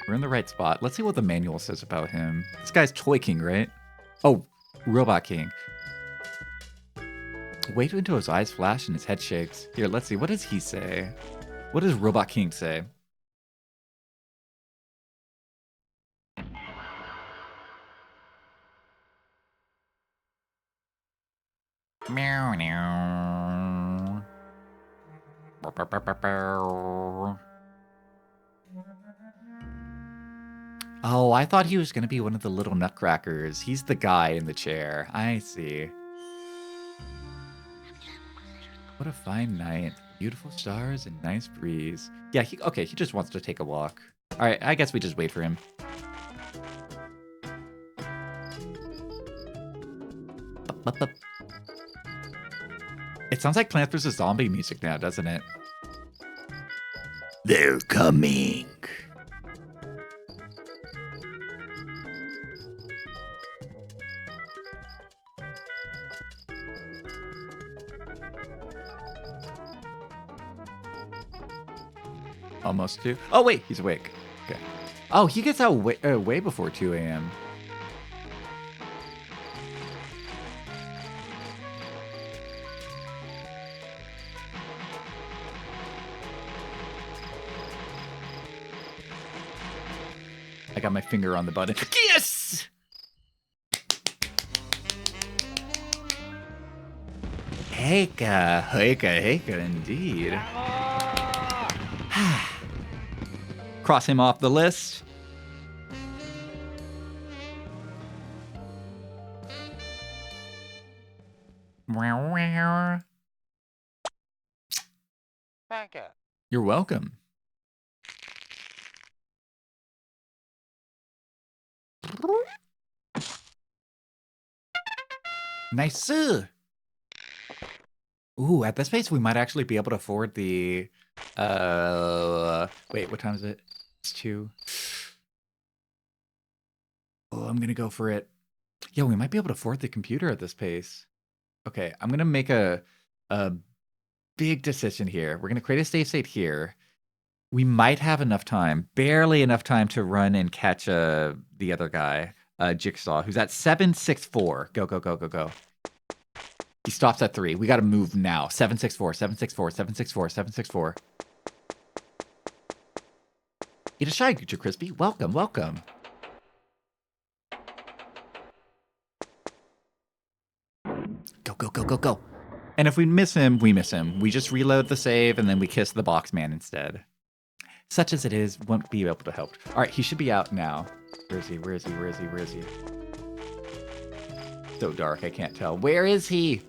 We're in the right spot. Let's see what the manual says about him. This guy's Toy King, right? Oh, Robot King. Wait until his eyes flash and his head shakes. Here, let's see. What does he say? What does Robot King say? Meow, meow. Oh, I thought he was going to be one of the little nutcrackers. He's the guy in the chair. I see. What a fine night. Beautiful stars and nice breeze. Yeah, okay, he just wants to take a walk. All right, I guess we just wait for him. It sounds like Plants vs. Zombie music now, doesn't it? They're coming. Almost 2. Oh, wait, he's awake. Okay. Oh, he gets out way before 2 a.m. I got my finger on the button. Yes! Heika, indeed. Cross him off the list. Thank you. You're welcome. Nice. Ooh, at this pace, we might actually be able to afford the... wait, what time is it? It's 2. Oh, I'm going to go for it. Yeah, we might be able to afford the computer at this pace. Okay, I'm going to make a big decision here. We're going to create a save state here. We might have enough time, barely enough time to run and catch the other guy, Jigsaw, who's at 764. Go, go, go, go, go. He stops at 3. We got to move now. 764, 764, 764, 764. Eat a shy, Gucci Crispy. Welcome, welcome. Go, go, go, go, go. And if we miss him, we miss him. We just reload the save, and then we kiss the box man instead. Such as it is, won't be able to help. All right, he should be out now. Where is he? Where is he? Where is he? Where is he? So dark, I can't tell. Where is he?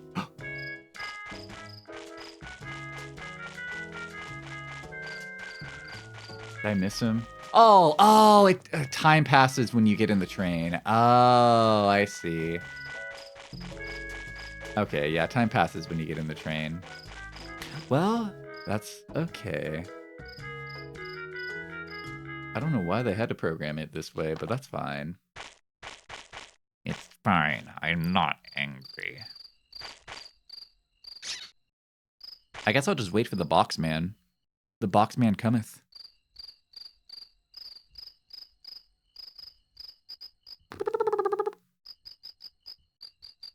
Did I miss him? Oh, time passes when you get in the train. Oh, I see. Okay, yeah, time passes when you get in the train. Well, that's okay. I don't know why they had to program it this way, but that's fine. It's fine. I'm not angry. I guess I'll just wait for the box man. The box man cometh.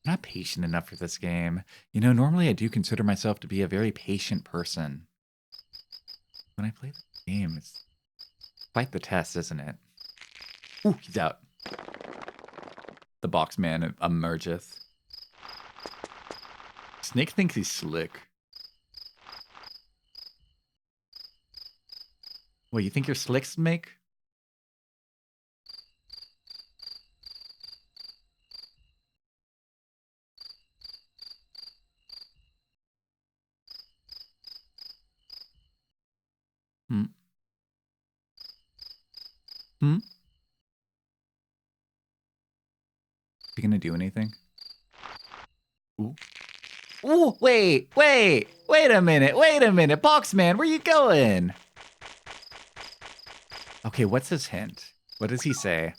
I'm not patient enough for this game. You know, normally I do consider myself to be a very patient person. When I play the game, it's quite the test, isn't it? Ooh, he's out. The box man emergeth. Snake thinks he's slick. What, you think you're slick, Snake? Hmm? Hmm? You gonna do anything? Ooh. Ooh, wait a minute. Boxman, where you going? Okay, what's his hint? What does he say?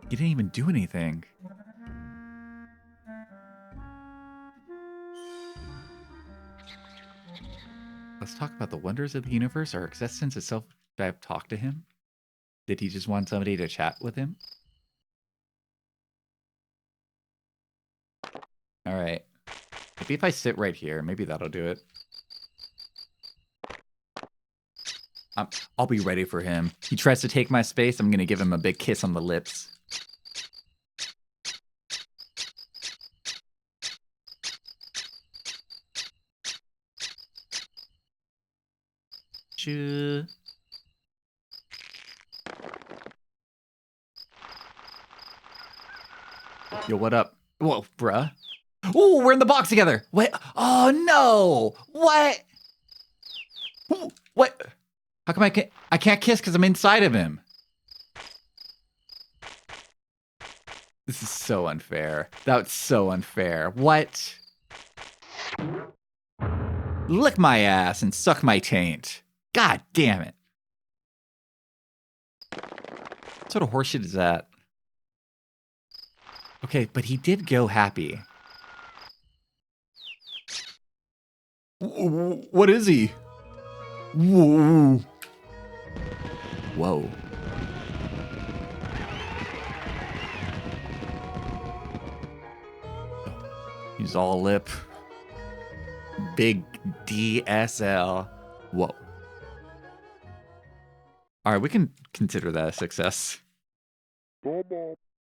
He didn't even do anything. Let's talk about the wonders of the universe. Our existence itself. Did I have talked to him? Did he just want somebody to chat with him? All right. Maybe if I sit right here, maybe that'll do it. I'll be ready for him. He tries to take my space. I'm going to give him a big kiss on the lips. Choo. Yo, what up? Whoa, bruh. Ooh, we're in the box together. Wait. Oh, no. What? Ooh, what? How come I can't kiss because I'm inside of him? This is so unfair. That's so unfair. What? Lick my ass and suck my taint. God damn it. What sort of horseshit is that? Okay, but he did go happy. What is he? Whoa. Whoa. He's all lip. Big DSL. Whoa. All right, we can consider that a success.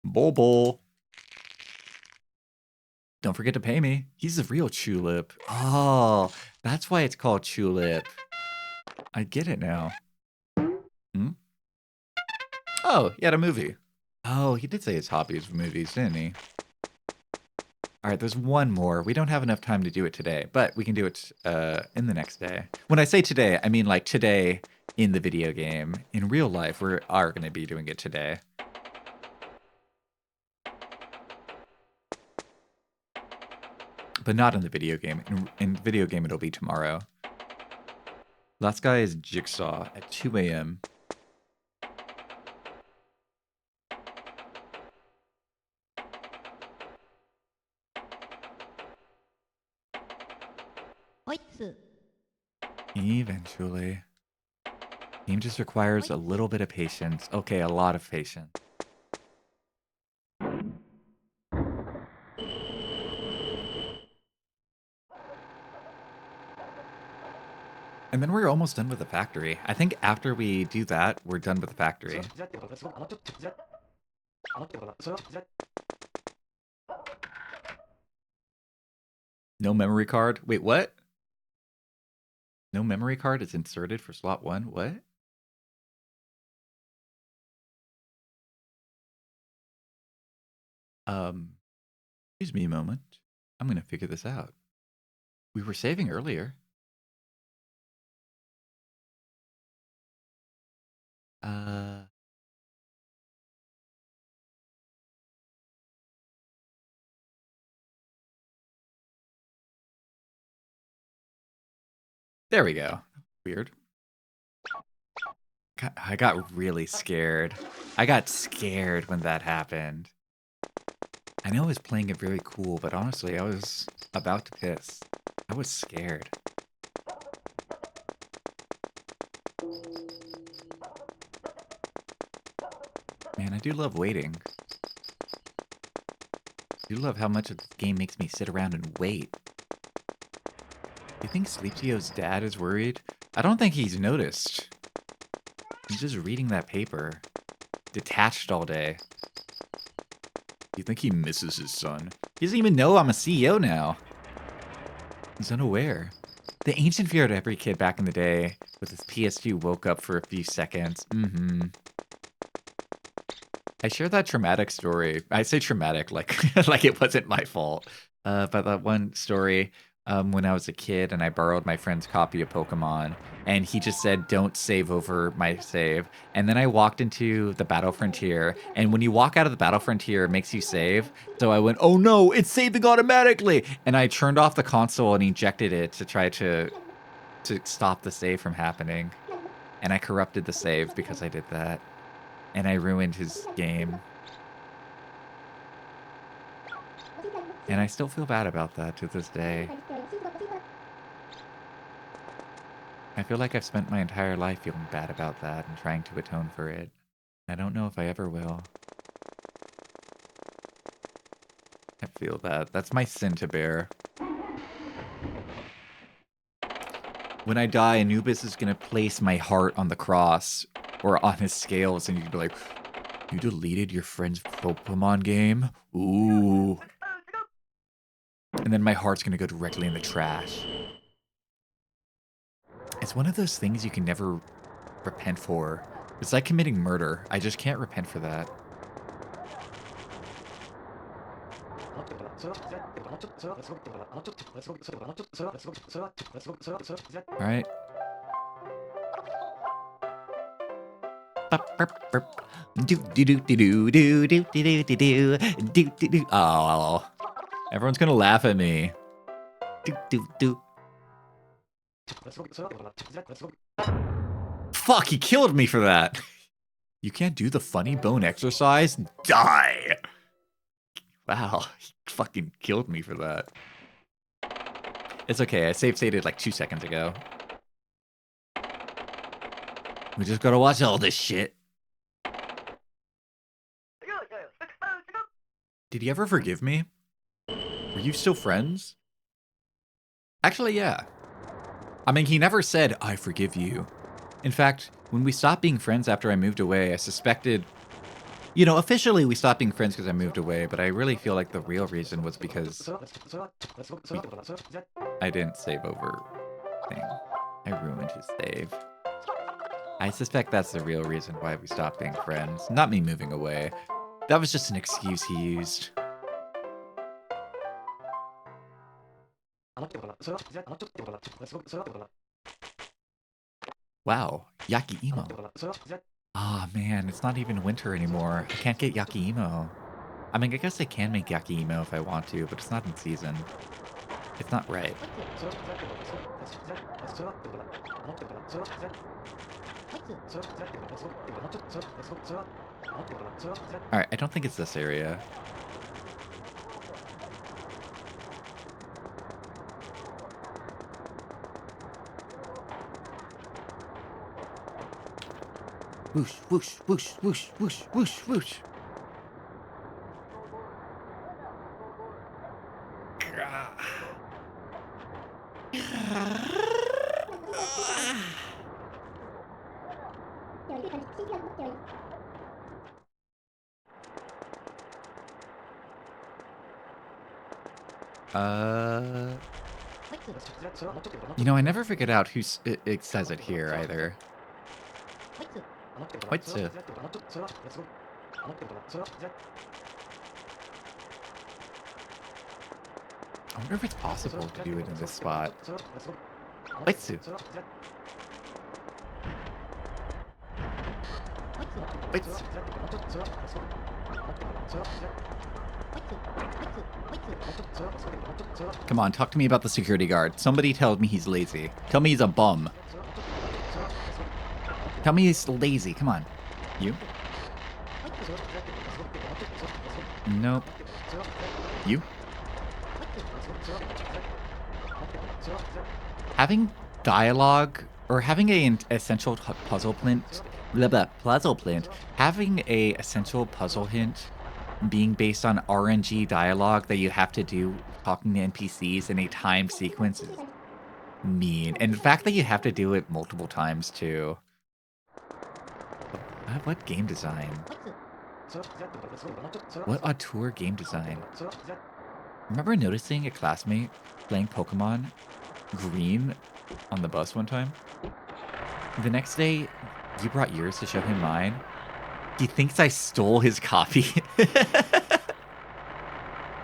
Bobo. Don't forget to pay me. He's the real Chulip. Oh, that's why it's called Chulip. I get it now. Hmm? Oh, he had a movie. Oh, he did say his hobbies were movies, didn't he? All right, there's one more. We don't have enough time to do it today, but we can do it in the next day. When I say today, I mean like today in the video game. In real life, we are going to be doing it today. But not in the video game. In the video game, it'll be tomorrow. Last guy is Jigsaw at 2 a.m. Eventually. Game just requires a little bit of patience. Okay, a lot of patience. And then we're almost done with the factory. I think after we do that, we're done with the factory. No memory card? Wait, what? No memory card is inserted for slot 1? What? Excuse me a moment. I'm gonna figure this out. We were saving earlier. There we go. Weird. I got really scared. I got scared when that happened. I know I was playing it very cool, but honestly, I was about to piss. I was scared. Man, I do love waiting. I do love how much of the game makes me sit around and wait. Do you think Sleepio's dad is worried? I don't think he's noticed. He's just reading that paper. Detached all day. Do you think he misses his son? He doesn't even know I'm a CEO now. He's unaware. The ancient fear of every kid back in the day with his PS2 woke up for a few seconds. I share that traumatic story. I say traumatic like like it wasn't my fault. But that one story when I was a kid and I borrowed my friend's copy of Pokemon and he just said, don't save over my save. And then I walked into the Battle Frontier and when you walk out of the Battle Frontier, it makes you save. So I went, oh no, it's saving automatically. And I turned off the console and ejected it to try to stop the save from happening. And I corrupted the save because I did that. And I ruined his game. And I still feel bad about that to this day. I feel like I've spent my entire life feeling bad about that and trying to atone for it. I don't know if I ever will. I feel that. That's my sin to bear. When I die, Anubis is gonna place my heart on the cross or on his scales and you'd be like, you deleted your friend's Pokemon game? Ooh. And then my heart's gonna go directly in the trash. It's one of those things you can never repent for. It's like committing murder. I just can't repent for that. Alright. Oh, everyone's gonna laugh at me. Fuck, he killed me for that. You can't do the funny bone exercise? Die! Wow, he fucking killed me for that. It's okay, I save stated like 2 seconds ago. We just gotta watch all this shit. Did he ever forgive me? Were you still friends? Actually, yeah. I mean, he never said, I forgive you. In fact, when we stopped being friends after I moved away, I suspected... You know, officially we stopped being friends because I moved away, but I really feel like the real reason was because I didn't save over thing. I ruined his save. I suspect that's the real reason why we stopped being friends, not me moving away. That was just an excuse he used. Wow, Yaki Emo. Ah, man, it's not even winter anymore. I can't get Yaki Emo. I mean, I guess I can make Yaki Emo if I want to, but it's not in season. It's not right. Alright, I don't think it's this area. Whoosh, whoosh, whoosh, whoosh, whoosh, whoosh, whoosh. You know, I never figured out who it says it here either. Hoitsu. I wonder if it's possible to do it in this spot. Hoitsu. Hoitsu. Come on, talk to me about the security guard. Somebody tell me he's lazy. Tell me he's a bum. Tell me he's lazy. Come on. You? Nope. You? Having dialogue or having an essential puzzle hint, having a essential puzzle hint being based on RNG dialogue that you have to do talking to NPCs in a time sequence is mean. And the fact that you have to do it multiple times too. What game design? What auteur game design? Remember noticing a classmate playing Pokemon Green on the bus one time? The next day, you brought yours to show him mine. He thinks I stole his copy.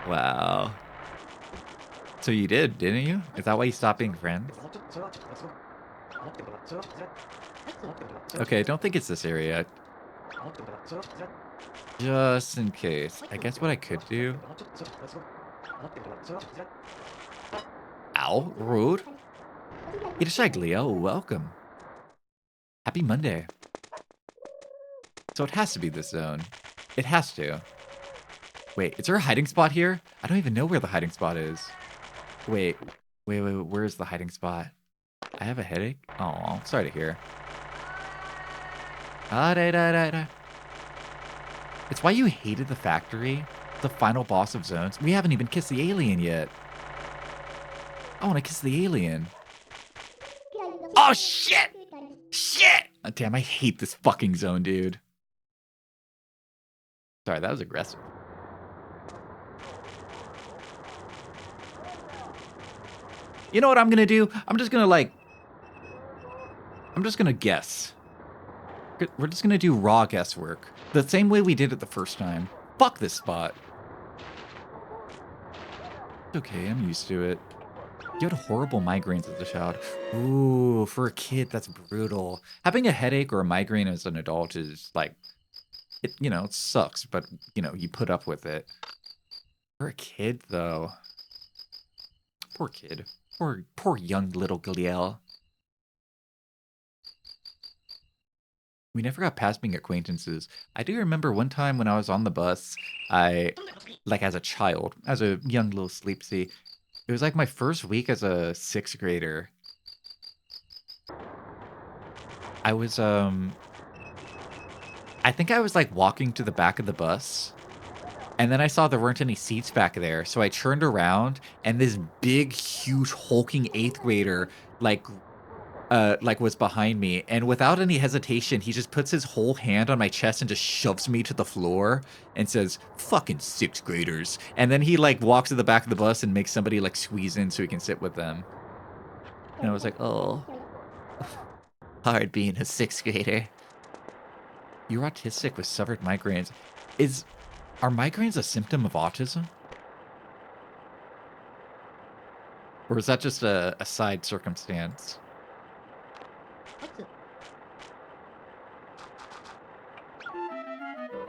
Wow. So you did, didn't you? Is that why you stopped being friends? Okay, I don't think it's this area. Just in case. I guess what I could do... Ow, rude. Irashaglio, welcome. Happy Monday. So it has to be this zone. It has to. Wait, is there a hiding spot here? I don't even know where the hiding spot is. Wait, where's the hiding spot? I have a headache? Oh, sorry to hear. It's why you hated the factory, the final boss of zones. We haven't even kissed the alien yet. I want to kiss the alien. Oh, shit! Shit! Oh, damn, I hate this fucking zone, dude. Sorry, that was aggressive. You know what I'm gonna do? I'm just gonna guess. We're just gonna do raw guesswork. The same way we did it the first time. Fuck this spot. It's okay, I'm used to it. You had horrible migraines as a child. Ooh, for a kid, that's brutal. Having a headache or a migraine as an adult is like, it sucks, but, you put up with it. For a kid, though. Poor kid. Poor young little Gliel. We never got past being acquaintances. I do remember one time when I was on the bus, I, like as a child, as a young little sleepsy, it was like my first week as a 6th grader. I was, I think I was like walking to the back of the bus, and then I saw there weren't any seats back there, so I turned around, and this big, huge, hulking 8th grader, like was behind me, and without any hesitation, he just puts his whole hand on my chest and just shoves me to the floor and says, "Fucking 6th graders." And then he like walks to the back of the bus and makes somebody like squeeze in so he can sit with them. And I was like, oh, hard being a 6th grader. You're autistic with suffered migraines. Are migraines a symptom of autism? Or is that just a side circumstance?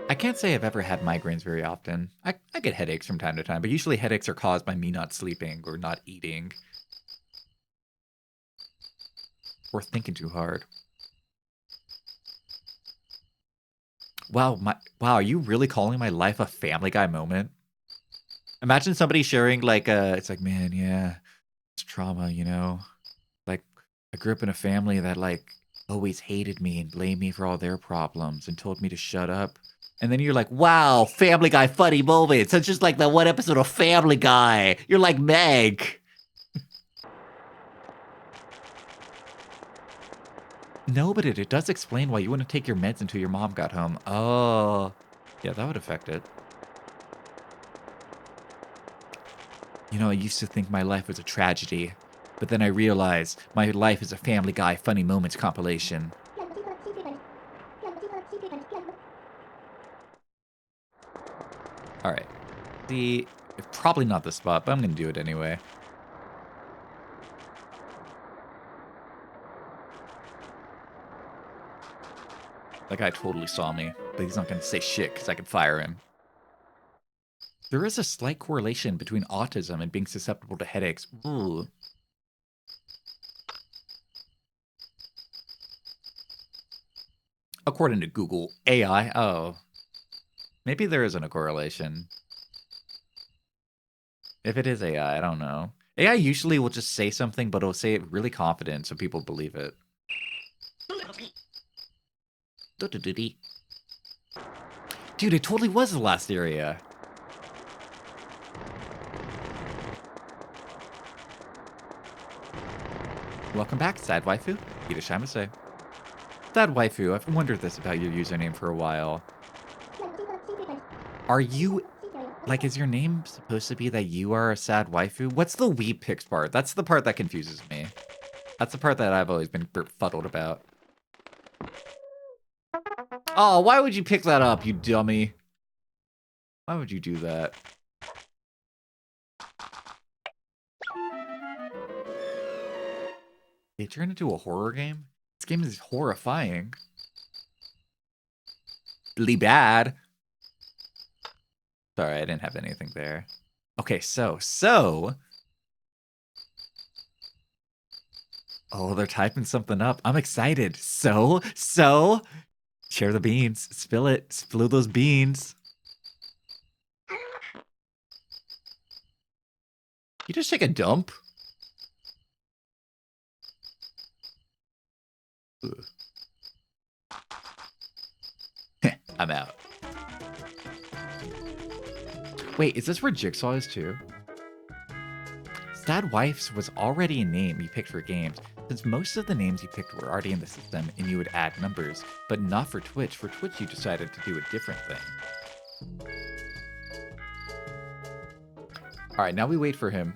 I can't say I've ever had migraines very often. I get headaches from time to time, but usually headaches are caused by me not sleeping or not eating. Or thinking too hard. Wow, wow, are you really calling my life a Family Guy moment? Imagine somebody sharing like it's like, man, yeah, it's trauma, you know? Like, I grew up in a family that like always hated me and blamed me for all their problems and told me to shut up. And then you're like, wow, Family Guy funny moments. It's just like the one episode of Family Guy. You're like Meg. No, but it does explain why you wouldn't take your meds until your mom got home. Oh, yeah, that would affect it. You know, I used to think my life was a tragedy, but then I realized my life is a Family Guy funny moments compilation. All right. Probably not the spot, but I'm going to do it anyway. That guy totally saw me, but he's not going to say shit because I can fire him. There is a slight correlation between autism and being susceptible to headaches. Ooh. According to Google AI, oh. Maybe there isn't a correlation. If it is AI, I don't know. AI usually will just say something, but it'll say it really confident so people believe it. Dude, it totally was the last area. Welcome back, Sad Waifu. Irashaimase. Sad Waifu, I've wondered this about your username for a while. Are you... Like, is your name supposed to be that you are a sad waifu? What's the weeb pics part? That's the part that confuses me. That's the part that I've always been befuddled about. Oh, why would you pick that up, you dummy? Why would you do that? They turned into a horror game? This game is horrifying. Really bad. Sorry, I didn't have anything there. Okay, so. Oh, they're typing something up. I'm excited. So. Share the beans. Spill it. Spill those beans. You just take a dump? I'm out. Wait, is this where Jigsaw is too? Sad Wifes was already a name you picked for games, since most of the names you picked were already in the system and you would add numbers, but not for Twitch. For Twitch, you decided to do a different thing. All right, now we wait for him.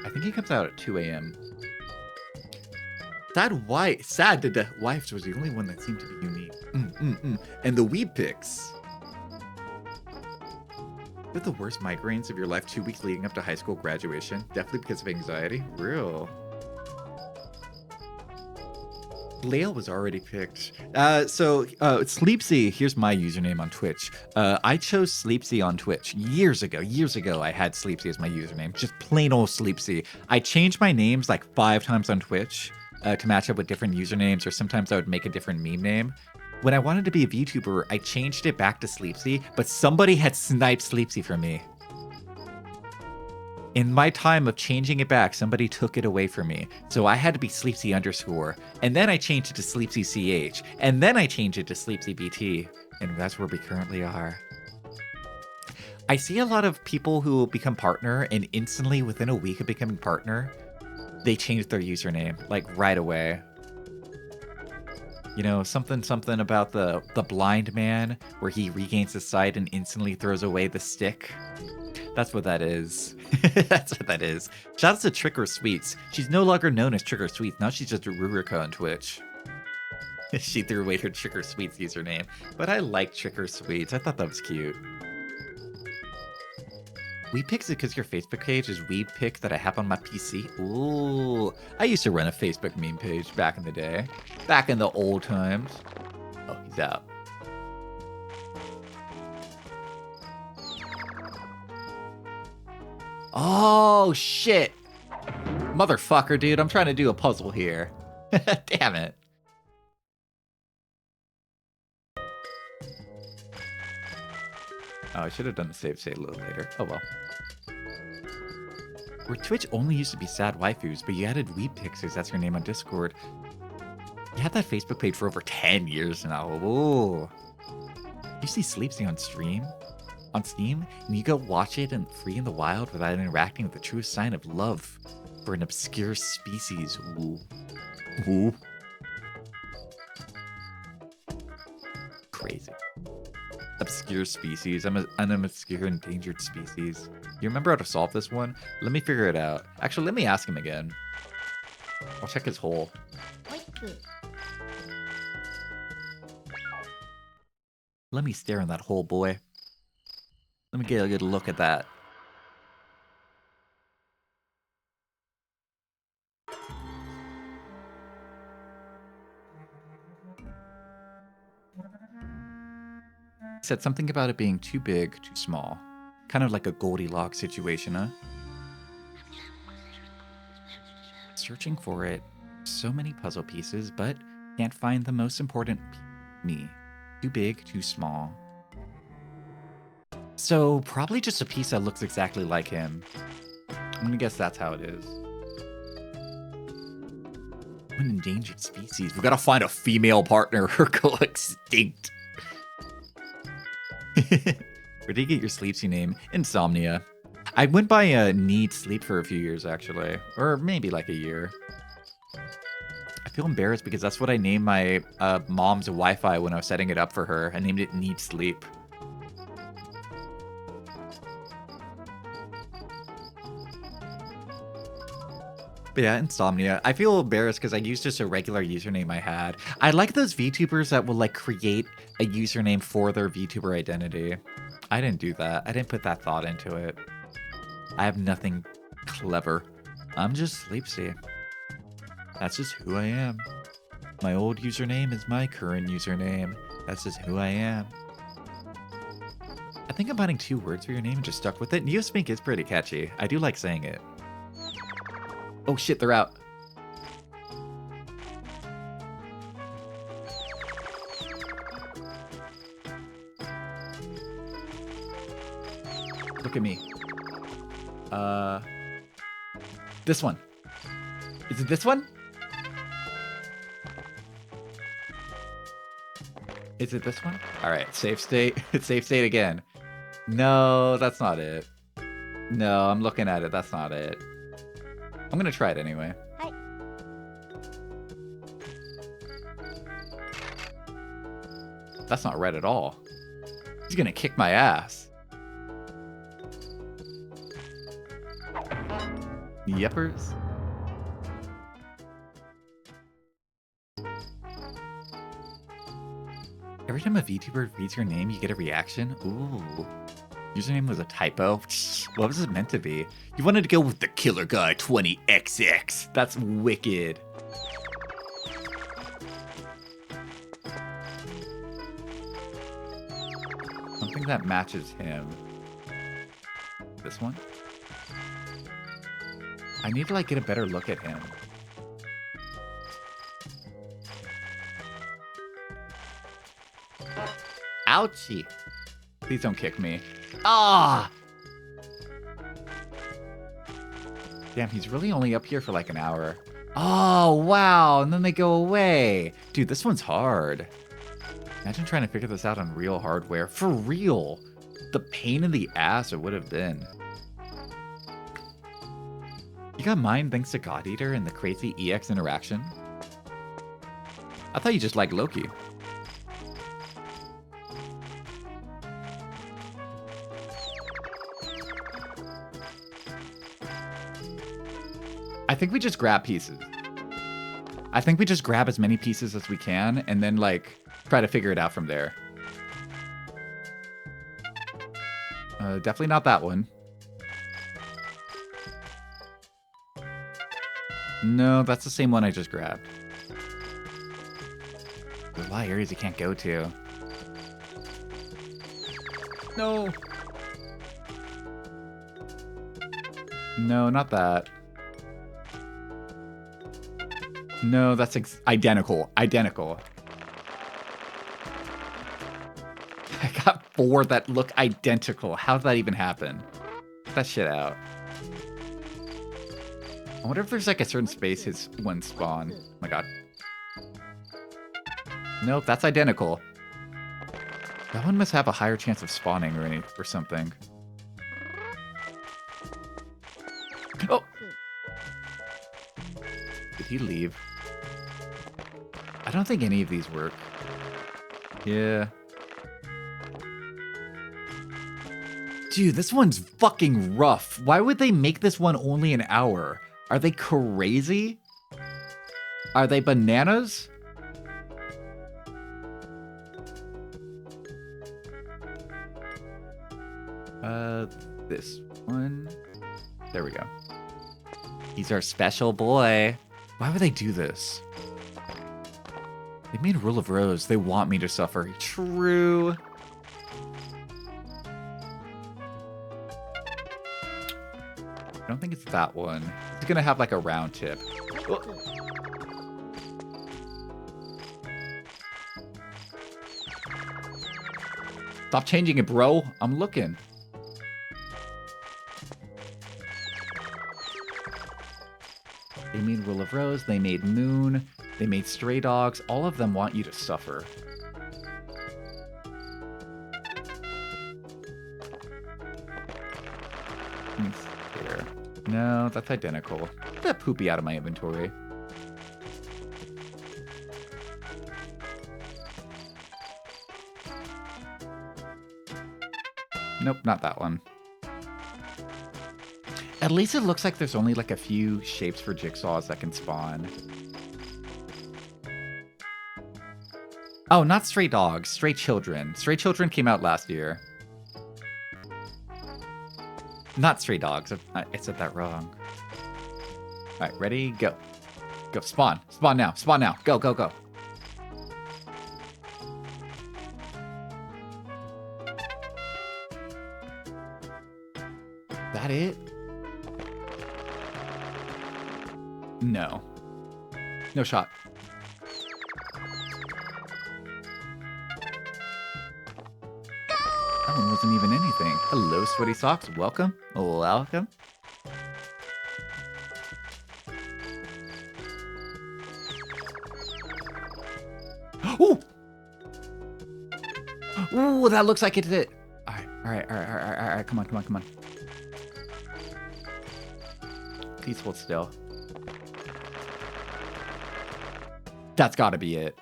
I think he comes out at 2 a.m. Sad Wifes was the only one that seemed to be unique. And the weeb pics. You had the worst migraines of your life 2 weeks leading up to high school graduation, definitely because of anxiety. Real. Lael was already picked. Sleepsy, here's my username on Twitch. I chose Sleepsy on Twitch years ago. I had Sleepsy as my username, just plain old Sleepsy. I changed my names like 5 times on Twitch to match up with different usernames, or sometimes I would make a different meme name. When I wanted to be a VTuber, I changed it back to Sleepsy, but somebody had sniped Sleepsy from me. In my time of changing it back, somebody took it away from me. So I had to be Sleepsy _, and then I changed it to Sleepsy CH, and then I changed it to Sleepsy BT, and that's where we currently are. I see a lot of people who become partner, and instantly within a week of becoming partner, they change their username, like right away. You know, something about the blind man, where he regains his sight and instantly throws away the stick. That's what that is. That's what that is. Shout out to Tricker Sweets. She's no longer known as Tricker Sweets. Now she's just a Rurika on Twitch. She threw away her Tricker Sweets username. But I like Tricker Sweets. I thought that was cute. Weepix is because your Facebook page is Weepix that I have on my PC. Ooh. I used to run a Facebook meme page back in the day. Back in the old times. Oh, he's out. Oh, shit. Motherfucker, dude. I'm trying to do a puzzle here. Damn it. Oh, I should have done the save state a little later. Oh, well. Where Twitch only used to be sad waifus, but you added Weepixers, that's your name on Discord. You had that Facebook page for over 10 years now. Ooh. You see Sleepsy on stream? On Steam, and you go watch it and free in the wild without interacting with the truest sign of love for an obscure species. Ooh. Ooh. Crazy. Obscure species. I'm an obscure endangered species. You remember how to solve this one? Let me figure it out. Actually, let me ask him again. I'll check his hole. Let me stare in that hole, boy. Let me get a good look at that. He said something about it being too big, too small. Kind of like a Goldilocks situation, huh? Searching for it. So many puzzle pieces, but can't find the most important me. Too big, too small. So, probably just a piece that looks exactly like him. I'm gonna guess that's how it is. An endangered species. We gotta find a female partner or go extinct. Where did you get your Sleepsy name? Insomnia. I went by Need Sleep for a few years, actually. Or maybe like a year. I feel embarrassed because that's what I named my mom's Wi-Fi when I was setting it up for her. I named it Need Sleep. But yeah, Insomnia. I feel embarrassed because I used just a regular username I had. I like those VTubers that will like create a username for their VTuber identity. I didn't do that. I didn't put that thought into it. I have nothing clever. I'm just Sleepsy. That's just who I am. My old username is my current username. That's just who I am. I think I'm finding 2 words for your name and just stuck with it. Neosmink is pretty catchy. I do like saying it. Oh shit, they're out. Look at me. This one. Is it this one? Is it this one? All right, save state. Save state again. No, that's not it. No, I'm looking at it. That's not it. I'm gonna try it anyway. Hi. That's not red at all. He's gonna kick my ass. Yepers. Every time a VTuber reads your name, you get a reaction? Ooh. Username was a typo? What was it meant to be? You wanted to go with the Killer Guy 20XX. That's wicked. Something that matches him. This one? I need to like get a better look at him. Ouchie. Please don't kick me. Ah! Damn, he's really only up here for like an hour. Oh, wow. And then they go away. Dude, this one's hard. Imagine trying to figure this out on real hardware. For real. The pain in the ass it would have been. You got mine thanks to God Eater and the crazy EX interaction? I thought you just liked Loki. I think we just grab pieces. I think we just grab as many pieces as we can and then, like, try to figure it out from there. Definitely not that one. No, that's the same one I just grabbed. There's a lot of areas you can't go to. No. No, not that. No, that's identical. Identical. I got 4 that look identical. How did that even happen? Get that shit out. I wonder if there's like a certain space his one spawn. Oh my god. Nope, that's identical. That one must have a higher chance of spawning or something. Oh! Did he leave? I don't think any of these work. Yeah. Dude, this one's fucking rough. Why would they make this one only an hour? Are they crazy? Are they bananas? This one. There we go. He's our special boy. Why would they do this? They made Rule of Rose. They want me to suffer. True. I don't think it's that one. It's gonna have like a round tip. Oh. Stop changing it, bro. I'm looking. They made Rule of Rose. They made Moon. They made Stray Dogs. All of them want you to suffer. Here. No, that's identical. Get that poopy out of my inventory. Nope, not that one. At least it looks like there's only like a few shapes for jigsaws that can spawn. Oh, not Stray Dogs, Stray Children. Stray Children came out last year. Not Stray Dogs. I said that wrong. All right, ready? Go. Go. Spawn. Spawn now. Spawn now. Go, go, go. That it? No. No shot. That one wasn't even anything. Hello, Sweaty Socks. Welcome. Welcome. Ooh! Ooh, that looks like it did it. All right, all right, all right, all right, all right. Come on, come on, come on. Please hold still. That's got to be it.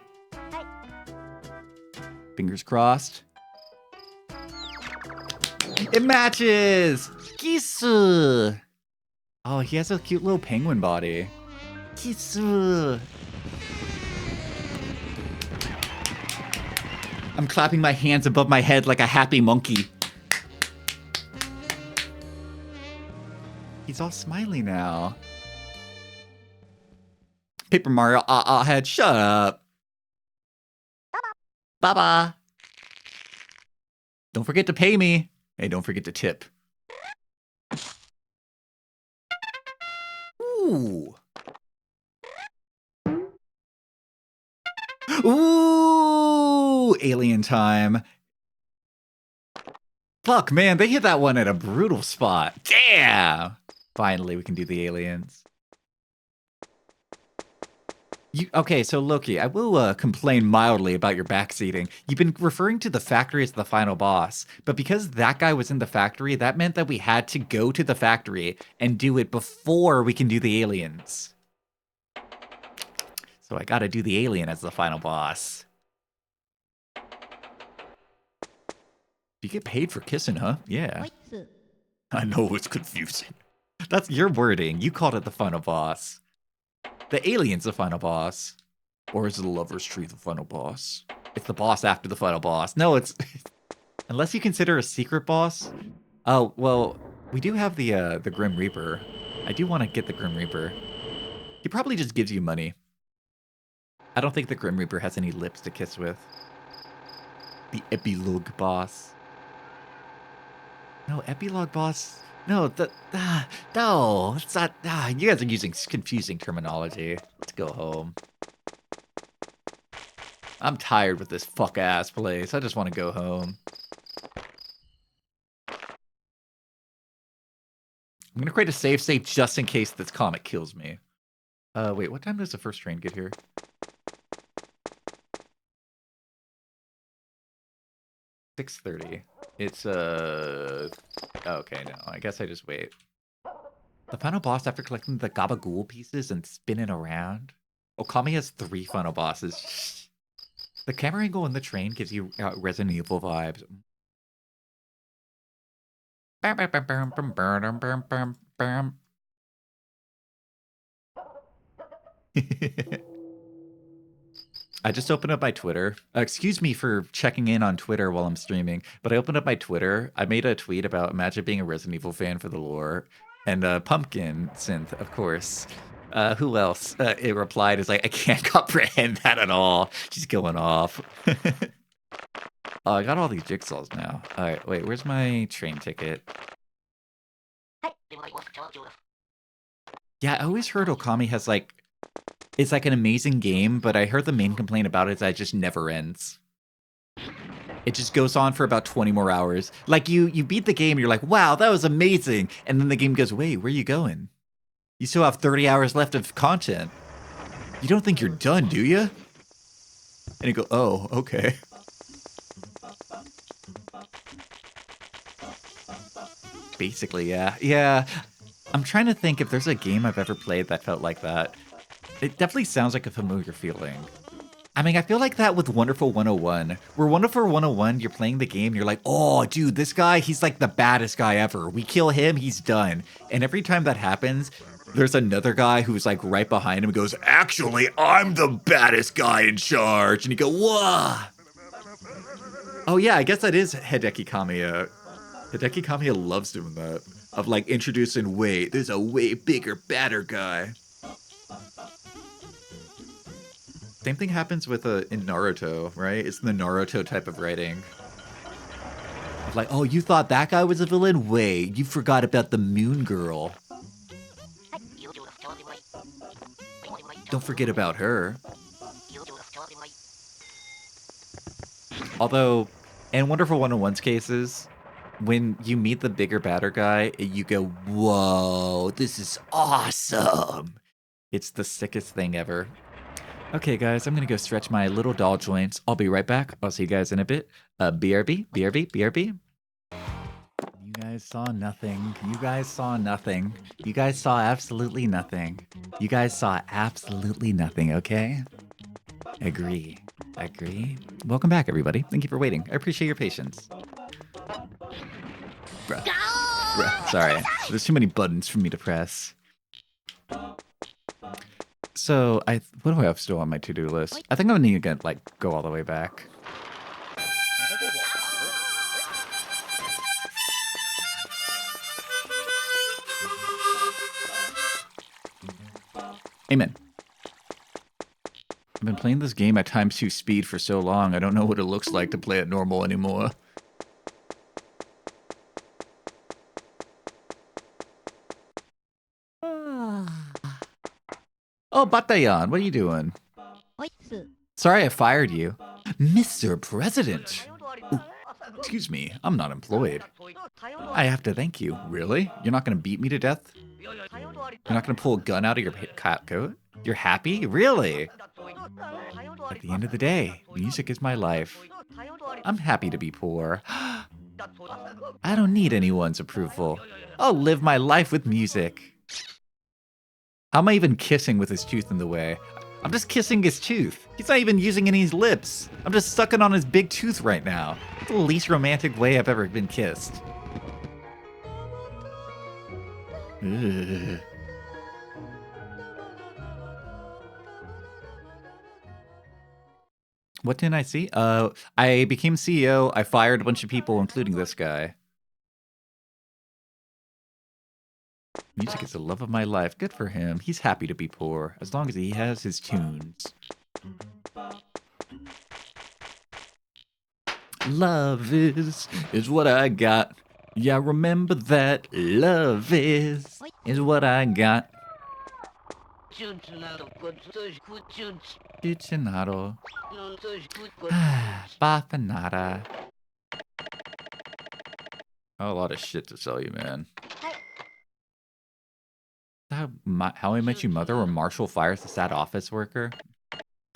Fingers crossed. It matches! Kisu! Oh, he has a cute little penguin body. Kisu! I'm clapping my hands above my head like a happy monkey. He's all smiley now. Paper Mario head, shut up. Bye-bye. Don't forget to pay me. Hey, don't forget to tip. Ooh. Ooh, alien time. Fuck, man, they hit that one at a brutal spot. Damn! Finally, we can do the aliens. Okay, so Loki, I will complain mildly about your backseating. You've been referring to the factory as the final boss, but because that guy was in the factory, that meant that we had to go to the factory and do it before we can do the aliens. So I gotta do the alien as the final boss. You get paid for kissing, huh? Yeah. I know it's confusing. That's your wording. You called it the final boss. The alien's the final boss. Or is the lover's tree the final boss? It's the boss after the final boss. No, it's... Unless you consider a secret boss. Oh, well, we do have the Grim Reaper. I do want to get the Grim Reaper. He probably just gives you money. I don't think the Grim Reaper has any lips to kiss with. The epilogue boss. No, epilogue boss. No, no, it's not. You guys are using confusing terminology. Let's go home. I'm tired with this fuck ass place. I just want to go home. I'm gonna create a save state just in case this comet kills me. Wait, what time does the first train get here? 6:30. It's okay, no, I guess I just wait. The final boss after collecting the gabagool pieces and spinning around. Okami has 3 final bosses. The camera angle in the train gives you Resident Evil vibes. I just opened up my Twitter. Excuse me for checking in on Twitter while I'm streaming, but I opened up my Twitter. I made a tweet about imagine being a Resident Evil fan for the lore. And Pumpkin Synth, of course. Who else? It replied is like, I can't comprehend that at all. She's going off. Oh, I got all these jigsaws now. All right, wait, where's my train ticket? Yeah, I always heard Okami has like, it's like an amazing game, but I heard the main complaint about it is that it just never ends. It just goes on for about 20 more hours. Like you beat the game, you're like, wow, that was amazing. And then the game goes, wait, where are you going? You still have 30 hours left of content. You don't think you're done, do you? And you go, oh, okay. Basically, yeah. Yeah. I'm trying to think if there's a game I've ever played that felt like that. It definitely sounds like a familiar feeling. I mean, I feel like that with Wonderful 101. Where Wonderful 101, you're playing the game, you're like, oh, dude, this guy, he's like the baddest guy ever. We kill him, he's done. And every time that happens, there's another guy who's like right behind him and goes, actually, I'm the baddest guy in charge. And you go, whoa. Oh yeah, I guess that is Hideki Kamiya. Hideki Kamiya loves doing that. Of like introducing, wait, there's a way bigger, badder guy. Same thing happens with in Naruto, right? It's the Naruto type of writing. Of like, oh, you thought that guy was a villain? Wait, you forgot about the Moon Girl. Don't forget about her. Although, in Wonderful 101's cases, when you meet the bigger, badder guy, you go, whoa, this is awesome. It's the sickest thing ever. Okay, guys, I'm going to go stretch my little doll joints. I'll be right back. I'll see you guys in a bit. BRB, BRB, BRB. You guys saw nothing. You guys saw nothing. You guys saw absolutely nothing. You guys saw absolutely nothing, okay? Agree. Agree. Welcome back, everybody. Thank you for waiting. I appreciate your patience. Bruh. Sorry. There's too many buttons for me to press. So, what do I have still on my to-do list? I think I'm gonna need to like go all the way back. Amen. I've been playing this game at times 2 speed for so long, I don't know what it looks like to play it normal anymore. Oh, Batayan, what are you doing? Sorry I fired you. Mr. President. Ooh, Excuse me, I'm not employed. I have to thank you. Really? You're not gonna beat me to death? You're not gonna pull a gun out of your coat? You're happy? Really? At the end of the day, music is my life. I'm happy to be poor. I don't need anyone's approval. I'll live my life with music. How am I even kissing with his tooth in the way? I'm just kissing his tooth. He's not even using any of his lips. I'm just sucking on his big tooth right now. It's the least romantic way I've ever been kissed. Ugh. What didn't I see? I became CEO. I fired a bunch of people, including this guy. Music is the love of my life. Good for him. He's happy to be poor, as long as he has his tunes. Love is what I got. Yeah, remember that. Love is what I got. Chuchinado. Bafanada. Oh, a lot of shit to sell you, man. How I Met Your Mother where Marshall fires the sad office worker?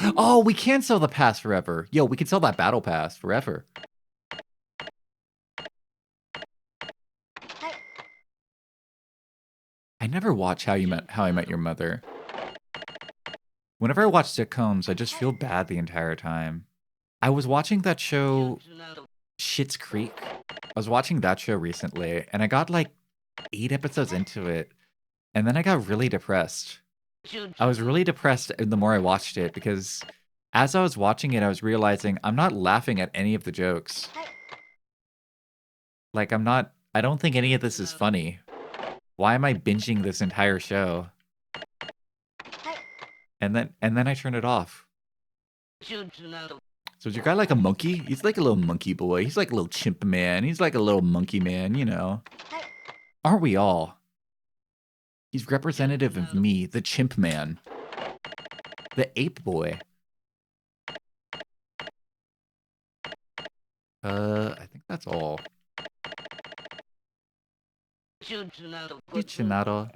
Oh, we can sell the pass forever. Yo, we can sell that battle pass forever. I never watch How I Met Your Mother. Whenever I watch sitcoms, I just feel bad the entire time. I was watching that show, Schitt's Creek. I was watching that show recently, and I got like 8 episodes into it, and then I got really depressed. I was really depressed the more I watched it, because as I was watching it, I was realizing I'm not laughing at any of the jokes. Like, I don't think any of this is funny. Why am I binging this entire show? And then I turn it off. So is your guy like a monkey? He's like a little monkey boy. He's like a little chimp man. He's like a little monkey man, you know. Aren't we all? He's representative of me, the chimp man. The ape boy. I think that's all. Chuchinado.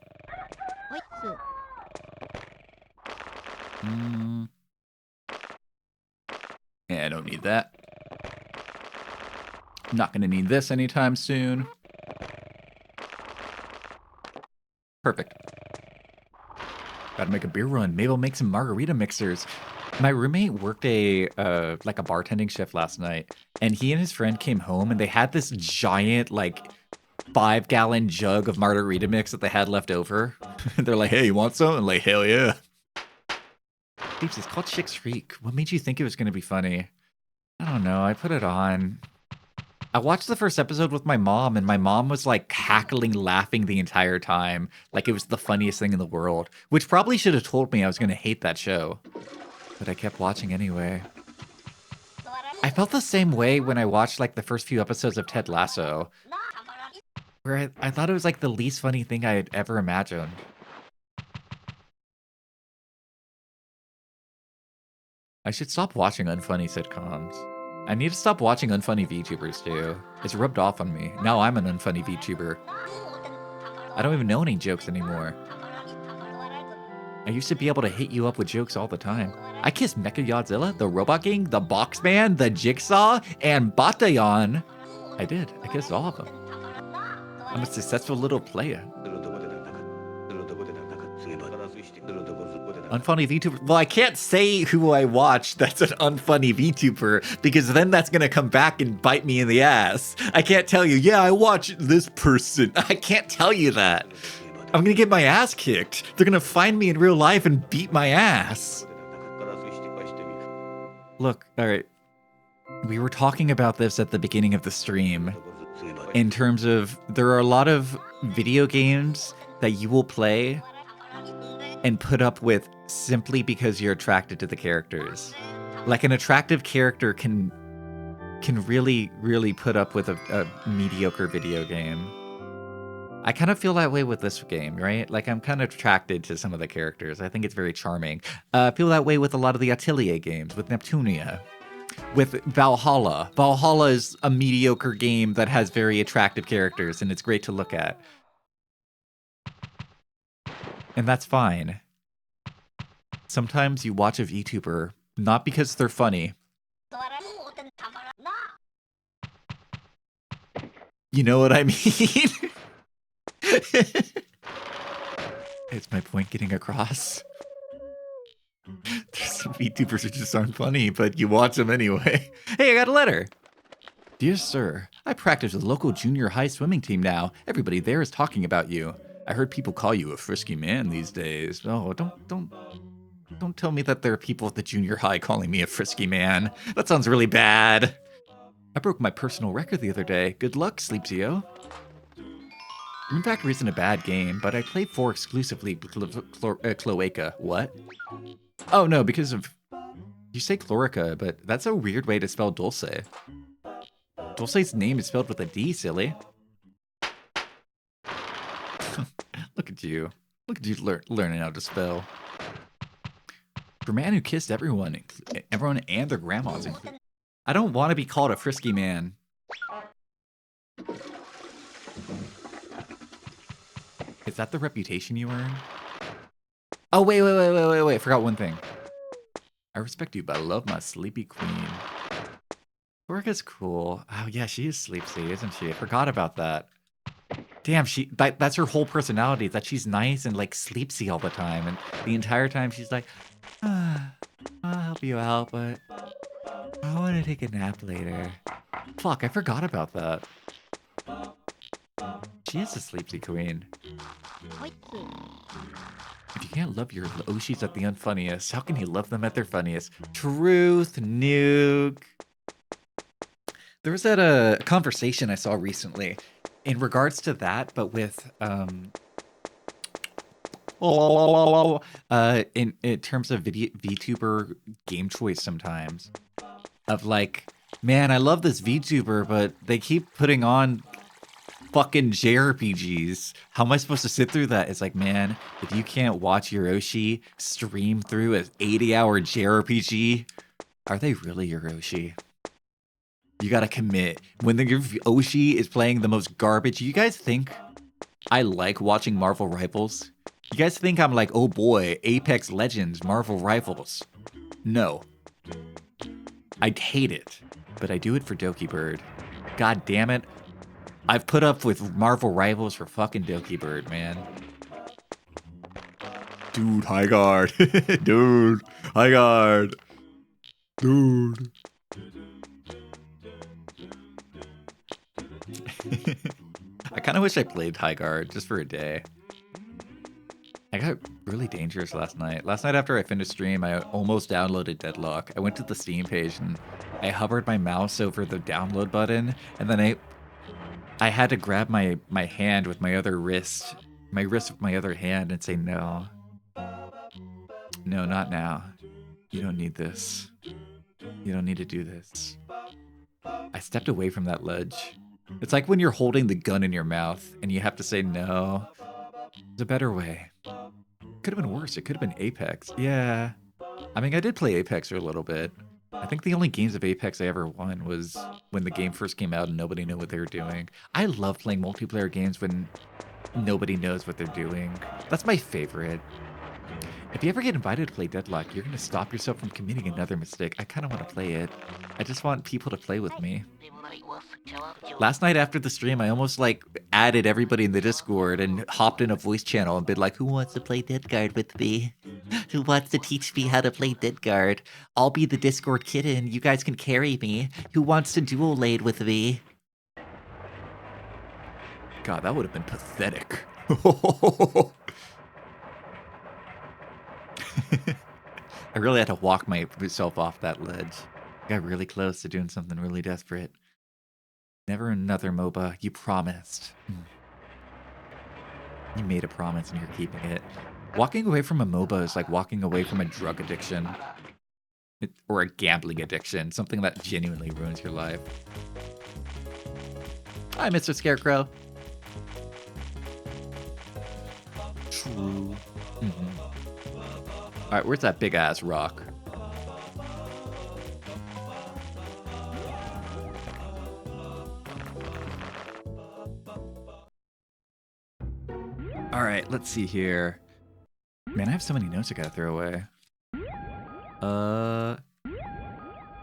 Yeah, I don't need that. I'm not gonna need this anytime soon. Perfect. Gotta make a beer run. Maybe I'll make some margarita mixers. My roommate worked like a bartending shift last night, and he and his friend came home and they had this giant like 5-gallon jug of margarita mix that they had left over. They're like, "Hey, you want some?" I'm like, "Hell yeah." Peeps, it's called Schitt's Creek. What made you think it was gonna be funny? I don't know. I put it on. I watched the first episode with my mom, and my mom was like cackling, laughing the entire time, like it was the funniest thing in the world, which probably should have told me I was gonna hate that show. But I kept watching anyway. I felt the same way when I watched like the first few episodes of Ted Lasso, where I thought it was like the least funny thing I had ever imagined. I should stop watching unfunny sitcoms. I need to stop watching unfunny VTubers too. It's rubbed off on me. Now I'm an unfunny VTuber. I don't even know any jokes anymore. I used to be able to hit you up with jokes all the time. I kissed Mechagodzilla, the Robot King, the Boxman, the Jigsaw, and Bataillon. I did. I kissed all of them. I'm a successful little player. Unfunny VTuber. Well, I can't say who I watched that's an unfunny VTuber, because then that's gonna come back and bite me in the ass. I can't tell you, yeah, I watched this person. I can't tell you that. I'm gonna get my ass kicked. They're gonna find me in real life and beat my ass. Look, alright. We were talking about this at the beginning of the stream. In terms of, there are a lot of video games that you will play and put up with simply because you're attracted to the characters. Like an attractive character can really, really put up with a mediocre video game. I kind of feel that way with this game, right? Like I'm kind of attracted to some of the characters. I think it's very charming. I feel that way with a lot of the Atelier games, with Neptunia. with Valhalla. Valhalla is a mediocre game that has very attractive characters, and it's great to look at. And that's fine. Sometimes you watch a VTuber, not because they're funny. You know what I mean? Is my point getting across? There's some VTubers who just aren't funny, but you watch them anyway. Hey, I got a letter. Dear sir, I practice with the local junior high swimming team now. Everybody there is talking about you. I heard people call you a frisky man these days. Oh, don't tell me that there are people at the junior high calling me a frisky man. That sounds really bad. I broke my personal record the other day. Good luck, Sleepzio. In fact, isn't a bad game, but I played 4 exclusively Cloaca. What? Oh no, because of... You say Chlorica, but that's a weird way to spell Dulce. Dulce's name is spelled with a D, silly. Look at you. Look at you learning how to spell. For a man who kissed everyone and their grandmas included. I don't want to be called a frisky man. Is that the reputation you earn? Oh, wait. Forgot one thing. I respect you, but I love my sleepy queen. Orga's cool. Oh, yeah, she is sleepy, isn't she? I forgot about that. Damn, that's her whole personality, that she's nice and, like, sleepsy all the time. And the entire time she's like, I'll help you out, but I want to take a nap later. Fuck, I forgot about that. She is a sleepy queen. If you can't love your Oshis at the unfunniest, how can you love them at their funniest? Truth, nuke. There was a conversation I saw recently in regards to that, but with in terms of VTuber game choice sometimes. Of like, man, I love this VTuber, but they keep putting on fucking JRPGs. How am I supposed to sit through that? It's like, man, if you can't watch your Oshi stream through an 80-hour JRPG, are they really your Oshi? You gotta commit. When your Oshi is playing the most garbage, you guys think I like watching Marvel Rivals? You guys think I'm like, oh boy, Apex Legends, Marvel Rivals? No. I hate it, but I do it for Doki Bird. God damn it. I've put up with Marvel Rivals for fucking Doki Bird, man. Dude, high guard. Dude, high guard. Dude. I kind of wish I played high guard just for a day. I got really dangerous last night. Last night after I finished stream, I almost downloaded Deadlock. I went to the Steam page and I hovered my mouse over the download button, and then I had to grab my hand with my other wrist, my wrist with my other hand, and say, no. No, not now. You don't need this. You don't need to do this. I stepped away from that ledge. It's like when you're holding the gun in your mouth and you have to say no. There's a better way. Could have been worse. It could have been Apex. Yeah. I mean, I did play Apex for a little bit. I think the only games of Apex I ever won was when the game first came out and nobody knew what they were doing. I love playing multiplayer games when nobody knows what they're doing. That's my favorite. If you ever get invited to play Deadlock, you're going to stop yourself from committing another mistake. I kind of want to play it. I just want people to play with me. Last night after the stream, I almost like added everybody in the Discord and hopped in a voice channel and been like, who wants to play Deadguard with me? Who wants to teach me how to play Deadguard? I'll be the Discord kitten. You guys can carry me. Who wants to dual lane with me? God, that would have been pathetic. I really had to walk myself off that ledge. I got really close to doing something really desperate. Never another MOBA. You promised. You made a promise and you're keeping it. Walking away from a MOBA is like walking away from a drug addiction. Or a gambling addiction. Something that genuinely ruins your life. Hi, Mr. Scarecrow. True. Alright, where's that big-ass rock? All right, let's see here. Man, I have so many notes I gotta throw away.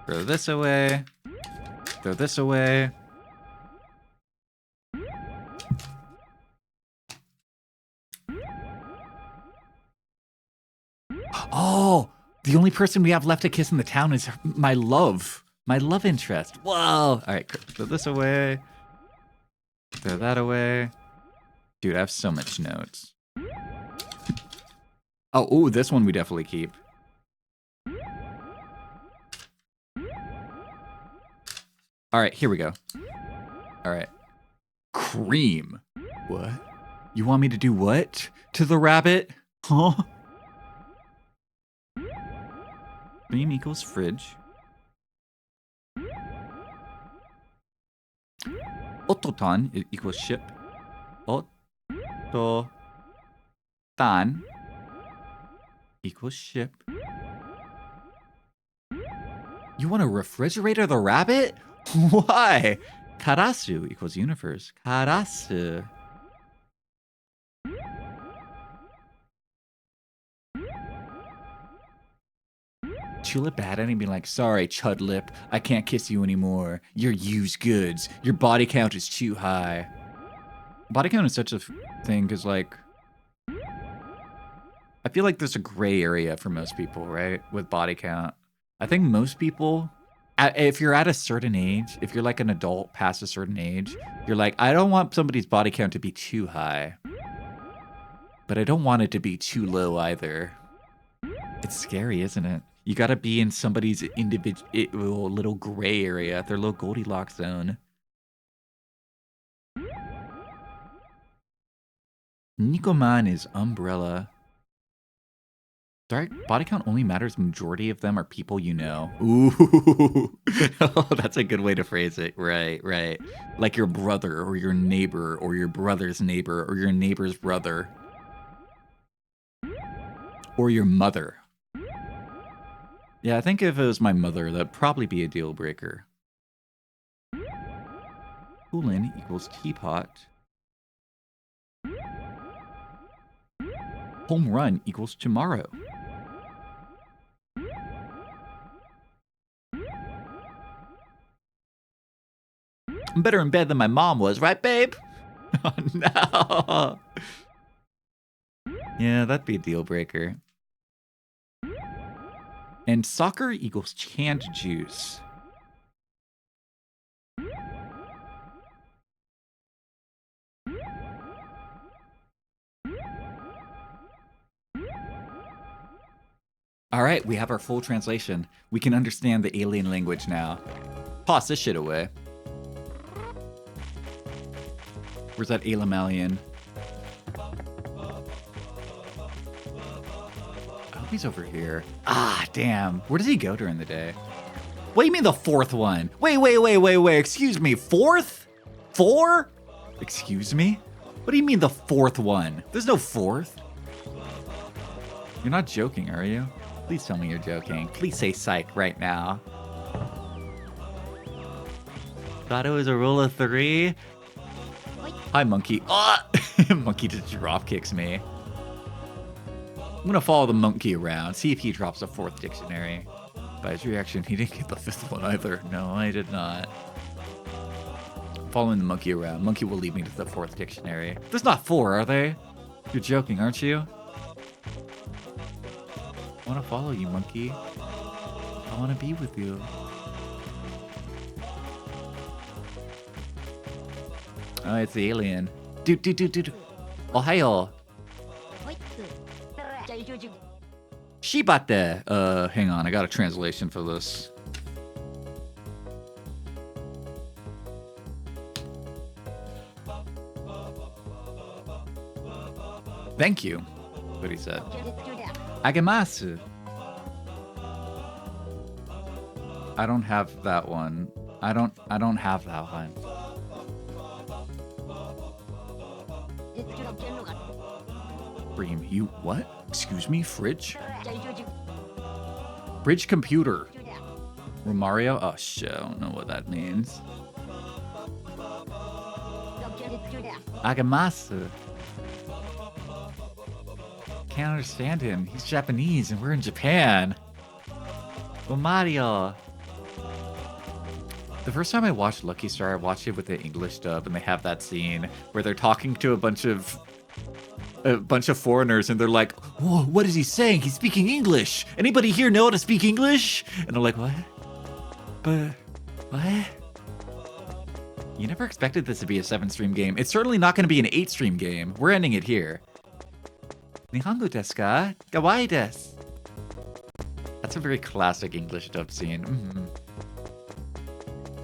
Throw this away. Throw this away. Oh, the only person we have left to kiss in the town is my love interest. Whoa. All right, throw this away. Throw that away. Dude, I have so much notes. Oh, ooh, this one we definitely keep. All right, here we go. All right. Cream. What? You want me to do what? To the rabbit? Huh? Cream equals fridge. Ototan equals ship. Ototan equals ship. You want to refrigerator the rabbit? Why? Karasu equals universe. Karasu. Chulip bad at it and be like, sorry, Chudlip, I can't kiss you anymore. You're used goods. Your body count is too high. Body count is such a thing because, like, I feel like there's a gray area for most people, right? With body count. I think most people, if you're at a certain age, if you're like an adult past a certain age, you're like, I don't want somebody's body count to be too high. But I don't want it to be too low either. It's scary, isn't it? You gotta be in somebody's individual little gray area, their little Goldilocks zone. Nikoman is umbrella. Sorry, body count only matters. Majority of them are people you know. Ooh, oh, that's a good way to phrase it. Right, right. Like your brother or your neighbor or your brother's neighbor or your neighbor's brother. Or your mother. Yeah, I think if it was my mother, that'd probably be a deal breaker. Poolin equals teapot. Home run equals tomorrow. I'm better in bed than my mom was, right, babe? Oh, no. Yeah, that'd be a deal breaker. And soccer equals canned juice. All right, we have our full translation. We can understand the alien language now. Toss this shit away. Where's that alien? I hope he's over here. Ah, damn. Where does he go during the day? What do you mean the fourth one? Wait. Excuse me, fourth? Four? Excuse me? What do you mean the fourth one? There's no fourth. You're not joking, are you? Please tell me you're joking. Please say psych right now. Thought it was a rule of 3? Hi, monkey. Ah! Monkey just drop kicks me. I'm gonna follow the monkey around, see if he drops a 4th dictionary. By his reaction, he didn't get the 5th one either. No, I did not. Following the monkey around. Monkey will lead me to the 4th dictionary. There's not 4, are they? You're joking, aren't you? I want to follow you, monkey. I want to be with you. Oh, it's the alien. Dude. Ohio. Shibate. Hang on. I got a translation for this. Thank you. What he said. Agemasu. I don't have that one. I don't have that one. Bream, you what? Excuse me, fridge? Bridge computer. Romario? Oh shit, I don't know what that means. Agemasu. can't understand him. He's Japanese and we're in Japan. Well, Mario. The first time I watched Lucky Star, I watched it with the English dub, and they have that scene where they're talking to a bunch of foreigners, and they're like, "Whoa, what is he saying? He's speaking English. Anybody here know how to speak English?" And I'm like, "What? But what?" You never expected this to be a 7-stream game. It's certainly not going to be an 8-stream game. We're ending it here. Nihongo desu ka? Kawaii desu. That's a very classic English dub scene.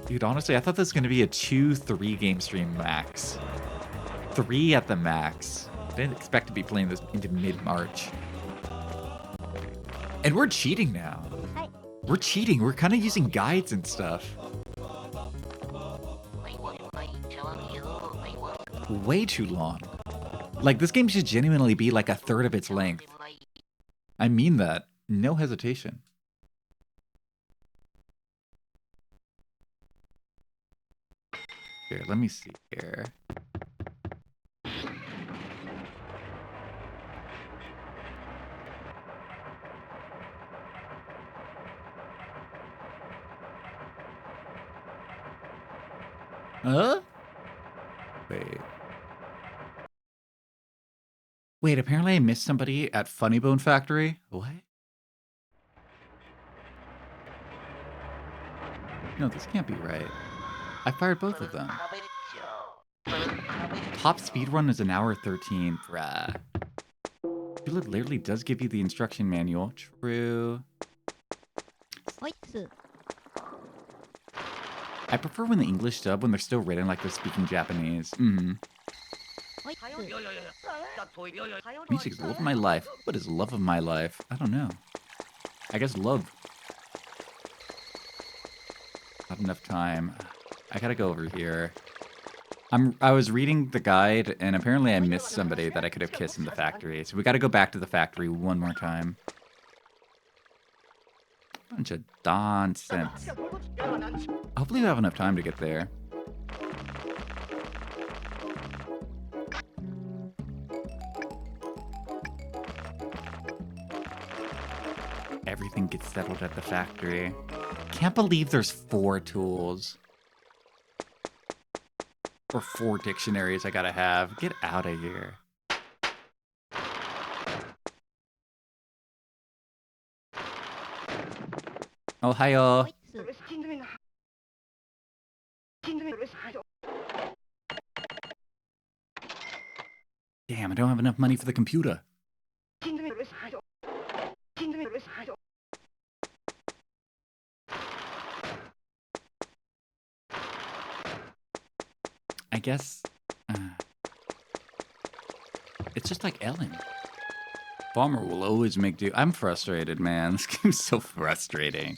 Dude, honestly, I thought this was going to be a 2-3 game stream max. 3 at the max. I didn't expect to be playing this into mid-March. And we're cheating now. We're cheating. We're kind of using guides and stuff. Way too long. Like, this game should genuinely be like a third of its length. I mean that. No hesitation. Here, let me see here. Huh? Wait, apparently I missed somebody at Funny Bone Factory? What? No, this can't be right. I fired both of them. Top speedrun is 1:13. Bruh. Chulip literally does give you the instruction manual. True. I prefer when the English dub, when they're still written like they're speaking Japanese. Music is the love of my life. What is love of my life? I don't know. I guess love. Not enough time. I gotta go over here. I was reading the guide, and apparently I missed somebody that I could have kissed in the factory. So we gotta go back to the factory one more time. Bunch of nonsense. Hopefully we have enough time to get there. Everything gets settled at the factory. Can't believe there's 4 tools. Or 4 dictionaries I gotta have. Get out of here. Ohio. Damn, I don't have enough money for the computer. I guess it's just like Ellen. Farmer will always make do. I'm frustrated, man. This game's so frustrating.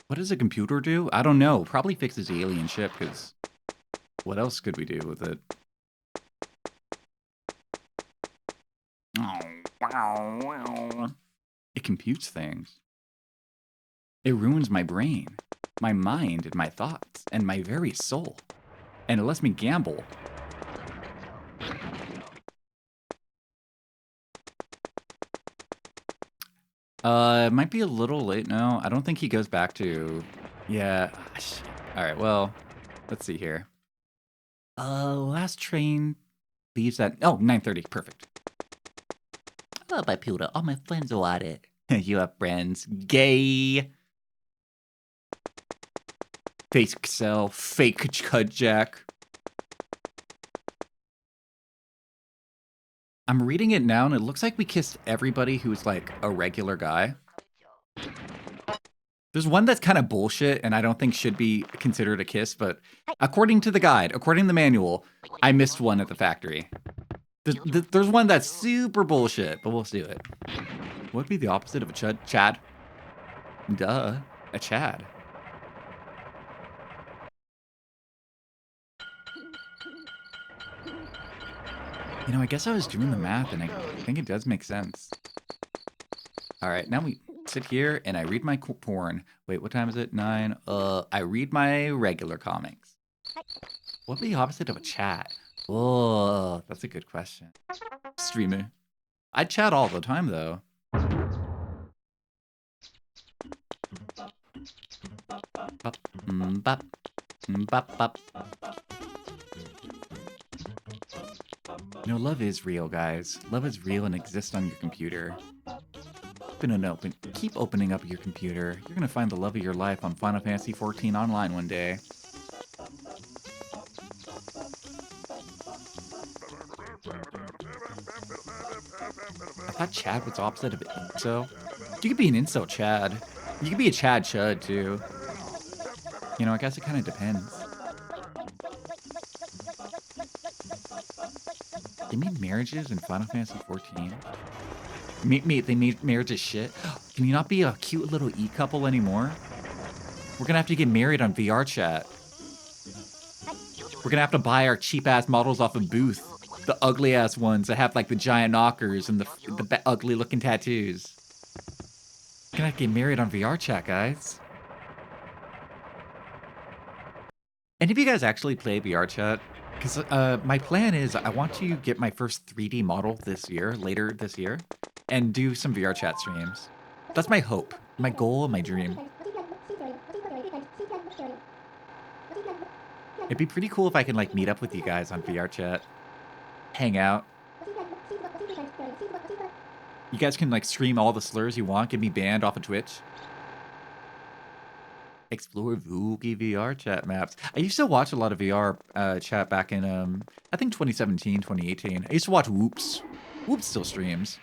What does a computer do? I don't know. Probably fixes the alien ship, because what else could we do with it? It computes things. It ruins my brain, my mind, and my thoughts, and my very soul. And it lets me gamble. It might be a little late now. I don't think he goes back to... Yeah. Alright, well, let's see here. Last train leaves at... Oh, 9:30. Perfect. Oh, my Peter. All my friends want it. You have friends. Gay. Fake cell. Fake Kudjack. I'm reading it now, and it looks like we kissed everybody who's, like, a regular guy. There's one that's kind of bullshit, and I don't think should be considered a kiss, but according to the guide, according to the manual, I missed one at the factory. There's one that's super bullshit, but we'll do it. What would be the opposite of a Chad? Duh. A Chad. You know, I guess I was doing the math, and I think it does make sense. Alright, now we sit here, and I read my porn. Wait, what time is it? 9? I read my regular comics. What would be the opposite of a chat? Oh, that's a good question. Streamer. I chat all the time, though. Bop, bop, bop, bop. No, love is real, guys. Love is real and exists on your computer. Keep opening up your computer. You're gonna find the love of your life on Final Fantasy XIV Online one day. I thought Chad was opposite of incel. You could be an incel Chad. You could be a Chad Chud, too. You know, I guess it kind of depends. They made marriages in Final Fantasy XIV. They made marriages shit. Can you not be a cute little E-couple anymore? We're gonna have to get married on VR chat. We're gonna have to buy our cheap-ass models off of Booth. The ugly-ass ones that have, like, the giant knockers and the ugly-looking tattoos. We're gonna have to get married on VR chat, guys. Any of you guys actually play VR chat? Because my plan is I want to get my first 3D model later this year, and do some VR chat streams. That's my hope, my goal, my dream. It'd be pretty cool if I can, like, meet up with you guys on VR chat. Hang out. You guys can, like, stream all the slurs you want, get me banned off of Twitch. Explore Vuki VR chat maps. I used to watch a lot of VR chat back in, I think 2017, 2018. I used to watch Whoops. Whoops still streams.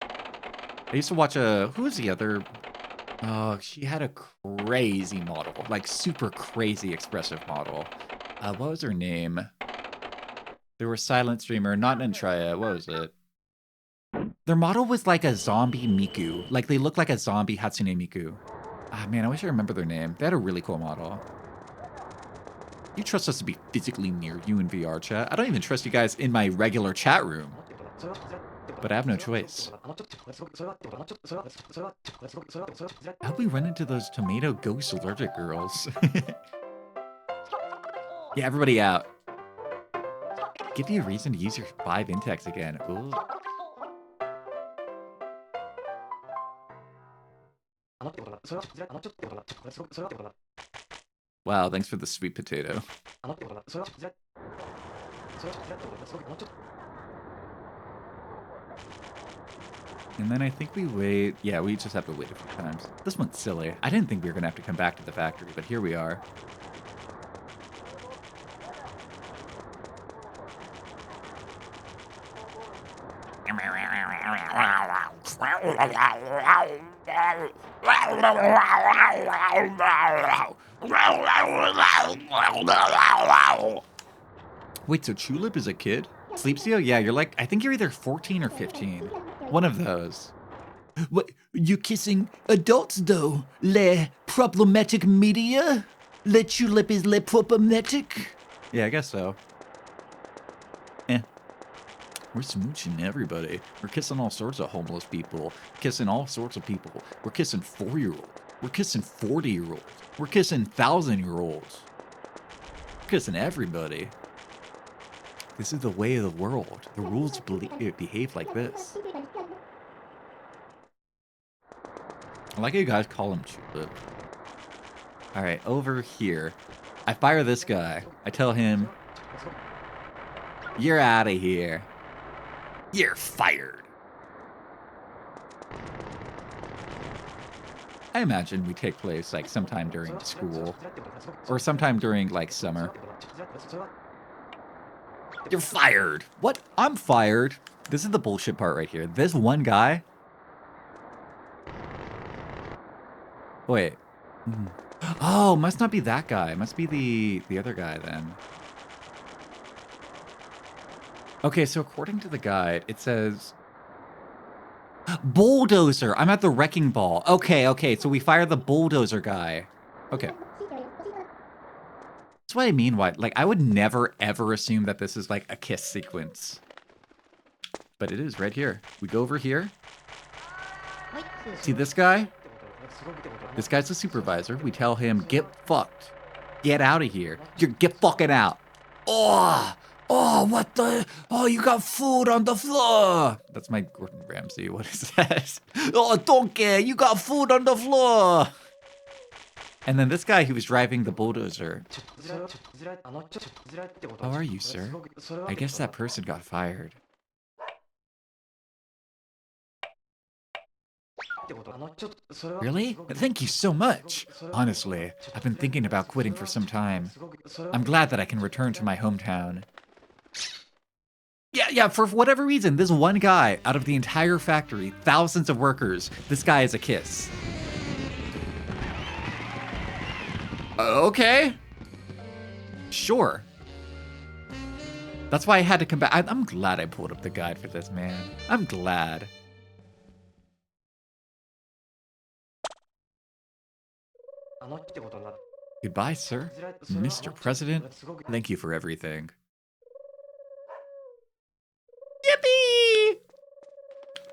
I used to watch who was the other? Oh, she had a crazy model. Like, super crazy expressive model. What was her name? There was a silent streamer, not Nantraya. What was it? Their model was like a zombie Miku. Like, they looked like a zombie Hatsune Miku. Ah, man, I wish I remember their name. They had a really cool model. You trust us to be physically near you in VR chat? I don't even trust you guys in my regular chat room. But I have no choice. How'd we run into those tomato ghost allergic girls? Yeah, everybody out. Give you a reason to use your 5 Intex again. Ooh. Wow, thanks for the sweet potato. And then I think we wait. Yeah, we just have to wait a few times. This one's silly. I didn't think we were going to have to come back to the factory, but here we are. Wait, so Chulip is a kid? Sleepsio? Yeah, you're like, I think you're either 14 or 15. One of those. What? You kissing adults, though? Le problematic media? Le Chulip is le problematic? Yeah, I guess so. We're smooching everybody. We're kissing all sorts of homeless people. Kissing all sorts of people. We're kissing 4-year-olds. We're kissing 40-year-olds. We're kissing 1,000-year-olds. We're kissing everybody. This is the way of the world. The rules behave like this. I like how you guys call him Chulip. Alright, over here. I fire this guy. I tell him, you're out of here. You're fired. I imagine we take place like sometime during school. Or sometime during like summer. You're fired. What? I'm fired. This is the bullshit part right here. This one guy. Wait. Oh, must not be that guy. Must be the other guy then. Okay, so according to the guide, it says bulldozer. I'm at the wrecking ball. Okay, so we fire the bulldozer guy. Okay. That's what I mean. Like, I would never, ever assume that this is like a kiss sequence. But it is right here. We go over here. See this guy? This guy's the supervisor. We tell him, get fucked. Get out of here. Get fucking out. Oh! Oh, what the? Oh, you got food on the floor. That's my Gordon Ramsay. What is that? Oh, donkey, you got food on the floor. And then this guy who was driving the bulldozer. How are you, sir? I guess that person got fired. Really? Thank you so much. Honestly, I've been thinking about quitting for some time. I'm glad that I can return to my hometown. Yeah, for whatever reason, this one guy out of the entire factory, thousands of workers, this guy is a kiss. Okay. Sure. That's why I had to come back. I'm glad I pulled up the guide for this, man. I'm glad. Goodbye, sir. Mr. President, thank you for everything. Yippee!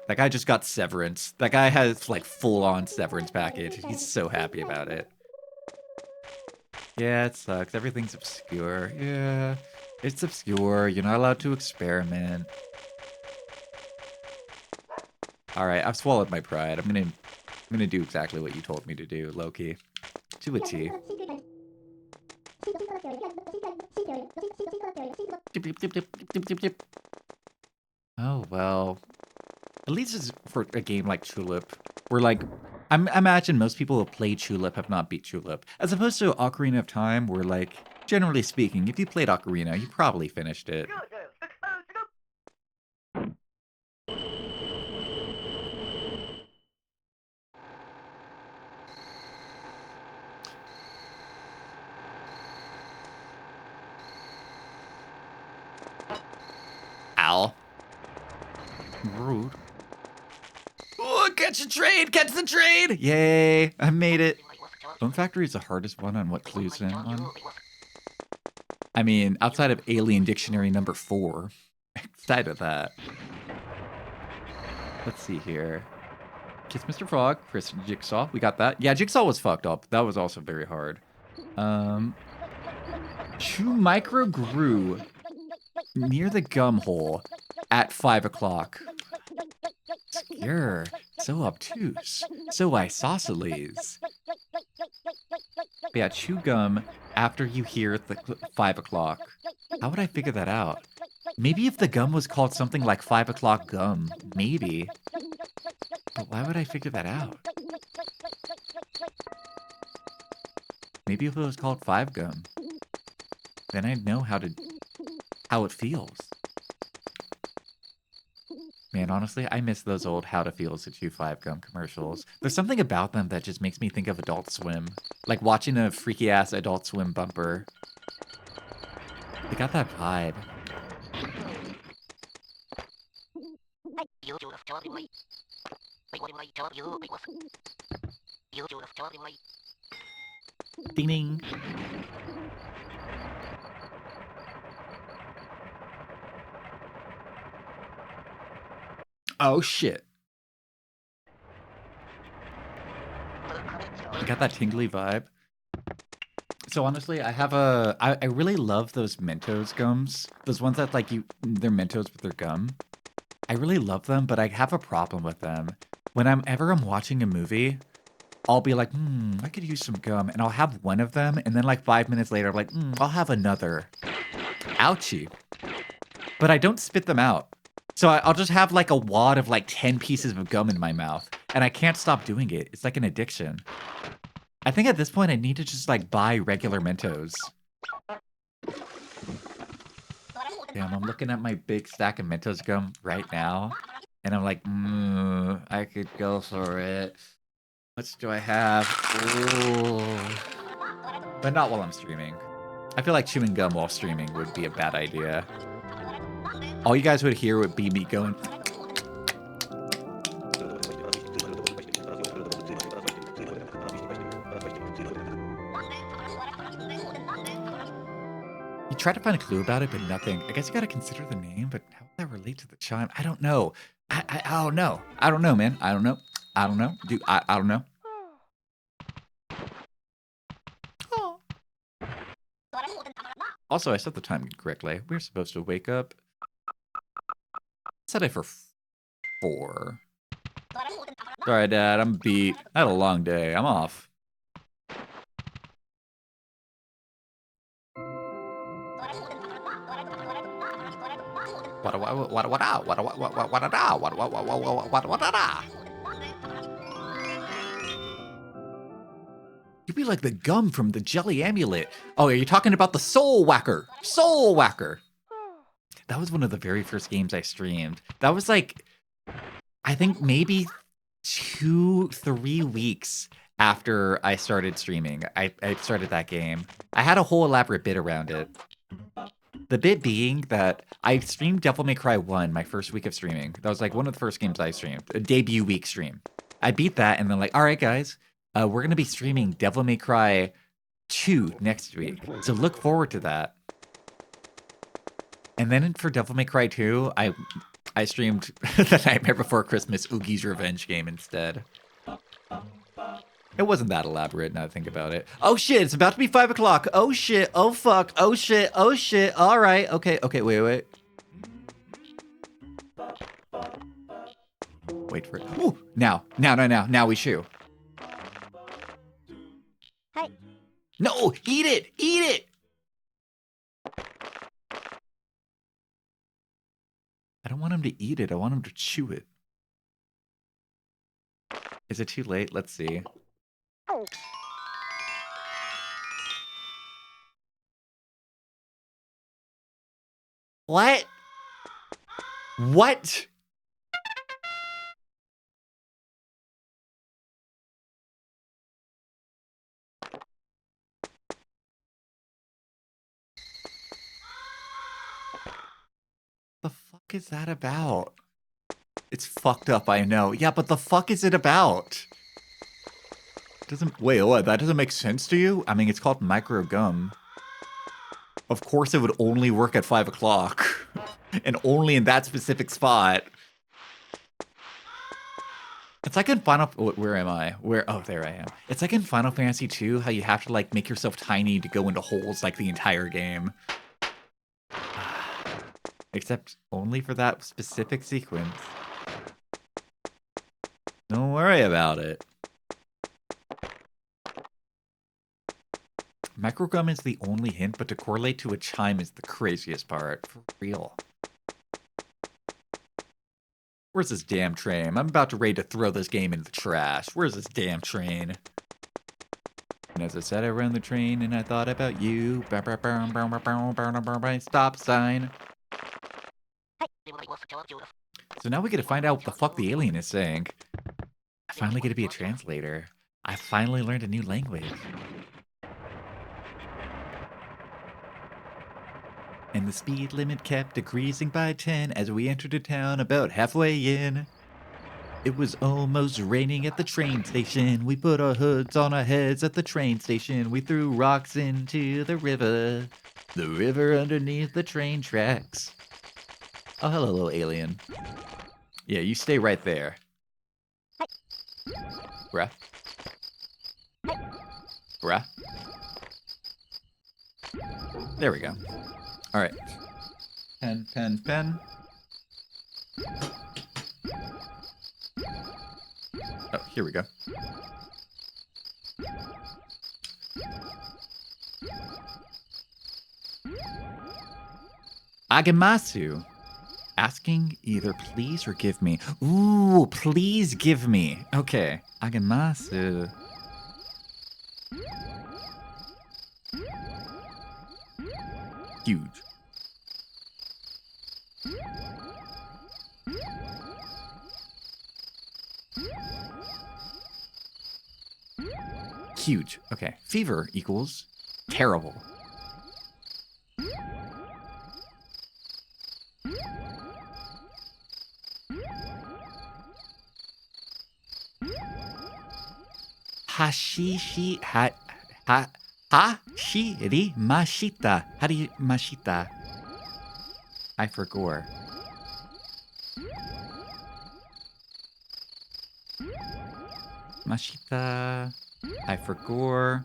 That guy just got severance. That guy has, like, full-on severance package. He's so happy about it. Yeah, it sucks. Everything's obscure. Yeah, it's obscure. You're not allowed to experiment. Alright, I've swallowed my pride. I'm gonna do exactly what you told me to do, Loki. To a T. Oh, well. At least it's for a game like Chulip, where, like, I imagine most people who play Chulip have not beat Chulip. As opposed to Ocarina of Time, where, like, generally speaking, if you played Ocarina, you probably finished it. Ow. Rude. Oh, catch the train! Catch the train! Yay! I made it. Bone Factory is the hardest one on what clues in on. I mean, outside of Alien Dictionary number 4. Outside of that. Let's see here. Kiss Mr. Frog, Chris Jigsaw. We got that. Yeah, Jigsaw was fucked up. That was also very hard. Chew Micro grew near the gum hole at 5 o'clock. Obscure, so obtuse, so isosceles. But yeah, chew gum after you hear the 5 o'clock. How would I figure that out? Maybe if the gum was called something like 5 o'clock gum, maybe. But why would I figure that out? Maybe if it was called 5 gum, then I'd know how it feels. Man, honestly, I miss those old How to Feels to Chew 5 Gum commercials. There's something about them that just makes me think of Adult Swim. Like watching a freaky-ass Adult Swim bumper. They got that vibe. Ding ding. Oh shit. I got that tingly vibe. So honestly, I really love those Mentos gums. Those ones that like they're Mentos with their gum. I really love them, but I have a problem with them. When I'm watching a movie, I'll be like, I could use some gum, and I'll have one of them, and then like 5 minutes later, I'm like, I'll have another. Ouchie. But I don't spit them out. So I'll just have like a wad of like 10 pieces of gum in my mouth, and I can't stop doing it. It's like an addiction. I think at this point I need to just like buy regular Mentos. Damn, I'm looking at my big stack of Mentos gum right now, and I'm like, I could go for it. What do I have? Ooh. But not while I'm streaming. I feel like chewing gum while streaming would be a bad idea. All you guys would hear would be me going. You try to find a clue about it, but nothing. I guess you gotta consider the name, but how would that relate to the chime? I don't know. I don't know. I don't know, man. I don't know. I don't know. Dude, I don't know. Also, I set the time correctly. We're supposed to wake up. Set it for 4. Sorry, Dad. I'm beat. I had a long day. I'm off. You'd be like the gum from the jelly amulet. Oh, are you talking about the Soul Whacker? Soul Whacker. That was one of the very first games I streamed. That was like, I think maybe 2-3 weeks after I started streaming. I started that game. I had a whole elaborate bit around it. The bit being that I streamed Devil May Cry 1 my first week of streaming. That was like one of the first games I streamed, a debut week stream. I beat that and then like, all right, guys, we're going to be streaming Devil May Cry 2 next week. So look forward to that. And then for Devil May Cry 2, I streamed The Nightmare Before Christmas Oogie's Revenge game instead. It wasn't that elaborate now that I think about it. Oh shit, it's about to be 5 o'clock. Oh shit, oh fuck, oh shit, oh shit. All right, okay, wait. Wait for it. Ooh, now we shoo. Hey. No, eat it. I don't want him to eat it. I want him to chew it. Is it too late? Let's see. Oh. What? What? The fuck is that about? It's fucked up, I know. Yeah, but the fuck is it about? Wait, what? That doesn't make sense to you? I mean, it's called micro gum. Of course it would only work at 5 o'clock. And only in that specific spot. It's like in Final... Where am I? Oh, there I am. It's like in Final Fantasy 2, how you have to, like, make yourself tiny to go into holes, like, the entire game. Except only for that specific sequence. Don't worry about it. Microgum is the only hint, but to correlate to a chime is the craziest part. For real. Where's this damn train? I'm about to ready to throw this game in the trash. Where's this damn train? And as I sat around the train and I thought about you. Stop sign. So now we get to find out what the fuck the alien is saying. I finally get to be a translator. I finally learned a new language. And the speed limit kept decreasing by 10 as we entered a town about halfway in. It was almost raining at the train station. We put our hoods on our heads at the train station. We threw rocks into the river underneath the train tracks. Oh, hello, little alien. Yeah, you stay right there. Bruh. Bruh. There we go. All right. Pen. Oh, here we go. Agemasu. Asking either please or give me. Ooh, please give me. Okay. Agemasu. Huge. Huge. Okay. Fever equals terrible. Hashishi hashiri mashita. How do you mashita? I forgot. Mashita. I forgot.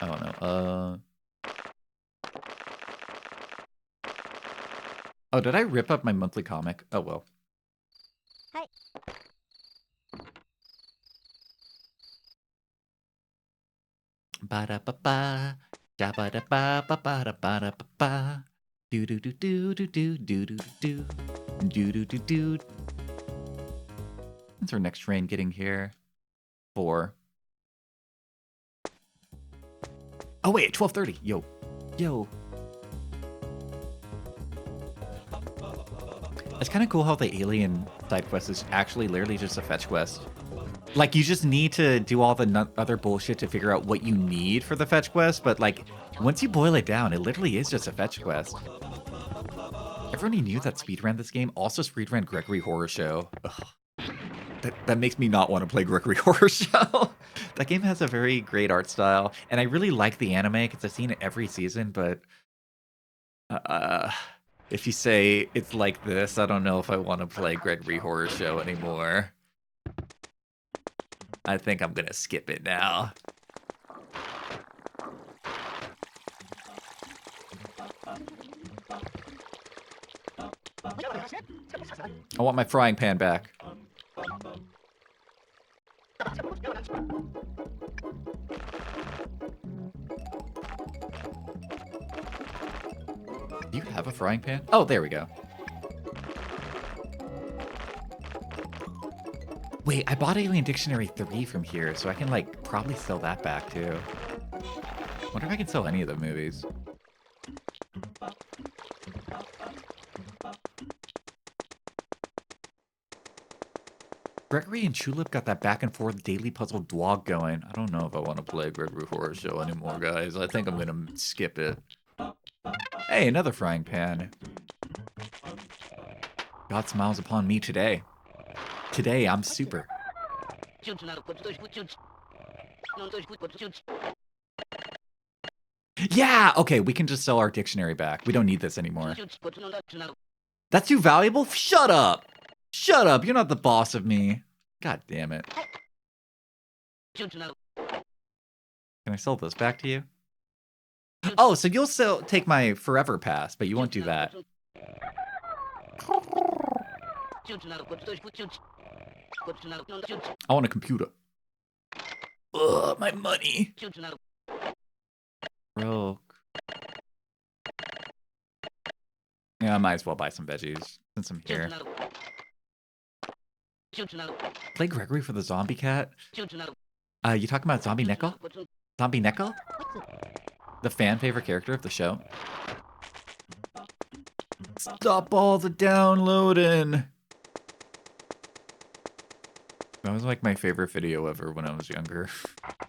I don't know. Oh, did I rip up my monthly comic? Oh, well. Hi. Ba-da-ba-ba. Da-ba-da-ba-ba-ba-da-ba-da-ba-ba. Do-do-do-do-do-do-do-do-do. Do-do-do-do. When's our next train getting here? 4. Oh, wait, 12:30. Yo. Yo. It's kind of cool how the alien side quest is actually literally just a fetch quest. Like, you just need to do all the other bullshit to figure out what you need for the fetch quest, but, like, once you boil it down, it literally is just a fetch quest. Everybody knew that speedran this game also speedran Gregory Horror Show. Ugh. That makes me not want to play Gregory Horror Show. That game has a very great art style, and I really like the anime because I've seen it every season, but if you say it's like this, I don't know if I want to play Gregory Horror Show anymore. I think I'm gonna skip it now. I want my frying pan back. Do you have a frying pan? Oh, there we go. Wait, I bought Alien Dictionary 3 from here, so I can, like, probably sell that back, too. Wonder if I can sell any of the movies. Gregory and Chulip got that back and forth daily puzzle dog going. I don't know if I want to play Gregory Horror Show anymore, guys. I think I'm gonna skip it. Hey, another frying pan. God smiles upon me today. Today, I'm super. Yeah! Okay, we can just sell our dictionary back. We don't need this anymore. That's too valuable? Shut up! Shut up! You're not the boss of me. God damn it. Can I sell this back to you? Oh, so you'll still take my forever pass, but you won't do that. I want a computer. Ugh, my money. Broke. Yeah, I might as well buy some veggies since I'm here. Play Gregory for the zombie cat? You talking about Zombie Nickel? Zombie Nickel? The fan favorite character of the show? Stop all the downloading! That was like my favorite video ever when I was younger.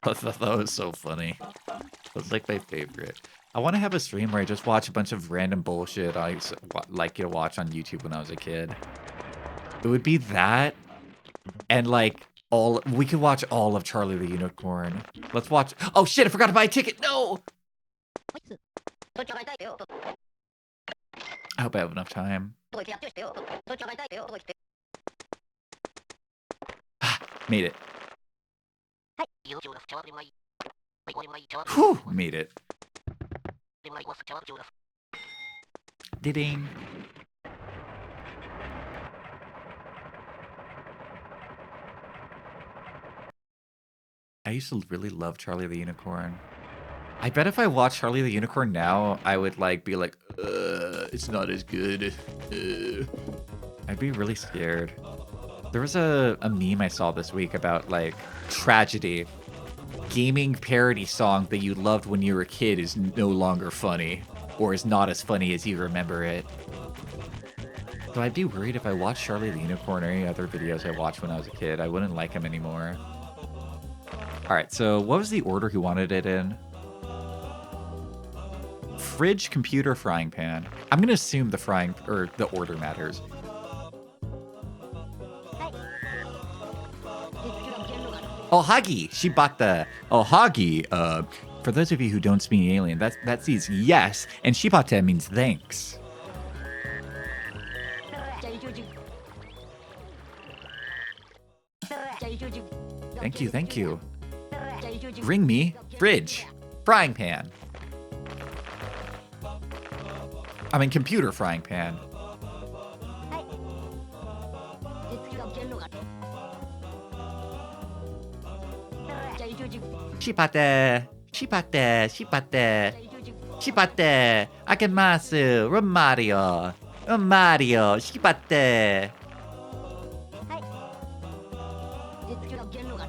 I thought that was so funny. It was like my favorite. I want to have a stream where I just watch a bunch of random bullshit I used to like to watch on YouTube when I was a kid. It would be that, and like we could watch all of Charlie the Unicorn. Let's watch. Oh shit! I forgot to buy a ticket. No. I hope I have enough time. Made it. Whew, made it. Ding. I used to really love Charlie the Unicorn. I bet if I watched Charlie the Unicorn now, I would like be like, it's not as good. I'd be really scared. There was a meme I saw this week about like tragedy. Gaming parody song that you loved when you were a kid is no longer funny, or is not as funny as you remember it. So I'd be worried if I watched Charlie the Unicorn or any other videos I watched when I was a kid, I wouldn't like him anymore. Alright, so what was the order he wanted it in? Fridge, computer, frying pan. I'm gonna assume the order matters. Ohagi, Shibata. Ohagi, for those of you who don't speak alien, that says yes, and Shibata means thanks. Thank you, thank you. Bring me fridge. Frying pan. I mean, computer frying pan. Shipate, shipate, shipate, shipate. Akemasu, Romario, Romario, shipate.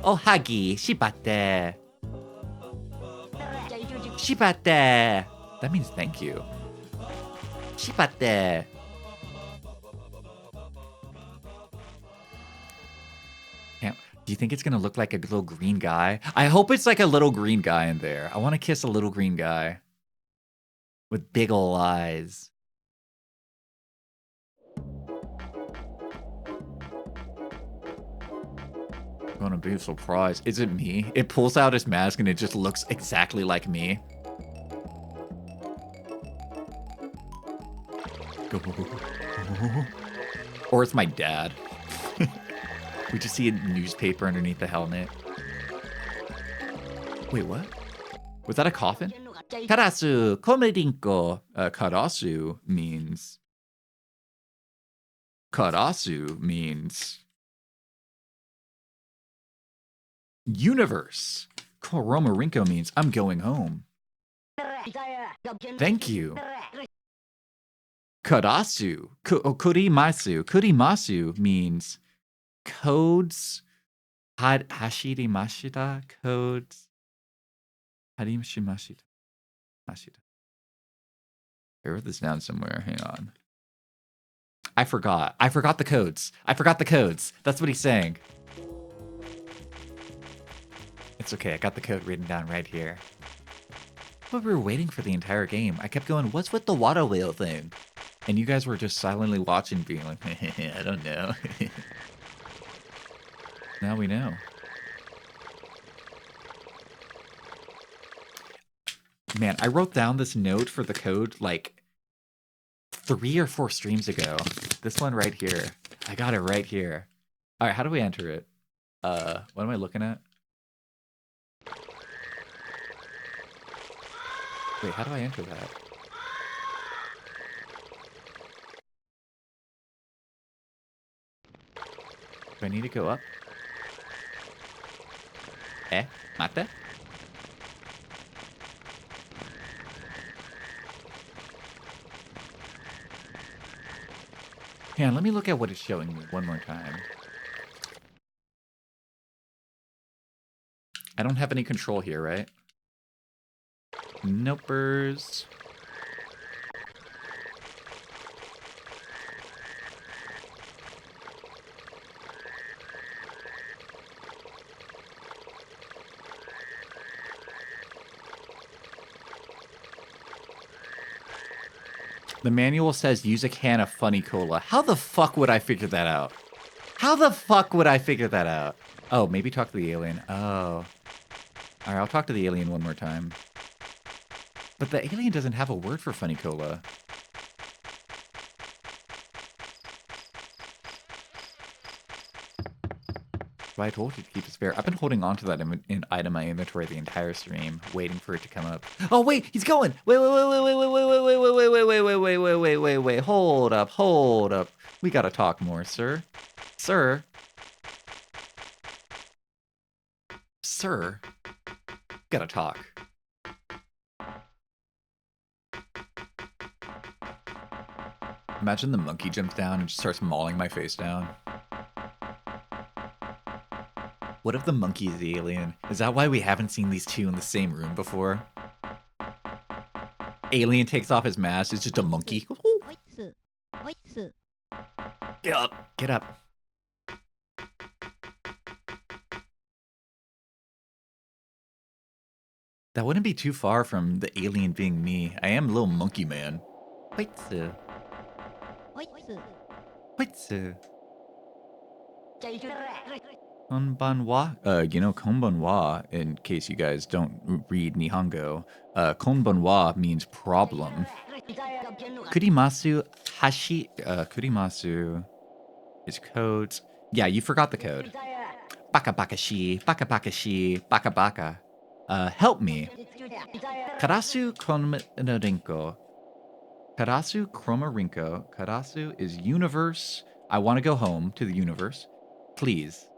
Ohagi, shipate. Shipate. That means thank you. Shipate. Do you think it's gonna look like a little green guy? I hope it's like a little green guy in there. I want to kiss a little green guy with big ol' eyes. Gonna be surprised. Is it me? It pulls out his mask and it just looks exactly like me. Or it's my dad. We just see a newspaper underneath the helmet. Wait, what? Was that a coffin? Karasu, komedinko. Karasu means... Karasu means... universe. Koromarinko means I'm going home. Thank you. Karasu. Kurimasu. Kurimasu means... codes. Hashiri Mashita. Codes. Harimashi Mashita. Mashita. I wrote this down somewhere. Hang on. I forgot. I forgot the codes. I forgot the codes. That's what he's saying. It's okay. I got the code written down right here. But we were waiting for the entire game. I kept going, what's with the water wheel thing? And you guys were just silently watching, being like, I don't know. Now we know. Man, I wrote down this note for the code like 3 or 4 streams ago. This one right here. I got it right here. All right, how do we enter it? What am I looking at? Wait, how do I enter that? Do I need to go up? Mate? Hang on, let me look at what it's showing me one more time. I don't have any control here, right? Nopers. The manual says use a can of funny cola. How the fuck would I figure that out? How the fuck would I figure that out? Oh, maybe talk to the alien. Oh. Alright, I'll talk to the alien one more time. But the alien doesn't have a word for funny cola. So I told you to keep it spare. I've been holding on to that item in my inventory the entire stream, waiting for it to come up. Oh wait, he's going! Wait, hold up. We gotta talk more, sir. Sir. Gotta talk. Imagine the monkey jumps down and just starts mauling my face down. What if the monkey is the alien? Is that why we haven't seen these two in the same room before? Alien takes off his mask, it's just a monkey. Get up, get up. That wouldn't be too far from the alien being me. I am a little monkey man. Waitsu. Konbanwa? You know, konbanwa, in case you guys don't read Nihongo, konbanwa means problem. Kurimasu kurimasu is codes. Yeah, you forgot the code. Baka baka shi, baka baka shi, baka baka. Help me. Karasu Kromarinko. Karasu Kromarinko. Karasu is universe. I want to go home to the universe. Please.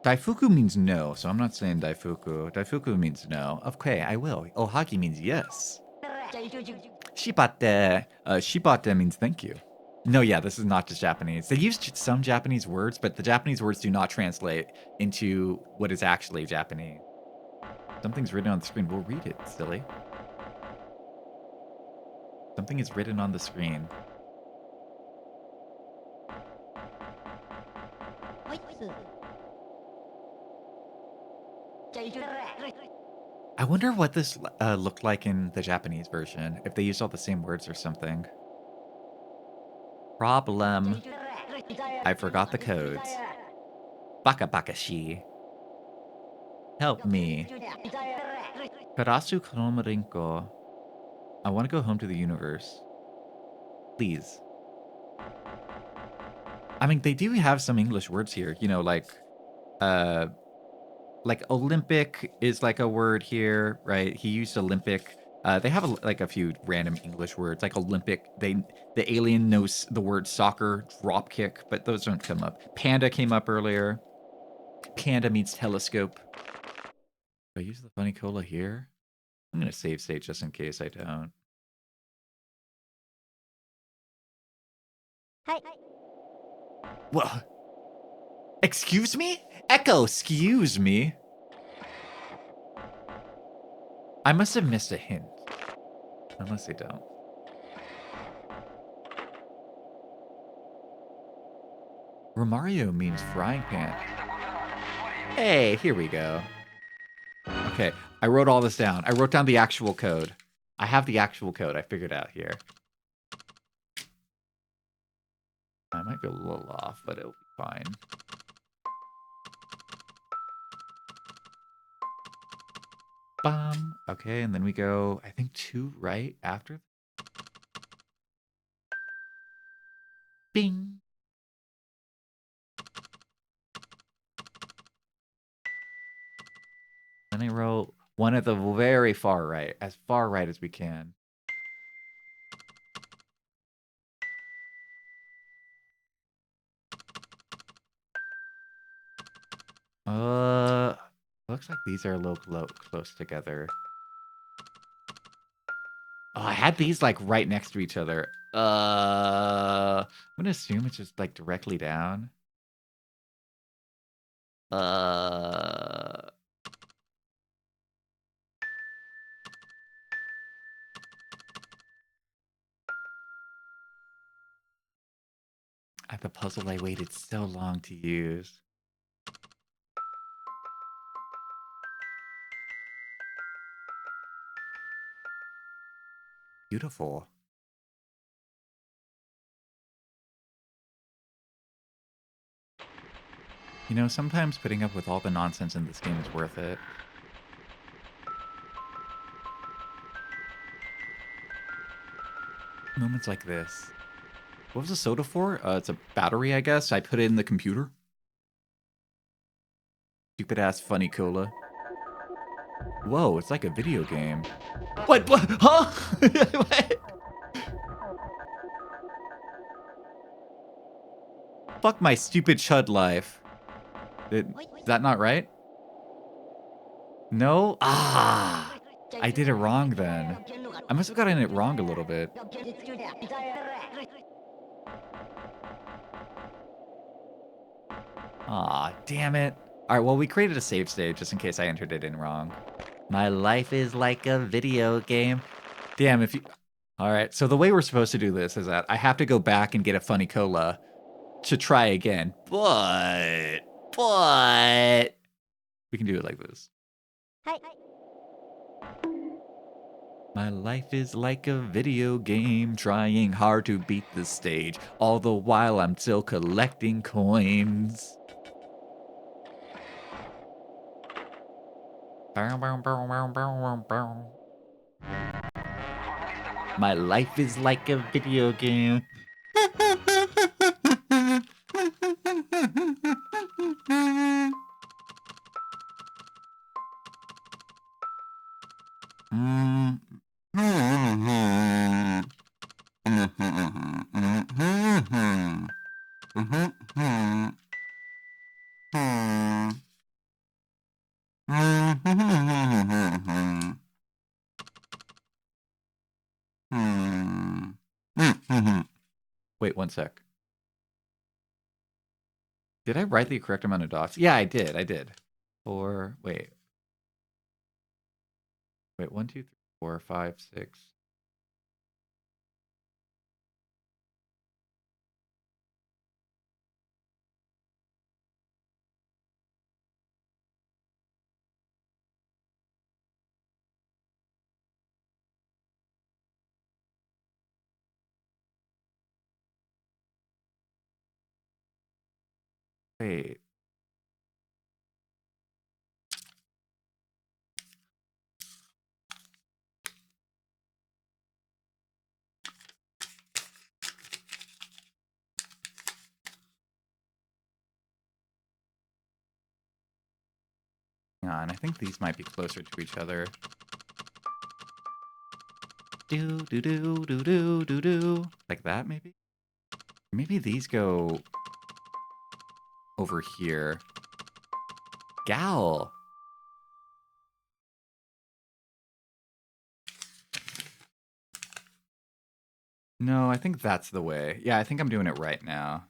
Daifuku means no, so I'm not saying Daifuku. Daifuku means no. Okay, I will. Ohagi means yes. Shibate. Shibate means thank you. No, yeah, this is not just Japanese. They use some Japanese words, but the Japanese words do not translate into what is actually Japanese. Something's written on the screen. We'll read it, silly. Something is written on the screen. I wonder what this looked like in the Japanese version, if they used all the same words or something. Problem. I forgot the codes. Baka baka shi. Help me. Karasu Kromarinko. I want to go home to the universe. Please. I mean, they do have some English words here, you know, like Olympic is like a word here, right? He used Olympic. They have like a few random English words, like Olympic. The alien knows the word soccer, drop kick, but those don't come up. Panda came up earlier. Panda means telescope. Do I use the funny cola here? I'm gonna save state just in case I don't. Whoa. Excuse me? Echo, excuse me. I must have missed a hint. Unless they don't. Romario means frying pan. Hey, here we go. Okay, I wrote all this down. I wrote down the actual code. I have the actual code I figured out here. I might be a little off, but it'll be fine. Okay, and then we go, I think 2 right after. Bing. Then I wrote 1 at the very far right, as far right as we can. Looks like these are a little close together. Oh, I had these like right next to each other. I'm gonna assume it's just like directly down. At the puzzle I waited so long to use. Beautiful. You know, sometimes putting up with all the nonsense in this game is worth it. Moments like this. What was the soda for? It's a battery, I guess. I put it in the computer. Stupid ass funny cola. Whoa, it's like a video game. What? Huh? What? Fuck my stupid chud life. Is that not right? No? Ah! I did it wrong then. I must have gotten it wrong a little bit. Aw, damn it. Alright, well, we created a save state just in case I entered it in wrong. My life is like a video game. Damn, if you... Alright, so the way we're supposed to do this is that I have to go back and get a funny cola to try again. But... We can do it like this. My life is like a video game, trying hard to beat the stage. All the while I'm still collecting coins. My life is like a video game. Wait, one sec. Did I write the correct amount of dots? Yeah, I did. I did. Four. Wait. Wait. 1, 2, 3, 4, 5, 6. Wait. Hang on. I think these might be closer to each other. Do do do do do do do. Like that, maybe. Maybe these go over here. Gal. No, I think that's the way. Yeah, I think I'm doing it right now.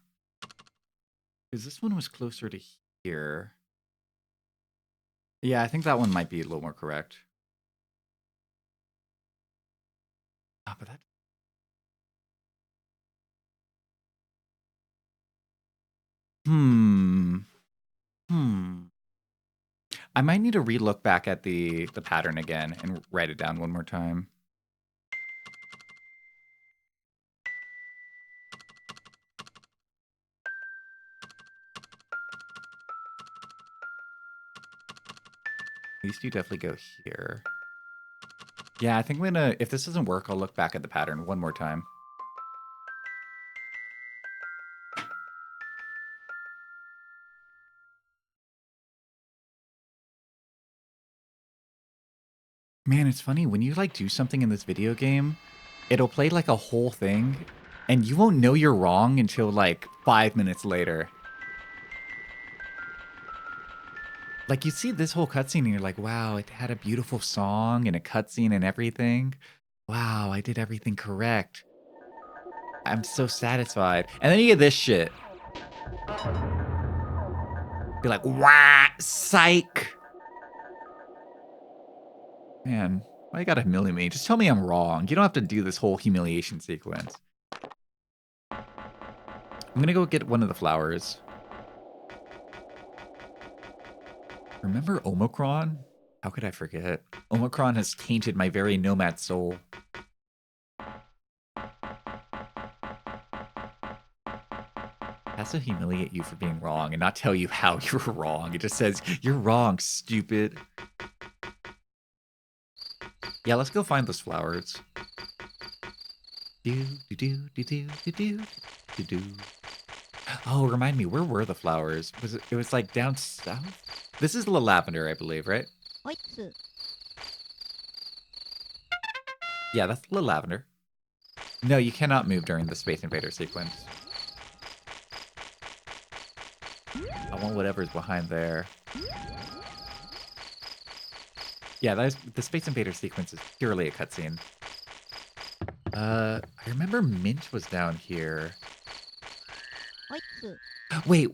Because this one was closer to here. Yeah, I think that one might be a little more correct. Ah, but that... Hmm. I might need to relook back at the pattern again and write it down one more time. These two definitely go here. Yeah, I think I'm gonna... If this doesn't work, I'll look back at the pattern one more time. Man, it's funny. When you, like, do something in this video game, it'll play, like, a whole thing, and you won't know you're wrong until, like, 5 minutes later. Like, you see this whole cutscene and you're like, wow, it had a beautiful song and a cutscene and everything. Wow, I did everything correct. I'm so satisfied. And then you get this shit. Be like, wah, psych. Man, why you gotta humiliate me? Just tell me I'm wrong. You don't have to do this whole humiliation sequence. I'm gonna go get one of the flowers. Remember Omicron? How could I forget? Omicron has tainted my very nomad soul. Has to humiliate you for being wrong and not tell you how you're wrong. It just says, you're wrong, stupid. Yeah, let's go find those flowers. Do, do, do, do, do, do, do, do, do. Oh, remind me, where were the flowers? Was it was like down south? This is the lavender, I believe, right? Yeah, that's the lavender. No, you cannot move during the Space Invader sequence. I want whatever's behind there. Yeah, the Space Invader sequence is purely a cutscene. I remember Mint was down here. Wait,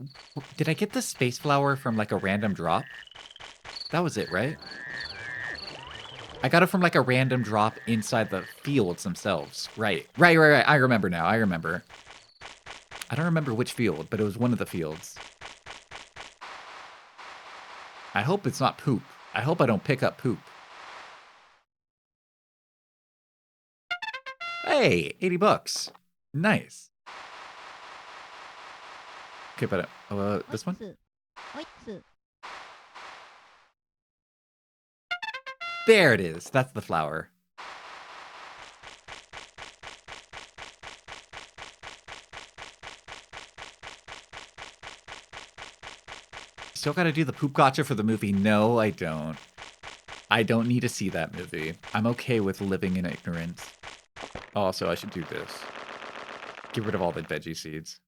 did I get the space flower from like a random drop? That was it, right? I got it from like a random drop inside the fields themselves. Right. I remember now. I remember. I don't remember which field, but it was one of the fields. I hope it's not poop. I hope I don't pick up poop. Hey, 80 bucks. Nice. Okay, but this one? There it is. That's the flower. Still gotta do the poop gotcha for the movie. No, I don't. I don't need to see that movie. I'm okay with living in ignorance. Also, I should do this. Get rid of all the veggie seeds.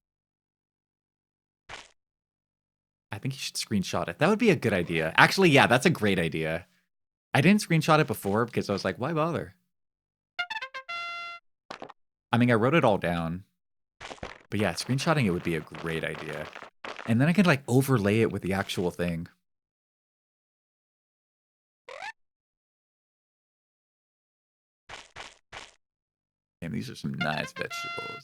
I think you should screenshot it. That would be a good idea. Actually, yeah, that's a great idea. I didn't screenshot it before because I was like, why bother? I mean, I wrote it all down. But yeah, screenshotting it would be a great idea. And then I could like overlay it with the actual thing. Damn, these are some nice vegetables.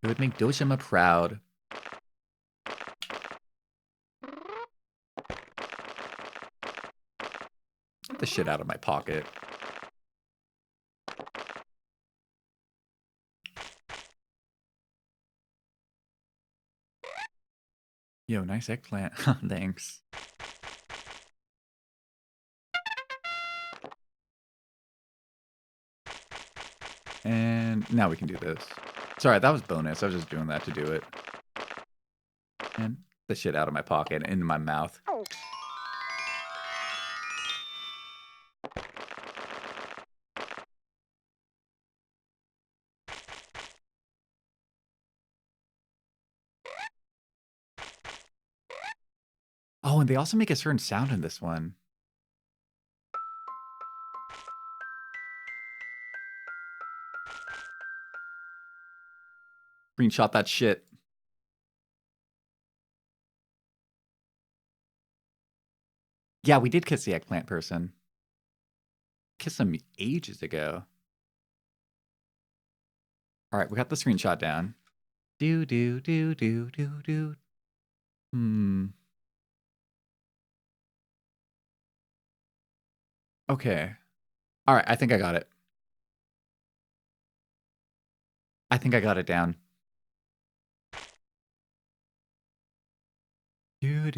It would make Doshima proud. Get the shit out of my pocket. Yo, nice eggplant. Thanks. And now we can do this. Sorry, that was bonus. I was just doing that to do it. And the shit out of my pocket and into my mouth. Oh, and they also make a certain sound in this one. Screenshot that shit. Yeah, we did kiss the eggplant person. Kissed him ages ago. All right, we got the screenshot down. Do. Okay. All right, I think I got it. I think I got it down. Do.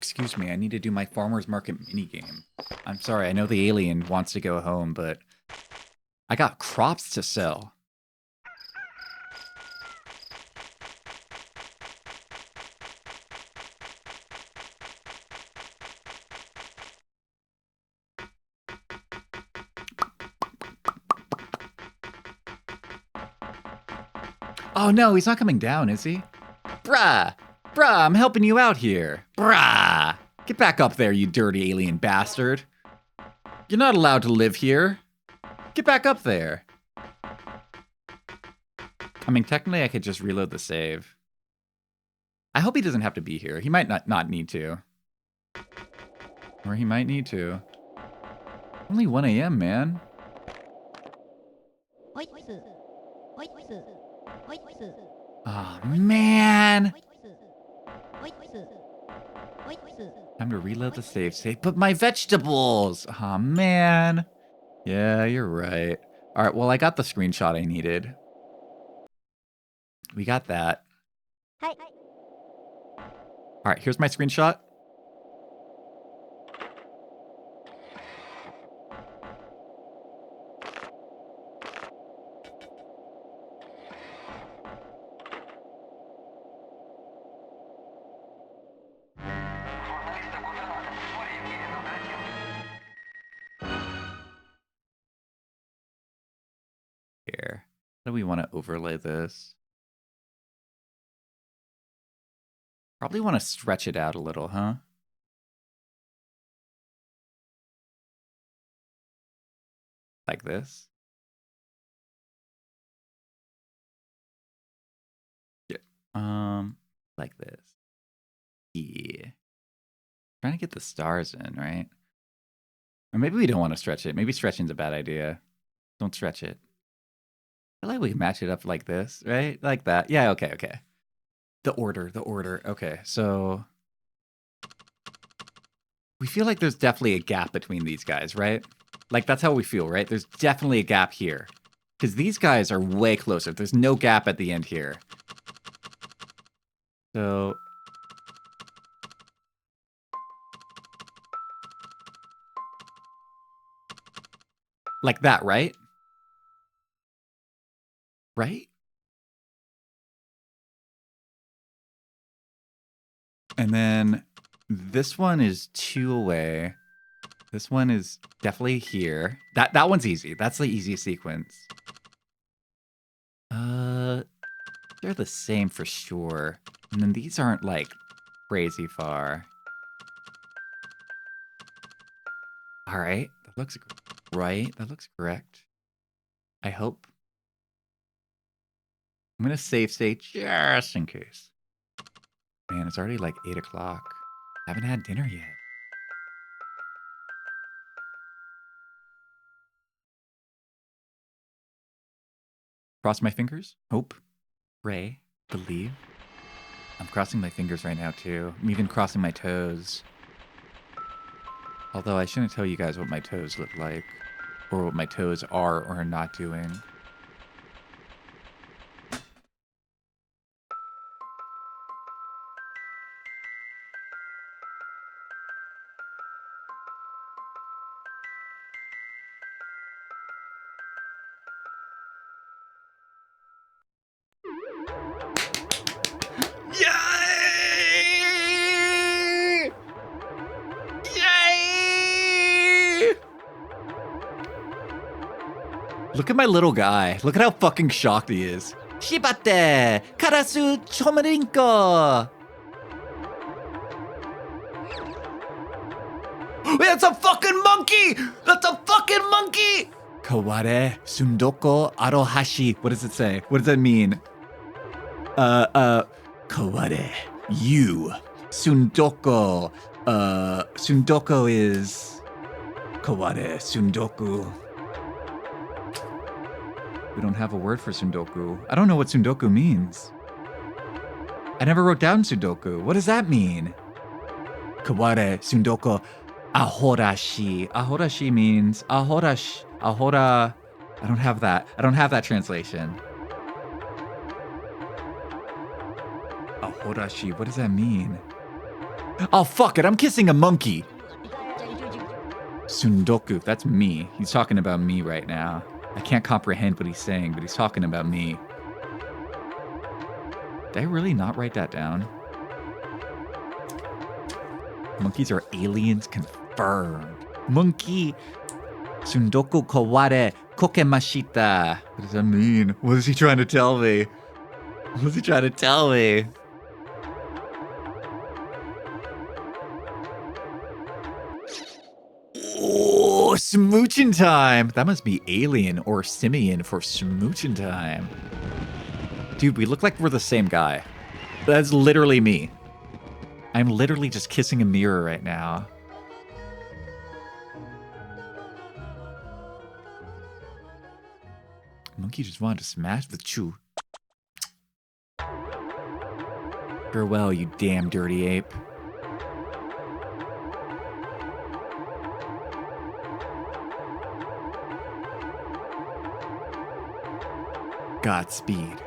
Excuse me, I need to do my farmer's market minigame. I'm sorry, I know the alien wants to go home, but I got crops to sell. Oh no, he's not coming down, is he? Bruh! Bruh, I'm helping you out here. Bruh! Get back up there, you dirty alien bastard. You're not allowed to live here. Get back up there. I mean, technically I could just reload the save. I hope he doesn't have to be here. He might not need to. Or he might need to. Only 1 a.m., man. Oh, man. Time to reload the save. But my vegetables! Oh, man. Yeah, you're right. All right, well, I got the screenshot I needed. We got that. All right, here's my screenshot. Here. How do we want to overlay this? Probably want to stretch it out a little, huh? Like this. Yeah. Like this. Yeah. Trying to get the stars in, right? Or maybe we don't want to stretch it. Maybe stretching's a bad idea. Don't stretch it. I feel like we can match it up like this, right? Like that. Yeah, okay. The order. Okay, so we feel like there's definitely a gap between these guys, right? Like, that's how we feel, right? There's definitely a gap here. Because these guys are way closer. There's no gap at the end here. So... like that, right? Right? And then this one is 2 away. This one is definitely here. That one's easy. That's the easiest sequence. They're the same for sure. And then these aren't like crazy far. All right, that looks right. That looks correct. I hope. I'm gonna save state just in case. Man, it's already like 8 o'clock. Haven't had dinner yet. Cross my fingers. Hope. Pray. Believe. I'm crossing my fingers right now too. I'm even crossing my toes. Although I shouldn't tell you guys what my toes look like. Or what my toes are or are not doing. Yay! Yay! Look at my little guy. Look at how fucking shocked he is. Shibate! Karasu chomarinko! That's a fucking monkey! That's a fucking monkey! Kaware sundoko arohashi. What does it say? What does that mean? Kaware. You. Sundoko. Sundoko is... Kaware sundoku. We don't have a word for sundoku. I don't know what sundoku means. I never wrote down sundoku. What does that mean? Kaware sundoku ahorashi. Ahorashi means ahorash. Ahora. I don't have that. I don't have that translation. Ahorashi. What does that mean? Oh, fuck it. I'm kissing a monkey. Sundoku. That's me. He's talking about me right now. I can't comprehend what he's saying, but he's talking about me. Did I really not write that down? Monkeys are aliens confirmed. Monkey. Sundoku kaware kokemashita. What does that mean? What is he trying to tell me? What is he trying to tell me? Oh, smooching time. That must be alien or simian for smooching time. Dude, we look like we're the same guy. That's literally me. I'm literally just kissing a mirror right now. Monkey just wanted to smash with Chu. Farewell, you damn dirty ape. Godspeed.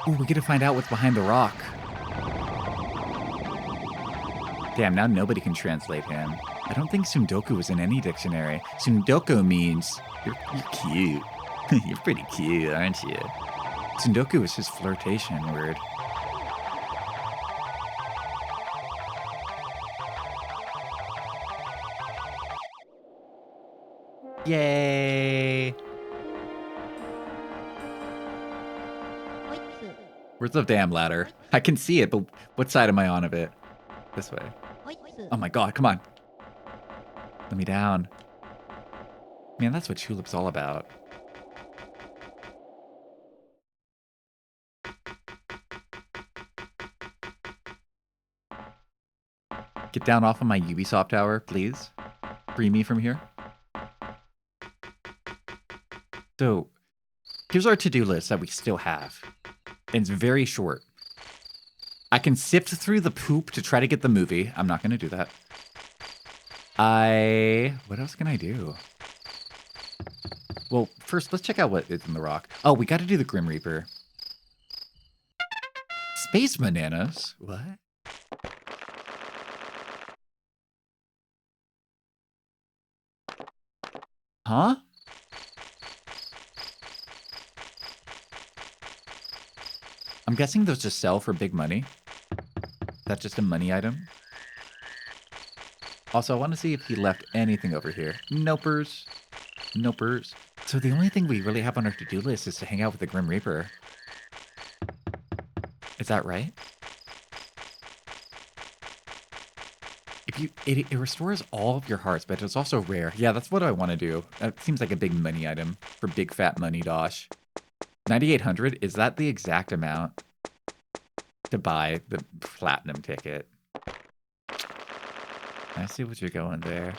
Ooh, we get to find out what's behind the rock. Damn, now nobody can translate him. I don't think sundoku is in any dictionary. Sundoku means you're cute. You're pretty cute, aren't you? Sundoku is his flirtation word. Yay! Where's the damn ladder? I can see it, but what side am I on of it? This way. Oh my god, come on. Let me down. Man, that's what Chulip's all about. Get down off of my Ubisoft tower, please. Free me from here. So, here's our to-do list that we still have. And it's very short. I can sift through the poop to try to get the movie. I'm not going to do that. What else can I do? Well, first, let's check out what is in the rock. Oh, we got to do the Grim Reaper. Space bananas? What? Huh? I'm guessing those just sell for big money. That's just a money item. Also, I want to see if he left anything over here. Nopers. Nopers. So the only thing we really have on our to-do list is to hang out with the Grim Reaper. Is that right? If you, it restores all of your hearts, but it's also rare. Yeah, that's what I want to do. That seems like a big money item for big fat money dosh. 9,800, is that the exact amount to buy the platinum ticket? I see what you're going there.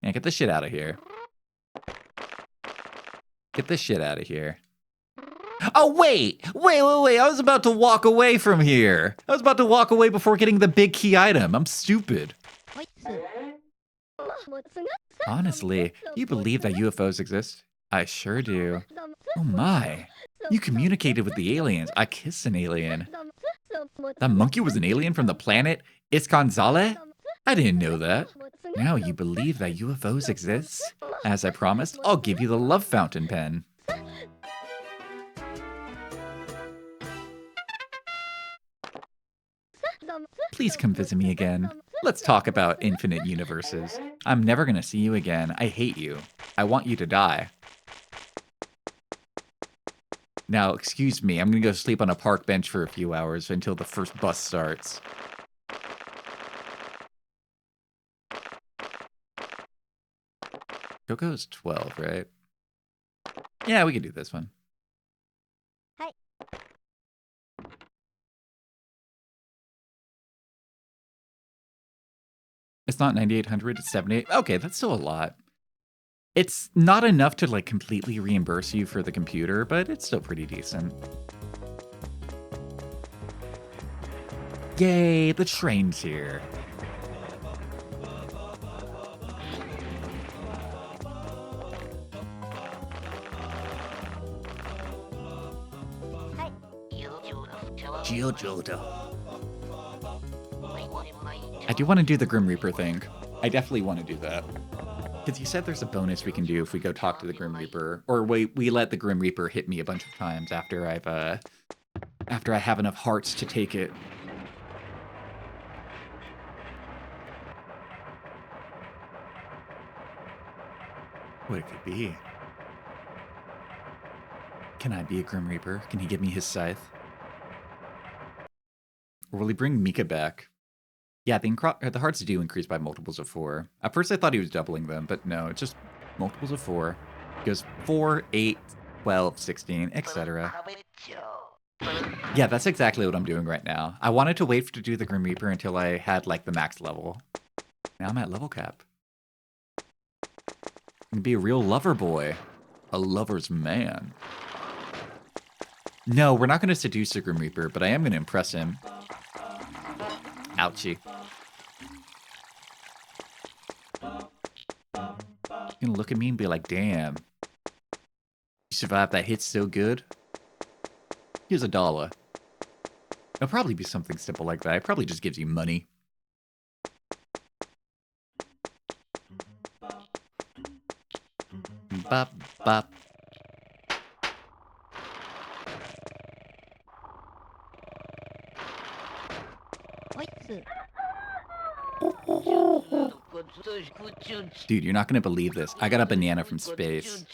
Yeah, get this shit out of here. Get this shit out of here. Oh, wait! I was about to walk away from here. I was about to walk away before getting the big key item. I'm stupid. Honestly, you believe that UFOs exist? I sure do. Oh my. You communicated with the aliens. I kissed an alien. That monkey was an alien from the planet Iskanzale? I didn't know that. Now you believe that UFOs exist? As I promised, I'll give you the love fountain pen. Please come visit me again. Let's talk about infinite universes. I'm never gonna see you again. I hate you. I want you to die. Now, excuse me, I'm gonna go sleep on a park bench for a few hours until the first bus starts. Coco's 12, right? Yeah, we can do this one. Hi. It's not 9,800, it's 78. Okay, that's still a lot. It's not enough to like completely reimburse you for the computer, but it's still pretty decent. Yay, the train's here. I do want to do the Grim Reaper thing. I definitely want to do that. Because you said there's a bonus we can do if we go talk to the Grim Reaper. Or we let the Grim Reaper hit me a bunch of times after after I have enough hearts to take it. What it could be. Can I be a Grim Reaper? Can he give me his scythe? Or will he bring Mika back? Yeah, the hearts do increase by multiples of 4. At first I thought he was doubling them, but no, it's just multiples of 4. It goes 4, 8, 12, 16, etc. Yeah, that's exactly what I'm doing right now. I wanted to wait to do the Grim Reaper until I had, like, the max level. Now I'm at level cap. I'm gonna be a real lover boy. A lover's man. No, we're not gonna seduce the Grim Reaper, but I am gonna impress him. Ouchie. He's gonna look at me and be like, damn. You survived that hit so good. Here's $1. It'll probably be something simple like that. It probably just gives you money. Bop, bop. Dude, you're not gonna believe this. I got a banana from space.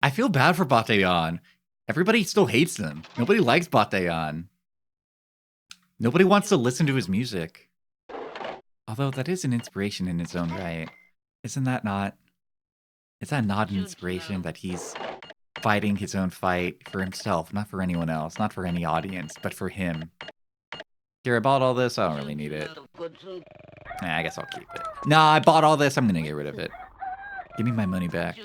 I feel bad for Bataillon. Everybody still hates him. Nobody likes Bataillon. Nobody wants to listen to his music. Although that is an inspiration in its own right. Isn't that not? Is that not an inspiration that he's fighting his own fight for himself, not for anyone else, not for any audience, but for him? Here, I bought all this. I don't really need it. Nah, I guess I'll keep it. Nah, I bought all this. I'm gonna get rid of it. Give me my money back.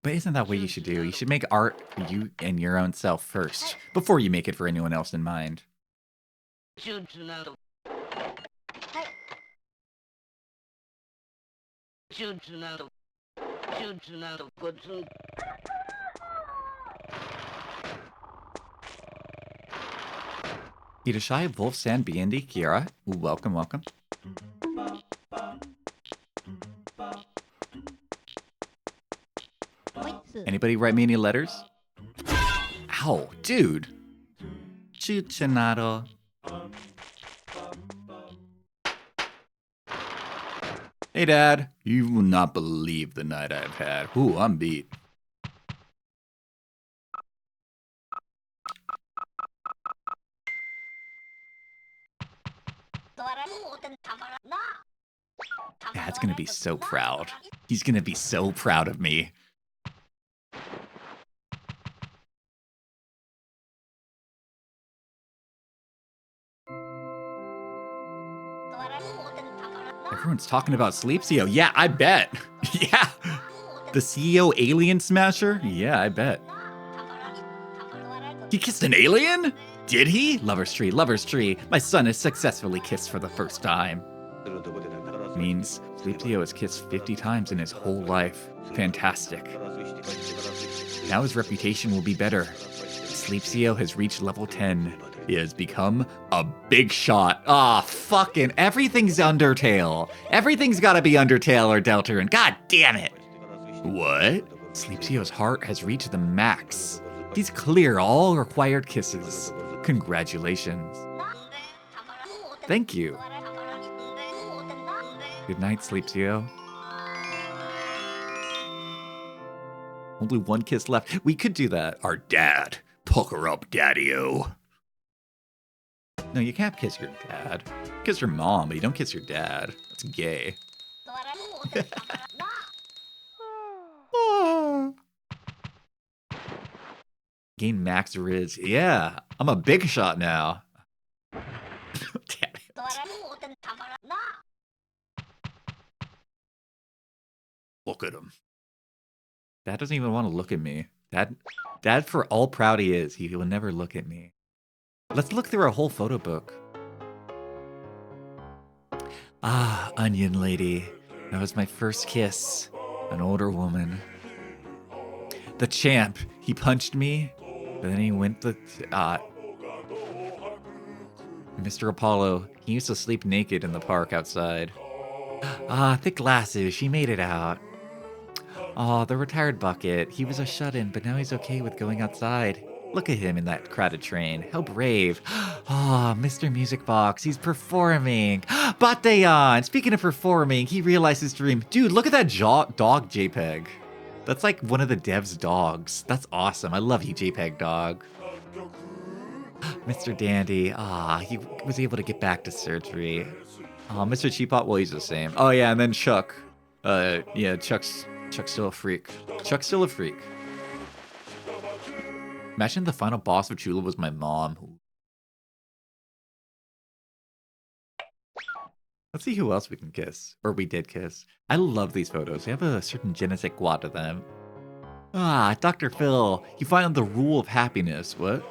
But But isn't that what you should do? You should make art for you and your own self first, before you make it for anyone else in mind. Irashai, Wolf, San, Biendi, Kiara. Welcome, welcome. Anybody write me any letters? Ow, dude. Chuchinado. Hey, Dad. You will not believe the night I've had. Ooh, I'm beat. Dad's gonna be so proud. He's gonna be so proud of me. Everyone's talking about Sleep CEO. Yeah, I bet. Yeah. The CEO alien smasher? Yeah, I bet. He kissed an alien? Did he? Lover's tree, lover's tree. My son has successfully kissed for the first time. Means Sleep CEO has kissed 50 times in his whole life. Fantastic. Now his reputation will be better. Sleep CEO has reached level 10. He has become a big shot. Ah, fucking everything's Undertale. Everything's gotta be Undertale or Deltarune. God damn it. What? Sleep CEO's heart has reached the max. He's cleared all required kisses. Congratulations. Thank you. Good night, Sleep CEO. Only one kiss left. We could do that. Our dad. Pucker up, daddy-o. No, you can't kiss your dad. Kiss your mom, but you don't kiss your dad. That's gay. Gain max Riz. Yeah, I'm a big shot now. Damn it. Look at him. Dad doesn't even want to look at me. Dad, for all proud he is, he will never look at me. Let's look through our whole photo book. Ah, Onion Lady. That was my first kiss. An older woman. The champ. He punched me, but then he went the... Mr. Apollo. He used to sleep naked in the park outside. Ah, thick glasses. She made it out. Oh, the retired bucket. He was a shut-in, but now he's okay with going outside. Look at him in that crowded train. How brave. Ah, Mr. Music Box. He's performing. Batayan. Speaking of performing, he realized his dream. Dude, look at that dog JPEG. That's like one of the devs' dogs. That's awesome. I love you, JPEG dog. Mr. Dandy. Ah, he was able to get back to surgery. Oh, Mr. Cheapot. Well, he's the same. Oh, yeah, and then Chuck. Yeah, Chuck's still a freak. Chuck's still a freak. Imagine the final boss of Chulip was my mom. Let's see who else we can kiss. Or we did kiss. I love these photos. They have a certain je ne sais quoi to them. Ah, Dr. Phil. You found the rule of happiness. What?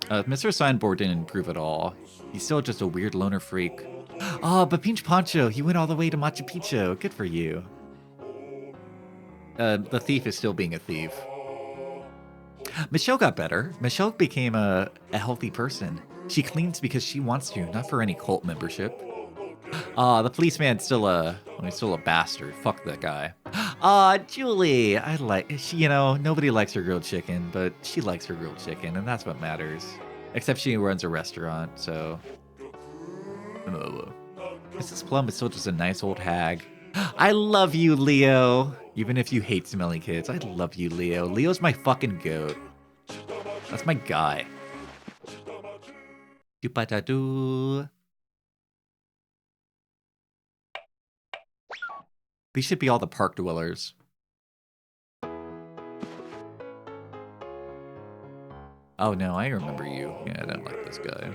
Mr. Signboard didn't improve at all. He's still just a weird loner freak. Oh, but Pinch Poncho. He went all the way to Machu Picchu. Good for you. The thief is still being a thief. Michelle got better. Michelle became a healthy person. She cleans because she wants to, not for any cult membership. The policeman's still he's still a bastard. Fuck that guy. Julie, nobody likes her grilled chicken, but she likes her grilled chicken, and that's what matters. Except she runs a restaurant, so. Mrs. Plum is still just a nice old hag. I love you, Leo. Even if you hate smelly kids, I love you, Leo. Leo's my fucking goat. That's my guy. Doopatadoo. These should be all the park dwellers. Oh no, I remember you. Yeah, I don't like this guy.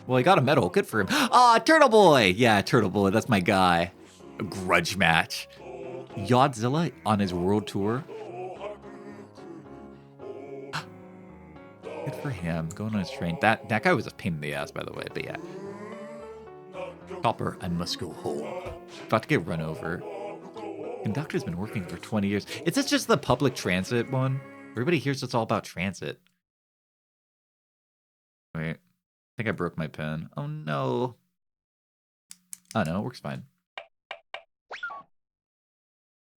Well, he got a medal. Good for him. Ah, Turtle Boy! Yeah, Turtle Boy, that's my guy. A grudge match. Godzilla on his world tour. Good for him, going on his train. That guy was a pain in the ass, by the way, but yeah. Chopper, I must go home. About to get run over. Conductor's been working for 20 years. Is this just the public transit one? Everybody hears it's all about transit. Wait, I think I broke my pen. Oh no. Oh no, it works fine.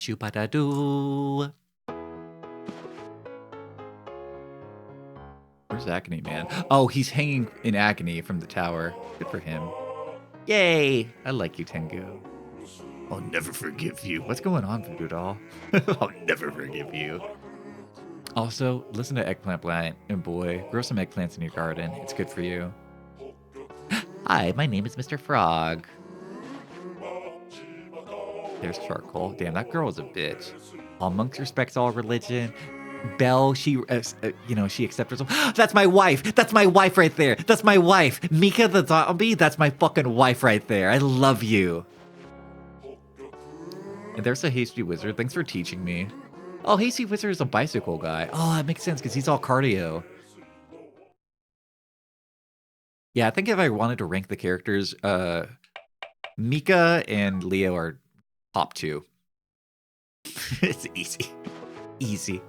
Chupa-da-doo. Where's Agony Man? Oh, he's hanging in agony from the tower. Good for him. Yay! I like you, Tengu. I'll never forgive you. What's going on, Voodoo Doll? I'll never forgive you. Also, listen to Eggplant Plant, and boy, grow some eggplants in your garden. It's good for you. Hi, my name is Mr. Frog. There's Charcoal. Damn, that girl is a bitch. All monks respect all religion. Belle, she accepts herself. That's my wife. That's my wife right there. That's my wife. Mika the zombie, that's my fucking wife right there. I love you. And there's a Hasty Wizard. Thanks for teaching me. Oh, Hasty Wizard is a bicycle guy. Oh, that makes sense because he's all cardio. Yeah, I think if I wanted to rank the characters, Mika and Leo are top 2. It's easy. Easy.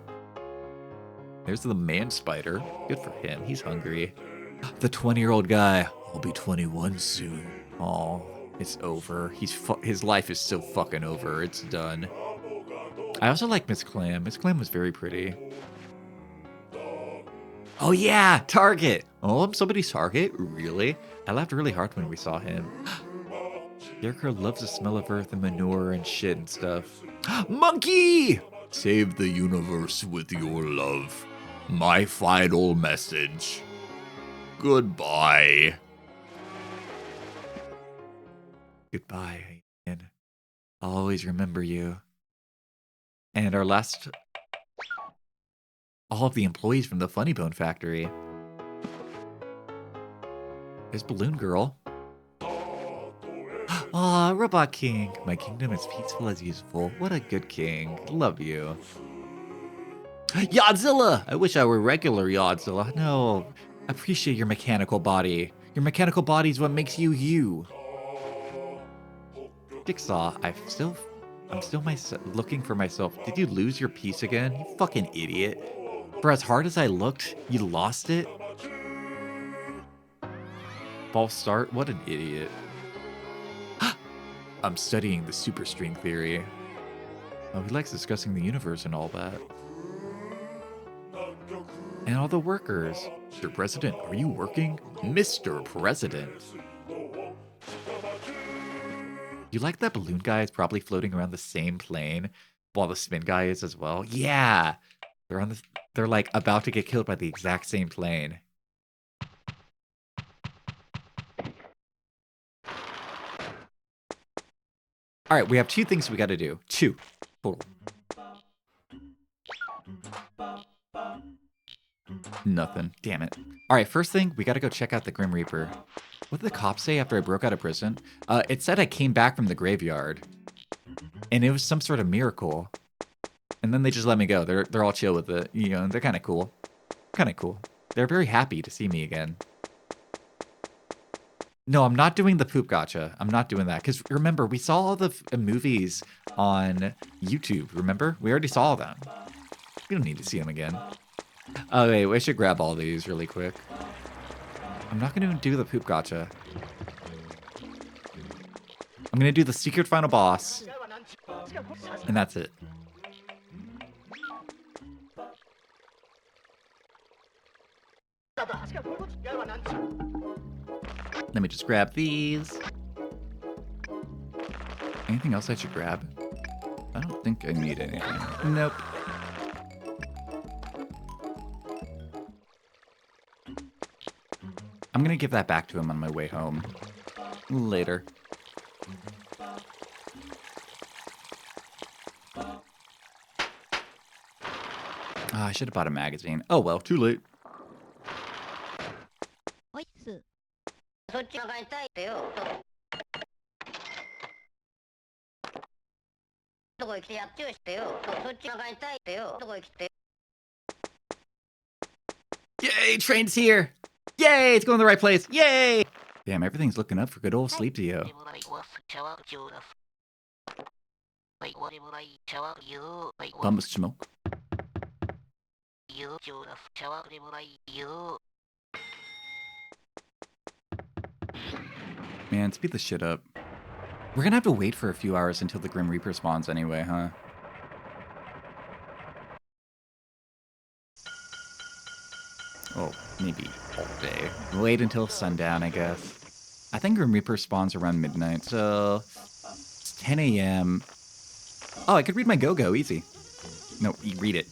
There's the man spider. Good for him. He's hungry. The 20-year-old guy. I'll be 21 soon. Oh, it's over. His life is so fucking over. It's done. I also like Miss Clam. Miss Clam was very pretty. Oh yeah, Target. Oh, I'm somebody's Target? Really? I laughed really hard when we saw him. Scarecrow loves the smell of earth and manure and shit and stuff. Monkey! Save the universe with your love. My final message. Goodbye. Goodbye, and I'll always remember you. And our last... all of the employees from the Funny Bone Factory. There's Balloon Girl. Aw, Robot King. My kingdom is peaceful as usual. What a good king. Love you. Godzilla! I wish I were regular Godzilla. No, appreciate your mechanical body. Your mechanical body is what makes you you. Jigsaw, I'm still looking for myself. Did you lose your piece again? You fucking idiot. For as hard as I looked, you lost it? False start? What an idiot. I'm studying the superstring theory. Oh, he likes discussing the universe and all that. And all the workers. Mr. President, are you working? Mr. President. You like that balloon guy is probably floating around the same plane while the spin guy is as well? Yeah. They're like about to get killed by the exact same plane. All right, we have 2 things we got to do. 2 total. Nothing. Damn it. All right, first thing, we got to go check out the Grim Reaper. What did the cops say after I broke out of prison? It said I came back from the graveyard, and it was some sort of miracle. And then they just let me go. They're all chill with it. You know, they're kind of cool. Kind of cool. They're very happy to see me again. No, I'm not doing the poop gotcha. I'm not doing that. Because remember, we saw all the movies on YouTube. Remember? We already saw them. We don't need to see them again. Oh, wait. We should grab all these really quick. I'm not going to do the poop gotcha. I'm going to do the secret final boss. And that's it. Let me just grab these. Anything else I should grab? I don't think I need anything. Nope. I'm gonna give that back to him on my way home. Later. Ah, I should have bought a magazine. Oh well, too late. ホイッス。そっちが買いたいってよ。とこ Yay, train's here! Yay, it's going the right place! Yay! Damn, everything's looking up for good old Sleep Dio. Bump smoke. Man, speed this shit up. We're gonna have to wait for a few hours until the Grim Reaper spawns anyway, huh? Oh, maybe all day. Wait until sundown, I guess. I think Grim Reaper spawns around midnight, so it's 10 a.m. Oh, I could read my Go-Go, easy. No, read it.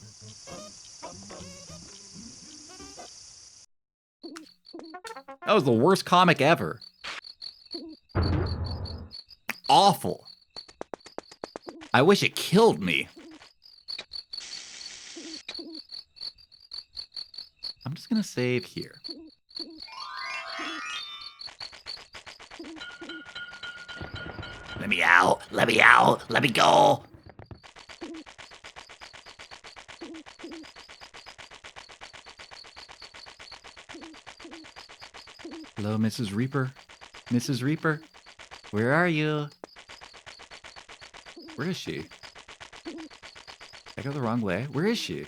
That was the worst comic ever. Awful. I wish it killed me. I'm just gonna save here. Let me out! Let me out! Let me go! Hello, Mrs. Reaper? Mrs. Reaper? Where are you? Where is she? Did I go the wrong way? Where is she?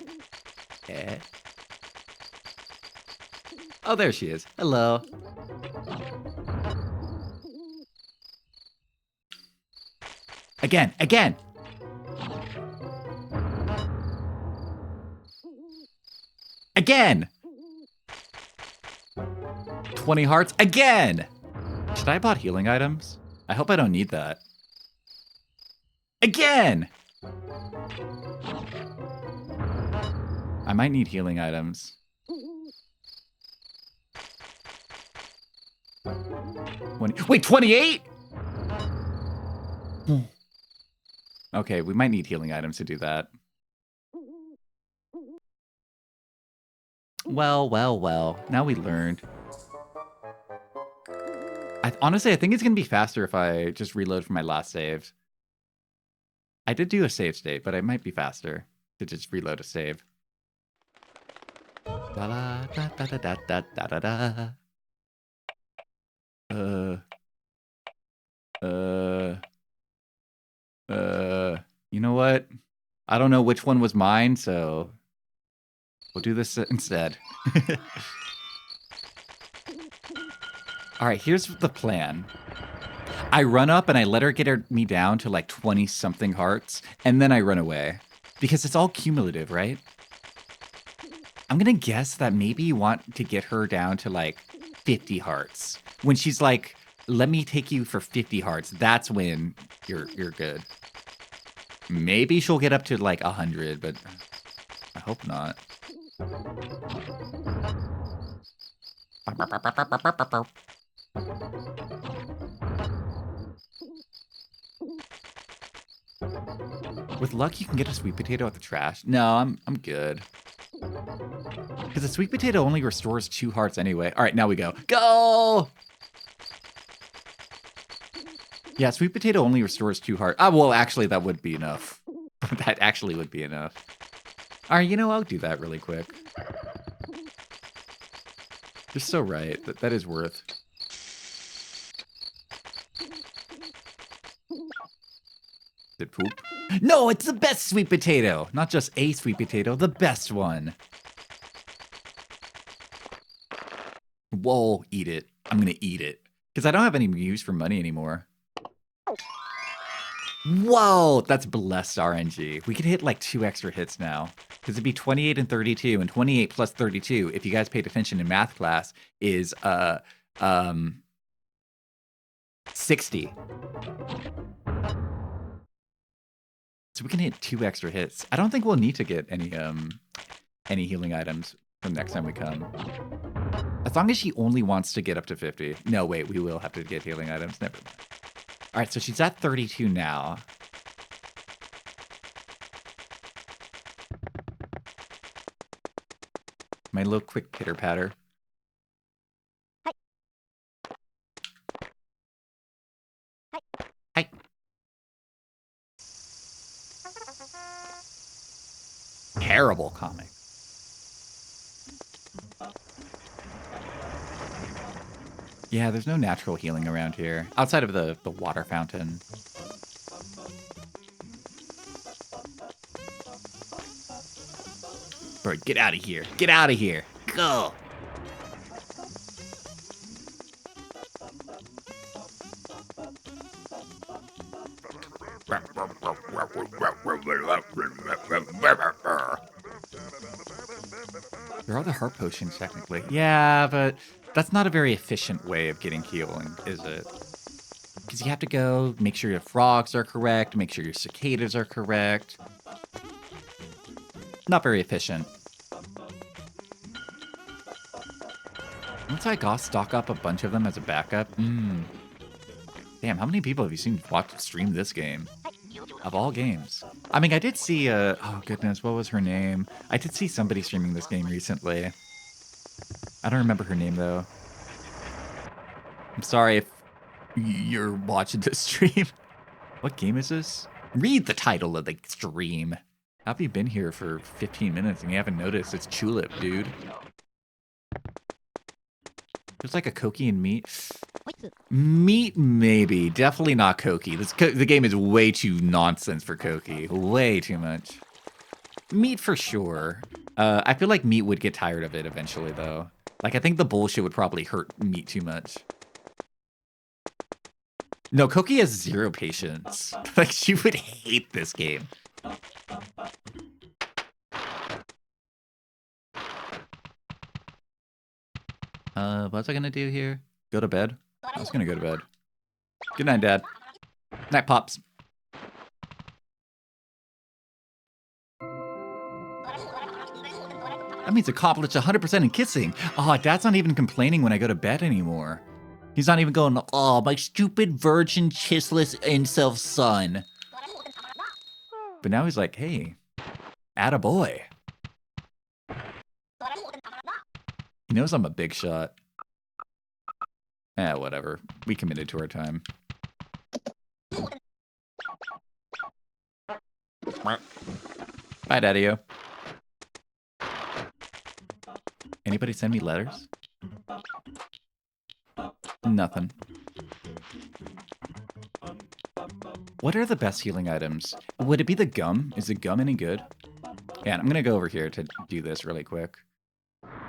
Eh? Oh, there she is. Hello. Again, again! Again! 20 hearts, again! Should I have bought healing items? I hope I don't need that. Again! I might need healing items. Wait, 28?! Okay, we might need healing items to do that. Well. Now we learned. Honestly, I think it's going to be faster if I just reload from my last save. I did do a save state, but it might be faster to just reload a save. Da da da da da da da da da. You know what? I don't know which one was mine, so we'll do this instead. All right, here's the plan. I run up and I let her get me down to like 20-something hearts, and then I run away. Because it's all cumulative, right? I'm gonna guess that maybe you want to get her down to like 50 hearts. When she's like, let me take you for 50 hearts, that's when you're good. Maybe she'll get up to like 100, but I hope not. With luck, you can get a sweet potato at the trash. No, I'm good. Because the sweet potato only restores 2 hearts anyway. All right, now we go. Go! Yeah, sweet potato only restores 2 hearts. Ah, well, actually, that would be enough. That actually would be enough. All right, you know, I'll do that really quick. You're so right. That is worth. Did poop? No, it's the best sweet potato. Not just a sweet potato, the best one. Whoa, eat it. I'm gonna eat it. Because I don't have any use for money anymore. Whoa, that's blessed RNG. We could hit like 2 extra hits now. Because it'd be 28 and 32, and 28 plus 32, if you guys paid attention in math class, is 60. So we can hit 2 extra hits. I don't think we'll need to get any healing items from next time we come. As long as she only wants to get up to 50. No, wait, we will have to get healing items. Never mind. All right, so she's at 32 now. My little quick pitter patter. Hi. Hi. comic. Yeah, there's no natural healing around here. Outside of the water fountain. Bird, get out of here. Get out of here. Go. There are the heart potions, technically. Yeah, but that's not a very efficient way of getting healing, is it? Because you have to go, make sure your frogs are correct, make sure your cicadas are correct. Not very efficient. Once I got stock up a bunch of them as a backup, damn, how many people have you seen stream this game? Of all games. I mean, I did see, oh goodness, what was her name? I did see somebody streaming this game recently. I don't remember her name, though. I'm sorry if you're watching this stream. What game is this? Read the title of the stream. How have you been here for 15 minutes and you haven't noticed? It's Chulip, dude. There's like a Koki and meat. Meat, maybe. Definitely not Koki. The game is way too nonsense for Koki. Way too much. Meat for sure. I feel like meat would get tired of it eventually, though. Like, I think the bullshit would probably hurt meat too much. No, Koki has zero patience. Like, she would hate this game. What was I gonna do here? Go to bed? I was gonna go to bed. Good night, Dad. Night, Pops. That means accomplished 100% in kissing. Oh, Dad's not even complaining when I go to bed anymore. He's not even going, oh, my stupid virgin, chissless, incel son. But now he's like, hey, attaboy. He knows I'm a big shot. Whatever. We committed to our time. Bye, Daddy-o. Anybody send me letters? Nothing. What are the best healing items? Would it be the gum? Is the gum any good? Yeah, I'm gonna go over here to do this really quick.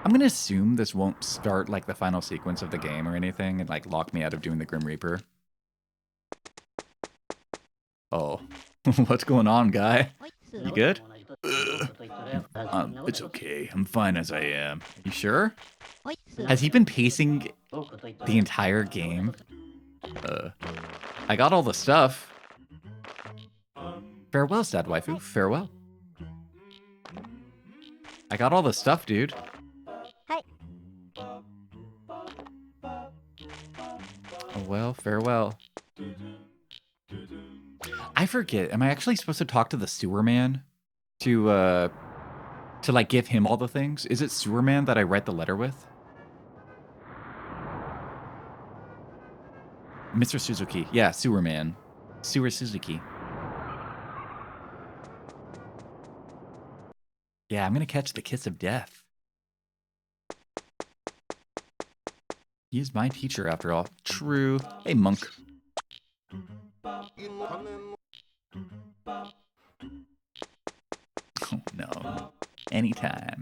I'm gonna assume this won't start like the final sequence of the game or anything and like lock me out of doing the Grim Reaper. Oh, what's going on, guy? You good? It's okay. I'm fine as I am. You sure? Has he been pacing the entire game? I got all the stuff. Farewell, sad waifu. Farewell. I got all the stuff, dude. Hi. Oh, well, farewell. I forget. Am I actually supposed to talk to the sewer man to like give him all the things? Is it sewer man that I write the letter with? Mr. Suzuki. Yeah, sewer man. Sewer Suzuki. Yeah, I'm gonna catch the kiss of death. He is my teacher after all. True. Hey, monk. Oh, no. Anytime.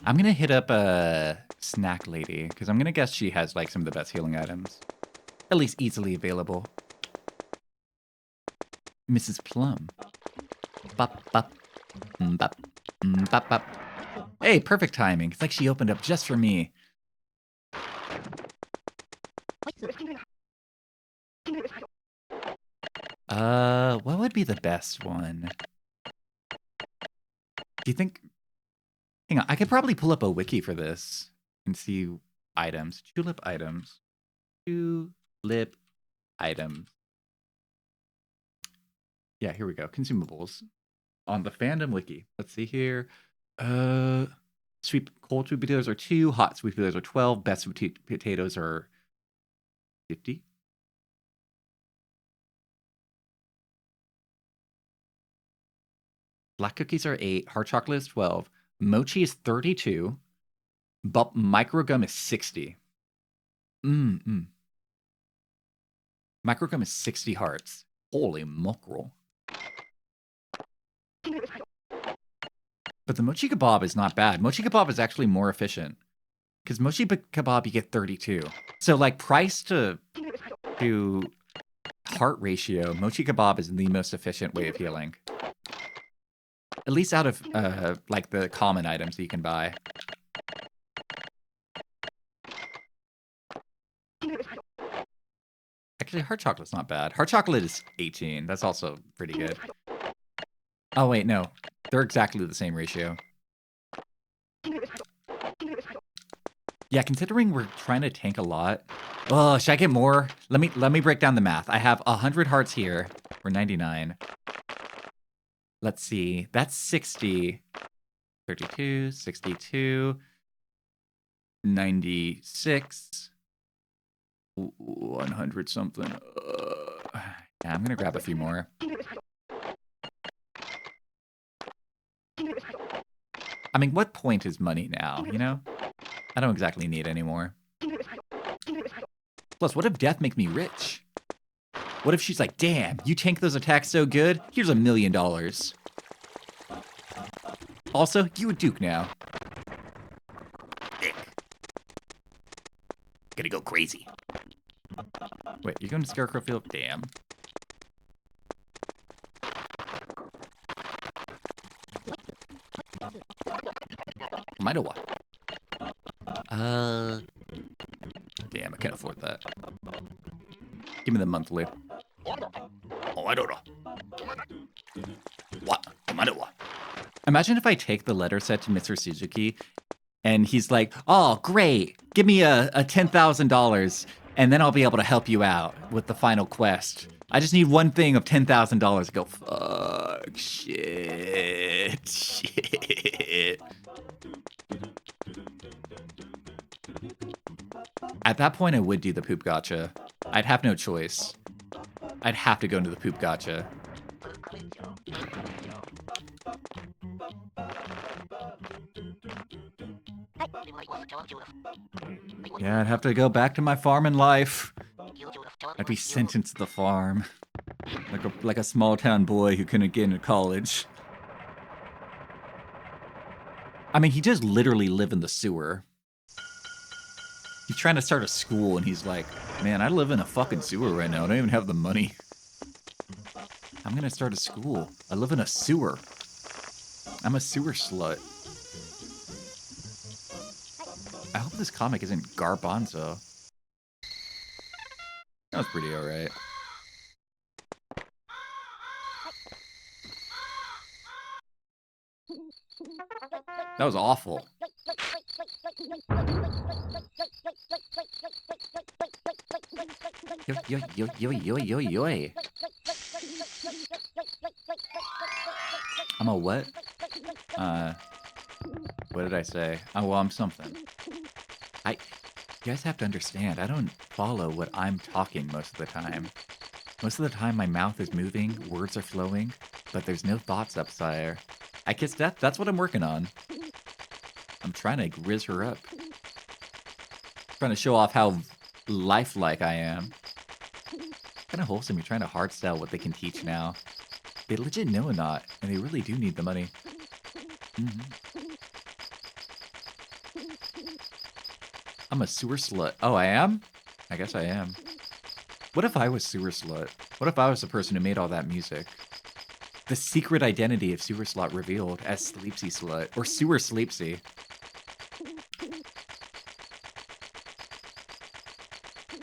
I'm gonna hit up a snack lady, because I'm gonna guess she has like some of the best healing items. At least easily available. Mrs. Plum. Bop, bop. Bop. Bop, bop. Hey, perfect timing. It's like she opened up just for me. What would be the best one? Do you think... Hang on, I could probably pull up a wiki for this and see items. Chulip items. Chulip items. Yeah, here we go. Consumables. On the fandom wiki. Let's see here. Cold sweet potatoes are 2. Hot sweet potatoes are 12. Best sweet potatoes are 50. Black cookies are 8. Hard chocolate is 12. Mochi is 32. But microgum is 60. Microgum is 60 hearts. Holy mackerel. But the mochi kebab is not bad. Mochi kebab is actually more efficient. Because mochi kebab, you get 32. So, like, price to heart ratio, mochi kebab is the most efficient way of healing. At least out of, like, the common items that you can buy. Actually, hard chocolate's not bad. Hard chocolate is 18. That's also pretty good. Oh, wait, no. They're exactly the same ratio. Yeah, considering we're trying to tank a lot. Oh, should I get more? Let me break down the math. I have 100 hearts here. We're 99. Let's see. That's 60. 32, 62, 96, 100 something. Yeah, I'm gonna grab a few more. I mean, what point is money now, you know? I don't exactly need any more. Plus, what if death makes me rich? What if she's like, damn, you tank those attacks so good, here's $1 million. Also, you a duke now. Gonna go crazy. Wait, you're going to Scarecrow Field? Damn. Might have what? Damn, I can't afford that. Give me the monthly. Oh, I don't know. What? Imagine if I take the letter set to Mr. Suzuki, and he's like, "Oh, great! Give me a $10,000, and then I'll be able to help you out with the final quest. I just need one thing of $10,000." Go, fuck, shit. At that point, I would do the poop gotcha. I'd have no choice. I'd have to go into the poop gotcha. Yeah, I'd have to go back to my farming life. I'd be sentenced to the farm. Like a small town boy who couldn't get into college. I mean, he does literally live in the sewer. He's trying to start a school, and he's like, man, I live in a fucking sewer right now. I don't even have the money. I'm gonna start a school. I live in a sewer. I'm a sewer slut. I hope this comic isn't garbanzo. That was pretty alright. That was awful. Yo. I'm a what? What did I say? Oh, well, I'm something. You guys have to understand, I don't follow what I'm talking most of the time. Most of the time, my mouth is moving, words are flowing, but there's no thoughts up there. I kiss death, that's what I'm working on. I'm trying to grizz her up. Trying to show off how lifelike I am. Kind of wholesome, you're trying to hardstyle what they can teach now. They legit know a lot, and they really do need the money. I'm a sewer slut. Oh, I am? I guess I am. What if I was sewer slut? What if I was the person who made all that music? The secret identity of sewer slut revealed as Sleepsy Slut, or Sewer Sleepsy.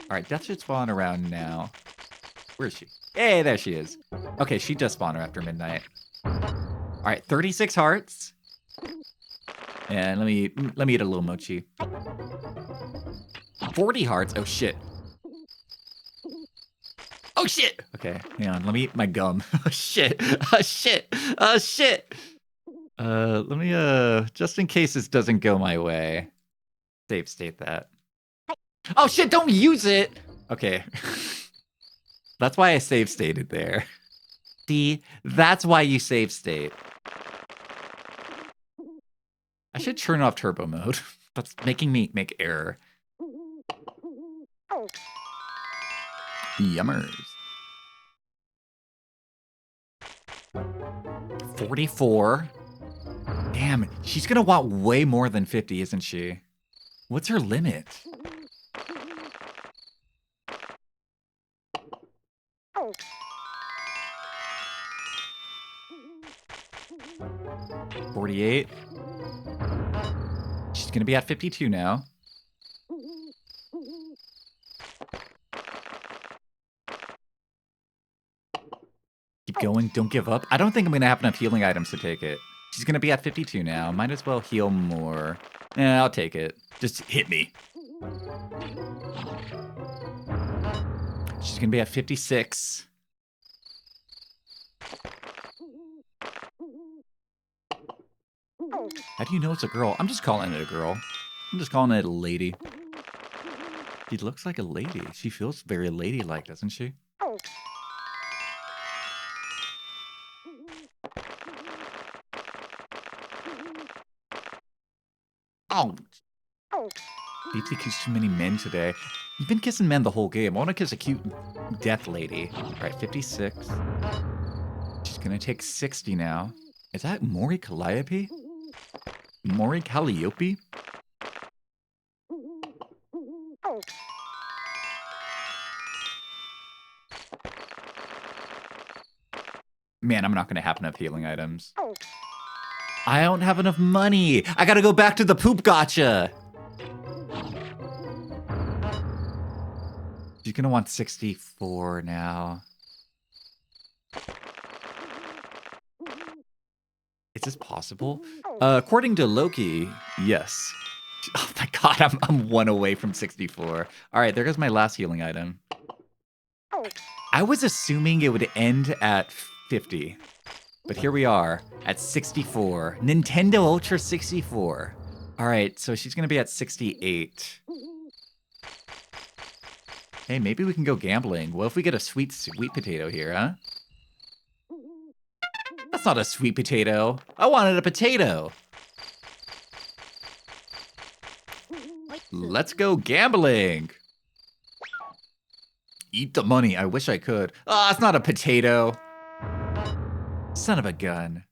Alright, Death should spawn around now. Where is she? Hey, there she is. Okay, she does spawn her after midnight. Alright, 36 hearts. And let me eat a little mochi. 40 hearts. Oh shit. Oh shit. Okay, hang on. Let me eat my gum. Oh shit. Oh shit. Oh shit. Let me just in case this doesn't go my way. Save state that. Oh shit, don't use it. Okay. That's why I save stated there. See, that's why you save state. should turn off turbo mode. That's making me make error. Yummers. 44. Damn, she's gonna want way more than 50, isn't she? What's her limit? $48. She's gonna be at 52 now. Keep going, don't give up. I don't think I'm gonna have enough healing items to take it. She's gonna be at 52 now. Might as well heal more. I'll take it. Just hit me. She's gonna be at 56. How do you know it's a girl? I'm just calling it a girl. I'm just calling it a lady. She looks like a lady. She feels very ladylike, doesn't she? Oh. Deepsy kissed too many men today. You've been kissing men the whole game. I want to kiss a cute death lady. All right, 56. She's going to take 60 now. Is that Mori Calliope? Mori Calliope? Man, I'm not going to have enough healing items. I don't have enough money. I got to go back to the poop gotcha. She's going to want 64 now. Is this possible? According to Loki, yes. Oh my god, I'm one away from 64. All right, there goes my last healing item. I was assuming it would end at 50. But here we are at 64. Nintendo Ultra 64. All right, so she's going to be at 68. Hey, maybe we can go gambling. What if we get a sweet potato here, huh? That's not a sweet potato. I wanted a potato. Let's go gambling. Eat the money. I wish I could. Ah, it's not a potato. Son of a gun.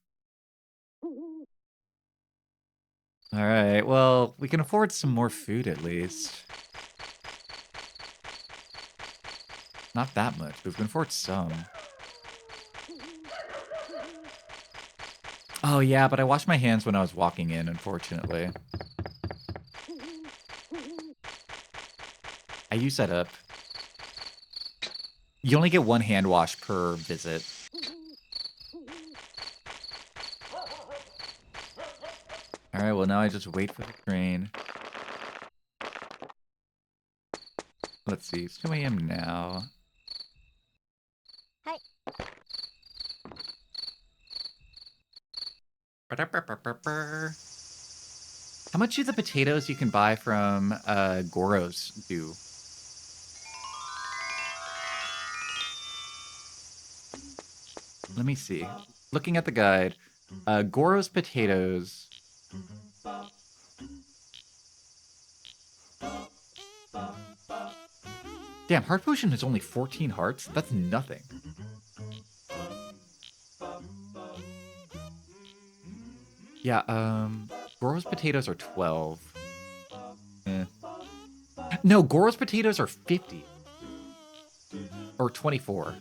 All right, well, we can afford some more food at least. Not that much, but we can afford some. Oh yeah, but I washed my hands when I was walking in, unfortunately. I use that up. You only get one hand wash per visit. Alright, well now I just wait for the train. Let's see, it's 2 a.m. now. Hi. How much do the potatoes you can buy from Goro's do? Let me see. Looking at the guide, Goro's potatoes. Damn, Heart Potion is only 14 hearts? That's nothing. Yeah, Goro's potatoes are 12. No, Goro's potatoes are 50. Or 24.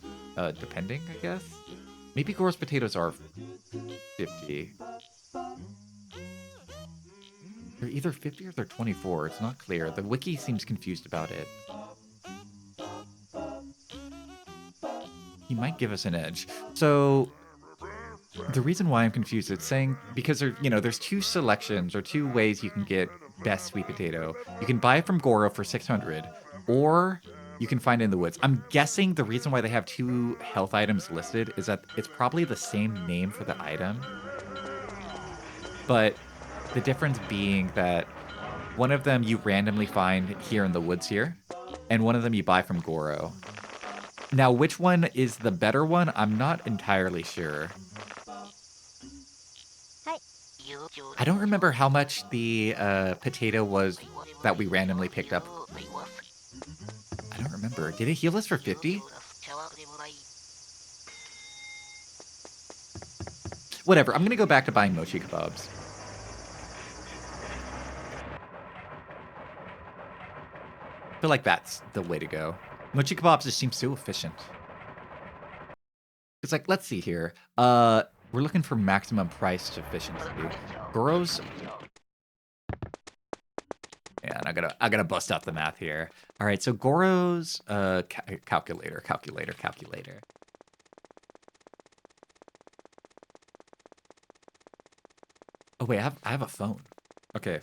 Depending, I guess. Maybe Goro's potatoes are 50. They're either 50 or they're 24. It's not clear. The wiki seems confused about it. He might give us an edge. So the reason why I'm confused, it's saying because there's two selections or two ways you can get best sweet potato. You can buy it from Goro for 600, or you can find it in the woods. I'm guessing the reason why they have two health items listed is that it's probably the same name for the item. But the difference being that one of them you randomly find here in the woods here, and one of them you buy from Goro. Now, which one is the better one? I'm not entirely sure. Hi. I don't remember how much the potato was that we randomly picked up. I don't remember. Did it heal us for 50? Whatever. I'm gonna go back to buying mochi kebabs. I feel like that's the way to go. Mochi kebabs just seems so efficient. It's like, let's see here. We're looking for maximum price efficiency. Goro's. Yeah, I gotta bust out the math here. All right, so Goro's calculator. Oh wait, I have a phone. Okay.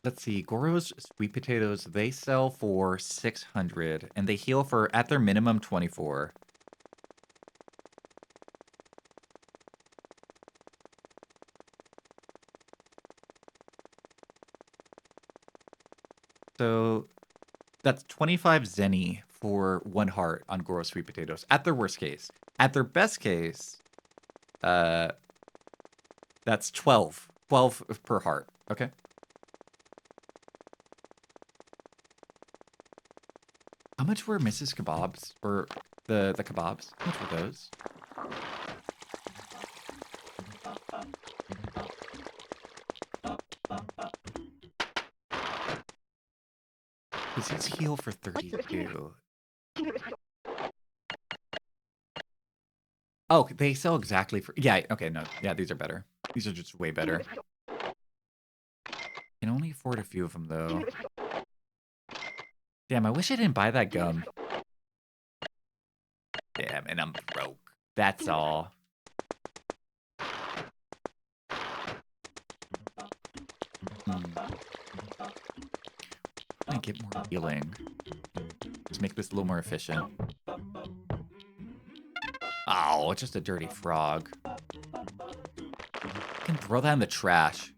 Let's see. Goro's sweet potatoes, they sell for 600 and they heal for at their minimum 24. So that's 25 zenny for 1 heart on Goro's sweet potatoes at their worst case. At their best case, that's 12. 12 per heart. Okay. How much were Mrs. Kebabs? Or the kebabs? How much were those? Does his heal for 32? Oh, they sell exactly for... Yeah, okay, no. Yeah, these are better. These are just way better. Can only afford a few of them, though. Damn, I wish I didn't buy that gum. Damn, and I'm broke. That's all. I get more healing. Let's make this a little more efficient. Oh, it's just a dirty frog. I can throw that in the trash.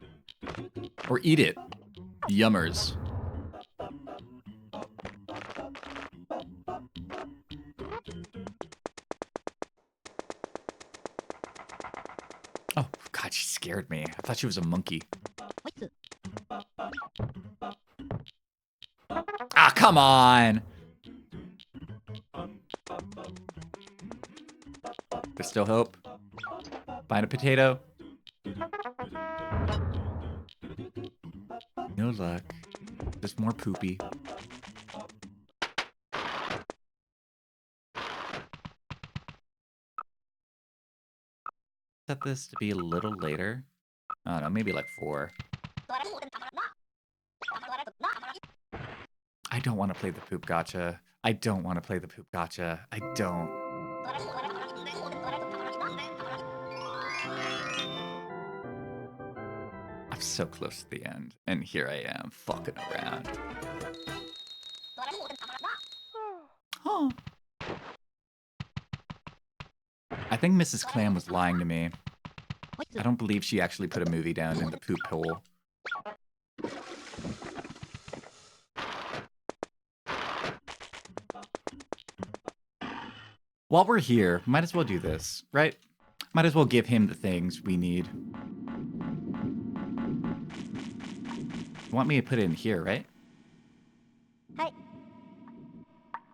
Or eat it. Yummers. Oh, God, she scared me. I thought she was a monkey. Ah, come on! There's still hope. Find a potato. No luck. Just more poopy. Set this to be a little later. I don't know, maybe like 4. I don't want to play the poop gotcha. I don't want to play the poop gotcha. I don't. I'm so close to the end, and here I am, fucking around. Huh. I think Mrs. Clam was lying to me. I don't believe she actually put a movie down in the poop hole. While we're here, might as well do this, right? Might as well give him the things we need. You want me to put it in here, right? Hi.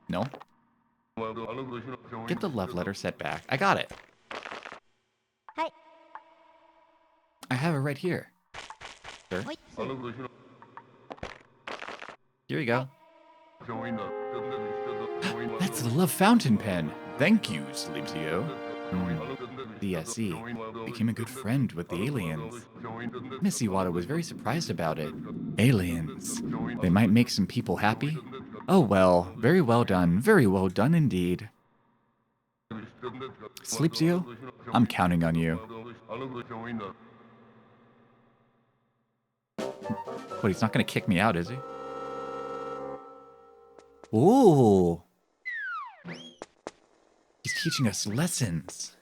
No? Get the love letter set back. I got it. Hi. I have it right here. Sure. Here you go. That's the love fountain pen. Thank you, Sleepsio. The SE became a good friend with the aliens. Miss Iwata was very surprised about it. Aliens. They might make some people happy. Oh well, very well done indeed. Sleepsio, I'm counting on you. What, he's not gonna kick me out, is he? Ooh. He's teaching us lessons.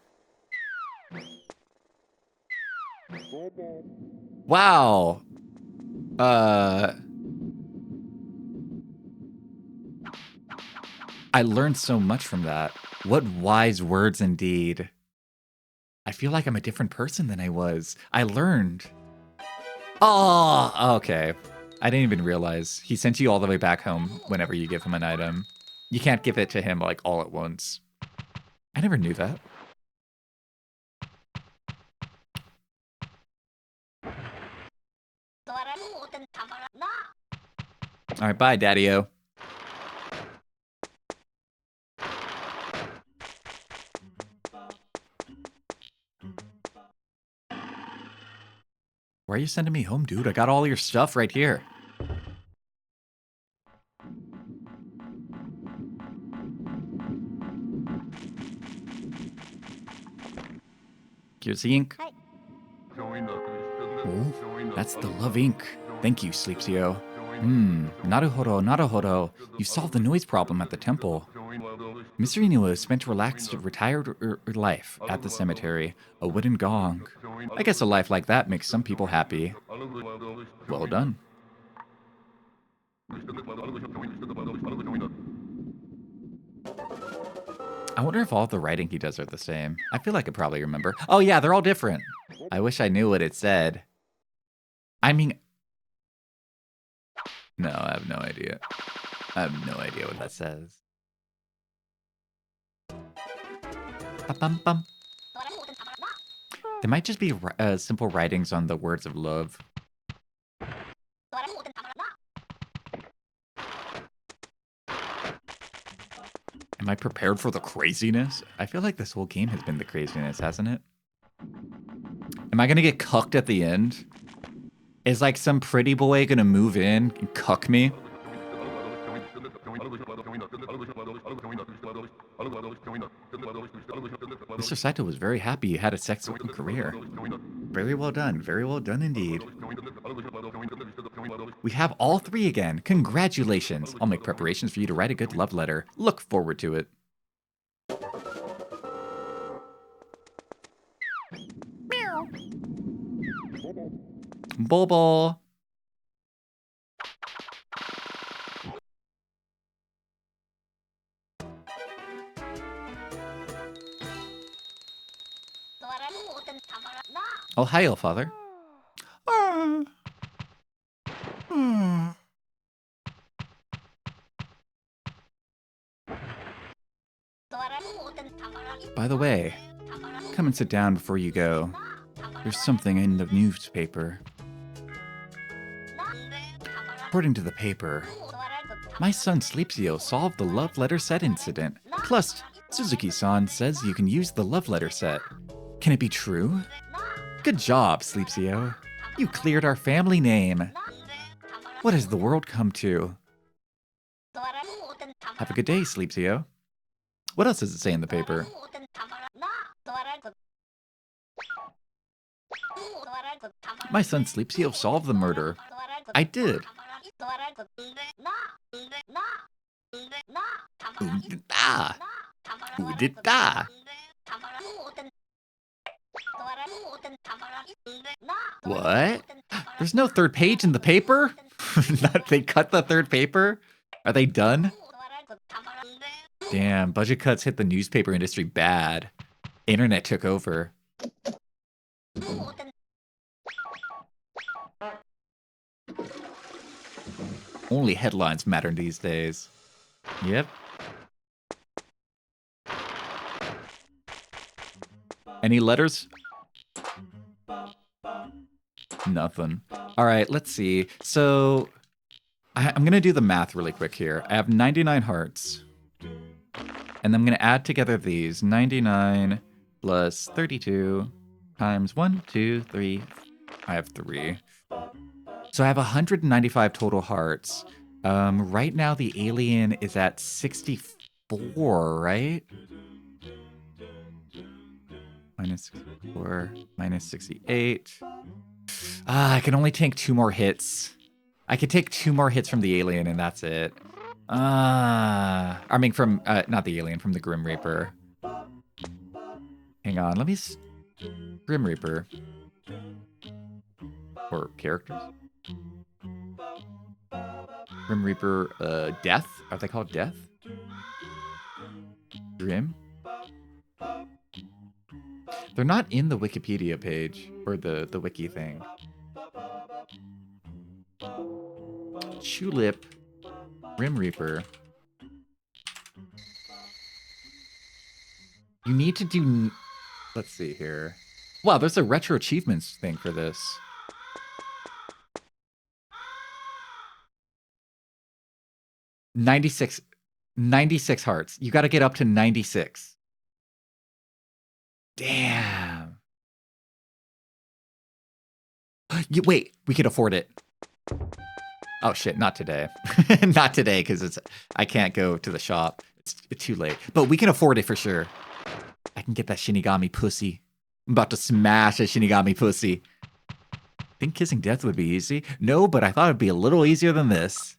Wow. I learned so much from that. What wise words indeed. I feel like I'm a different person than I was. I learned. Oh, okay. I didn't even realize. He sent you all the way back home whenever you give him an item. You can't give it to him, like, all at once. I never knew that. All right, bye, Daddy-O. Why are you sending me home, dude? I got all your stuff right here. Here's the ink. Oh, that's the love ink. Thank you, Sleepsio. Naruhodo, naruhodo. You solved the noise problem at the temple. Mr. Inu spent a relaxed, retired life at the cemetery. A wooden gong. I guess a life like that makes some people happy. Well done. I wonder if all the writing he does are the same. I feel like I could probably remember. Oh yeah, they're all different. I wish I knew what it said. I mean... No, I have no idea. I have no idea what that says. Ba-bum-bum. They might just be simple writings on the words of love. Am I prepared for the craziness? I feel like this whole game has been the craziness, hasn't it? Am I gonna get cucked at the end? Is like some pretty boy gonna move in and cuck me? Mr. Saito was very happy he had a sexual career. Very well done indeed. We have all three again. Congratulations. I'll make preparations for you to write a good love letter. Look forward to it. Meow. Bobo. Oh, hi, Father. By the way, come and sit down before you go. There's something in the newspaper. According to the paper, my son Sleepsio solved the love letter set incident. Plus, Suzuki-san says you can use the love letter set. Can it be true? Good job, Sleepsio. You cleared our family name. What has the world come to? Have a good day, Sleepsio. What else does it say in the paper? My son Sleepsio solved the murder. I did. Oodita. Oodita. What? There's no third page in the paper? They cut the third paper? Are they done? Damn, budget cuts hit the newspaper industry bad. Internet took over. Only headlines matter these days. Yep. Any letters? Nothing. All right, let's see. So I'm going to do the math really quick here. I have 99 hearts. And I'm going to add together these. 99 plus 32 times 1, 2, 3. I have 3. So I have 195 total hearts. Right now, the alien is at 64, right? Minus 64, minus 68. I can only take 2 more hits. I could take 2 more hits from the alien, and that's it. I mean, from, not the alien, from the Grim Reaper. Hang on, let me... Grim Reaper. Or characters? Grim Reaper, Death? Are they called Death? Grim? They're not in the Wikipedia page or the wiki thing. Chulip, Rim Reaper. You need to do. Let's see here. Wow, there's a retro achievements thing for this. 96 hearts. You got to get up to 96. Damn. Wait, we can afford it. Oh shit, not today. Not today, because I can't go to the shop. It's too late. But we can afford it for sure. I can get that Shinigami pussy. I'm about to smash a Shinigami pussy. Think kissing death would be easy? No, but I thought it'd be a little easier than this.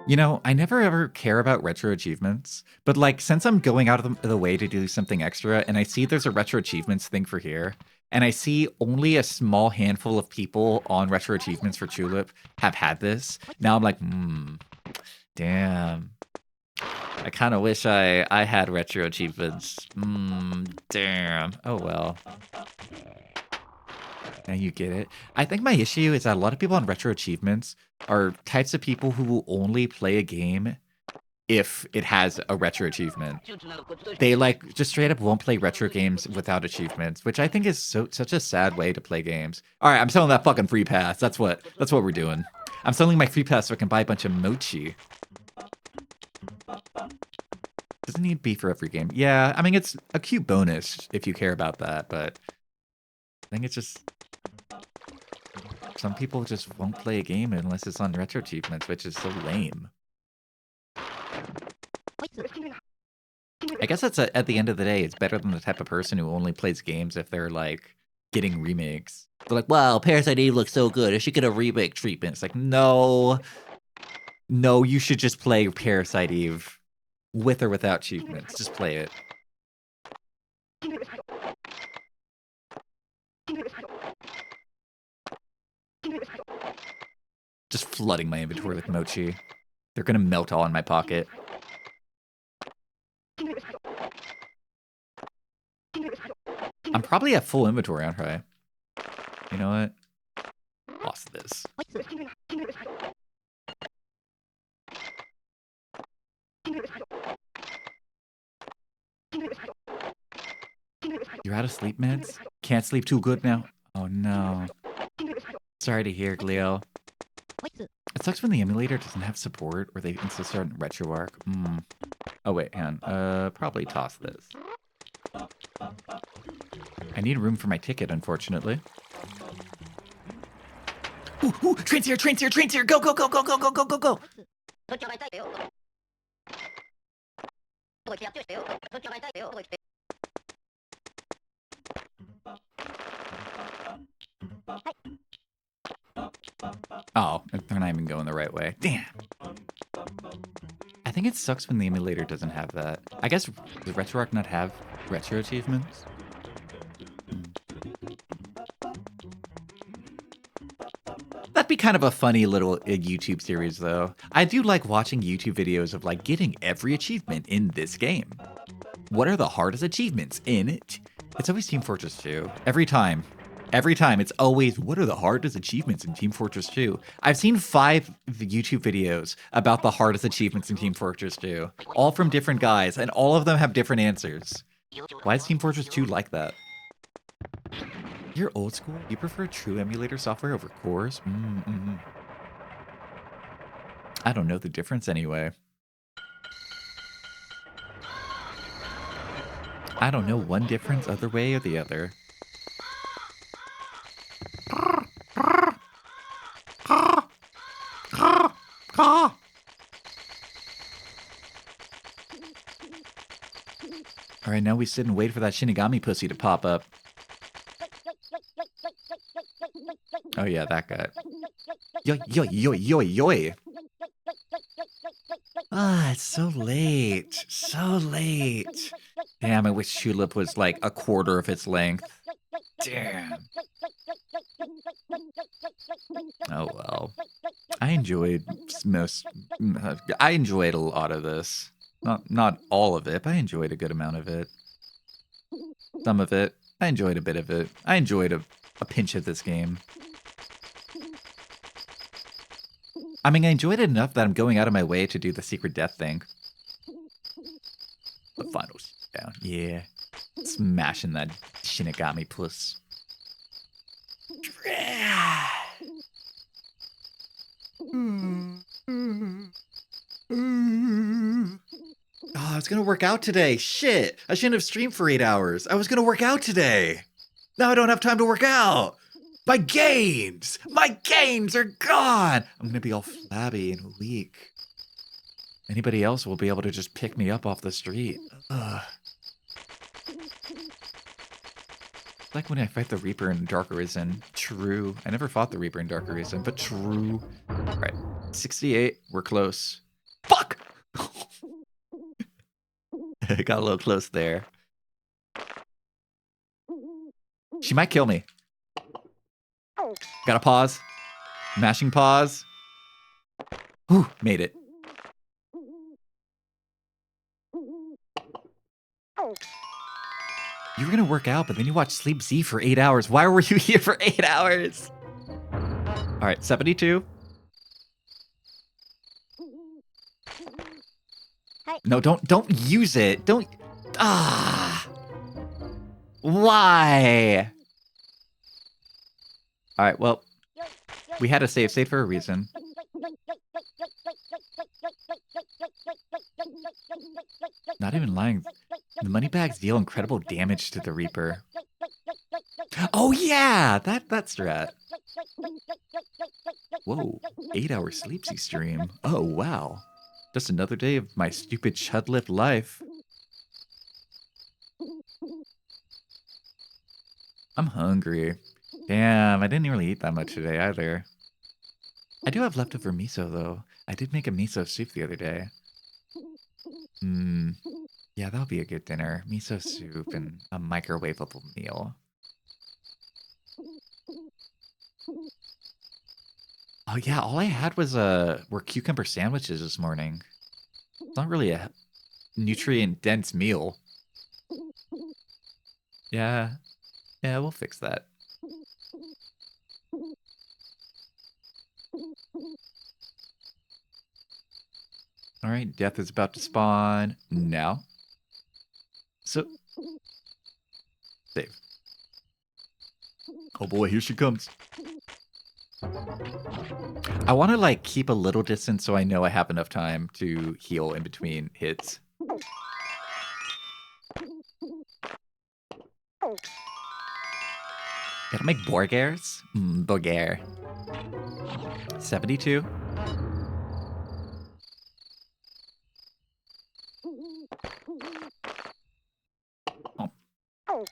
You know, I never ever care about retro achievements, but like since I'm going out of the way to do something extra and I see there's a retro achievements thing for here, and I see only a small handful of people on retro achievements for Chulip have had this, now I'm like, damn. I kind of wish I had retro achievements. Damn. Oh well. Now you get it. I think my issue is that a lot of people on retro achievements are types of people who will only play a game if it has a retro achievement. They like just straight up won't play retro games without achievements, which I think is such a sad way to play games. All right, I'm selling that fucking free pass. That's what we're doing. I'm selling my free pass so I can buy a bunch of mochi. Doesn't need to be for every game. Yeah, I mean it's a cute bonus if you care about that, but I think it's just some people just won't play a game unless it's on retro achievements, which is so lame. I guess that's at the end of the day, it's better than the type of person who only plays games if they're like getting remakes. They're like, wow, Parasite Eve looks so good. I should get a remake treatment. It's like, no, you should just play Parasite Eve with or without achievements. Just play it. Just flooding my inventory with mochi. They're gonna melt all in my pocket. I'm probably at full inventory, aren't I? You know what? Lost this. You're out of sleep meds? Can't sleep too good now? Oh no. Sorry to hear, Gleo. It sucks when the emulator doesn't have support or they insist on RetroArch. Oh wait, hang on. Probably toss this. I need room for my ticket, unfortunately. Ooh, train's here! Go! Oh, they're not even going the right way. Damn. I think it sucks when the emulator doesn't have that. I guess, does RetroArch not have retro achievements? That'd be kind of a funny little YouTube series, though. I do like watching YouTube videos of, like, getting every achievement in this game. What are the hardest achievements in it? It's always Team Fortress 2. Every time, it's always, what are the hardest achievements in Team Fortress 2? I've seen 5 YouTube videos about the hardest achievements in Team Fortress 2. All from different guys, and all of them have different answers. Why is Team Fortress 2 like that? You're old school? You prefer true emulator software over cores? I don't know the difference anyway. I don't know one difference other way or the other. Alright, now we sit and wait for that Shinigami pussy to pop up. Oh yeah, that guy. Yo. Ah, it's so late. Damn, I wish Chulip was like a quarter of its length. Damn. Oh well. I enjoyed I enjoyed a lot of this. Not all of it, but I enjoyed a good amount of it. Some of it. I enjoyed a bit of it. I enjoyed a pinch of this game. I mean, I enjoyed it enough that I'm going out of my way to do the secret death thing. The final down. Yeah. Smashing that Shinigami puss. Oh, I was gonna work out today. Shit. I shouldn't have streamed for 8 hours. I was gonna work out today. Now I don't have time to work out. My gains are gone. I'm gonna be all flabby and weak. Anybody else will be able to just pick me up off the street. Ugh. Like when I fight the Reaper in Dark Arisen. True. I never fought the Reaper in Dark Arisen, but true. All right. 68. We're close. Fuck! Got a little close there. She might kill me. Gotta pause. Mashing pause. Whew, made it. You were gonna work out, but then you watched Sleep Z for 8 hours. Why were you here for 8 hours? All right, 72. No, don't use it. Don't. Ah. Why? All right, well, we had a save state for a reason. Not even lying. The money bags deal incredible damage to the Reaper. Oh yeah, that strat. Whoa, 8-hour sleepsy stream. Oh wow. Just another day of my stupid Chulip life. I'm hungry. Damn, I didn't really eat that much today either. I do have leftover miso though. I did make a miso soup the other day. Yeah, that'll be a good dinner. Miso soup and a microwavable meal. Oh yeah, all I had was were cucumber sandwiches this morning. It's not really a nutrient-dense meal. Yeah, we'll fix that. All right, death is about to spawn now. So, save. Oh boy, here she comes. I want to like keep a little distance so I know I have enough time to heal in between hits. Gotta make Borgers? Borgare. 72. Oh.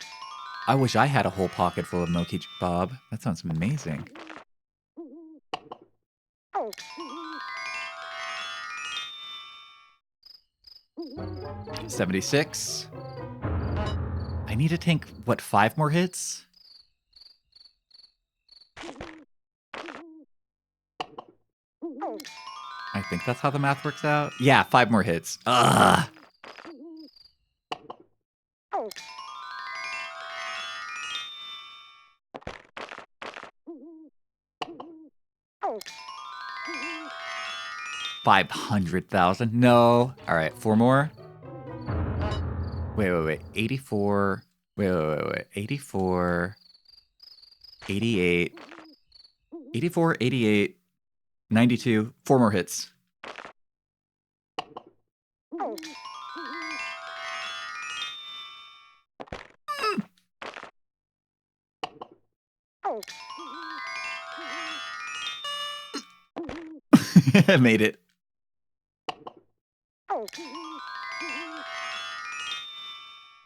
I wish I had a whole pocket full of Milky Bob. That sounds amazing. 76. I need to tank, what, 5 more hits? I think that's how the math works out. Yeah, 5 more hits. Ugh. $500,000. No. All right, 4 more. Wait. 84. Wait. 84. 88. 84, 88, 92. 4 more hits. I made it.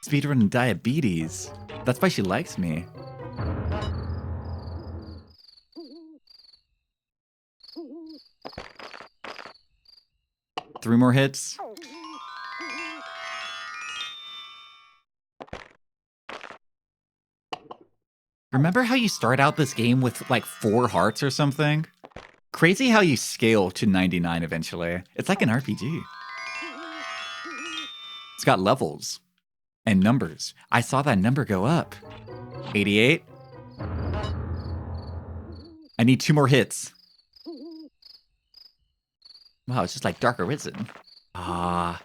Speedrun diabetes. That's why she likes me. Three more hits. Remember how you start out this game with like 4 hearts or something? Crazy how you scale to 99 eventually. It's like an RPG. It's got levels and numbers. I saw that number go up. 88. I need 2 more hits. Wow, it's just like Dark Arisen. Ah.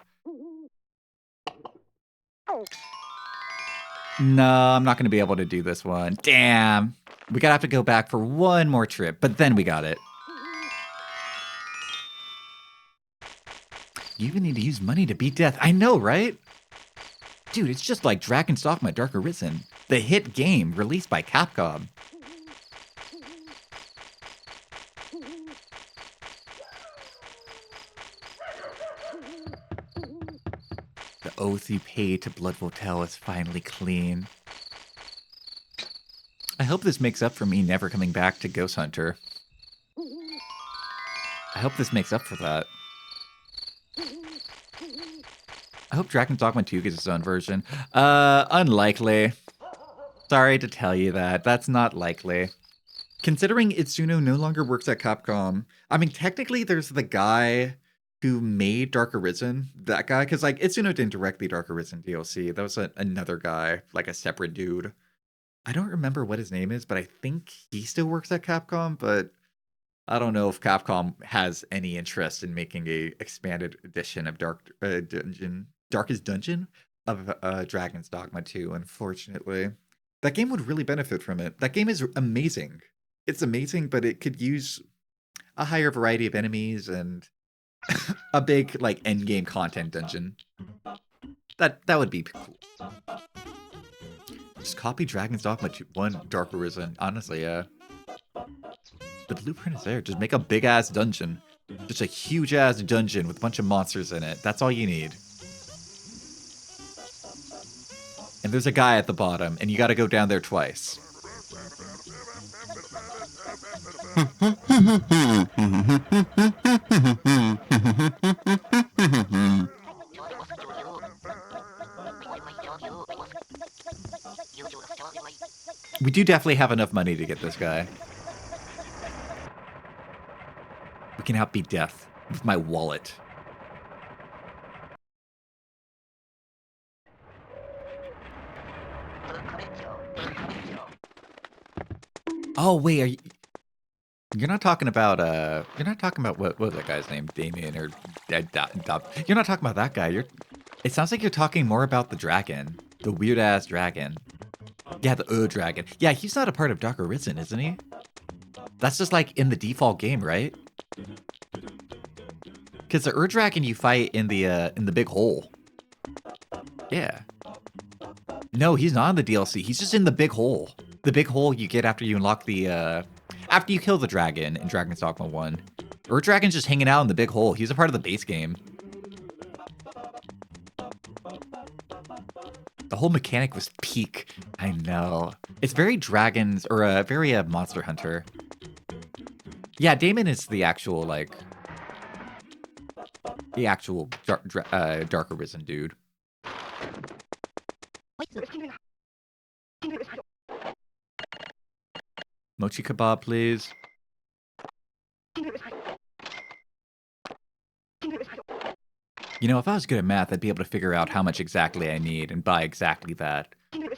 No, I'm not going to be able to do this one. Damn. We gotta have to go back for one more trip, but then we got it. You even need to use money to beat death. I know, right? Dude, it's just like Dragon's Dogma Dark Arisen, the hit game released by Capcom. The oath you paid to Blood Votel is finally clean. I hope this makes up for me never coming back to Ghost Hunter. I hope this makes up for that. I hope Dragon's Dogma 2 gets its own version. Unlikely. Sorry to tell you that. That's not likely. Considering Itsuno no longer works at Capcom, I mean, technically there's the guy who made Dark Arisen, that guy, because like Itsuno didn't direct the Dark Arisen DLC. That was another guy, like a separate dude. I don't remember what his name is, but I think he still works at Capcom, but I don't know if Capcom has any interest in making a expanded edition of Darkest Dungeon of Dragon's Dogma 2, unfortunately. That game would really benefit from it. That game is amazing. It's amazing, but it could use a higher variety of enemies and a big like endgame content dungeon. That would be cool. Just copy Dragon's Dogma 1 Dark Arisen. Honestly, yeah. The blueprint is there. Just make a big ass dungeon. Just a huge ass dungeon with a bunch of monsters in it. That's all you need. And there's a guy at the bottom, and you gotta go down there twice. We do definitely have enough money to get this guy. We can outbeat death with my wallet. Oh wait, you're not talking about what was that guy's name? Damien or You're not talking about that guy. It sounds like you're talking more about the dragon. The weird ass dragon. Yeah, the dragon. Yeah, he's not a part of Dark Arisen, isn't he? That's just like in the default game, right? Because the dragon you fight in the big hole. Yeah. No, he's not in the DLC. He's just in the big hole. The big hole you get after you unlock the after you kill the dragon in Dragon's Dogma 1. Dragon's just hanging out in the big hole. He's a part of the base game. The whole mechanic was peak. I know. It's very Dragons, or very Monster Hunter. Yeah, Damon is the actual, like... The actual Dark Arisen dude. Mochi kebab, please. You know, if I was good at math, I'd be able to figure out how much exactly I need and buy exactly that.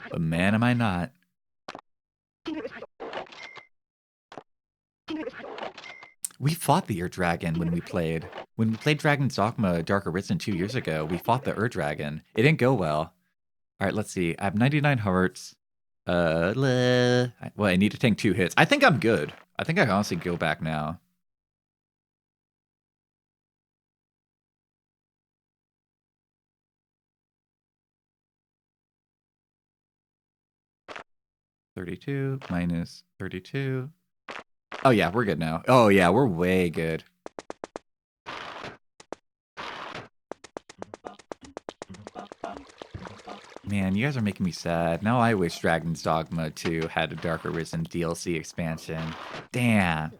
But man, am I not. We fought the Dragon when we played. When we played Dragon's Dogma Dark Arisen 2 years ago, we fought the Dragon. It didn't go well. Alright, let's see. I have 99 hearts. Well, I need to tank 2 hits. I think I'm good. I think I can honestly go back now. $32 minus 32. Oh yeah, we're good now. Oh yeah, we're way good. Man, you guys are making me sad. Now I wish Dragon's Dogma 2 had a Dark Arisen DLC expansion. Damn.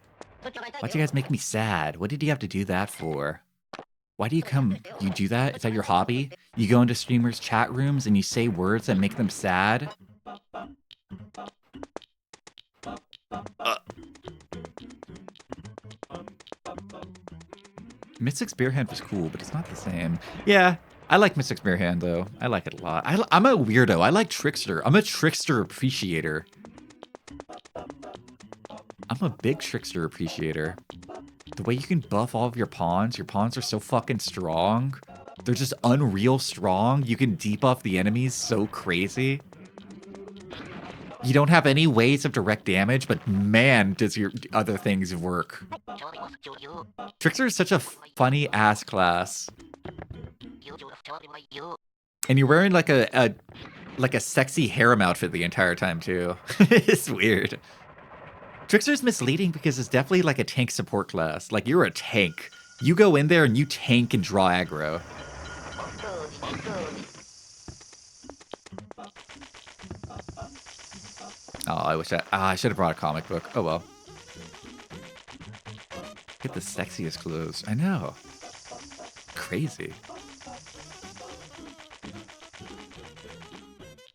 Why'd you guys make me sad? What did you have to do that for? Why do you you do that? Is that your hobby? You go into streamers' chat rooms and you say words that make them sad? Mystic Spearhand was cool, but it's not the same. Yeah, I like Mystic Spearhand, though. I like it a lot. I'm a weirdo. I like Trickster. I'm a Trickster appreciator. I'm a big Trickster appreciator. The way you can buff all of your pawns are so fucking strong. They're just unreal strong. You can debuff the enemies so crazy. You don't have any ways of direct damage, but man, does your other things work. Trickster is such a funny ass class. And you're wearing like a sexy harem outfit the entire time too. It's weird. Trickster's misleading because it's definitely like a tank support class. Like, you're a tank. You go in there and you tank and draw aggro. Oh, I wish I should have brought a comic book. Oh well. Get the sexiest clothes. I know. Crazy.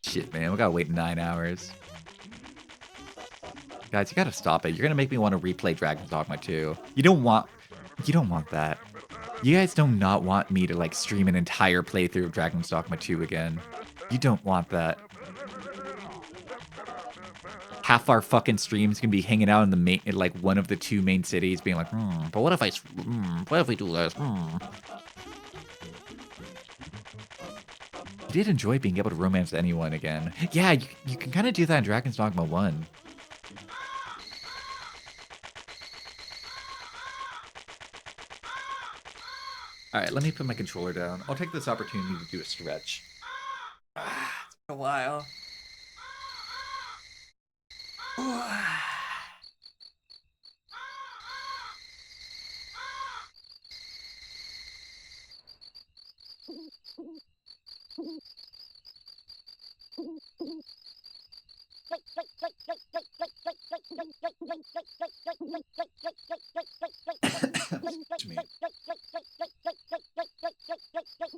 Shit, man. We gotta wait 9 hours. Guys, you gotta stop it. You're gonna make me want to replay Dragon's Dogma 2. You don't want that. You guys do not want me to like stream an entire playthrough of Dragon's Dogma 2 again. You don't want that. Half our fucking streams can be hanging out in the main, in like one of the 2 main cities, being like, but what if we do this? I did enjoy being able to romance anyone again. Yeah, you can kind of do that in Dragon's Dogma 1. Alright, let me put my controller down. I'll take this opportunity to do a stretch. It's been a while.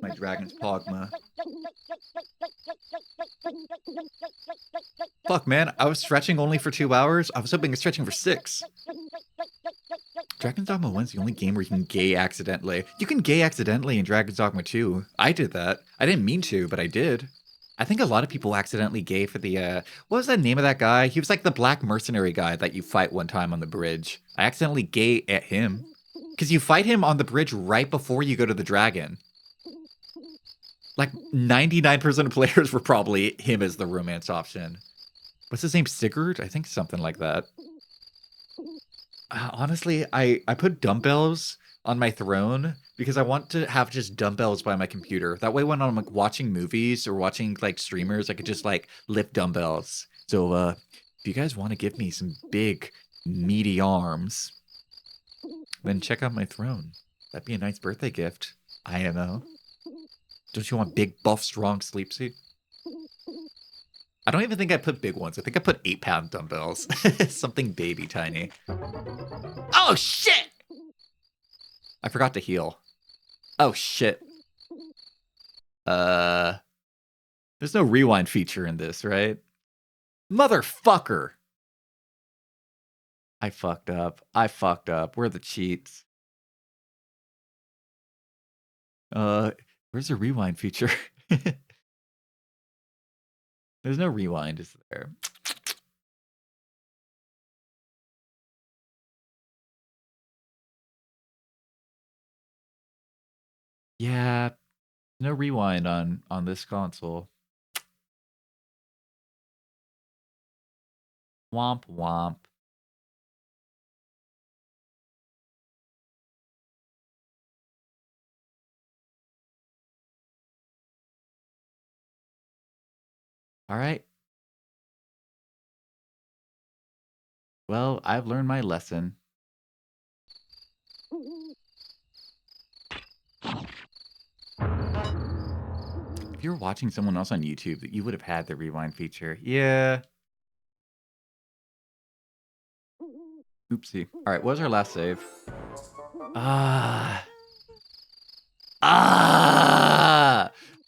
My dragon's pogma. Fuck, man. I was stretching only for 2 hours. I was hoping of stretching for 6. Dragon's Dogma 1's the only game where you can gay accidentally. You can gay accidentally in Dragon's Dogma 2. I did that. I didn't mean to, but I did. I think a lot of people accidentally gay for the, what was the name of that guy? He was like the black mercenary guy that you fight one time on the bridge. I accidentally gay at him. Because you fight him on the bridge right before you go to the dragon. Like, 99% of players were probably him as the romance option. What's his name? Sigurd? I think something like that. Honestly, I put dumbbells on my throne because I want to have just dumbbells by my computer. That way when I'm like watching movies or watching like streamers, I could just like lift dumbbells. So if you guys want to give me some big, meaty arms, then check out my throne. That'd be a nice birthday gift. IMO. Don't you want big, buff, strong sleep suit? I don't even think I put big ones. I think I put 8-pound dumbbells. Something baby tiny. Oh, shit! I forgot to heal. Oh, shit. There's no rewind feature in this, right? Motherfucker! I fucked up. Where are the cheats? Where's the rewind feature? There's no rewind, is there? Yeah, no rewind on this console. Womp womp. All right. Well, I've learned my lesson. If you were watching someone else on YouTube, that you would have had the rewind feature. Yeah. Oopsie. All right, what was our last save? I'm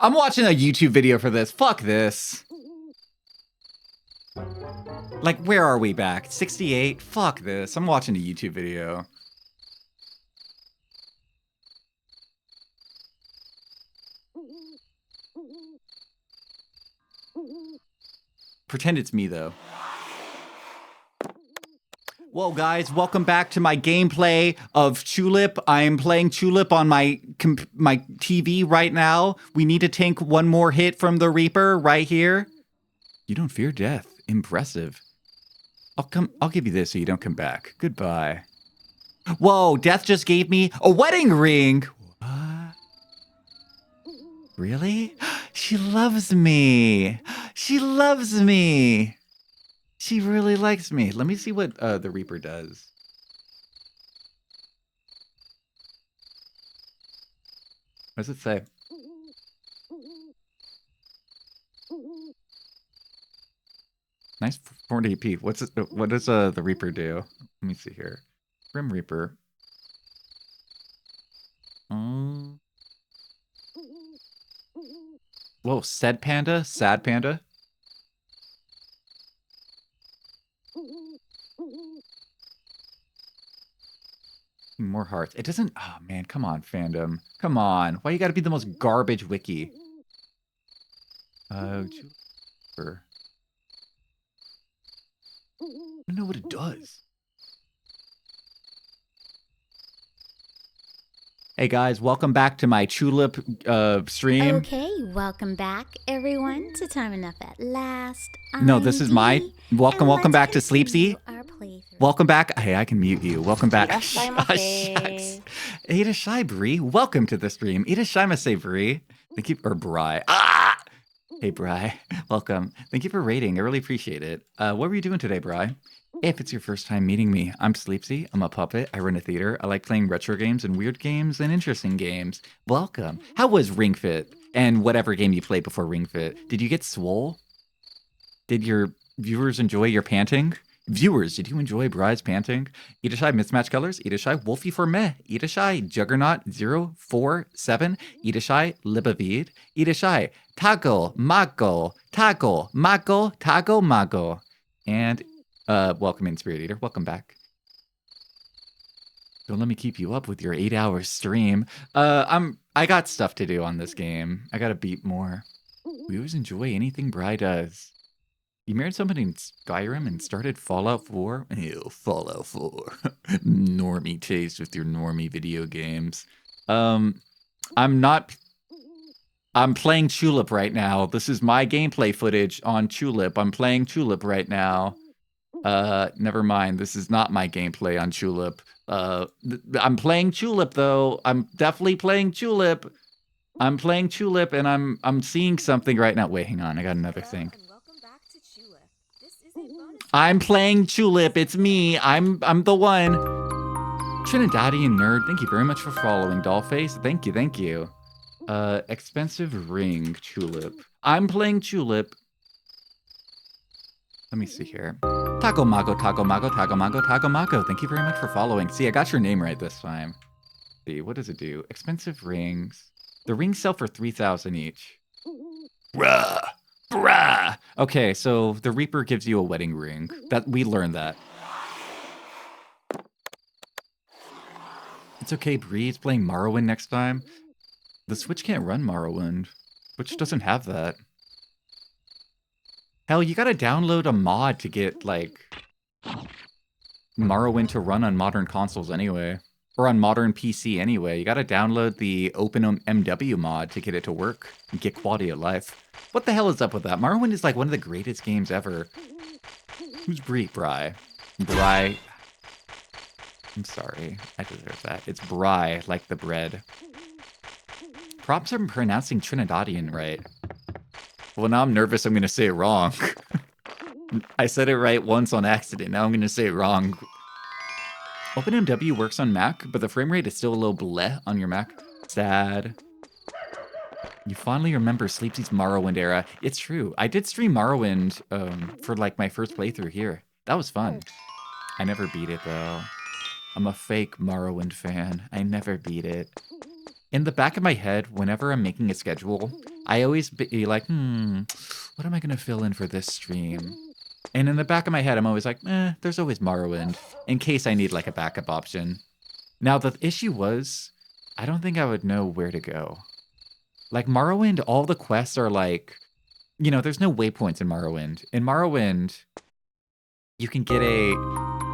watching a YouTube video for this. Fuck this. Like, where are we back? 68? Fuck this. I'm watching a YouTube video. Pretend it's me, though. Whoa, guys, welcome back to my gameplay of Chulip. I am playing Chulip on my TV right now. We need to tank one more hit from the Reaper right here. You don't fear death. Impressive. I'll give you this so you don't come back. Goodbye. Whoa, Death just gave me a wedding ring. What? Really? She loves me. She loves me. She really likes me. Let me see what the Reaper does. What does it say? Nice 40p. What does the Reaper do? Let me see here. Grim Reaper. Whoa, sad panda? Sad panda? More hearts. It doesn't... Oh, man. Come on, fandom. Come on. Why you gotta be the most garbage wiki? I don't know what it does. Hey guys, welcome back to my Chulip stream. Okay, welcome back, everyone, to Time Enough at Last. No, this is my... Welcome back to Sleepsy. Welcome back. Hey, I can mute you. Welcome back. Irashai Bri. Welcome to the stream. Irashaimase Bri. Thank you... Or Bri. Ah! Hey, Bri. Welcome. Thank you for rating. I really appreciate it. What were you doing today, Bri? If it's your first time meeting me, I'm Sleepsy. I'm a puppet. I run a theater. I like playing retro games and weird games and interesting games. Welcome. How was Ring Fit? And whatever game you played before Ring Fit. Did you get swole? Did your viewers enjoy your panting? Viewers, did you enjoy Bride's panting? Itashai Mismatch Colors, Itashai Wolfie for Meh, Itashai Juggernaut 047, Itashai Libavid, Itashai Taco Mago, Taco Mago, Taco Mago. And welcome in, Spirit Eater. Welcome back. Don't let me keep you up with your 8-hour stream. I got stuff to do on this game. I gotta beat more. We always enjoy anything Bri does. You married somebody in Skyrim and started Fallout 4? Ew, Fallout 4. Normie taste with your normie video games. I'm playing Chulip right now. This is my gameplay footage on Chulip. I'm playing Chulip right now. Never mind. This is not my gameplay on Chulip. I'm playing Chulip though. I'm definitely playing Chulip. I'm playing Chulip and I'm seeing something right now. Wait, hang on. I got another thing. I'm playing Chulip. It's me. I'm the one. Trinidadian nerd. Thank you very much for following, Dollface. Thank you. Thank you. Expensive ring, Chulip. I'm playing Chulip. Let me see here. Taco Mago, Taco Mago, Taco Mago, Taco Mago. Thank you very much for following. See, I got your name right this time. Let's see, what does it do? Expensive rings. The rings sell for 3,000 each. Bruh. Bruh. Okay, so the Reaper gives you a wedding ring. That we learned that. It's okay, Bree's playing Morrowind next time. The Switch can't run Morrowind. Switch doesn't have that. Hell, you gotta download a mod to get, like, Morrowind to run on modern consoles anyway. Or on modern PC anyway. You gotta download the OpenMW mod to get it to work and get quality of life. What the hell is up with that? Morrowind is like one of the greatest games ever. Who's Bri? Bri. Bri. I'm sorry. I deserve that. It's Bri, like the bread. Props are pronouncing Trinidadian right. Well, now I'm nervous I'm going to say it wrong. I said it right once on accident. Now I'm going to say it wrong. OpenMW works on Mac, but the frame rate is still a little bleh on your Mac. Sad. You fondly remember Sleepsy's Morrowind era. It's true. I did stream Morrowind for like my first playthrough here. That was fun. I never beat it though. I'm a fake Morrowind fan. I never beat it. In the back of my head, whenever I'm making a schedule, I always be like, what am I going to fill in for this stream? And in the back of my head, I'm always like, there's always Morrowind, in case I need like a backup option. Now, the issue was, I don't think I would know where to go. Like, Morrowind, all the quests are like you know, there's no waypoints in Morrowind. In Morrowind, you can get a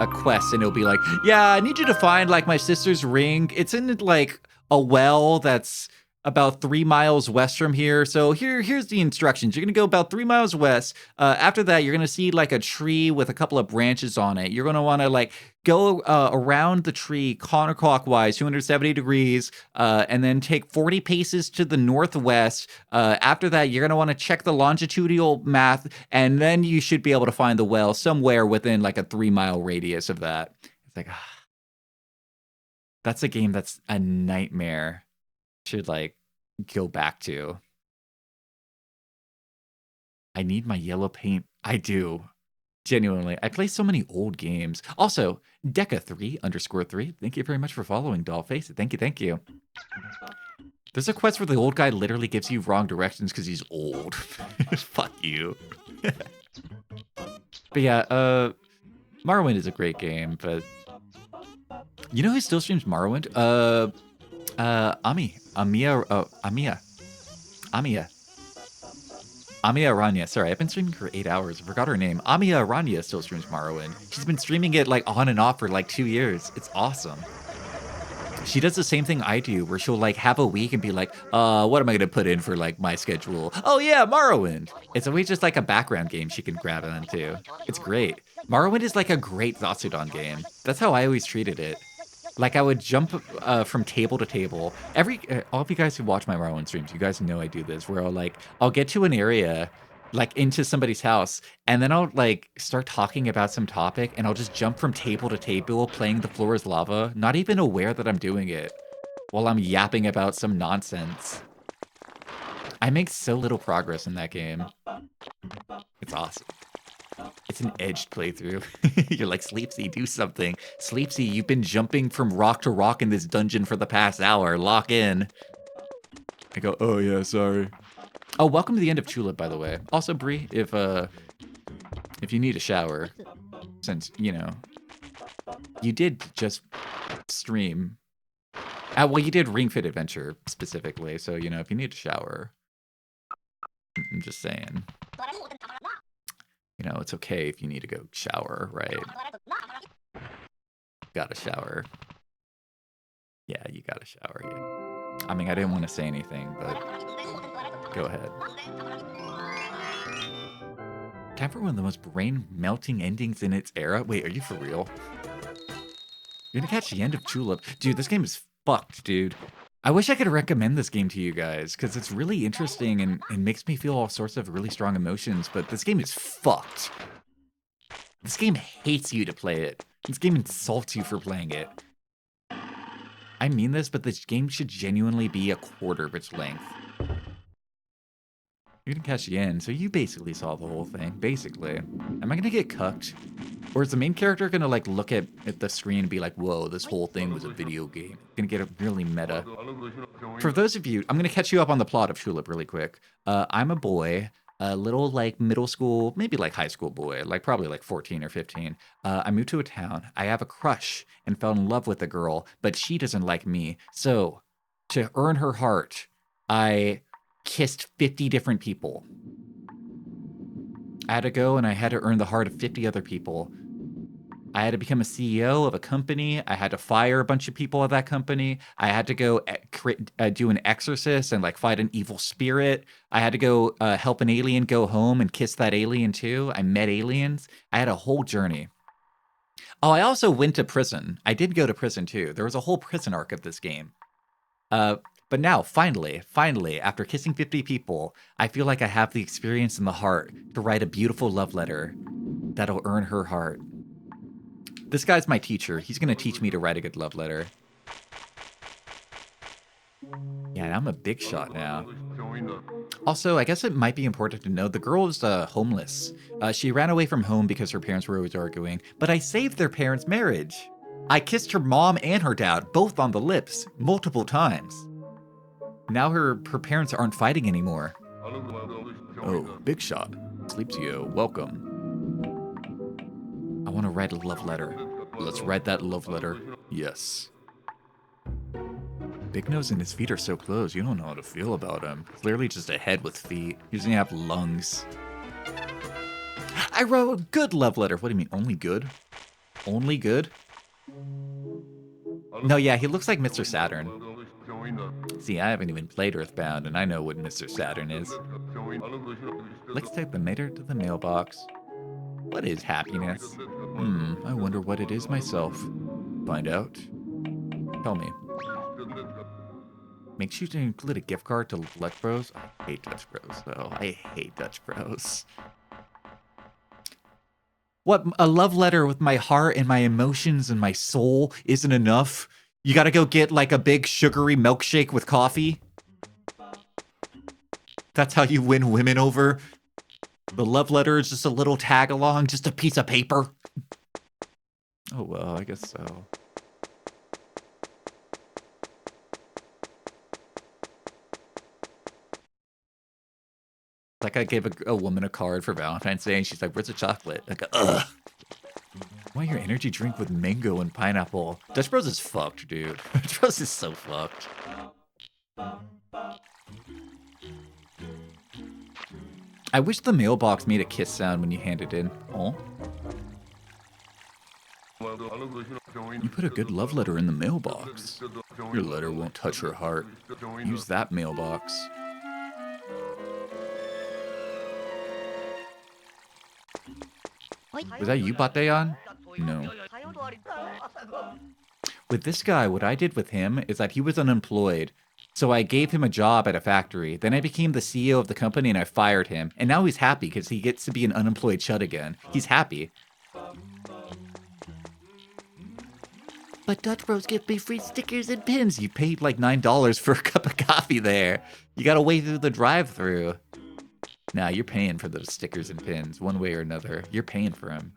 quest and it'll be like, yeah, I need you to find like my sister's ring. It's in like a well that's about 3 miles west from here. So here's the instructions. You're gonna go about 3 miles west. After that, you're gonna see like a tree with a couple of branches on it. You're gonna want to like go around the tree counterclockwise, 270 degrees, and then take 40 paces to the northwest. After that, you're gonna want to check the longitudinal map, and then you should be able to find the well somewhere within like a 3 mile radius of that. It's like, that's a game that's a nightmare to like go back to. I need my yellow paint. I do. Genuinely. I play so many old games. Also, Deca3_3. Thank you very much for following, Dollface. Thank you, thank you. There's a quest where the old guy literally gives you wrong directions because he's old. Fuck you. But yeah, Morrowind is a great game, but you know who still streams Morrowind? Amia Aranya. Sorry, I've been streaming for 8 hours. I forgot her name. Amia Aranya still streams Morrowind. She's been streaming it like on and off for like 2 years. It's awesome. She does the same thing I do, where she'll like have a week and be like, what am I gonna put in for like my schedule? Oh yeah, Morrowind. It's always just like a background game she can grab onto. It's great. Morrowind is like a great Zatsudon game. That's how I always treated it. Like I would jump from table to table. All of you guys who watch my Morrowind streams, you guys know I do this, where I'll get to an area, like into somebody's house, and then I'll like start talking about some topic, and I'll just jump from table to table, playing The Floor is Lava, not even aware that I'm doing it, while I'm yapping about some nonsense. I make so little progress in that game. It's awesome. It's an edged playthrough. You're like, Sleepsy, do something. Sleepsy, you've been jumping from rock to rock in this dungeon for the past hour. Lock in. I go, oh yeah, sorry. Oh, welcome to the end of Chulip, by the way. Also, Bree, if you need a shower, since, you know, you did just stream. Well, you did Ring Fit Adventure specifically, so, you know, if you need a shower, I'm just saying. You know, it's okay if you need to go shower, right? Got a shower. Yeah, you got a shower. Yeah. I mean, I didn't want to say anything, but go ahead. Time for one of the most brain-melting endings in its era. Wait, are you for real? You're gonna catch the end of Chulip. Dude, this game is fucked, dude. I wish I could recommend this game to you guys, because it's really interesting and makes me feel all sorts of really strong emotions, but this game is fucked. This game hates you to play it. This game insults you for playing it. I mean this, but this game should genuinely be a quarter of its length. You didn't catch the end, so you basically saw the whole thing. Basically. Am I gonna get cucked? Or is the main character gonna like look at the screen and be like, whoa, this whole thing was a video game? Gonna get a really meta. For those of you, I'm gonna catch you up on the plot of Chulip really quick. I'm a boy, a little like middle school, maybe like high school boy, like probably like 14 or 15. I moved to a town. I have a crush and fell in love with a girl, but she doesn't like me. So to earn her heart, I kissed 50 different people. I had to go and I had to earn the heart of 50 other people. I had to become a CEO of a company. I had to fire a bunch of people at that company. I had to go do an exorcist and like fight an evil spirit. I had to go help an alien go home and kiss that alien too. I met aliens. I had a whole journey. Oh, I also went to prison. I did go to prison too. There was a whole prison arc of this game. But now, finally, after kissing 50 people, I feel like I have the experience and the heart to write a beautiful love letter that'll earn her heart. This guy's my teacher. He's going to teach me to write a good love letter. Yeah, I'm a big shot now. Also, I guess it might be important to know the girl is homeless. She ran away from home because her parents were always arguing, but I saved their parents' marriage. I kissed her mom and her dad, both on the lips, multiple times. Now her parents aren't fighting anymore. Oh, big shot. Sleepsio, welcome. I want to write a love letter. Let's write that love letter. Yes. Big nose and his feet are so close, you don't know how to feel about him. Clearly just a head with feet. He doesn't have lungs. I wrote a good love letter. What do you mean, only good? Only good? No, yeah, he looks like Mr. Saturn. See, I haven't even played Earthbound, and I know what Mr. Saturn is. Let's take the mater to the mailbox. What is happiness? I wonder what it is myself. Find out. Tell me. Make sure to include a gift card to Dutch Bros. I hate Dutch Bros, though. I hate Dutch Bros. What, a love letter with my heart and my emotions and my soul isn't enough? You gotta go get like a big sugary milkshake with coffee? That's how you win women over? The love letter is just a little tag along, just a piece of paper? Oh well, I guess so. Like I gave a woman a card for Valentine's Day and she's like, where's the chocolate? Like, ugh. Why your energy drink with mango and pineapple? Dutch Bros is fucked, dude. Dutch Bros is so fucked. I wish the mailbox made a kiss sound when you hand it in. Oh. You put a good love letter in the mailbox. Your letter won't touch her heart. Use that mailbox. Was that you, Bateon? No. With this guy, what I did with him is that he was unemployed. So I gave him a job at a factory. Then I became the CEO of the company and I fired him. And now he's happy because he gets to be an unemployed chud again. He's happy. But Dutch Bros give me free stickers and pins. You paid like $9 for a cup of coffee there. You gotta wait through the drive-thru. Nah, you're paying for those stickers and pins, one way or another. You're paying for them.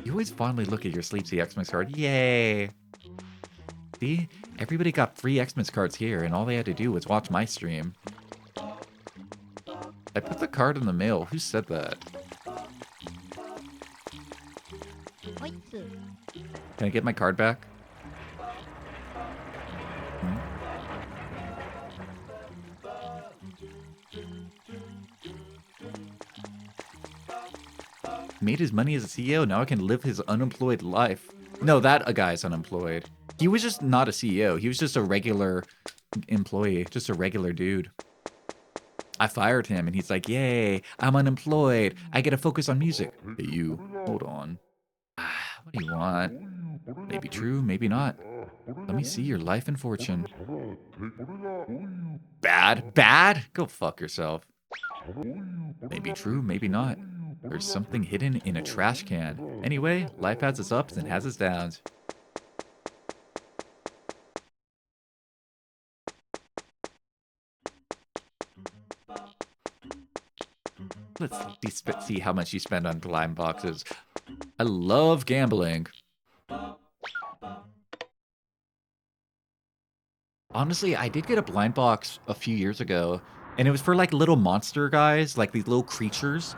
You always fondly look at your Sleepsy Xmas card. Yay! See? Everybody got 3 Xmas cards here, and all they had to do was watch my stream. I put the card in the mail. Who said that? Can I get my card back? Made his money as a CEO, now I can live his unemployed life. No, that a guy's unemployed. He was just not a CEO. He was just a regular employee, just a regular dude. I fired him and he's like, yay, I'm unemployed. I get to focus on music. Hey, you, hold on. What do you want? Maybe true, maybe not. Let me see your life and fortune. Bad? Bad? Go fuck yourself. Maybe true, maybe not. There's something hidden in a trash can. Anyway, life has its ups and has its downs. Let's see how much you spend on blind boxes. I love gambling. Honestly, I did get a blind box a few years ago, and it was for like little monster guys, like these little creatures.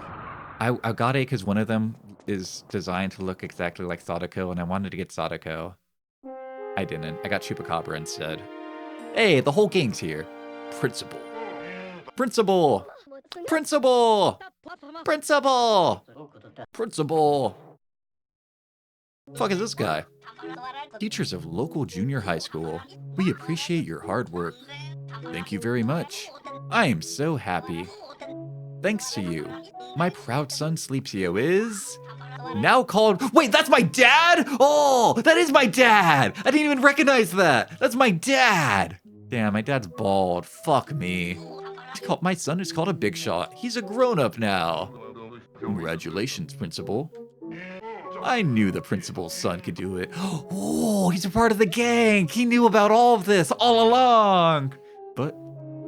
I got it because one of them is designed to look exactly like Sadako, and I wanted to get Sadako. I didn't. I got Chupacabra instead. Hey, the whole gang's here. Principal. Principal! Principal! Principal! Principal! Fuck is this guy? Teachers of local junior high school, we appreciate your hard work. Thank you very much. I am so happy. Thanks to you, my proud son Sleepsio is now called... Wait, that's my dad? Oh, that is my dad! I didn't even recognize that! That's my dad! Damn, my dad's bald. Fuck me. My son is called a big shot. He's a grown-up now. Congratulations, Principal. I knew the principal's son could do it. Oh, he's a part of the gang. He knew about all of this all along. But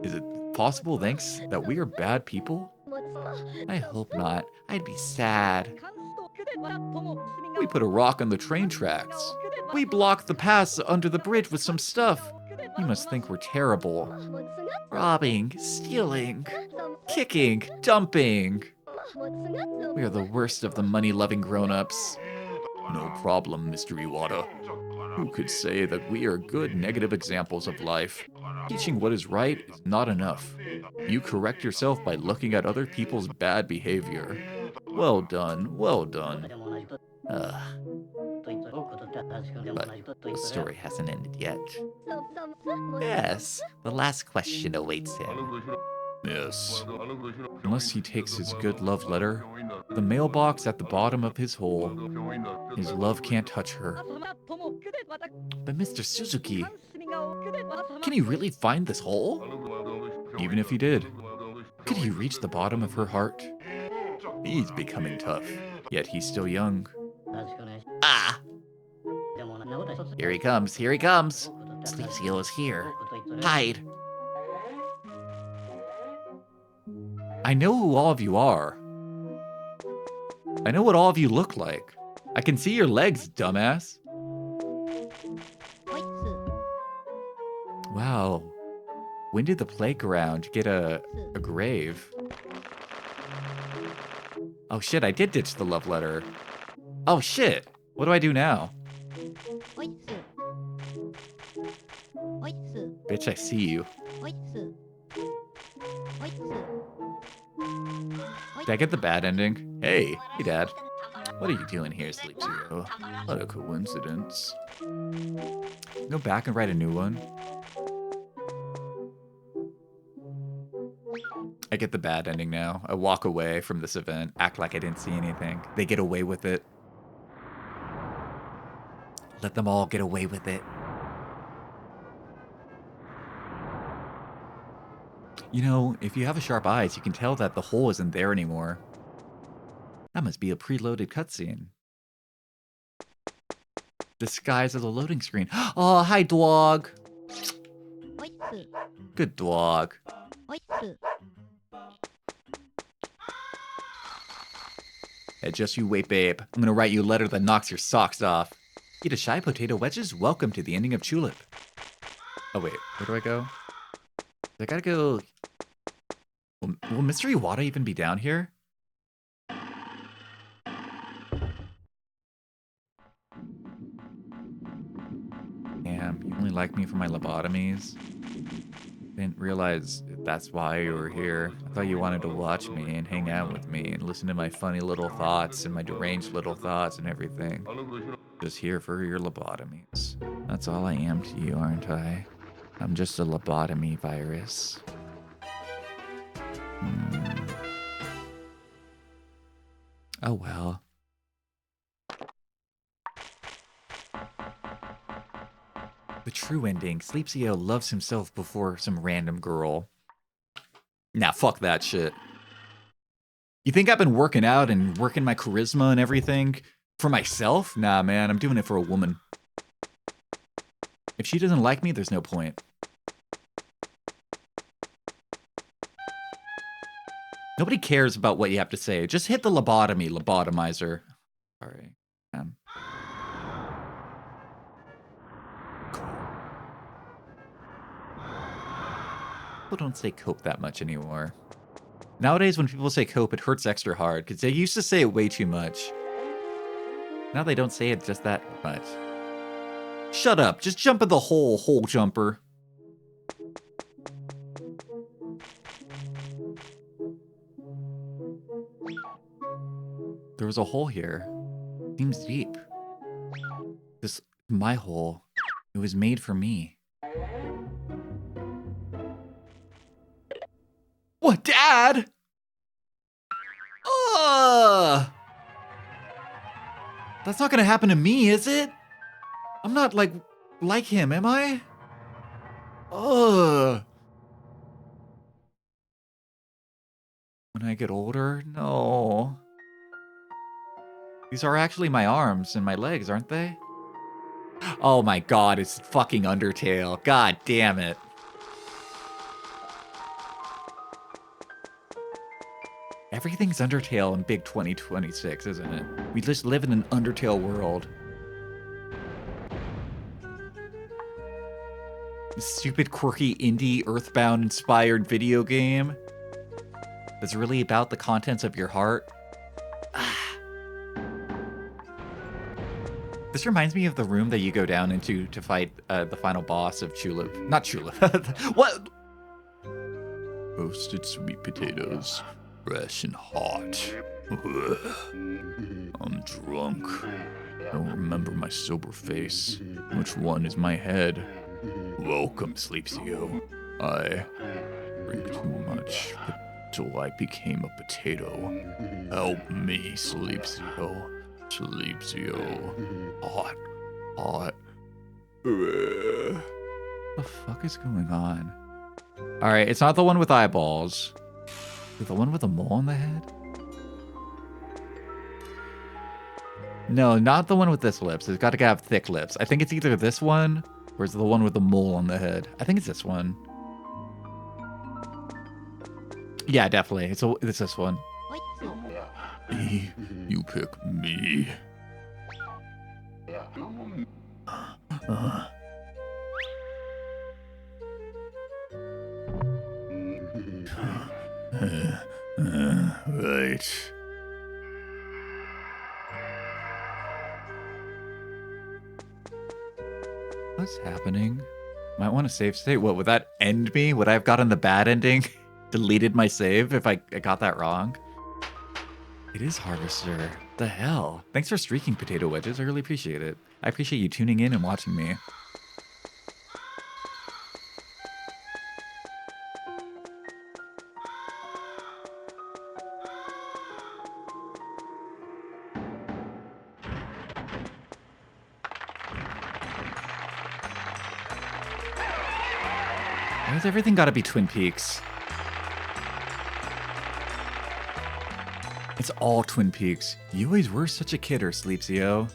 is it possible, thanks, that we are bad people? I hope not. I'd be sad. We put a rock on the train tracks. We blocked the paths under the bridge with some stuff. You must think we're terrible. Robbing, stealing, kicking, dumping. We are the worst of the money-loving grown-ups. No problem, Mr. Iwata. Who could say that we are good negative examples of life? Teaching what is right is not enough. You correct yourself by looking at other people's bad behavior. Well done, well done. Ugh. But the story hasn't ended yet. Yes, the last question awaits him. Yes. Unless he takes his good love letter, the mailbox at the bottom of his hole, his love can't touch her. But Mr. Suzuki, can he really find this hole? Even if he did, could he reach the bottom of her heart? He's becoming tough, yet he's still young. Ah! Here he comes, here he comes! Sleepsio is here. Hide! I know who all of you are. I know what all of you look like. I can see your legs, dumbass. Wow. When did the playground get a grave? Oh shit, I did ditch the love letter. Oh shit! What do I do now? Bitch, I see you. Did I get the bad ending? Hey dad. What are you doing here, Sleepsio? What a coincidence. Go back and write a new one. I get the bad ending now. I walk away from this event, act like I didn't see anything. They get away with it. Let them all get away with it. You know, if you have a sharp eyes, you can tell that the hole isn't there anymore. That must be a preloaded cutscene. Disguised as a loading screen. Oh, hi, dog. Good dog. Hey, just you wait, babe. I'm gonna write you a letter that knocks your socks off. Eat a shy potato wedges? Welcome to the ending of Chulip. Oh, wait. Where do I go? I gotta go... Will Mr. Iwata even be down here? Damn, you only like me for my lobotomies? Didn't realize that's why you were here. I thought you wanted to watch me and hang out with me and listen to my funny little thoughts and my deranged little thoughts and everything. Just here for your lobotomies. That's all I am to you, aren't I? I'm just a lobotomy virus. Oh well. The true ending. Sleepsio loves himself before some random girl. Nah, fuck that shit. You think I've been working out and working my charisma and everything for myself? Nah, man, I'm doing it for a woman. If she doesn't like me, there's no point. Nobody cares about what you have to say. Just hit the lobotomy, lobotomizer. Sorry. People don't say cope that much anymore. Nowadays, when people say cope, it hurts extra hard, because they used to say it way too much. Now they don't say it just that much. Shut up. Just jump in the hole, hole jumper. There was a hole here. Seems deep. This is my hole. It was made for me. What, Dad? Ugh! That's not gonna happen to me, is it? I'm not like him, am I? Ugh. When I get older? No. These are actually my arms and my legs, aren't they? Oh my god, it's fucking Undertale. God damn it. Everything's Undertale in big 2026, isn't it? We just live in an Undertale world. This stupid, quirky, indie, Earthbound-inspired video game that's really about the contents of your heart. This reminds me of the room that you go down into to fight the final boss of Chulip. Not Chulip. What? Roasted sweet potatoes, fresh and hot. I'm drunk. I don't remember my sober face. Which one is my head? Welcome, Sleepsio. I drink too much till I became a potato. Help me, Sleepsio. Sleepsio. Hot. Hot. The fuck is going on? Alright, it's not the one with eyeballs. Is it the one with a mole on the head? No, not the one with this lips. It's got to have thick lips. I think it's either this one or it's the one with the mole on the head. I think it's this one. Yeah, definitely. It's this one. Me, you pick me. Right. What's happening? Might want to save state. What, would that end me? Would I have gotten the bad ending? Deleted my save if I got that wrong? It is Harvester. The hell? Thanks for streaking, Potato Wedges. I really appreciate it. I appreciate you tuning in and watching me. Why has everything got to be Twin Peaks? It's all Twin Peaks. You always were such a kidder, Sleepsio.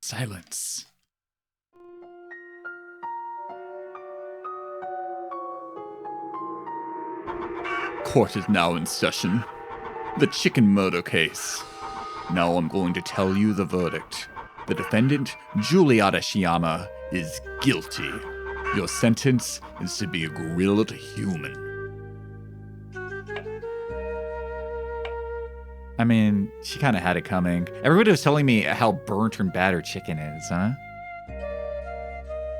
Silence. Court is now in session. The chicken murder case. Now I'm going to tell you the verdict. The defendant, Julieta Shiyama, is guilty. Your sentence is to be a grilled human. I mean, she kind of had it coming. Everybody was telling me how burnt and bad her chicken is, huh?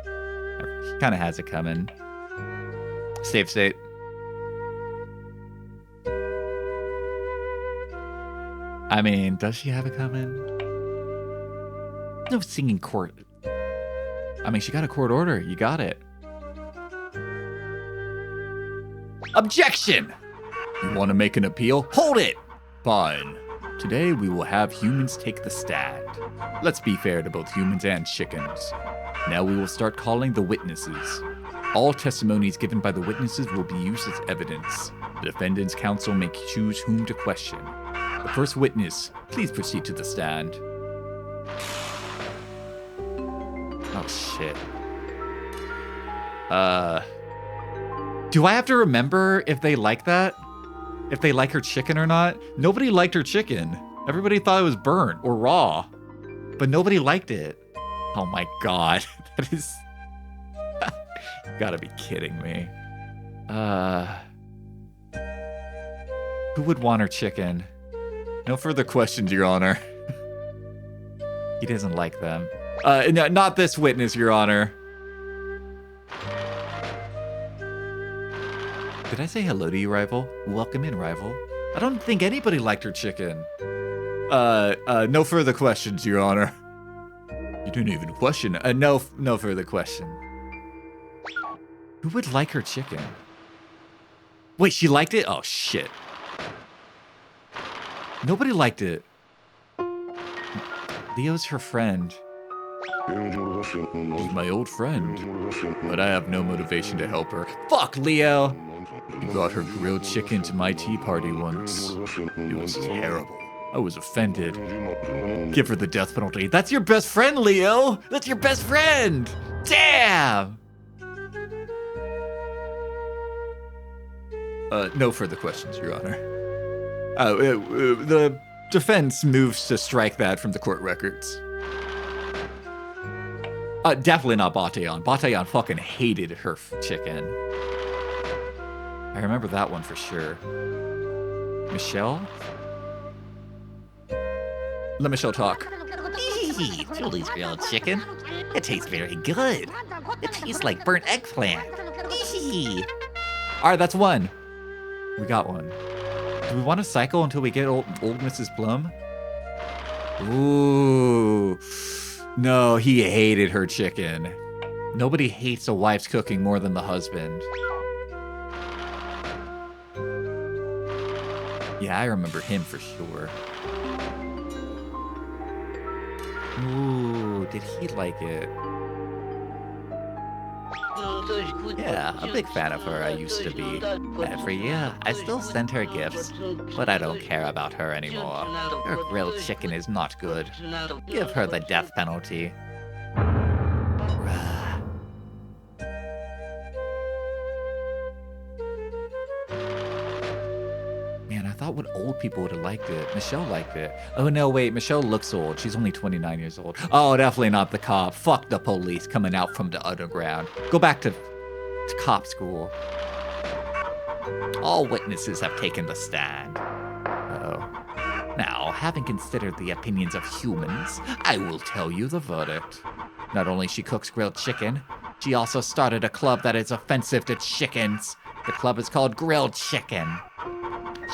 She kind of has it coming. Save state. I mean, does she have it coming? No singing court. I mean, she got a court order. You got it. Objection! You want to make an appeal? Hold it! Fine. Today we will have humans take the stand. Let's be fair to both humans and chickens. Now we will start calling the witnesses. All testimonies given by the witnesses will be used as evidence. The defendant's counsel may choose whom to question. The first witness, please proceed to the stand. Oh shit. Do I have to remember if they like that? If they like her chicken or not? Nobody liked her chicken. Everybody thought it was burnt or raw. But nobody liked it. Oh my god. That is... You gotta be kidding me. Who would want her chicken? No further questions, Your Honor. He doesn't like them. No, not this witness, Your Honor. Did I say hello to you, rival? Welcome in, rival. I don't think anybody liked her chicken. No further questions, Your Honor. You didn't even question. No further question. Who would like her chicken? Wait, she liked it? Oh, shit. Nobody liked it. Leo's her friend. He's my old friend, but I have no motivation to help her. Fuck, Leo! He brought her grilled chicken to my tea party once. It was terrible. I was offended. Give her the death penalty. That's your best friend, Leo! That's your best friend! Damn! No further questions, Your Honor. The defense moves to strike that from the court records. Definitely not Bataillon. Bataillon fucking hated her chicken. I remember that one for sure. Michelle? Let Michelle talk. Julie's grilled chicken. It tastes very good. It tastes like burnt eggplant. Alright, that's one. We got one. Do we want to cycle until we get old Mrs. Plum? Ooh. No, he hated her chicken. Nobody hates a wife's cooking more than the husband. Yeah, I remember him for sure. Ooh, did he like it? Yeah, a big fan of her I used to be. Every year, I still send her gifts, but I don't care about her anymore. Her grilled chicken is not good. Give her the death penalty. Man, I thought what old people would have liked it. Michelle liked it. Oh no, wait, Michelle looks old. She's only 29 years old. Oh, definitely not the cop. Fuck the police coming out from the underground. Go back to cop school. All witnesses have taken the stand. Now, having considered the opinions of humans, I will tell you the verdict. Not only she cooks grilled chicken, she also started a club that is offensive to chickens. The club is called Grilled Chicken.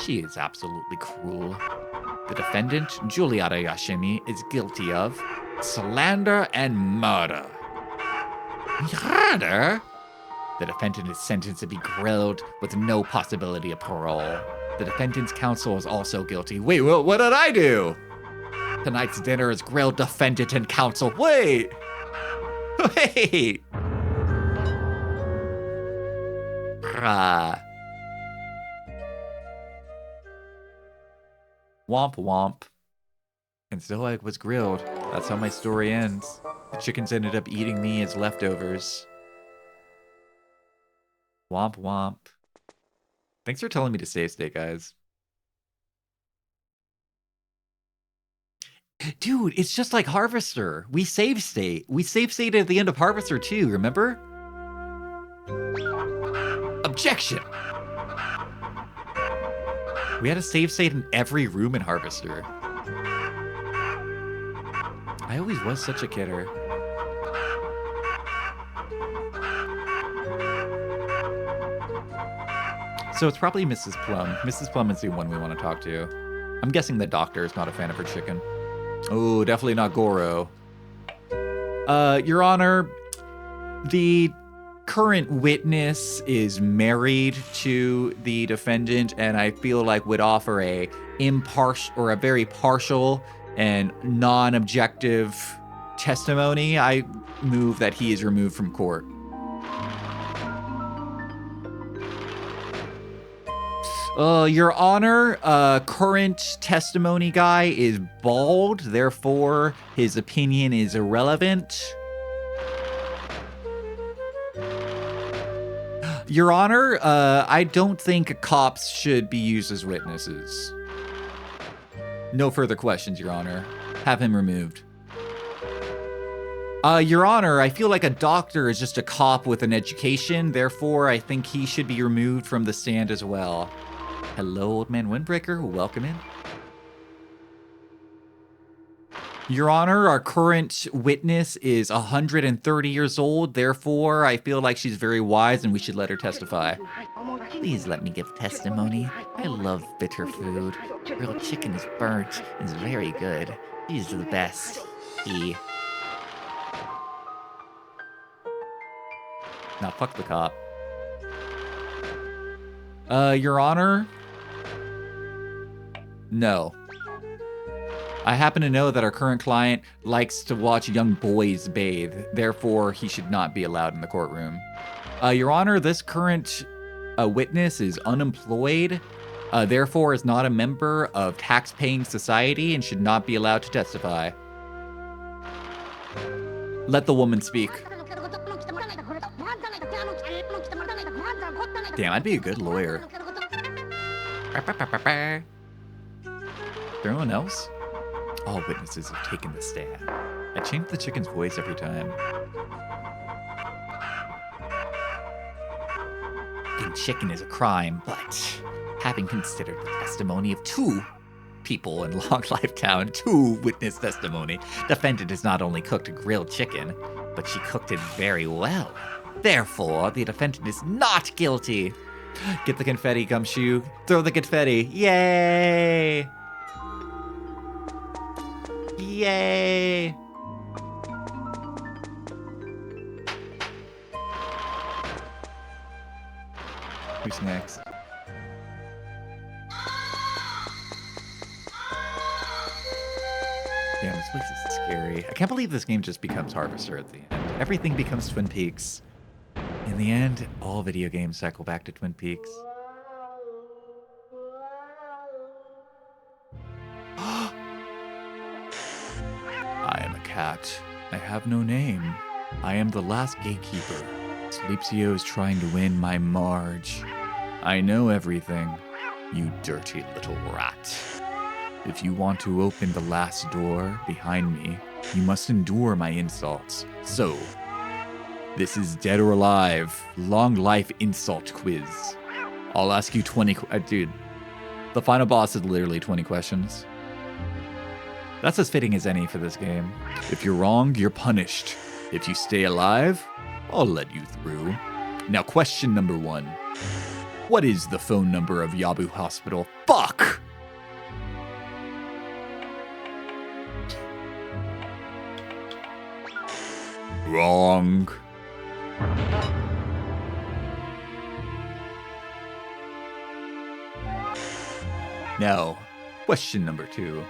She is absolutely cruel. The defendant, Julieta Yashimi, is guilty of slander and murder. Murder? The defendant is sentenced to be grilled with no possibility of parole. The defendant's counsel is also guilty. Wait, what did I do? Tonight's dinner is grilled defendant and counsel. Wait! Wait! Womp womp. And so I was grilled. That's how my story ends. The chickens ended up eating me as leftovers. Womp womp. Thanks for telling me to save state, guys. Dude, it's just like Harvester. We save state. We save state at the end of Harvester too, remember? Objection! We had a save state in every room in Harvester. I always was such a kidder. So it's probably Mrs. Plum. Mrs. Plum is the one we want to talk to. I'm guessing the doctor is not a fan of her chicken. Oh, definitely not Goro. Your Honor, the current witness is married to the defendant, and I feel like would offer a impartial or a very partial and non-objective testimony. I move that he is removed from court. Your Honor, current testimony guy is bald, therefore his opinion is irrelevant. Your Honor, I don't think cops should be used as witnesses. No further questions, Your Honor. Have him removed. Your Honor, I feel like a doctor is just a cop with an education, therefore I think he should be removed from the stand as well. Hello, Old Man Windbreaker. Welcome in. Your Honor, our current witness is 130 years old. Therefore, I feel like she's very wise and we should let her testify. Please let me give testimony. I love bitter food. Grilled chicken is burnt and is very good. She's the best. Now, fuck the cop. Your Honor? No. I happen to know that our current client likes to watch young boys bathe. Therefore, he should not be allowed in the courtroom. Your Honor, this current witness is unemployed. Therefore, is not a member of tax-paying society and should not be allowed to testify. Let the woman speak. Damn, I'd be a good lawyer. Everyone else? All witnesses have taken the stand. I change the chicken's voice every time. Eating chicken is a crime, but having considered the testimony of 2 people in Long Life Town, 2 witness testimony, defendant has not only cooked a grilled chicken, but she cooked it very well. Therefore, the defendant is not guilty. Get the confetti, Gumshoe. Throw the confetti. Yay! Yay! Who's next? Damn, this place is scary. I can't believe this game just becomes Harvester at the end. Everything becomes Twin Peaks. In the end, all video games cycle back to Twin Peaks. I am a cat. I have no name. I am the last gatekeeper. Sleepsio is trying to win my Marge. I know everything, you dirty little rat. If you want to open the last door behind me, you must endure my insults. So, this is Dead or Alive, Long Life Insult Quiz. I'll ask you 20... dude, the final boss is literally 20 questions. That's as fitting as any for this game. If you're wrong, you're punished. If you stay alive, I'll let you through. Now, question number 1. What is the phone number of Yabu Hospital? Fuck! Wrong. Now, question number 2.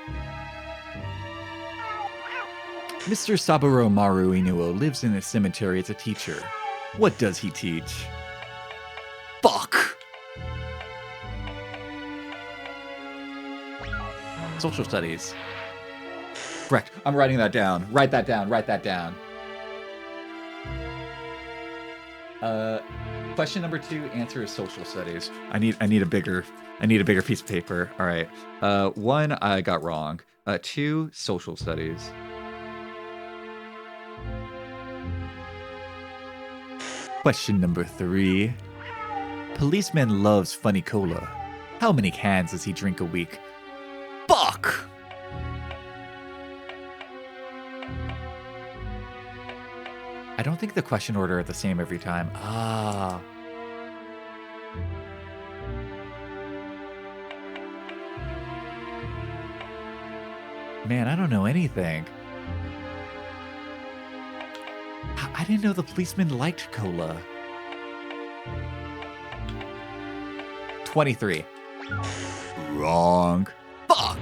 Mr. Saburo Maru Inuo lives in a cemetery as a teacher. What does he teach? Fuck! Social studies. Correct. I'm writing that down. Write that down. Write that down. Question number 2, answer is social studies. I need a bigger piece of paper. All right. 1, I got wrong. 2, social studies. Question number 3. Policeman loves funny cola. How many cans does he drink a week? Fuck! I don't think the question order are the same every time. Ah. Man, I don't know anything. I didn't know the policeman liked cola. 23. Wrong. Fuck!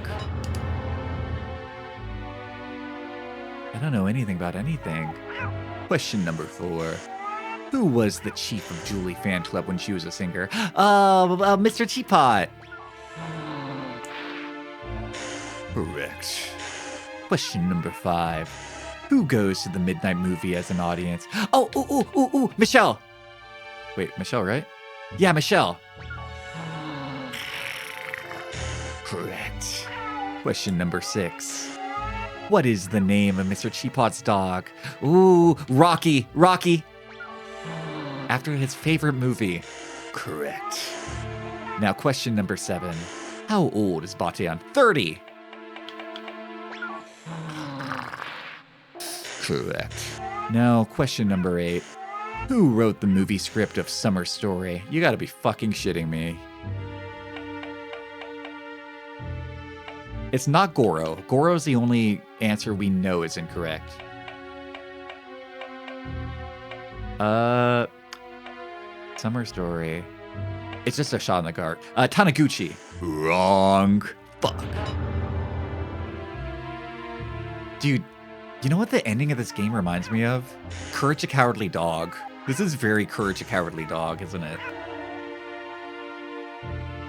I don't know anything about anything. Question number 4. Who was the chief of Julie Fan Club when she was a singer? Mr. Teapot. Correct. Question number 5. Who goes to the midnight movie as an audience? Oh, Michelle. Wait, Michelle, right? Yeah, Michelle. Correct. Question number 6. What is the name of Mr. Teapot's dog? Ooh, Rocky. After his favorite movie. Correct. Now, question number 7. How old is Batian? 30. Correct. Now, question number 8. Who wrote the movie script of Summer Story? You gotta be fucking shitting me. It's not Goro. Goro's the only answer we know is incorrect. Summer Story. It's just a shot in the dark. Taniguchi. Wrong. Fuck. Dude, you know what the ending of this game reminds me of? Courage the Cowardly Dog. This is very Courage the Cowardly Dog, isn't it?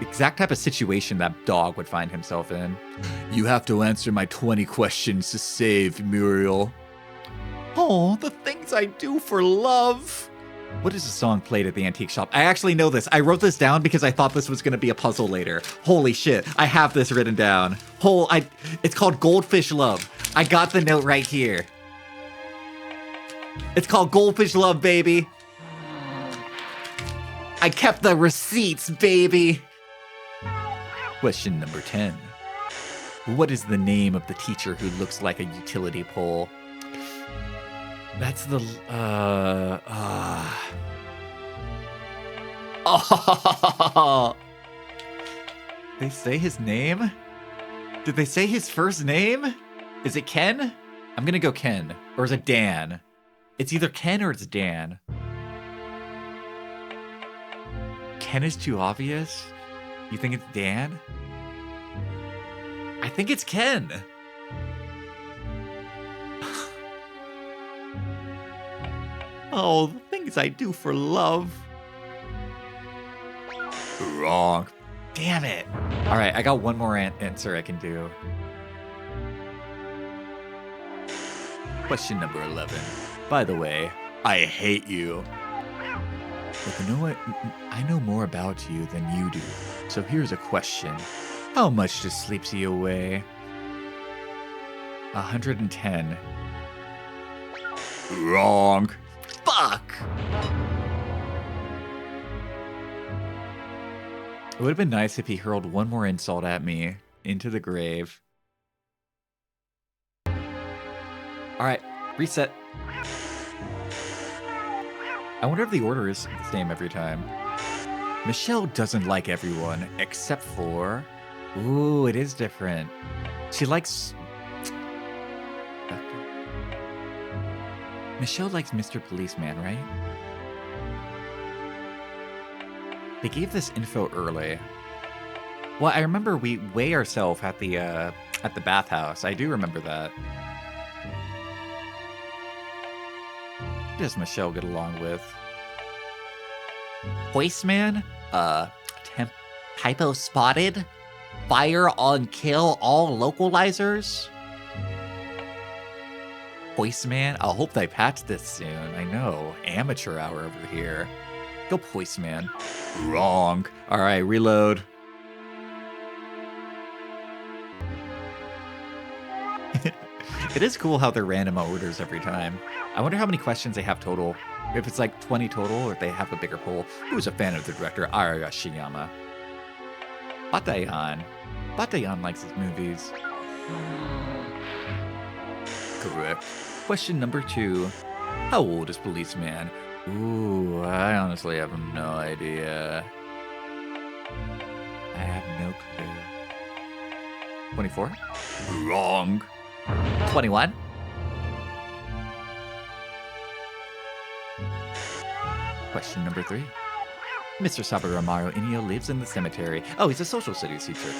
The exact type of situation that dog would find himself in. You have to answer my 20 questions to save Muriel. Oh, the things I do for love. What is the song played at the antique shop? I actually know this. I wrote this down because I thought this was going to be a puzzle later. Holy shit. I have this written down. It's called Goldfish Love. I got the note right here. It's called Goldfish Love, baby. I kept the receipts, baby. Question number 10. What is the name of the teacher who looks like a utility pole? That's the, Oh! They say his name? Did they say his first name? Is it Ken? I'm gonna go Ken. Or is it Dan? It's either Ken or it's Dan. Ken is too obvious? You think it's Dan? I think it's Ken. Oh, the things I do for love. Wrong. Damn it. All right, I got one more answer I can do. Question number 11. By the way, I hate you. But you know what? I know more about you than you do. So here's a question. How much does sleep see you weigh? 110. Wrong. Fuck! It would have been nice if he hurled one more insult at me into the grave. Alright, reset. I wonder if the order is the same every time. Michelle doesn't like everyone except for... Ooh, it is different. She likes... Michelle likes Mr. Policeman, right? They gave this info early. Well, I remember we weigh ourselves at the bathhouse. I do remember that. Who does Michelle get along with? Hoistman? Typo spotted? Fire on kill all localizers? Hoistman? I hope they patch this soon. I know. Amateur hour over here. Go Hoistman. Wrong. Alright, reload. It is cool how they're random orders every time. I wonder how many questions they have total. If it's like 20 total, or if they have a bigger pool. Who's a fan of the director Arashiyama? Batayan. Batayan likes his movies. Correct. Question number 2. How old is Policeman? Ooh, I honestly have no idea. I have no clue. 24? Wrong. 21? Question number 3. Mr. Sabaramaru Inio lives in the cemetery. Oh, he's a social studies teacher.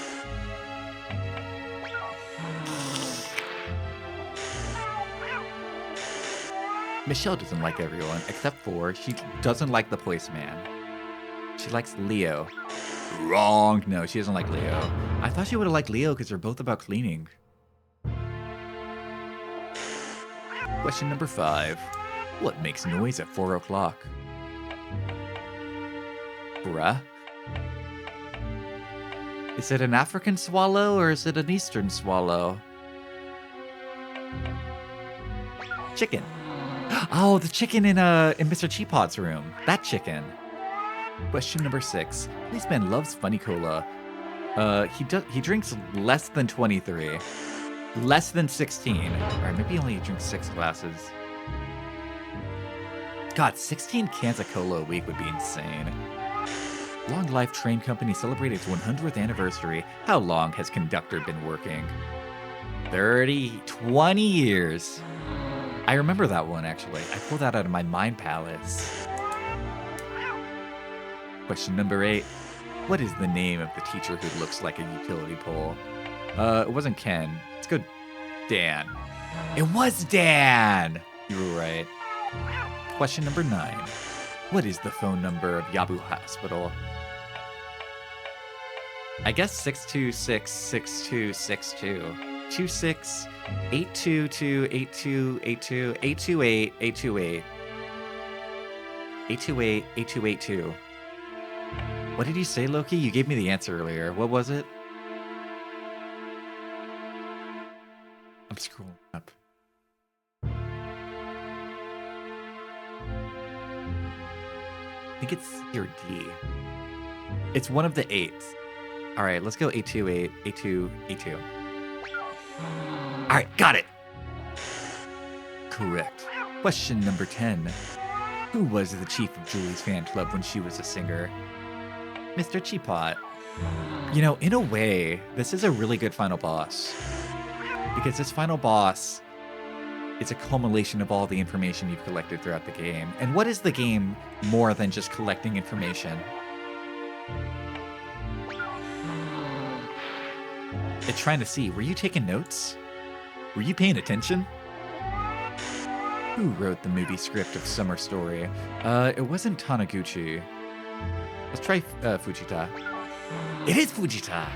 Michelle doesn't like everyone, except for she doesn't like the policeman. She likes Leo. Wrong. No, she doesn't like Leo. I thought she would have liked Leo because they're both about cleaning. Question number 5. What makes noise at 4 o'clock? Bruh? Is it an African swallow or is it an Eastern swallow? Chicken. Oh, the chicken in Mr. Cheapot's room. That chicken. Question number 6. Policeman loves funny cola. He drinks less than 23. Less than 16. Or maybe only drink 6 glasses. God, 16 cans of cola a week would be insane. Long Life Train Company celebrated its 100th anniversary. How long has Conductor been working? 20 years. I remember that one, actually. I pulled that out of my mind palace. Question number 8. What is the name of the teacher who looks like a utility pole? It wasn't Ken. Let's go Dan. It was Dan! You were right. Question number 9. What is the phone number of Yabu Hospital? I guess 626-6262. 26-822-8282. 828-828. 828-8282. What did you say, Loki? You gave me the answer earlier. What was it? I'm scrolling up. I think it's C or D. It's one of the 8s. All right, let's go 828, 8282. All right, got it. Correct. Question number 10. Who was the chief of Julie's fan club when she was a singer? Mr. Cheapot. You know, in a way, this is a really good final boss. Because this final boss is a culmination of all the information you've collected throughout the game. And what is the game more than just collecting information? It's trying to see, were you taking notes? Were you paying attention? Who wrote the movie script of Summer Story? It wasn't Taniguchi. Let's try Fujita. It is Fujita!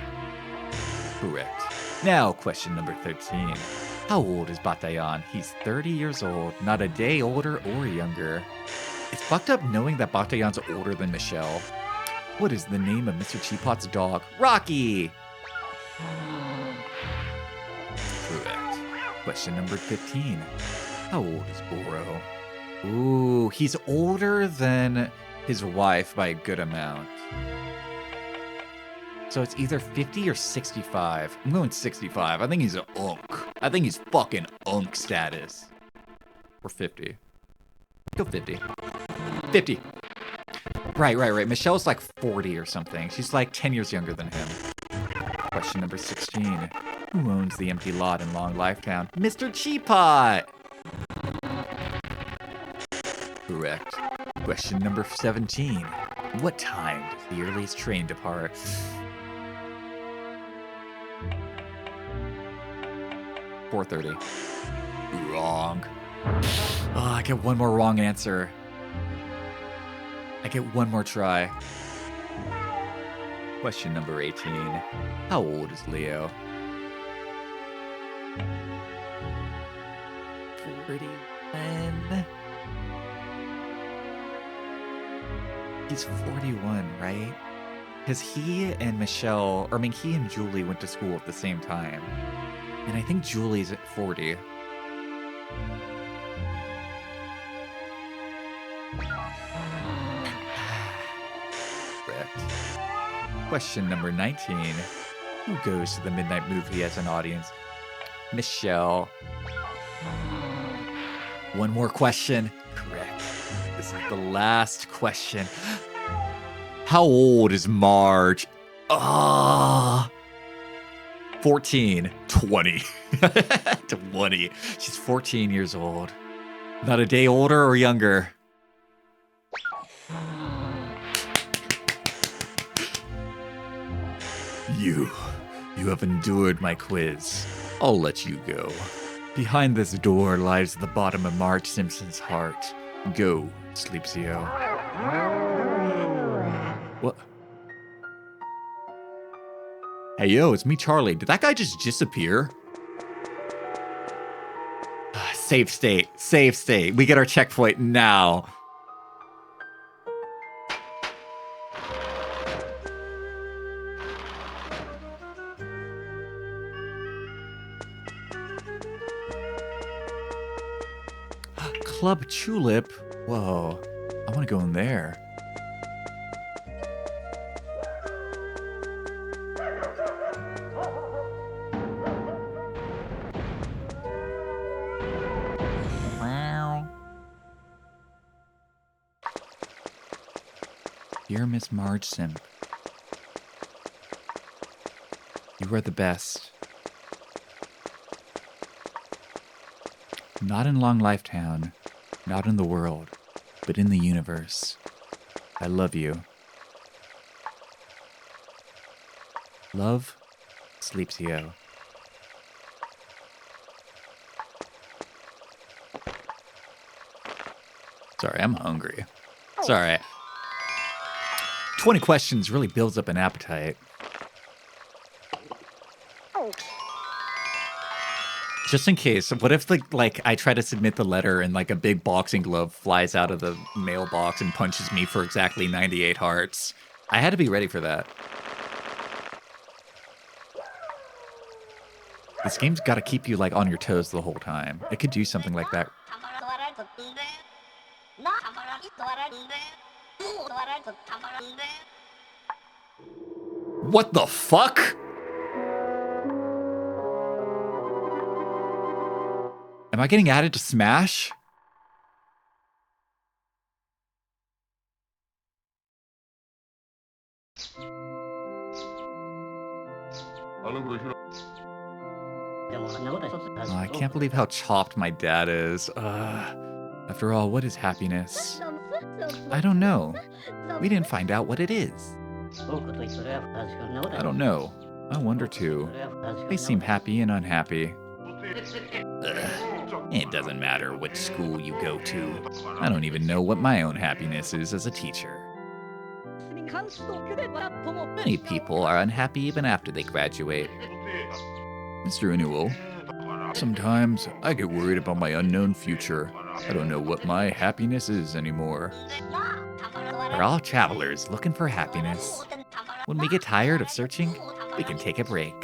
Correct. Now, question number 13. How old is Batayan? He's 30 years old, not a day older or younger. It's fucked up knowing that Batayan's older than Michelle. What is the name of Mr. Cheapot's dog? Rocky! Correct. Question number 15. How old is Boro? Ooh, he's older than his wife by a good amount. So it's either 50 or 65. I'm going 65. I think he's an unk. I think he's fucking unk status. Or 50. Go 50. 50. Right. Michelle's like 40 or something. She's like 10 years younger than him. Question number 16. Who owns the empty lot in Long Life Town? Mr. Cheapot! Correct. Question number 17. What time does the earliest train depart? 4:30. Wrong. Oh, I get one more wrong answer. I get one more try. Question number 18. How old is Leo? 41. He's 41, right? Because he and Michelle, or I mean, he and Julie went to school at the same time. And I think Julie's at 40. Correct. Question number 19. Who goes to the midnight movie as an audience? Michelle. One more question. Correct. This is the last question. How old is Marge? 14. 20. 20. She's 14 years old. Not a day older or younger. You have endured my quiz. I'll let you go. Behind this door lies the bottom of Marge Simpson's heart. Go, Sleepsio. What? Hey, yo, it's me, Charlie. Did that guy just disappear? Save state. Save state. We get our checkpoint now. Club Chulip. Whoa. I want to go in there. Dear Miss Marge Simp, you are the best. Not in Long Life Town, not in the world, but in the universe. I love you. Love, Sleepsio. Sorry, I'm hungry. Sorry. 20 questions really builds up an appetite. Just in case, what if like I try to submit the letter and like a big boxing glove flies out of the mailbox and punches me for exactly 98 hearts? I had to be ready for that. This game's got to keep you like on your toes the whole time. It could do something like that. What the fuck? Am I getting added to Smash? Oh, I can't believe how chopped my dad is. After all, what is happiness? I don't know. We didn't find out what it is. I don't know. I wonder too. They seem happy and unhappy. It doesn't matter which school you go to. I don't even know what my own happiness is as a teacher. Many people are unhappy even after they graduate. Mr. Inuo, sometimes I get worried about my unknown future. I don't know what my happiness is anymore. We're all travelers looking for happiness. When we get tired of searching, we can take a break.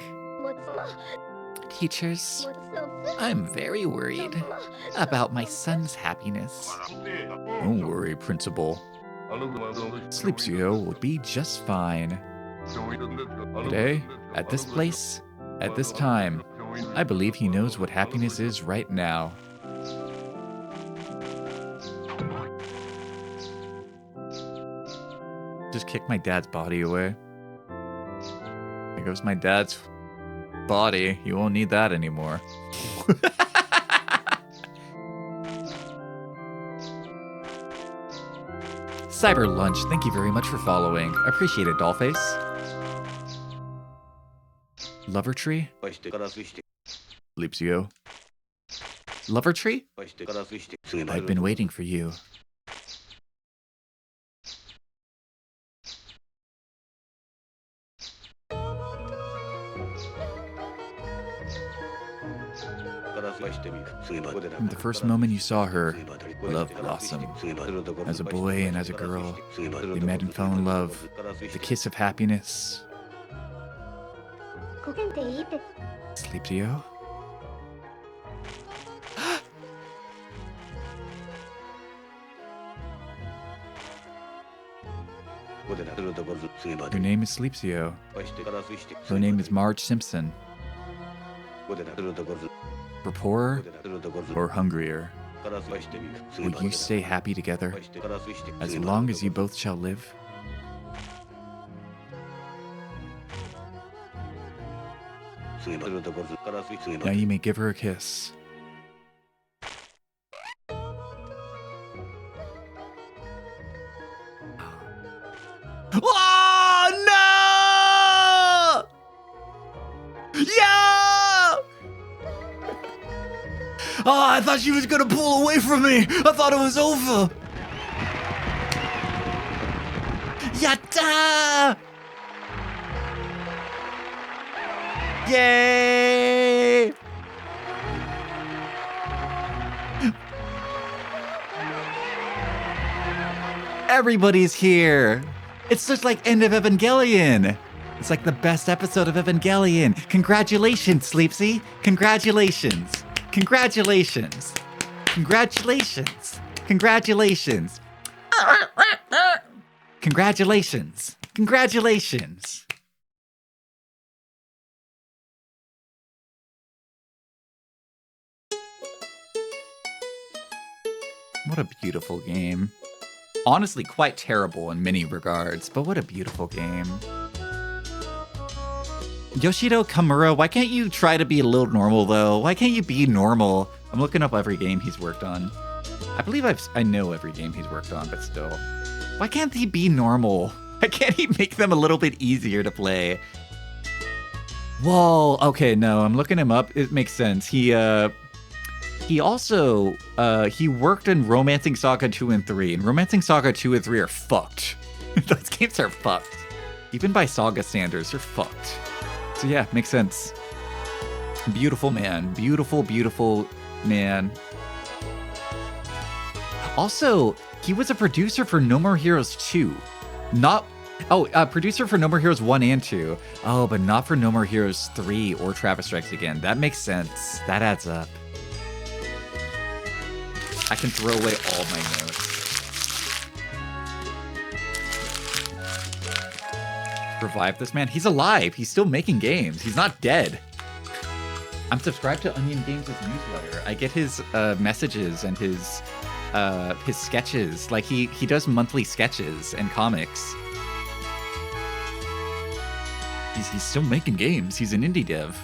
Teachers, I'm very worried about my son's happiness. Don't worry, Principal. Sleepsio will be just fine. Today, at this place, at this time, I believe he knows what happiness is right now. Just kick my dad's body away. There goes my dad's body. You won't need that anymore. Cyber Lunch, thank you very much for following. I appreciate it, Dollface. Lover Tree? Sleepsio. Lover Tree? I've been waiting for you. From the first moment you saw her, love blossomed. As a boy and as a girl, they met and fell in love. The kiss of happiness. Sleepsio? Your name is Sleepsio. Her name is Marge Simpson. For poorer or hungrier, would you stay happy together as long as you both shall live? Now you may give her a kiss. Oh no! Yeah! Oh, I thought she was gonna pull away from me. I thought it was over. Yatta! Yay! Everybody's here. It's just like End of Evangelion. It's like the best episode of Evangelion. Congratulations, Sleepsy. Congratulations. Congratulations. Congratulations. Congratulations. Congratulations. Congratulations. What a beautiful game. honestly quite terrible in many regards, but what a beautiful game. Yoshiro Kamura, why can't you try to be a little normal, though? Why can't you be normal? I'm looking up every game he's worked on. I believe I know every game he's worked on, but still. Why can't he be normal? Why can't he make them a little bit easier to play? Whoa, okay, no, I'm looking him up. It makes sense. He also he worked in Romancing Saga 2 and 3, and Romancing Saga 2 and 3 are fucked. Those games are fucked. Even by Saga standards, they're fucked. So yeah, makes sense. Beautiful man. Beautiful, beautiful man. Also, he was a producer for No More Heroes 2. Producer for No More Heroes 1 and 2. Oh, but not for No More Heroes 3 or Travis Strikes Again. That makes sense. That adds up. I can throw away all my notes. Revive this man. He's alive. He's still making games. He's not dead. I'm subscribed to Onion Games' newsletter. I get his messages and his sketches. Like he does monthly sketches and comics. He's still making games. He's an indie dev.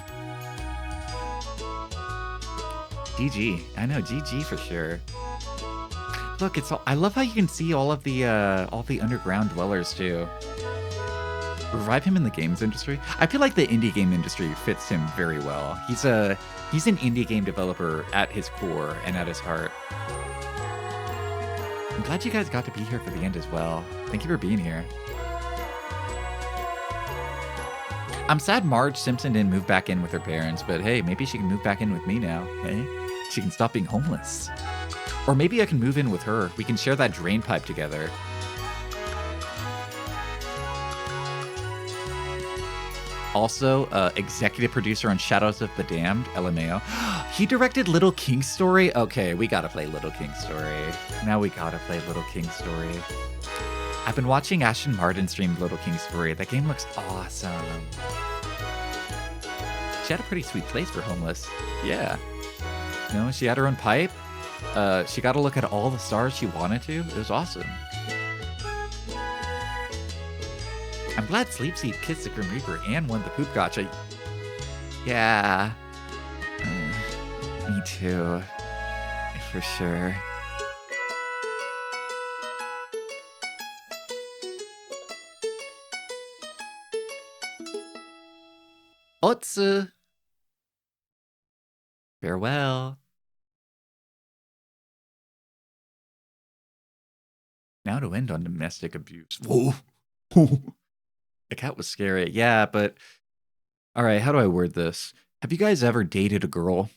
GG. I know, GG for sure. Look, it's all, I love how you can see all the underground dwellers too. Revive him in the games industry. I feel like the indie game industry fits him very well. He's an indie game developer at his core and at his heart. I'm glad you guys got to be here for the end as well. Thank you for being here. I'm sad Marge Simpson didn't move back in with her parents, but hey, maybe she can move back in with me now. Hey, she can stop being homeless. Or maybe I can move in with her. We can share that drain pipe together. Also, executive producer on Shadows of the Damned, LMAO. He directed Little King's Story? Okay, we gotta play Little King's Story. Now we gotta play Little King's Story. I've been watching Ashton Martin stream Little King's Story. That game looks awesome. She had a pretty sweet place for homeless. Yeah. You know, she had her own pipe. She got to look at all the stars she wanted to. It was awesome. I'm glad Sleep Seed kissed the Grim Reaper and won the poop gotcha. Yeah. Me too. For sure. Otsu. Farewell. Now to end on domestic abuse. Whoa. The cat was scary. Yeah, but... Alright, how do I word this? Have you guys ever dated a girl?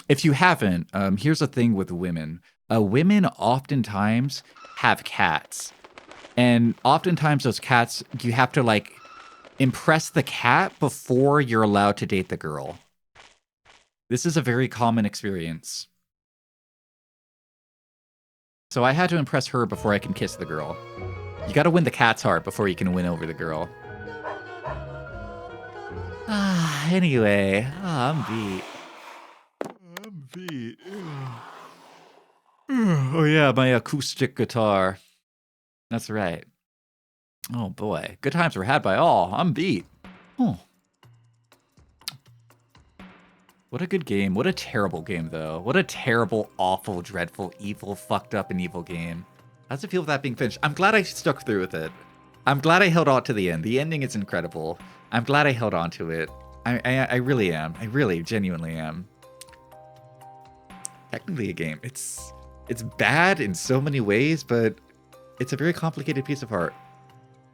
If you haven't, here's the thing with women. Women oftentimes have cats. And oftentimes those cats, you have to, like, impress the cat before you're allowed to date the girl. This is a very common experience. So I had to impress her before I can kiss the girl. You gotta win the cat's heart before you can win over the girl. Anyway, I'm beat. I'm beat. Oh yeah, my acoustic guitar. That's right. Oh boy, good times were had by all. I'm beat. Oh. What a good game. What a terrible game, though. What a terrible, awful, dreadful, evil, fucked up, and evil game. How does it feel with that being finished? I'm glad I stuck through with it. I'm glad I held on to the end. The ending is incredible. I'm glad I held on to it. I really am. I really, genuinely am. Technically a game. It's bad in so many ways, but it's a very complicated piece of art.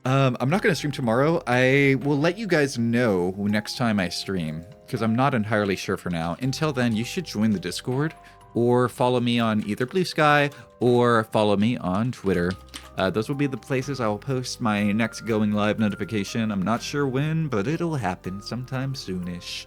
I'm not going to stream tomorrow. I will let you guys know next time I stream, because I'm not entirely sure for now. Until then, you should join the Discord, or follow me on either Blue Sky, or follow me on Twitter. Those will be the places I will post my next going live notification. I'm not sure when, but it'll happen sometime soonish.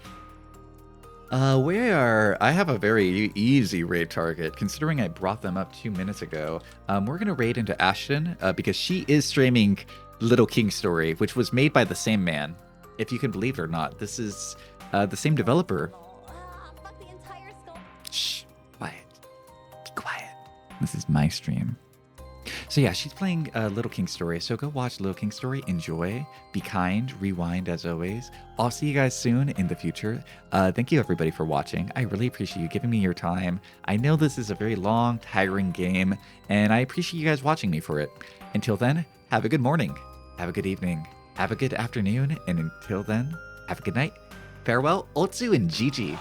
I have a very easy raid target, considering I brought them up 2 minutes ago. We're going to raid into Ashton, because she is streaming Little King's Story, which was made by the same man. If you can believe it or not, this is the same developer. Shh, quiet. Be quiet. This is my stream. So yeah, she's playing Little King Story. So go watch Little King Story. Enjoy. Be kind. Rewind as always. I'll see you guys soon in the future. Thank you everybody for watching. I really appreciate you giving me your time. I know this is a very long, tiring game, and I appreciate you guys watching me for it. Until then, have a good morning. Have a good evening. Have a good afternoon. And until then, have a good night. Farewell, Otsu and Gigi.